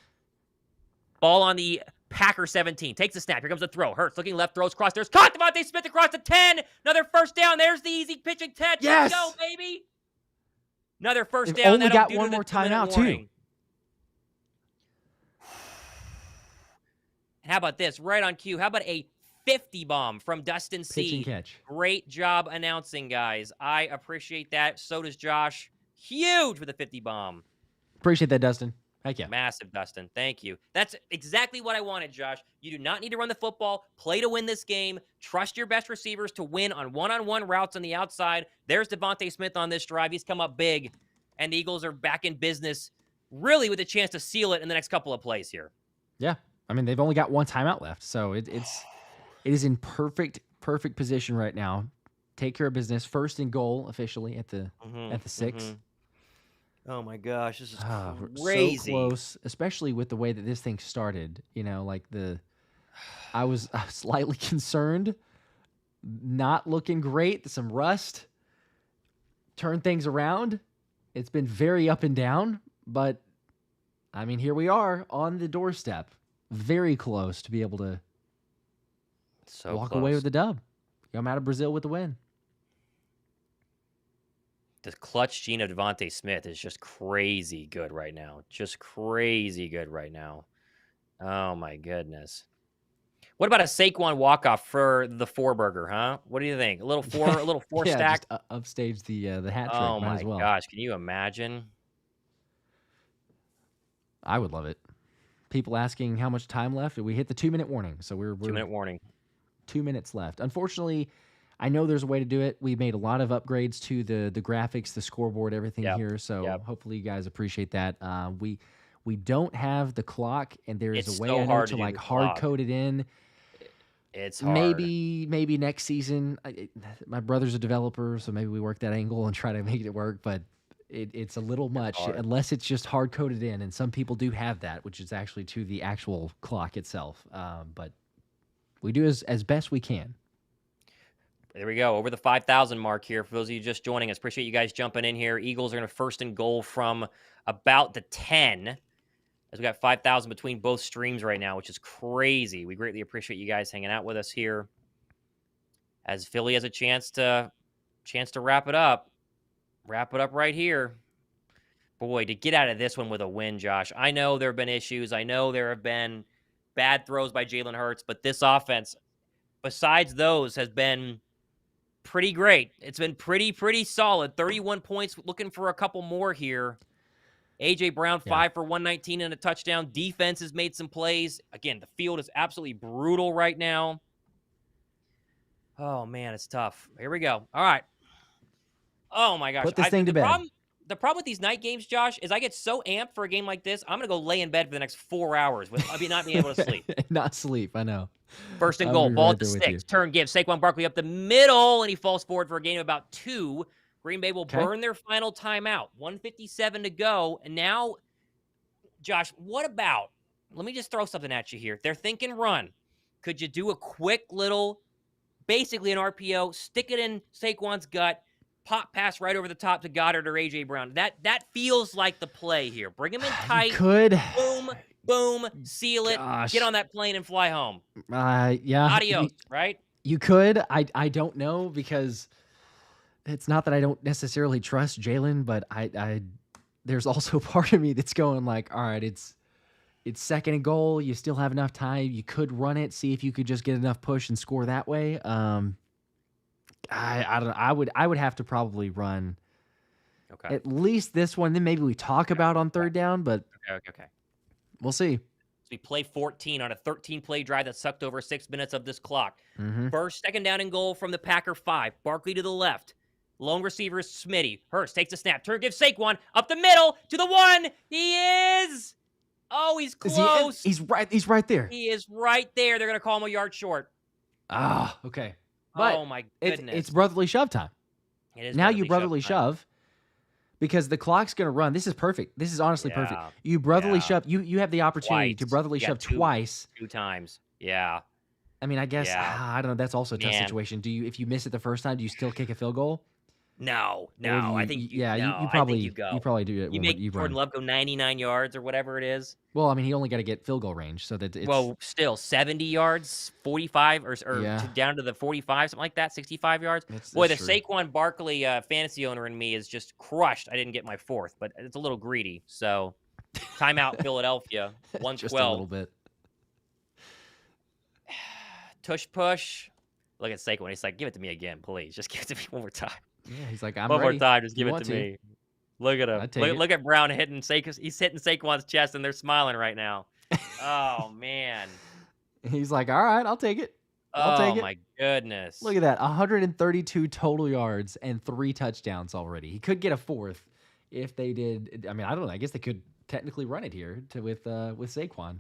Ball on the Packer 17. Takes the snap. Here comes the throw. Hurts looking left, throws cross. There's caught DeVonta Smith across the 10. Another first down. There's the easy pitching catch. Yes! Let's go, baby. Another first down. Only got one more timeout, too. And how about this? Right on cue. How about a 50 bomb from Dustin C? Pitch and catch. Great job announcing, guys. I appreciate that. So does Josh. Huge with a 50 bomb. Appreciate that, Dustin. Heck yeah. Massive, Dustin. Thank you. That's exactly what I wanted, Josh. You do not need to run the football. Play to win this game. Trust your best receivers to win on one-on-one routes on the outside. There's DeVonta Smith on this drive. He's come up big, and the Eagles are back in business, really with a chance to seal it in the next couple of plays here. Yeah. I mean, they've only got 1 timeout left, so it is in perfect position right now. Take care of business. 1st and goal officially at the 6. Oh my gosh, this is crazy. So close, especially with the way that this thing started. You know, like I was slightly concerned, not looking great. Some rust. Turn things around. It's been very up and down, but I mean, here we are on the doorstep, very close to be able to walk away with the dub. Come out of Brazil with the win. The clutch gene of DeVonta Smith is just crazy good right now. Just crazy good right now. Oh, my goodness. What about a Saquon walk-off for the 4-burger, huh? What do you think? A little 4 yeah, stack? Just upstage the hat trick. Oh, Might my as well. gosh. Can you imagine? I would love it. People asking how much time left. We hit the 2-minute warning, so we're 2-minute warning. 2 minutes left. Unfortunately, I know there's a way to do it. We made a lot of upgrades to the graphics, the scoreboard, everything here. So hopefully you guys appreciate that. We don't have the clock, and there is a way so I know hard to to like do hard code it in. It's hard. Maybe next season. My brother's a developer, so maybe we work that angle and try to make it work. But it's a little much hard. unless it's just hard coded in, and some people do have that, which is actually to the actual clock itself. But we do as best we can. There we go. Over the 5,000 mark here. For those of you just joining us, appreciate you guys jumping in here. Eagles are going to first and goal from about the 10. As we got 5,000 between both streams right now, which is crazy. We greatly appreciate you guys hanging out with us here. As Philly has a chance to wrap it up. Wrap it up right here. Boy, to get out of this one with a win, Josh. I know there have been issues. I know there have been bad throws by Jalen Hurts, but this offense, besides those, has been pretty great. It's been pretty solid. 31 points, looking for a couple more here. A.J. Brown, 5 for 119 and a touchdown. Defense has made some plays. Again, the field is absolutely brutal right now. Oh, man, it's tough. Here we go. All right. Oh, my gosh. Put this thing to bed. The problem with these night games, Josh, is I get so amped for a game like this, I'm going to go lay in bed for the next 4 hours with not being able to sleep. Not sleep, I know. First and goal, ball at the 6. Turn give. Saquon Barkley up the middle, and he falls forward for a gain of about 2. Green Bay will burn their final timeout. 1:57 to go. And now, Josh, what about, let me just throw something at you here. They're thinking run. Could you do a quick little, basically an RPO, stick it in Saquon's gut, pop pass right over the top to Goddard or A.J. Brown? That feels like the play here. Bring him in tight. You could. Boom, seal it, get on that plane and fly home. Yeah. Adios, right? You could. I don't know, because it's not that I don't necessarily trust Jalen, but I there's also part of me that's going like, all right, it's second and goal. You still have enough time. You could run it, see if you could just get enough push and score that way. I don't know. I would have to probably run at least this one. Then maybe we talk about on third down, but okay. We'll see. So we play 14 on a 13-play drive that sucked over 6 minutes of this clock. Mm-hmm. First, second down and goal from the Packer 5. Barkley to the left. Lone receiver is Smitty. Hurts takes a snap. Turn gives Saquon up the middle to the 1. He is. Oh, he's close. He's right there. He is right there. They're going to call him a yard short. Okay. But oh, my goodness. It's brotherly shove time. It is now you brotherly shove. Because the clock's going to run. This is perfect. This is honestly perfect. You brotherly shove. You have the opportunity to brotherly shove twice. 2 times. Yeah. I mean, I guess, I don't know. That's also a tough situation. If you miss it the first time, do you still kick a field goal? No. I think you probably you go. You probably do it. You make Jordan Love go 99 yards or whatever it is. Well, I mean, he only got to get field goal range, so that it's still 70 yards, 45 or down to the 45, something like that, 65 yards. That's Boy, the true. Saquon Barkley fantasy owner in me is just crushed. I didn't get my 4th, but it's a little greedy. So, timeout, Philadelphia, 112. Just a little bit. Tush push. Look at Saquon. He's like, give it to me again, please. Just give it to me one more time. Yeah, he's like, I'm one ready. more time. Just give it to me. Look at him. Look at Brown hitting Saquon. He's hitting Saquon's chest, and they're smiling right now. Oh, man. He's like, all right, I'll take it. I'll take it. Oh, my goodness. Look at that. 132 total yards and 3 touchdowns already. He could get a 4th if they did. I mean, I don't know. I guess they could technically run it here with Saquon.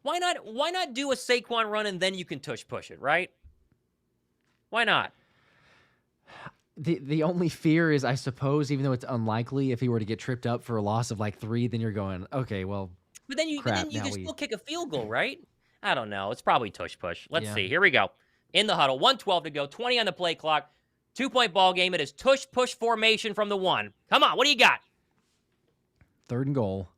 Why not do a Saquon run and then you can tush push it, right? Why not? The only fear is, I suppose, even though it's unlikely, if he were to get tripped up for a loss of like 3, then you're going, okay, well, but then you can still kick a field goal, right? I don't know. It's probably tush push. Let's see. Here we go. In the huddle, 1:12 to go, 20 on the play clock, 2-point ball game. It is tush push formation from the 1. Come on, what do you got? Third and goal.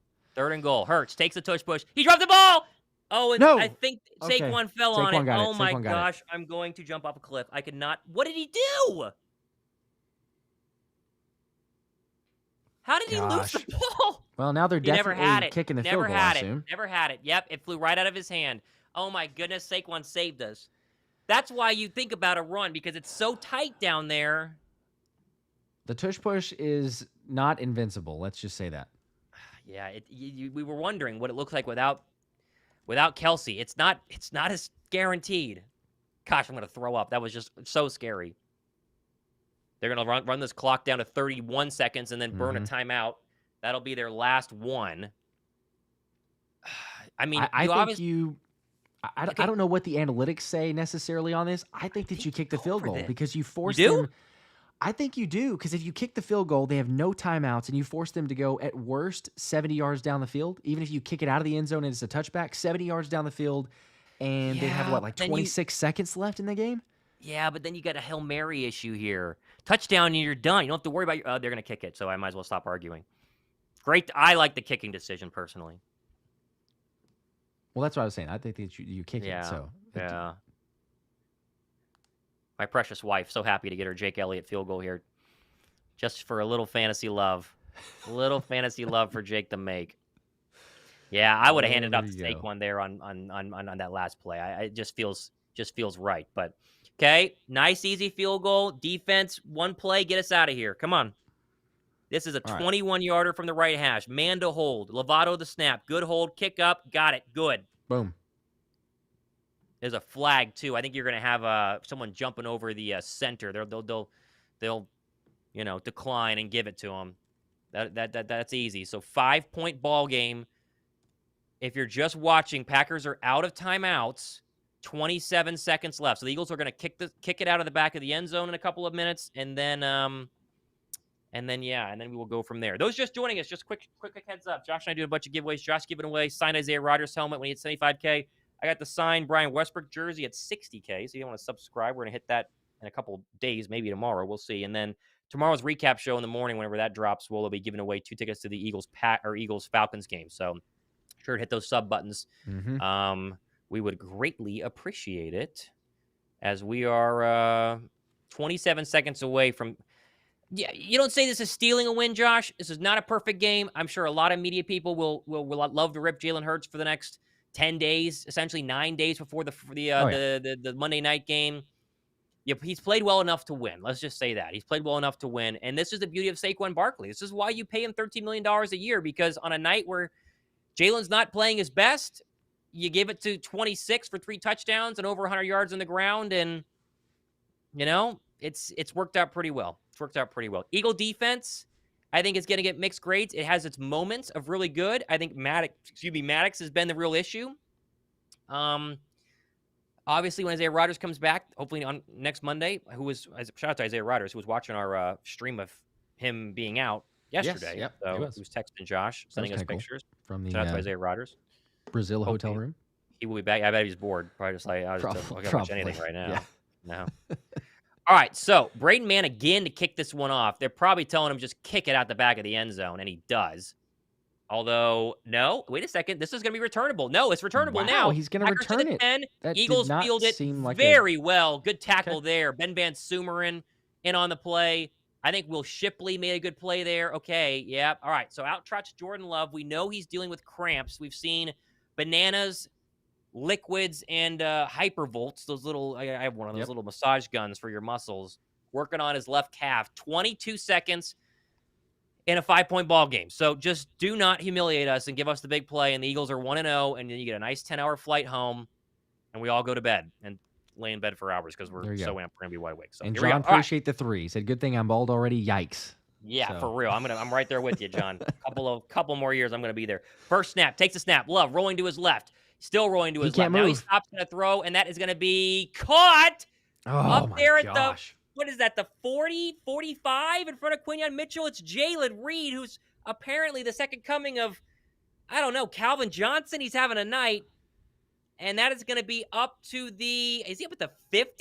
Hurts takes the tush push. He dropped the ball. Oh, and no. I think Saquon fell on it. Oh my gosh, it. I'm going to jump off a cliff. I could not. What did he do? How did he lose the ball? Well, now they're definitely kicking the field goal, I assume. Never had it. Yep, it flew right out of his hand. Oh, my goodness, Saquon saved us. That's why you think about a run, because it's so tight down there. The tush push is not invincible. Let's just say that. Yeah, we were wondering what it looks like without Kelsey. It's not as guaranteed. Gosh, I'm going to throw up. That was just so scary. They're going to run this clock down to 31 seconds and then burn a timeout. That'll be their last one. I mean, I don't know what the analytics say necessarily on this. I think that you kick the field goal because you force them. them. I think you do, because if you kick the field goal, they have no timeouts, and you force them to go at worst 70 yards down the field. Even if you kick it out of the end zone and it's a touchback, 70 yards down the field, and they have Yeah, like but then you 26 seconds left in the game? yeah, but then you got a Hail Mary issue here. Touchdown and you're done. You don't have to worry about your they're gonna kick it, so I might as well stop arguing. Great. I like the kicking decision personally. Well, that's what I was saying. I think that you kick it. Yeah. So Yeah. My precious wife, so happy to get her Jake Elliott field goal here. Just for a little fantasy love. A little fantasy love for Jake to make. Yeah, I would have handed it there off to you go. Saquon there on that last play. It just feels right. But okay, nice easy field goal. Defense, one play, get us out of here. Come on. This is a All right. 21-yarder from the right hash. Man to hold. Lovato the snap. Good hold. Kick up. Got it. Good. Boom. There's a flag too. I think you're going to have someone jumping over the center. They'll decline and give it to him. That's easy. So 5-point ball game. If you're just watching, Packers are out of timeouts. 27 seconds left. So the Eagles are going to kick it out of the back of the end zone in a couple of minutes, and then we will go from there. Those just joining us, just quick heads up. Josh and I do a bunch of giveaways. Josh giving away signed Isaiah Rodgers helmet when he hit 75K. I got the signed Brian Westbrook jersey at 60K. So you want to subscribe, we're going to hit that in a couple days, maybe tomorrow. We'll see. And then tomorrow's recap show in the morning, whenever that drops, we'll be giving away 2 tickets to the Eagles Falcons game. So sure to hit those sub buttons. Mm-hmm. We would greatly appreciate it, as we are 27 seconds away from. Yeah, you don't say this is stealing a win, Josh. This is not a perfect game. I'm sure a lot of media people will love to rip Jalen Hurts for the next 10 days, essentially 9 days before the Monday night game. Yeah, he's played well enough to win. Let's just say that. He's played well enough to win. And this is the beauty of Saquon Barkley. This is why you pay him $13 million a year, because on a night where Jalen's not playing his best, you give it to 26 for 3 touchdowns and over 100 yards on the ground, and it's worked out pretty well. Eagle defense, I think, is going to get mixed grades. It has its moments of really good. I think Maddox has been the real issue. Obviously, when Isaiah Rodgers comes back, hopefully on next Monday, shout out to Isaiah Rodgers, who was watching our stream of him being out yesterday. Yes, yep, So he was texting Josh, sending us pictures. From the Shout out to Isaiah Rodgers. Brazil hotel room. He will be back. I bet he's bored. Probably just like, I can't watch anything right now. Yeah. No. All right, so Braden Mann again to kick this one off. They're probably telling him just kick it out the back of the end zone, and he does. Although, no, wait a second. This is going to be returnable. No, it's returnable now. He's going to return it. 10. That Eagles did not field it seem like very well. Good tackle there. Ben Van Sumeren in on the play. I think Will Shipley made a good play there. Okay, yeah. All right, so out trots Jordan Love. We know he's dealing with cramps. We've seen bananas, liquids, and hypervolts. Those little, I have one of those little massage guns for your muscles, working on his left calf. 22 seconds in a 5-point ball game. So just do not humiliate us and give us the big play. And the Eagles are 1-0, and then you get a nice 10-hour flight home, and we all go to bed and lay in bed for hours because we're so amped. We're gonna be wide awake. So and John, appreciate the 3. He said, "Good thing I'm bald already." Yikes. Yeah, for real. I'm right there with you, John. Couple more years, I'm gonna be there. First snap, takes a snap. Love rolling to his left, still rolling to his left. Now he stops and a throw, and that is gonna be caught up there at the. What is that, the 40, 45 in front of Quinyon Mitchell? It's Jayden Reed, who's apparently the second coming of, I don't know, Calvin Johnson. He's having a night. And that is going to be up to is he up at the 50?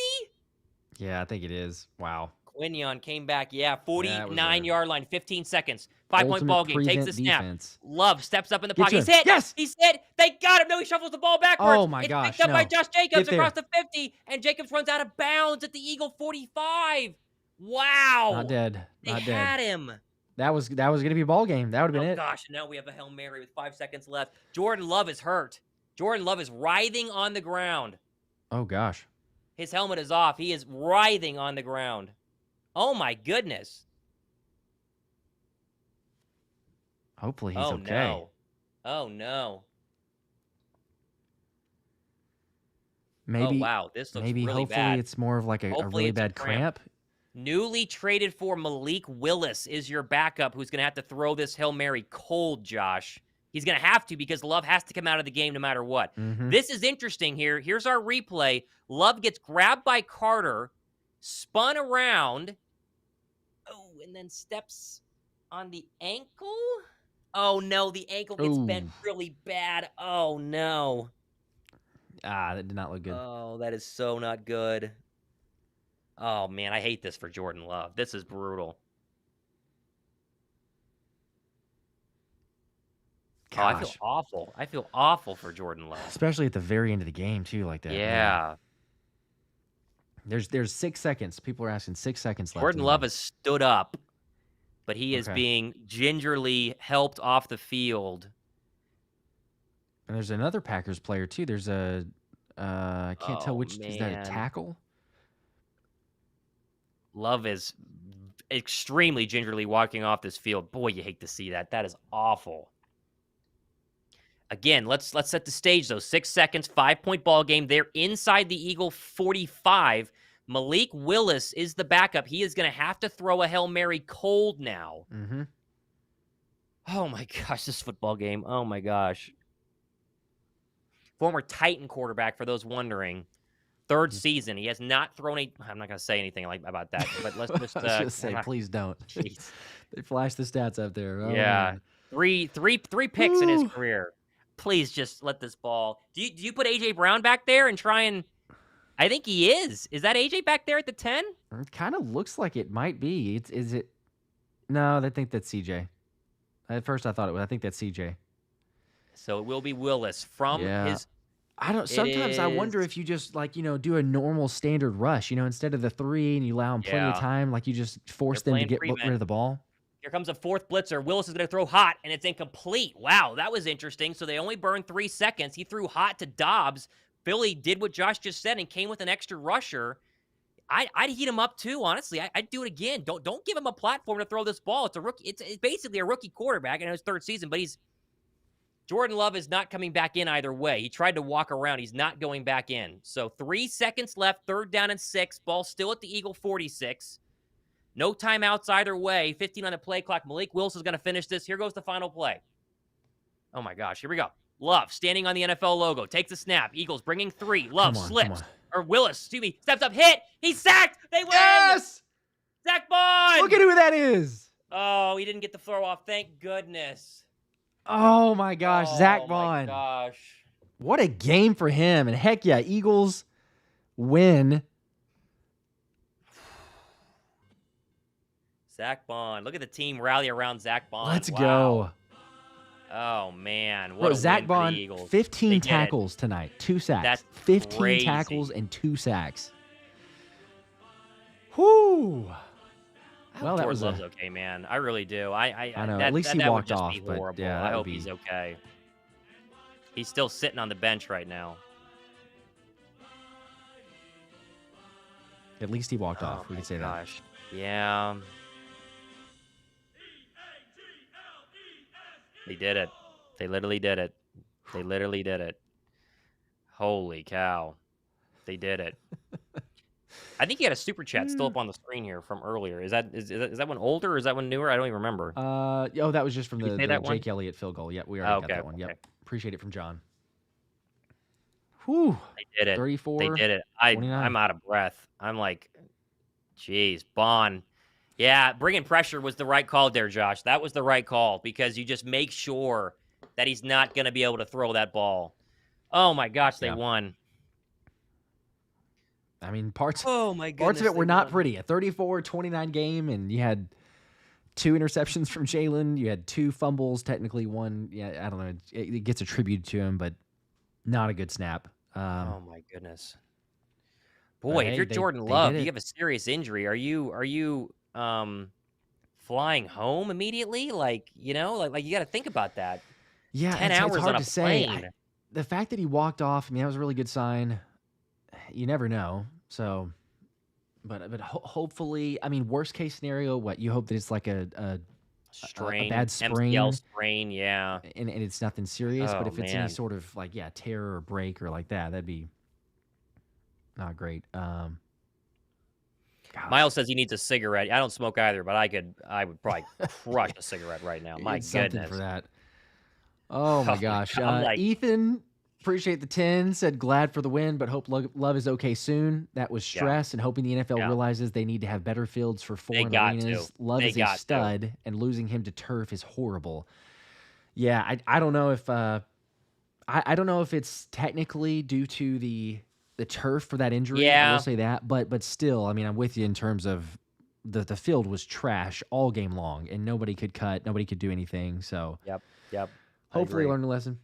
Yeah, I think it is. Wow. Quinyon came back. Yeah, 49-yard line, 15 seconds. 5-point ball game. Takes the snap. Defense. Love steps up in the pocket. He's hit. Yes. He's hit. They got him. No, he shuffles the ball backwards. Oh, my gosh. It's picked up by Josh Jacobs across the 50. And Jacobs runs out of bounds at the Eagle 45. Wow. Not dead. They had him. That was going to be a ball game. That would have been it. Oh, gosh. No, we have a Hail Mary with 5 seconds left. Jordan Love is hurt. Jordan Love is writhing on the ground. Oh, gosh. His helmet is off. He is writhing on the ground. Oh, my goodness. Hopefully he's okay. No. Oh, no. Maybe. Oh, wow. This looks maybe really hopefully bad. it's more of like a really bad cramp. Newly traded for Malik Willis is your backup, who's going to have to throw this Hail Mary cold, Josh. He's going to have to, because Love has to come out of the game no matter what. Mm-hmm. This is interesting here. Here's our replay. Love gets grabbed by Carter, spun around, and then steps on the ankle. Oh, no, the ankle gets bent really bad. Oh, no. That did not look good. Oh, that is so not good. Oh, man, I hate this for Jordan Love. This is brutal. Gosh. Oh, I feel awful. I feel awful for Jordan Love. Especially at the very end of the game, too, like that. Yeah. Man. There's 6 seconds. People are asking 6 seconds left. Jordan Love has stood up, but he is being gingerly helped off the field. And there's another Packers player, too. There's a, I can't tell which, is that a tackle? Love is extremely gingerly walking off this field. Boy, you hate to see that. That is awful. Again, let's set the stage, though. 6 seconds, 5-point ball game. They're inside the Eagle 45. Malik Willis is the backup. He is going to have to throw a Hail Mary cold now. Mm-hmm. Oh, my gosh, this football game. Oh, my gosh. Former Titan quarterback, for those wondering. Third season. He has not thrown a... I'm not going to say anything about that, but let's just... just say, please don't. They flash the stats up there. Oh, yeah. Man. Three picks in his career. Please just let this ball... Do you put A.J. Brown back there and try and... I think he is. Is that A.J. back there at the 10? It kind of looks like it might be. Is it... No, I think that's C.J. At first I thought it was. I think that's C.J. So it will be Willis from his... I don't. Sometimes I wonder if you just do a normal standard rush, instead of the 3 and you allow them plenty of time, like you just force them to get rid of the ball. Here comes a fourth blitzer. Willis is going to throw hot, and it's incomplete. Wow, that was interesting. So they only burned 3 seconds. He threw hot to Doubs. Philly did what Josh just said and came with an extra rusher. I'd heat him up too, honestly. I'd do it again. Don't give him a platform to throw this ball. It's a rookie. It's basically a rookie quarterback in his third season, but Jordan Love is not coming back in either way. He tried to walk around. He's not going back in. So 3 seconds left, 3rd down and 6. Ball still at the Eagle 46. No timeouts either way. 15 on the play clock. Malik Willis is going to finish this. Here goes the final play. Oh, my gosh. Here we go. Love standing on the NFL logo. Takes the snap. Eagles bringing 3. Love slips. Or Willis, steps up, hit. He's sacked. They win. Yes! Zach Bond. Look at who that is. Oh, he didn't get the throw off. Thank goodness. Oh, my gosh. Zach Bond. Oh, my gosh. What a game for him. And heck yeah, Eagles win. Zach Bond. Look at the team rally around Zach Bond. Let's go. Oh, man. What a Zach win Bond, for the Eagles. 15 tackles tonight. 2 sacks. That's 15 crazy. tackles and 2 sacks. Whoo. Well, that was Love's okay, man. I really do. I know. At least he that walked would just off. Be but horrible. yeah, I hope he's okay. He's still sitting on the bench right now. At least he walked off. We can say that. Yeah. They did it. They literally did it. They literally did it. Holy cow. They did it. I think he had a super chat still up on the screen here from earlier. Is that one older or is that one newer? I don't even remember. That was just from the Jake one? Elliott field goal. Yep, we already got that one. Okay. Yep. Appreciate it from John. Whew. They did it. 34. They did it. I'm out of breath. I'm like, geez, Bond. Yeah, bringing pressure was the right call there, Josh. That was the right call because you just make sure that he's not going to be able to throw that ball. Oh, my gosh, they won. I mean, parts of it were not pretty. A 34-29 game, and you had 2 interceptions from Jalen. You had 2 fumbles, technically one. Yeah, I don't know. It gets attributed to him, but not a good snap. Oh, my goodness. Boy, if you're Jordan Love, you have a serious injury. Are you flying home immediately? Like you got to think about that. Yeah, 10 hours hard on a to plane. say. The fact that he walked off, I mean, that was a really good sign. You never know. So, but hopefully, I mean, worst case scenario, what you hope that it's like a strain, a bad sprain, MCL sprain, yeah, and it's nothing serious. Oh, but if it's any man. sort of tear or break or like that, that'd be not great. Miles says he needs a cigarette. I don't smoke either, but I would probably crush a cigarette right now. My It's something goodness. for that. Oh my gosh, I'm like, Ethan Appreciate the 10. Said glad for the win, but hope Love is okay soon. That was stress and hoping the NFL realizes they need to have better fields for foreign arenas. Love is a stud, and losing him to turf is horrible. Yeah, I don't know if I don't know if it's technically due to the turf for that injury. I will say that, but still, I mean, I'm with you in terms of the field was trash all game long, and nobody could cut, nobody could do anything. So Yep. Hopefully, learn a lesson.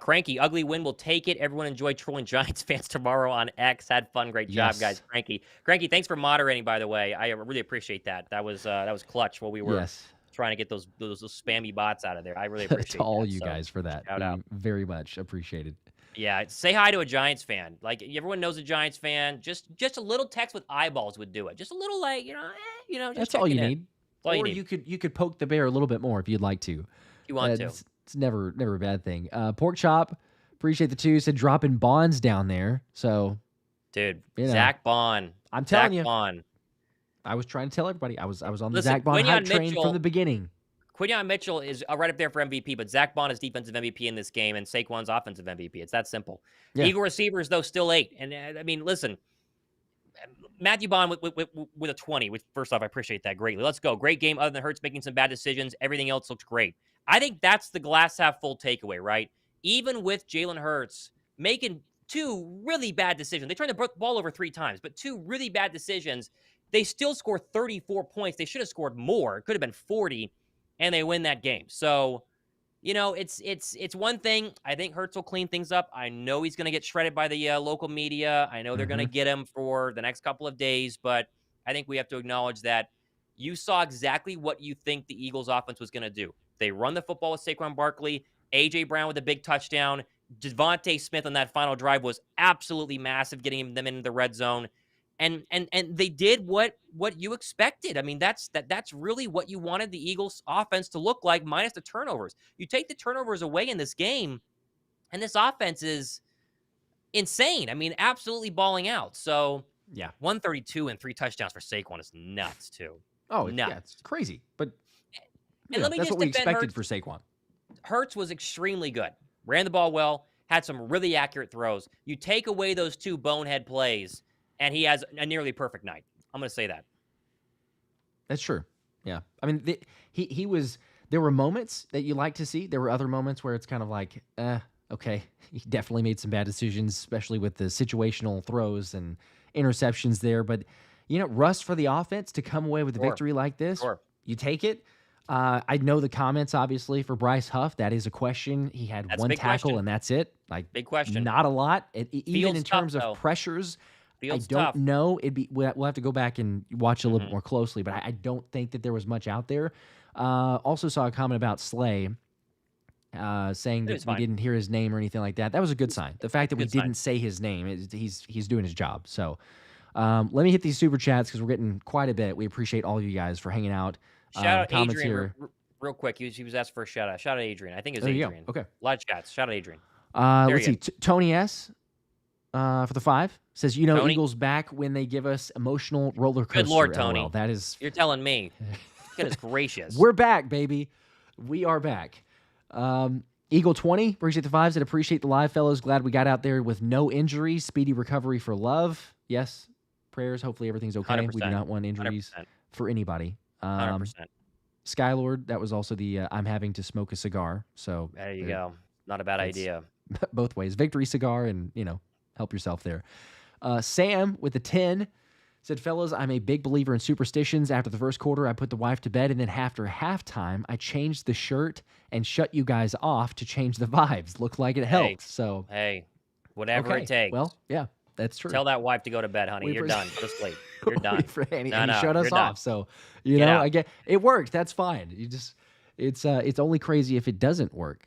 Cranky, ugly win. We'll take it. Everyone enjoy trolling Giants fans tomorrow on X. Had fun. Great job, guys. Cranky, thanks for moderating. By the way, I really appreciate that. That was clutch while we were trying to get those spammy bots out of there. I really appreciate to all you guys for that. Shout out. Very much appreciated. Yeah, say hi to a Giants fan. Like everyone knows a Giants fan. Just a little text with eyeballs would do it. Just a little just that's all you need. All or you could poke the bear a little bit more if you'd like to. You want to. It's never a bad thing. Pork Chop, appreciate the 2. Said dropping Bonds down there. So, dude, Zach Bond. I'm telling you. Bond. I was trying to tell everybody. I was on the Zach Bond hype train from the beginning. Quinyon Mitchell is right up there for MVP, but Zach Bond is defensive MVP in this game, and Saquon's offensive MVP. It's that simple. Yeah. Eagle receivers, though, still 8. And, I mean, listen, Matthew Bond with a 20, which, first off, I appreciate that greatly. Let's go. Great game other than Hurts making some bad decisions. Everything else looks great. I think that's the glass half full takeaway, right? Even with Jalen Hurts making 2 really bad decisions. They turned the ball over 3 times, but 2 really bad decisions. They still scored 34 points. They should have scored more. It could have been 40. And they win that game. So, it's one thing. I think Hurts will clean things up. I know he's going to get shredded by the local media. I know they're going to get him for the next couple of days. But I think we have to acknowledge that you saw exactly what you think the Eagles' offense was going to do. They run the football with Saquon Barkley, A.J. Brown with a big touchdown. DeVonta Smith on that final drive was absolutely massive, getting them into the red zone. And they did what you expected. I mean, that's really what you wanted the Eagles offense to look like, minus the turnovers. You take the turnovers away in this game, and this offense is insane. I mean, absolutely balling out. So 132 and 3 touchdowns for Saquon is nuts too. Oh, nuts. Yeah, it's crazy. But let me that's just what we expected Hurts. For Saquon. Hurts was extremely good. Ran the ball well. Had some really accurate throws. You take away those 2 bonehead plays, and he has a nearly perfect night. I'm going to say that. That's true. Yeah. I mean, he was – there were moments that you like to see. There were other moments where it's kind of like, okay. He definitely made some bad decisions, especially with the situational throws and interceptions there. But, rust for the offense to come away with a victory like this, you take it. I know the comments, obviously, for Bryce Huff. That is a question. He had 1 tackle, and that's it. Like, big question. Not a lot. Even in terms of pressures – I don't know. We'll have to go back and watch a little bit more closely, but I don't think that there was much out there. Also saw a comment about Slay saying that we didn't hear his name or anything like that. That was a good sign. The fact that we didn't say his name, he's doing his job. So let me hit these super chats because we're getting quite a bit. We appreciate all of you guys for hanging out. Shout out Adrian real quick. He was asked for a shout out. Shout out Adrian. I think it was Adrian. Okay. A lot of chats. Shout out Adrian. Let's see. Tony S. For the 5 says, Tony? Eagles back when they give us emotional roller coaster. Good Lord, Tony. LOL. That is, you're telling me. Goodness gracious. We're back, baby. We are back. Eagle 20, appreciate the 5s and appreciate the live, fellas. Glad we got out there with no injuries. Speedy recovery for Love. Yes, prayers. Hopefully everything's okay. 100%. We do not want injuries 100%. for anybody. 100%. Skylord, that was also the I'm having to smoke a cigar. So there you go. Not a bad idea. Both ways. Victory cigar and, help yourself there. Sam with the 10 said, fellas, I'm a big believer in superstitions. After the first quarter, I put the wife to bed, and then after halftime, I changed the shirt and shut you guys off to change the vibes. Looked like it helped. Hey, whatever it takes. Well, yeah, that's true. Tell that wife to go to bed, honey. You're done. Go to sleep. You're done. And he shut us off. So, I get it worked. That's fine. You just it's only crazy if it doesn't work.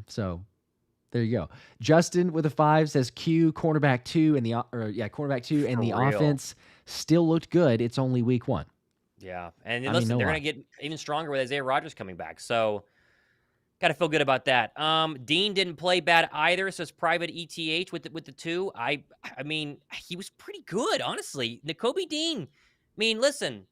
So there you go. Justin with a 5 says Q cornerback 2 and cornerback 2 and the offense still looked good. It's only week 1. Yeah, and listen, they're going to get even stronger with Isaiah Rodgers coming back. So got to feel good about that. Dean didn't play bad either. Says Private ETH with the 2. I mean, he was pretty good, honestly. Nakobe Dean. I mean, listen,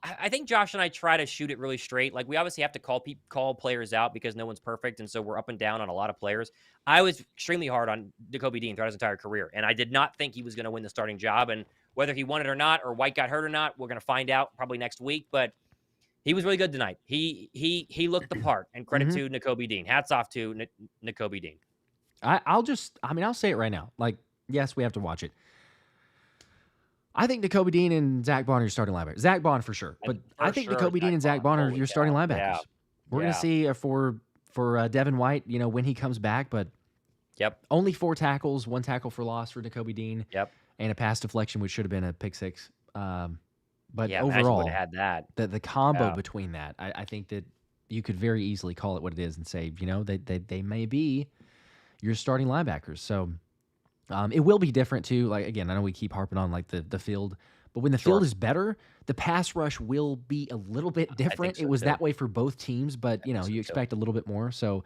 I think Josh and I try to shoot it really straight. Like, we obviously have to call players out because no one's perfect, and so we're up and down on a lot of players. I was extremely hard on Nakobe Dean throughout his entire career, and I did not think he was going to win the starting job. And whether he won it or not, or White got hurt or not, we're going to find out probably next week. But he was really good tonight. He looked the part, and credit to Nakobe Dean. Hats off to Nakobe Dean. I'll say it right now. Like, yes, we have to watch it. I think Nakobe Dean and Zach Bond are your starting linebackers. Zach Bond for sure. But I think Nakobe Dean and Zach Bond are your starting linebackers. Yeah. We're going to see for Devin White, when he comes back. But only 4 tackles, 1 tackle for loss for Nakobe Dean. And a pass deflection, which should have been a pick 6. But overall, had that. The combo between that, I think that you could very easily call it what it is and say, they may be your starting linebackers. So it will be different too. Like, again, I know we keep harping on like the field, but when the field is better, the pass rush will be a little bit different. It was that way for both teams, but you expect a little bit more. So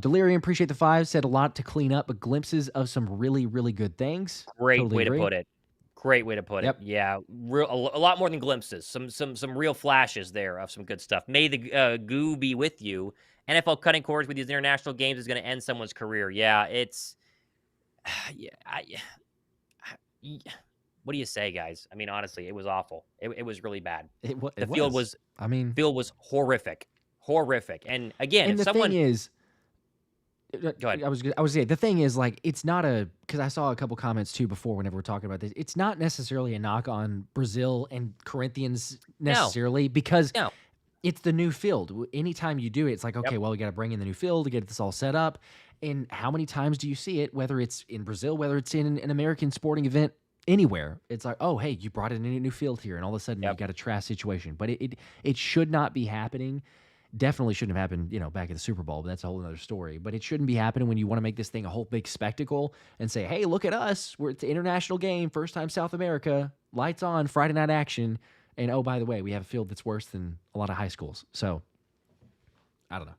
Delirium, appreciate the 5, said a lot to clean up, but glimpses of some really, really good things. Great way to put it. Great way to put it. Yeah, a lot more than glimpses. Some real flashes there of some good stuff. May the goo be with you. NFL cutting corners with these international games is going to end someone's career. Yeah, it's what do you say, guys? I mean, honestly, it was awful. It was really bad. The field was horrific. And again, and if someone thing is, go ahead. I was saying the thing is, like, it's not because I saw a couple comments too before whenever we're talking about this. It's not necessarily a knock on Brazil and Corinthians necessarily because it's the new field. Anytime you do it, it's like, okay, well, we got to bring in the new field to get this all set up. And how many times do you see it, whether it's in Brazil, whether it's in an American sporting event, anywhere? It's like, oh, hey, you brought in a new field here, and all of a sudden you got a trash situation. But it should not be happening. Definitely shouldn't have happened, back at the Super Bowl, but that's a whole other story. But it shouldn't be happening when you want to make this thing a whole big spectacle and say, hey, look at us. It's an international game, first time South America, lights on, Friday night action. And, oh, by the way, we have a field that's worse than a lot of high schools. So, I don't know.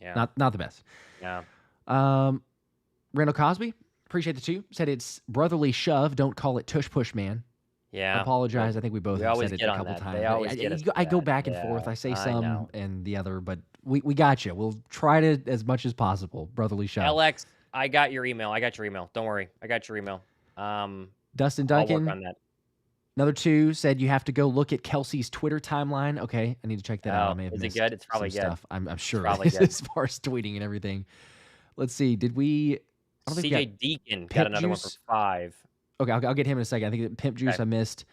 Yeah. Not the best. Yeah. Randall Cosby, appreciate the 2, said it's brotherly shove, don't call it tush push, man. Yeah. I apologize. I think we both have said it a couple times. I go back and forth. I say some and the other, but we got you. We'll try to as much as possible. Brotherly shove. LX, I got your email. Don't worry. I got your email. Dustin Duncan. I'll work on that. Another 2 said you have to go look at Kelsey's Twitter timeline. Okay, I need to check that out. I may have missed it good? It's probably good. Stuff. I'm sure it is, as far as tweeting and everything. Let's see. Did we? CJ Deacon got another one for 5. Okay, I'll get him in a second. I think Pimp Juice I missed.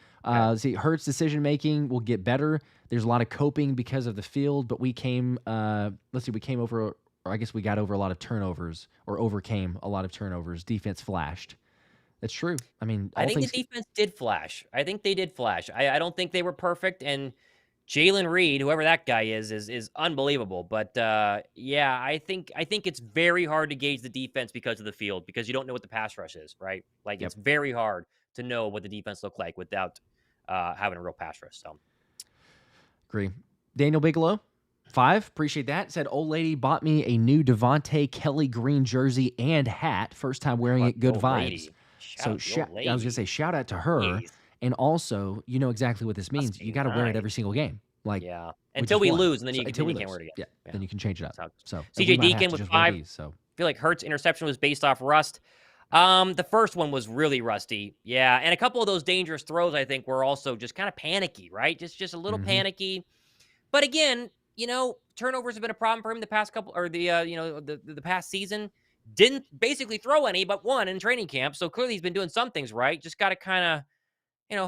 See, Hurts' decision making will get better. There's a lot of coping because of the field, but we came. We came over, or I guess we got over a lot of turnovers, or overcame a lot of turnovers. Defense flashed. That's true. I mean, I think the defense did flash. I think they did flash. I don't think they were perfect, and Jayden Reed, whoever that guy is unbelievable. But I think it's very hard to gauge the defense because of the field, because you don't know what the pass rush is, right? Like it's very hard to know what the defense looked like without having a real pass rush. So, agree. Daniel Bigelow, 5, appreciate that. Said old lady bought me a new Devontae Kelly green jersey and hat. First time wearing it. Good vibes. I was gonna say shout out to her. Jeez. And also, you know exactly what this means. You got to wear it every single game. Like, until we lose, and then you can't wear it again. Yeah, then you can change it up. So CJ Deacon with 5. I feel like Hurts' interception was based off rust. The first one was really rusty. Yeah, and a couple of those dangerous throws, I think, were also just kind of panicky, right? Just a little panicky. But again, turnovers have been a problem for him the past couple, or the past season. Didn't basically throw any but one in training camp. So clearly he's been doing some things right. Just got to kind of,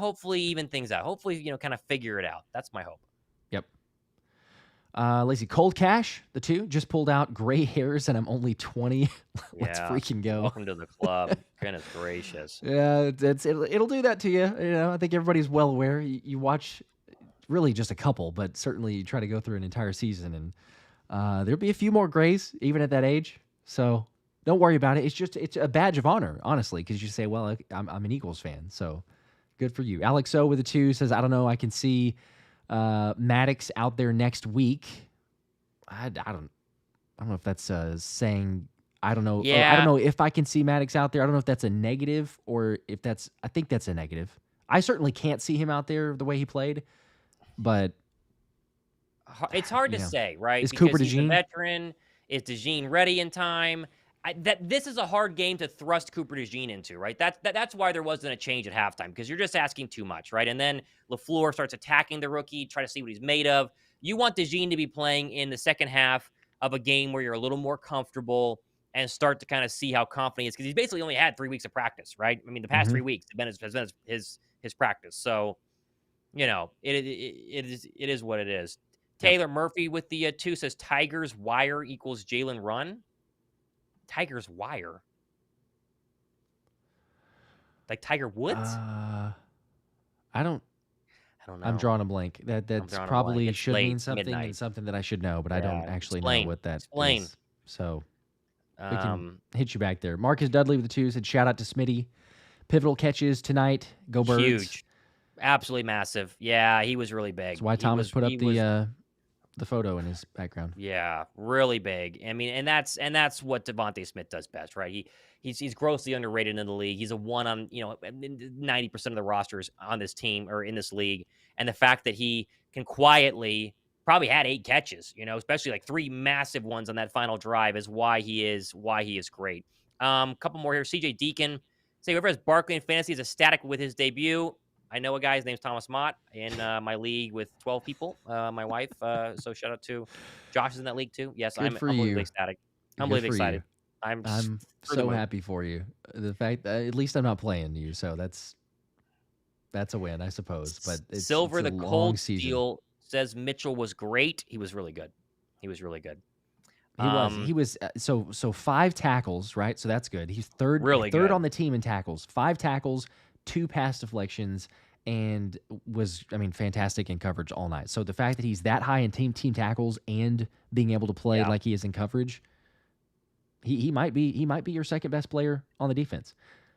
hopefully even things out. Hopefully, kind of figure it out. That's my hope. Yep. Lazy Cold Cash, the 2, just pulled out gray hairs and I'm only 20. Let's freaking go. Welcome to the club. Goodness gracious. Yeah, it'll do that to you. I think everybody's well aware. You watch really just a couple, but certainly you try to go through an entire season, and there'll be a few more grays even at that age. So don't worry about it. It's a badge of honor, honestly, because you say, well, I'm an Eagles fan, so good for you. Alex O with a 2 says, I don't know. I can see Maddox out there next week. I don't know if that's saying, I don't know. Yeah. I don't know if I can see Maddox out there. I don't know if that's a negative or if I think that's a negative. I certainly can't see him out there the way he played. but It's hard to yeah. say, right? Is Cooper Because he's a DeJean? veteran. Is DeJean ready in time? This is a hard game to thrust Cooper DeJean into, right? That's why there wasn't a change at halftime, because you're just asking too much, right? And then LaFleur starts attacking the rookie, try to see what he's made of. You want DeJean to be playing in the second half of a game where you're a little more comfortable and start to kind of see how confident he is, because he's basically only had 3 weeks of practice, right? I mean, the past 3 weeks has been his practice. So, it is what it is. Yep. Taylor Murphy with the 2 says Tigers wire equals Jalen run. Tigers wire, like Tiger Woods. I I don't. don't know. I'm drawing a blank. That's drawing a blank. probably It's should late. mean It's something midnight. and something that I should know, but I don't actually know what that Explain. is. So we can hit you back there. Marcus Dudley with the 2 said, shout out to Smitty. Pivotal catches tonight. Go Birds. Huge. Absolutely massive. Yeah, he was really big. That's why Thomas put up the photo in his background. Yeah, really big. I mean, and that's what DeVonta Smith does best, right? He's grossly underrated in the league. He's a one on 90% of the rosters on this team or in this league, and the fact that he can quietly probably had 8 catches, especially like 3 massive ones on that final drive is why he is great. Couple more here. CJ Deacon say whoever has Barkley in fantasy is ecstatic with his debut. I know a guy, his name's Thomas Mott, in my league with 12 people, my wife. So shout out to Josh is in that league too. Yes, I'm unbelievably ecstatic. Unbelievably excited. I'm so happy for you. The fact that at least I'm not playing you, so that's a win, I suppose. But it's Silver, it's a the long cold season. steel says Mitchell was great. He was really good. He was really good. He was so 5 tackles, right? So that's good. He's third on the team in tackles. 5 tackles, 2 pass deflections, and was fantastic in coverage all night. So the fact that he's that high in team tackles and being able to play like he is in coverage, he might be your second best player on the defense.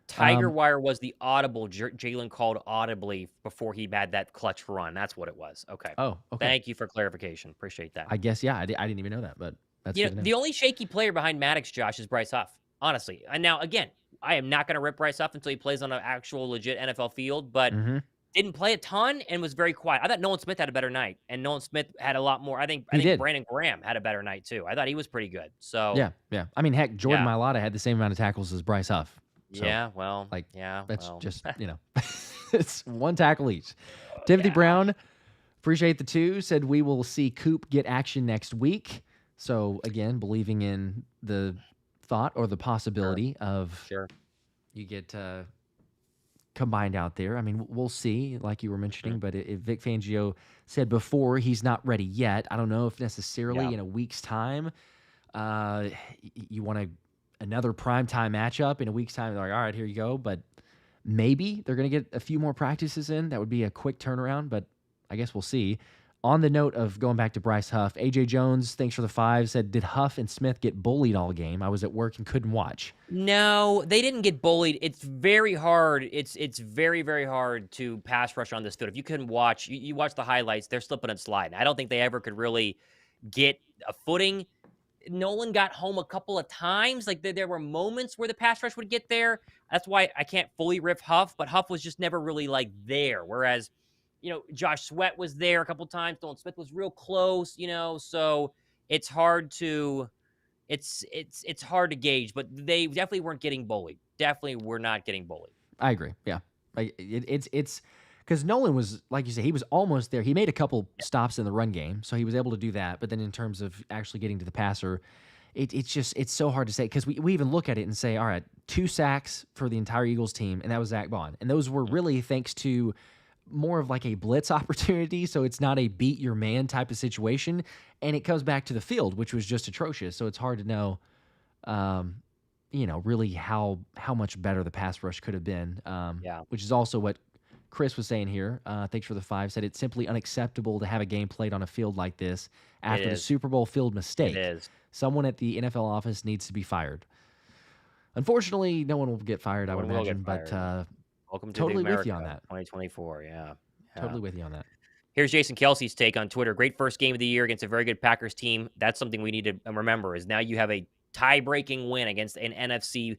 Tiger Wire was the audible Jalen called audibly before he had that clutch run. That's what it was. Okay. Oh, okay. Thank you for clarification. Appreciate that. I guess I didn't even know that, but that's good to know. The only shaky player behind Maddox, Josh, is Bryce Huff. Honestly, and now again, I am not going to rip Bryce Huff until he plays on an actual legit NFL field, but didn't play a ton and was very quiet. I thought Nolan Smith had a better night, and Nolan Smith had a lot more. I think Brandon Graham had a better night too. I thought he was pretty good. So yeah. I mean, heck, Jordan Mailata had the same amount of tackles as Bryce Huff. So, that's just it's 1 tackle each. Timothy Brown, appreciate the 2, said we will see Coop get action next week. So again, believing in the thought or the possibility of you get combined out there. I mean, we'll see, like you were mentioning, but if Vic Fangio said before he's not ready yet, I don't know if necessarily in a week's time you want another primetime matchup in a week's time. They're like, all right, here you go. But maybe they're going to get a few more practices in. That would be a quick turnaround, but I guess we'll see. On the note of going back to Bryce Huff, AJ Jones, thanks for the 5, said, did Huff and Smith get bullied all game? I was at work and couldn't watch. No, they didn't get bullied. It's very hard. It's very, very hard to pass rush on this field. If you couldn't watch, you watch the highlights, they're slipping and sliding. I don't think they ever could really get a footing. Nolan got home a couple of times. Like there were moments where the pass rush would get there. That's why I can't fully rip Huff, but Huff was just never really like there. Whereas, Josh Sweat was there a couple times. Nolan Smith was real close, so it's hard to it's hard to gauge, but they definitely weren't getting bullied. Definitely were not getting bullied. I agree. Yeah. It's because Nolan was, like you said, he was almost there. He made a couple stops in the run game, so he was able to do that. But then in terms of actually getting to the passer, it's so hard to say, because we even look at it and say, all right, 2 sacks for the entire Eagles team, and that was Zach Bond. And those were really thanks to more of like a blitz opportunity, so it's not a beat your man type of situation. And it comes back to the field, which was just atrocious. So it's hard to know, really how much better the pass rush could have been. Which is also what Chris was saying here. Thanks for the 5. Said it's simply unacceptable to have a game played on a field like this after the Super Bowl field mistake. It is. Someone at the NFL office needs to be fired. Unfortunately, no one will get fired, I would imagine, but welcome to totally America, with you on that. 2024, yeah. Totally with you on that. Here's Jason Kelsey's take on Twitter. Great first game of the year against a very good Packers team. That's something we need to remember, is now you have a tie-breaking win against an NFC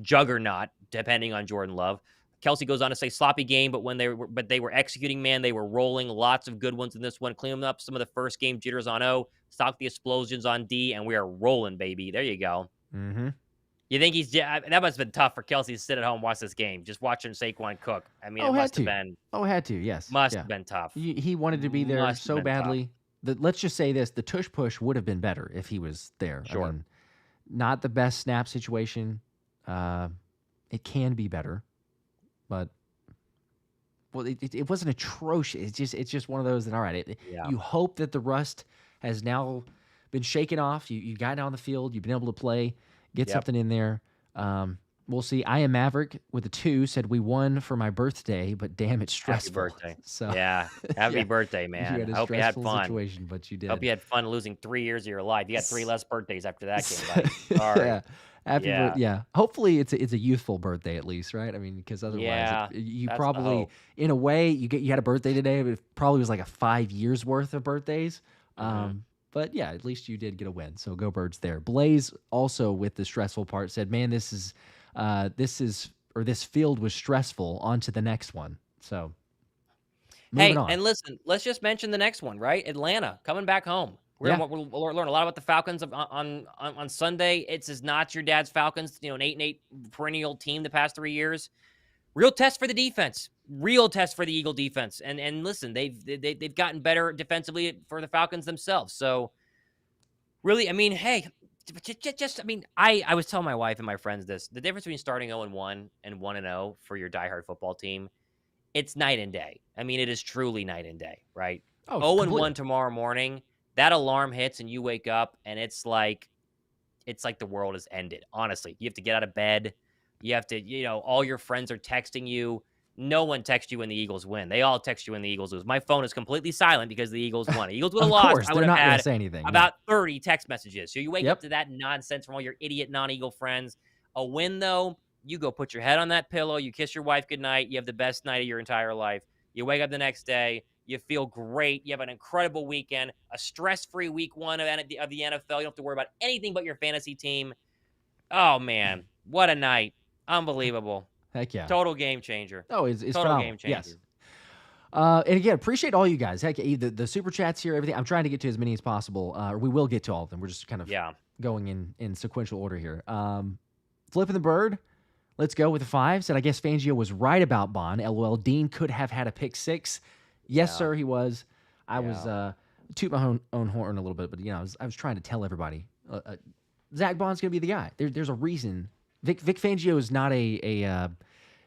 juggernaut, depending on Jordan Love. Kelsey goes on to say sloppy game, but they were executing, man. They were rolling. Lots of good ones in this one. Cleaning up some of the first game jitters on O, stopped the explosions on D, and we are rolling, baby. There you go. Mm-hmm. You think that must have been tough for Kelsey to sit at home and watch this game, just watching Saquon cook. I mean, it must have been. Oh, had to. Yes. Must have been tough. He wanted to be there so badly. Let's just say this: the tush push would have been better if he was there. Sure. I mean, not the best snap situation. It can be better, but it wasn't atrocious. It's just one of those that all right. You hope that the rust has now been shaken off. You got on the field. You've been able to play, get something in there. We'll see. I am Maverick with a 2 said we won for my birthday, but damn, it's stressful. Happy birthday. So yeah, happy birthday, man. You had I hope you had fun. Situation, but you did. Hope you had fun losing 3 years of your life. You got 3 less birthdays after that game, buddy. Sorry. Yeah. Hopefully it's a youthful birthday at least, right? I mean, because otherwise you probably in a way you had a birthday today, but it probably was like a 5 years worth of birthdays. But yeah, at least you did get a win. So go Birds there. Blaze also with the stressful part said, "Man, this field was stressful. On to the next one." So moving on. And listen, let's just mention the next one, right? Atlanta coming back home. We'll learn a lot about the Falcons on Sunday. It's not your dad's Falcons, an 8-8 perennial team the past 3 years. Real test for the defense. Real test for the Eagle defense. And listen, they've gotten better defensively for the Falcons themselves. So really, I mean, hey, I was telling my wife and my friends this. The difference between starting 0-1 and 1-0 for your diehard football team, it's night and day. I mean, it is truly night and day, right? 0-1 tomorrow morning. That alarm hits and you wake up and it's like the world has ended. Honestly, you have to get out of bed. You have to, all your friends are texting you. No one texts you when the Eagles win. They all text you when the Eagles lose. My phone is completely silent because the Eagles won. The Eagles would have lost. I would have had say anything, about 30 text messages. So you wake up to that nonsense from all your idiot non-Eagle friends. A win, though, you go put your head on that pillow. You kiss your wife goodnight. You have the best night of your entire life. You wake up the next day. You feel great. You have an incredible weekend, a stress-free week 1 of the NFL. You don't have to worry about anything but your fantasy team. Oh, man. What a night. Unbelievable. Heck yeah. Total game changer. Oh, it's total phenomenal. Game changer. Yes. And again, appreciate all you guys. Heck, the super chats here, everything. I'm trying to get to as many as possible. We will get to all of them. We're just kind of going in sequential order here. Flipping the bird. Let's go with the 5. Said, I guess Fangio was right about Bond. LOL. Dean could have had a pick 6. Yes, sir, he was. I was toot my own horn a little bit, but I was trying to tell everybody. Zach Bond's gonna be the guy. There's a reason. Vic Fangio is not a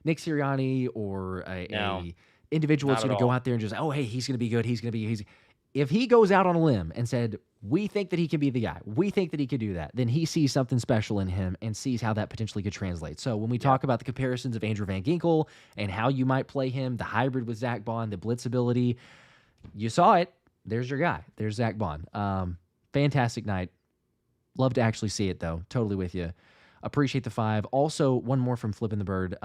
Nick Sirianni or a individual that's going to go out there and just, oh, hey, he's going to be good. If he goes out on a limb and said, we think that he can be the guy, we think that he could do that, then he sees something special in him and sees how that potentially could translate. So when we talk about the comparisons of Andrew Van Ginkel and how you might play him, the hybrid with Zach Bond, the blitz ability, you saw it. There's your guy. There's Zach Bond. Fantastic night. Love to actually see it, though. Totally with you. Appreciate the 5. Also, one more from Flipping the Bird.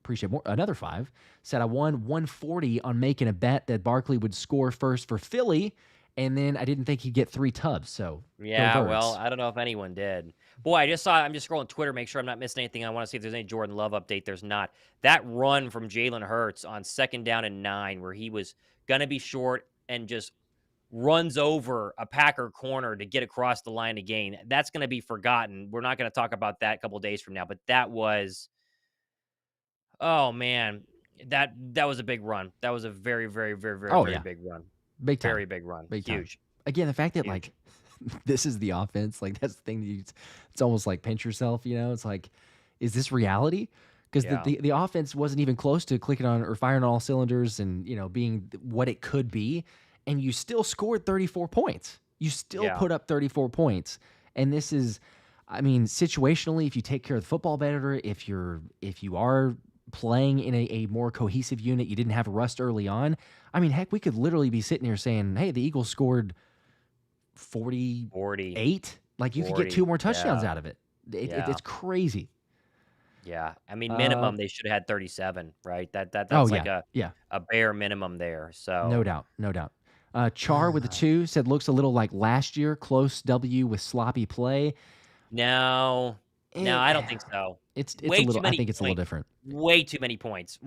Appreciate more. Another 5. Said I won 140 on making a bet that Barkley would score first for Philly, and then I didn't think he'd get 3 tubs. So well, I don't know if anyone did. Boy, I'm just scrolling Twitter, make sure I'm not missing anything. I want to see if there's any Jordan Love update. There's not. That run from Jalen Hurts on 2nd down and 9, where he was gonna be short and just runs over a Packer corner to get across the line to gain. That's going to be forgotten. We're not going to talk about that a couple days from now, but that was, oh man, that was a big run. That was a very, very, very, very, very big run. Big time. Very big run. Big Huge. Time. Again, the fact that like this is the offense, like that's the thing that it's almost like pinch yourself, it's like, is this reality? Because the offense wasn't even close to clicking on or firing on all cylinders and, being what it could be. And you still scored 34 points. You still put up 34 points. And this is, situationally, if you take care of the football better, if you are playing in a more cohesive unit, you didn't have a rust early on. Heck, we could literally be sitting here saying, hey, the Eagles scored 48. Like you could get 2 more touchdowns out of it. It's crazy. Yeah, minimum they should have had 37, right? That's a bare minimum there. So no doubt. Char with a 2 said looks a little like last year, close W with sloppy play. No, No, Eh, I don't think so. it's a Way too little. I many think it's a little points. different. Way too many points.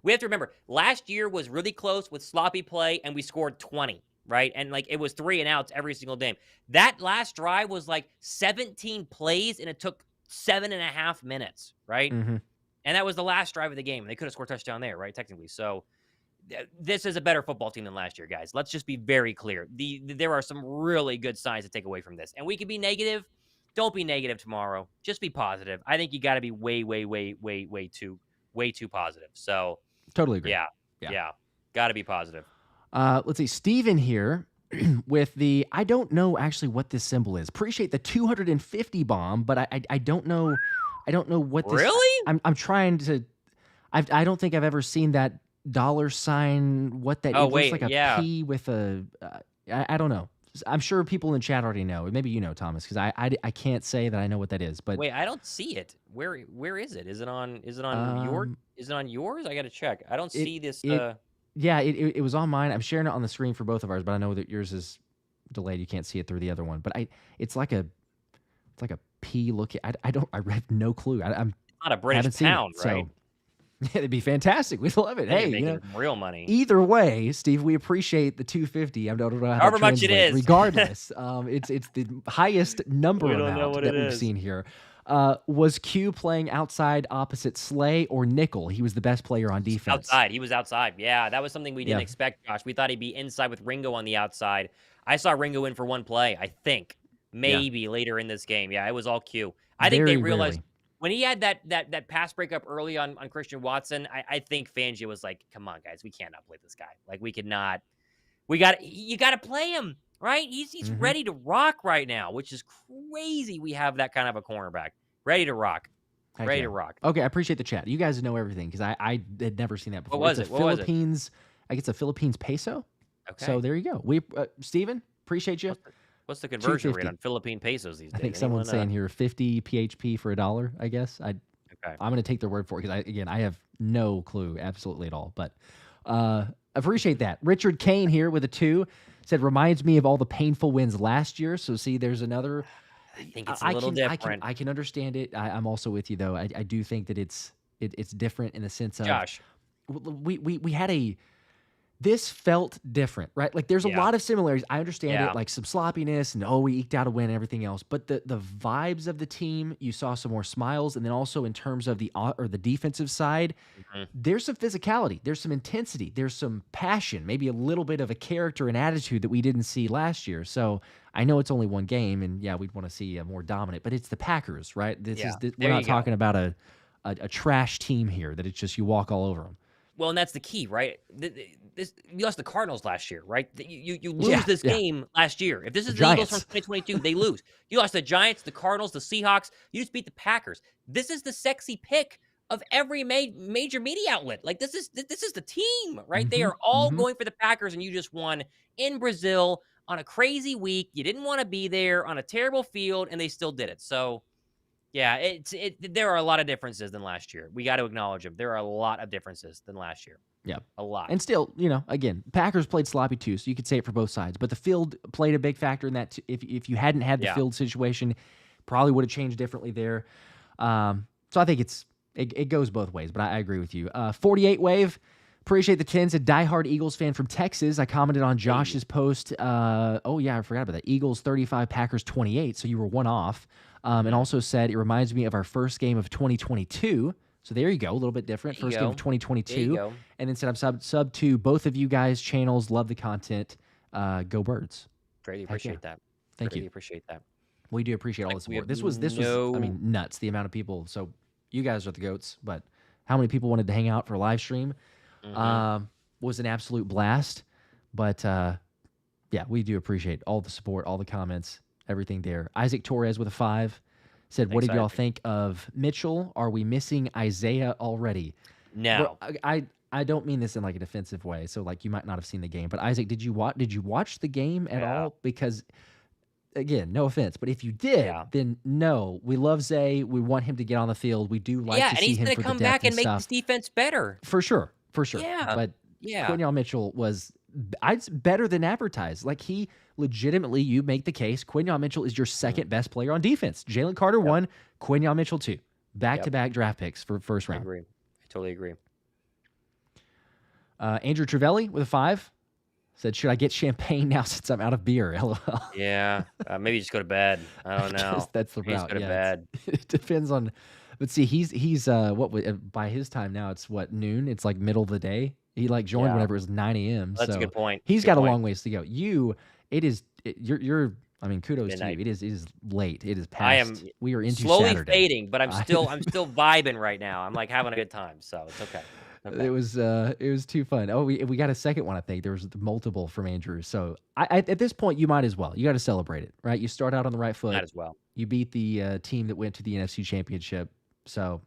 We have to remember, last year was really close with sloppy play, and we scored 20, right? And like it was 3-and-outs every single game. That last drive was like 17 plays, and it took 7.5 minutes, right? Hmm. And that was the last drive of the game. They could have scored a touchdown there, right? Technically. So this is a better football team than last year, guys. Let's just be very clear. There are some really good signs to take away from this. And we can be negative. Don't be negative tomorrow. Just be positive. I think you got to be way too positive. So, Totally agree. yeah. Got to be positive. Let's see. Steven here with the I don't know actually what this symbol is. Appreciate the 250 bomb, but I don't know. I don't know what this. Really? I'm trying to. I don't think I've ever seen that $sign. What that? Oh, It looks wait, like a yeah. P with a. I don't know. I'm sure people in the chat already know. Maybe you know, Thomas, because I can't say that I know what that is. But Wait, I don't see it. Where is it? Is it on um, yours? I got to check. I don't it see this. it yeah, it was on mine. I'm sharing it on the screen for both of ours, but I know that yours is delayed. You can't see it through the other one. But it's like a P looking. I have no clue. I'm not a haven't British seen it, pound, right? so it'd be fantastic. We'd love it. Then Hey, you're making real money. either way, Steve, we appreciate the 250. I don't know how However to much it translate. is. Regardless, it's the highest number We don't know amount what that it we've is. seen here. Was Q playing outside opposite Slay or Nickel? He was the best player on defense. Outside. He was outside. Yeah, that was something we didn't Yeah. expect, Josh. We thought he'd be inside with Ringo on the outside. I saw Ringo in for one play, I think. Maybe later in this game. Yeah, it was all Q. I think they Very realized rarely. when he had that pass breakup early on Christian Watson, I think Fangio was like, come on, guys, we cannot play this guy. Like, we could not. You got to play him, right? He's Mhm. ready to rock right now, which is crazy. We have that kind of a cornerback. Ready to rock. Heck Ready yeah. to rock. Okay, I appreciate the chat. You guys know everything because I had never seen that before. was It's it? a What was it? Philippines. I guess a Philippines peso. Okay. So there you go. We Steven, appreciate you. What's the conversion rate 250. on Philippine pesos these days? I think someone's saying here 50 PHP for $1. I guess I'm going to take their word for it because I have no clue absolutely at all. But appreciate that. Richard Kane here with a 2 said reminds me of all the painful wins last year. So see, there's another. I think it's a little different. I can understand it. I'm also with you though. I do think that it's different in the sense of Josh, we had a. This felt different, right? Like there's a lot of similarities. I understand it, like some sloppiness and we eked out a win and everything else. But the vibes of the team, you saw some more smiles, and then also in terms of the defensive side, there's some physicality, there's some intensity, there's some passion, maybe a little bit of a character and attitude that we didn't see last year. So I know it's only one game, and we'd want to see a more dominant, but it's the Packers, right? We're not talking about a trash team here that it's just you walk all over them. Well, and that's the key, right? You lost the Cardinals last year, right? You lose this game last year. If this is the Eagles from 2022, they lose. You lost the Giants, the Cardinals, the Seahawks. You just beat the Packers. This is the sexy pick of every major media outlet. Like this is the team, right? They are all going for the Packers, and you just won in Brazil on a crazy week. You didn't want to be there on a terrible field, and they still did it. So. Yeah, there are a lot of differences than last year. We got to acknowledge them. There are a lot of differences than last year. Yeah. A lot. And still, again, Packers played sloppy too, so you could say it for both sides. But the field played a big factor in that. If you hadn't had the field situation, probably would have changed differently there. So I think it goes both ways, but I agree with you. 48 Wave, appreciate the 10s. A diehard Eagles fan from Texas. I commented on Josh's post. I forgot about that. Eagles 35, Packers 28, so you were one off. And also said, it reminds me of our first game of 2022. So there you go, a little bit different. First game of 2022. And then said, I'm sub to both of you guys' channels. Love the content. Go Birds. Greatly appreciate that. Thank you. Appreciate that. We do appreciate all the support. This was nuts, the amount of people. So you guys are the GOATs, but how many people wanted to hang out for a live stream was an absolute blast. But we do appreciate all the support, all the comments. Everything there. Isaac Torres with a 5 said, "What did y'all think of Mitchell? Are we missing Isaiah already?" No, I don't mean this in like a defensive way. So like you might not have seen the game, but Isaac, did you watch the game at all? Because again, no offense, but if you did, then no. We love Zay. We want him to get on the field. We do like to see him for the depth and stuff. Yeah, and he's going to come back and make this defense better for sure. Yeah, But Quinyon Mitchell was better than advertised. Like, he legitimately, you make the case, Quinyon Mitchell is your second best player on defense. Jalen Carter 1, Quinyon Mitchell 2. Back-to-back draft picks for first round. I agree. I totally agree. Andrew Trevelli with a 5 said, should I get champagne now since I'm out of beer? LOL. Yeah. Maybe just go to bed. I don't know. Guess that's the Maybe route. just go to bed. It depends on. Let's see. He's by his time now it's what, noon? It's like middle of the day. He like joined whenever it was 9 a.m. That's so a good point. He's got a long ways to go. You're. I mean, kudos Midnight. to you. It is late. It is past. I am we are into slowly Saturday. fading, but I'm still vibing right now. I'm like having a good time, so it's okay. It was too fun. Oh, we got a second one. I think there was multiple from Andrew. So at this point, you might as well. You got to celebrate it, right? You start out on the right foot. Might as well. You beat the team that went to the NFC Championship. So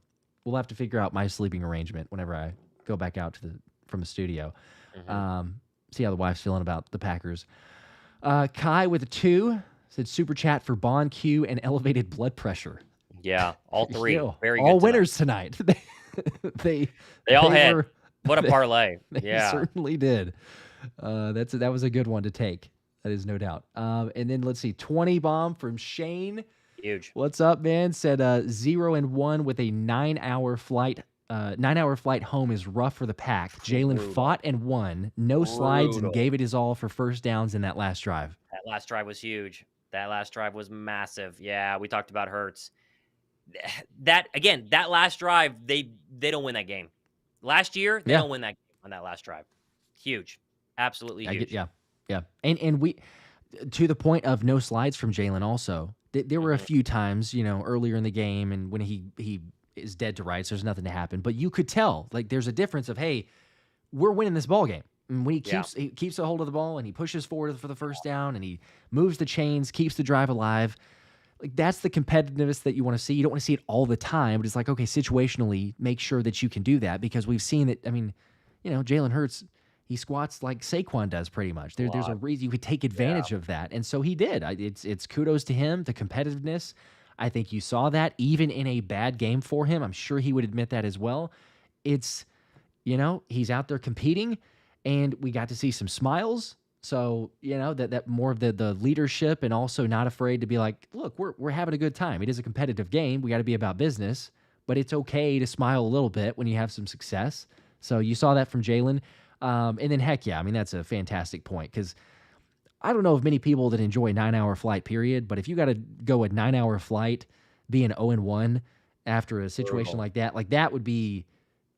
we'll have to figure out my sleeping arrangement whenever I go back out from the studio. See how the wife's feeling about the Packers. Kai with a 2 said super chat for Bond Q and elevated blood pressure. Yeah, all 3. Very good. All winners tonight. They all had. What a parlay. They certainly did. That was a good one to take. That is no doubt. And then let's see, 20 bomb from Shane. Huge. What's up, man? Said 0-1 with a 9-hour flight. 9-hour flight home is rough for the Pack. Jalen fought and won, no slides, and gave it his all for first downs in that last drive. That last drive was huge. That last drive was massive. Yeah, we talked about Hurts. That last drive, they don't win that game. Last year, they don't win that game on that last drive. Huge. Absolutely huge. Yeah. And we, to the point of no slides from Jalen also, there were a few times, earlier in the game and when he is dead to rights, there's nothing to happen. But you could tell, like, there's a difference of, hey, we're winning this ball game. And when he keeps a hold of the ball and he pushes forward for the first down and he moves the chains, keeps the drive alive. Like, that's the competitiveness that you want to see. You don't want to see it all the time, but it's like, okay, situationally, make sure that you can do that because we've seen that. I mean, Jalen Hurts, he squats like Saquon does pretty much. There's a reason you could take advantage of that, and so he did. It's kudos to him, the competitiveness. I think you saw that even in a bad game for him. I'm sure he would admit that as well. It's, he's out there competing, and we got to see some smiles. So, that more of the leadership and also not afraid to be like, look, we're having a good time. It is a competitive game. We got to be about business, but it's okay to smile a little bit when you have some success. So you saw that from Jalen. And then, heck yeah, I mean, that's a fantastic point because I don't know of many people that enjoy a 9-hour flight period, but if you got to go a 9-hour flight, being 0-1 after a situation like that would be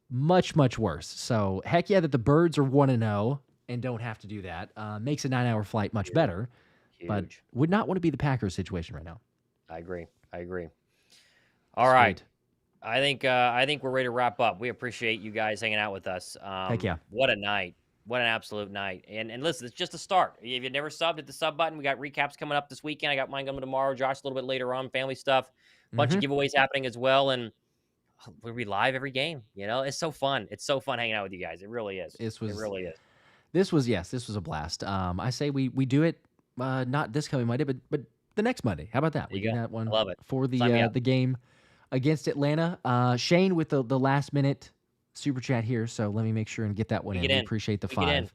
much, much worse. So heck yeah, that the Birds are 1-0 and don't have to do that. Makes a 9-hour flight much better, but would not want to be the Packers situation right now. I agree. All right. I think we're ready to wrap up. We appreciate you guys hanging out with us. Heck yeah. What a night. What an absolute night. And listen, it's just a start. If you've never subbed, hit the sub button. We got recaps coming up this weekend. I got mine coming tomorrow. Josh a little bit later on, family stuff. Bunch of giveaways happening as well. And we'll be live every game. It's so fun. It's so fun hanging out with you guys. It really is. It really is. This was a blast. I say we do it not this coming Monday, but the next Monday. How about that? We do that one. I love it. For the game against Atlanta. Shane with the last minute super chat here, so let me make sure and get that one in. We appreciate the 5.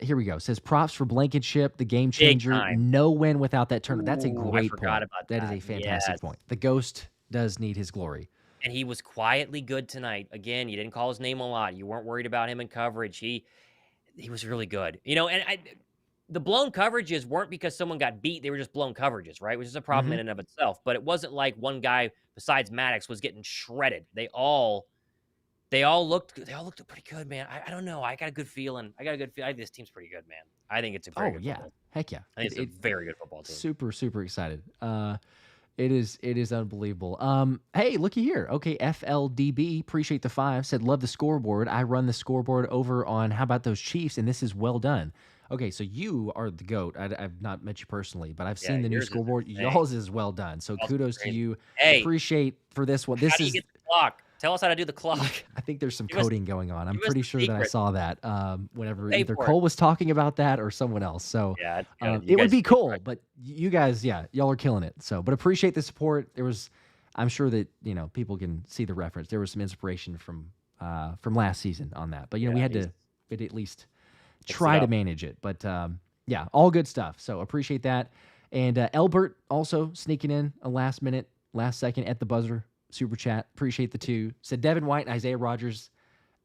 Here we go. It says props for Blankenship, the game changer. No win without that turn. That's a great point. About that is a fantastic point. The Ghost does need his glory. And he was quietly good tonight. Again, you didn't call his name a lot. You weren't worried about him in coverage. He was really good. The blown coverages weren't because someone got beat. They were just blown coverages, right? Which is a problem in and of itself. But it wasn't like one guy besides Maddox was getting shredded. They all looked pretty good, man. I don't know. I got a good feeling. I think this team's pretty good, man. I think it's a very good football. Heck yeah. I think it's a very good football team. Super, super excited. It is unbelievable. Hey, looky here. Okay, FLDB, appreciate the 5, said, love the scoreboard. I run the scoreboard over on How About Those Chiefs, and this is well done. Okay, so you are the GOAT. I've not met you personally, but I've seen the new scoreboard. Y'all's is well done. So kudos to you. Hey, appreciate for this one. How do you get the clock? Tell us how to do the clock. I think there's some coding going on. I'm pretty sure that I saw that whenever either Cole was talking about that or someone else. So it would be cool, but you guys, y'all are killing it. So, but appreciate the support. I'm sure that, people can see the reference. There was some inspiration from last season on that, but we had to at least try to manage it. But yeah, all good stuff. So appreciate that. And Elbert also sneaking in a last second at the buzzer super chat. Appreciate the two. Said Devin White and Isaiah Rodgers,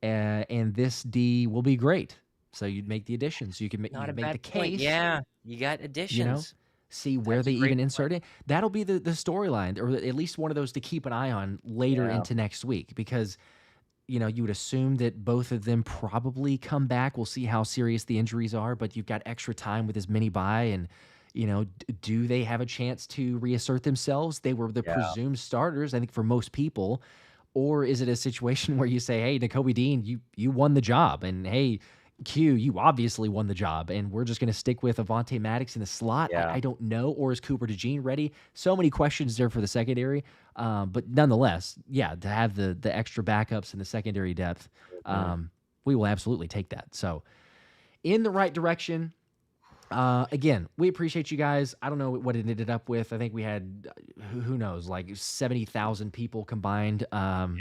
and this D will be great. So you'd make the additions. You can make the case. Yeah, you got additions. You know, see where they even insert it. That'll be the storyline, or at least one of those to keep an eye on later into next week, because you would assume that both of them probably come back. We'll see how serious the injuries are, but you've got extra time with this mini bye, and do they have a chance to reassert themselves? They were the presumed starters, I think, for most people. Or is it a situation where you say, hey, Nakobe Dean, you won the job, and hey, Q, you obviously won the job, and we're just going to stick with Avonte Maddox in the slot? I don't know. Or is Cooper DeJean ready? So many questions there for the secondary. But nonetheless, to have the extra backups in the secondary depth, we will absolutely take that. So in the right direction. Again, we appreciate you guys. I don't know what it ended up with. I think we had, who knows, like 70,000 people combined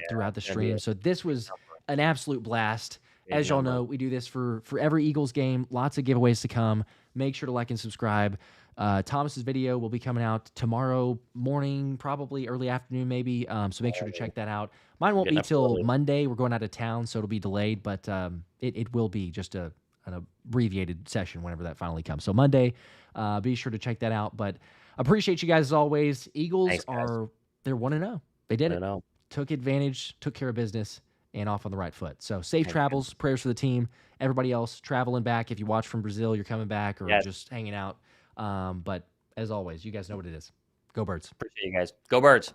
throughout the stream. So this was an absolute blast. As y'all know, we do this for every Eagles game. Lots of giveaways to come. Make sure to like and subscribe. Thomas's video will be coming out tomorrow morning, probably early afternoon, maybe. So make sure to check that out. Mine won't be till Monday. We're going out of town, so it'll be delayed, but it will be just an abbreviated session whenever that finally comes. So Monday, be sure to check that out. But appreciate you guys as always. Eagles they're 1-0. They did it. Took advantage, took care of business, and off on the right foot. So safe travels, prayers for the team. Everybody else traveling back. If you watch from Brazil, you're coming back or just hanging out. But as always, you guys know what it is. Go Birds. Appreciate you guys. Go Birds.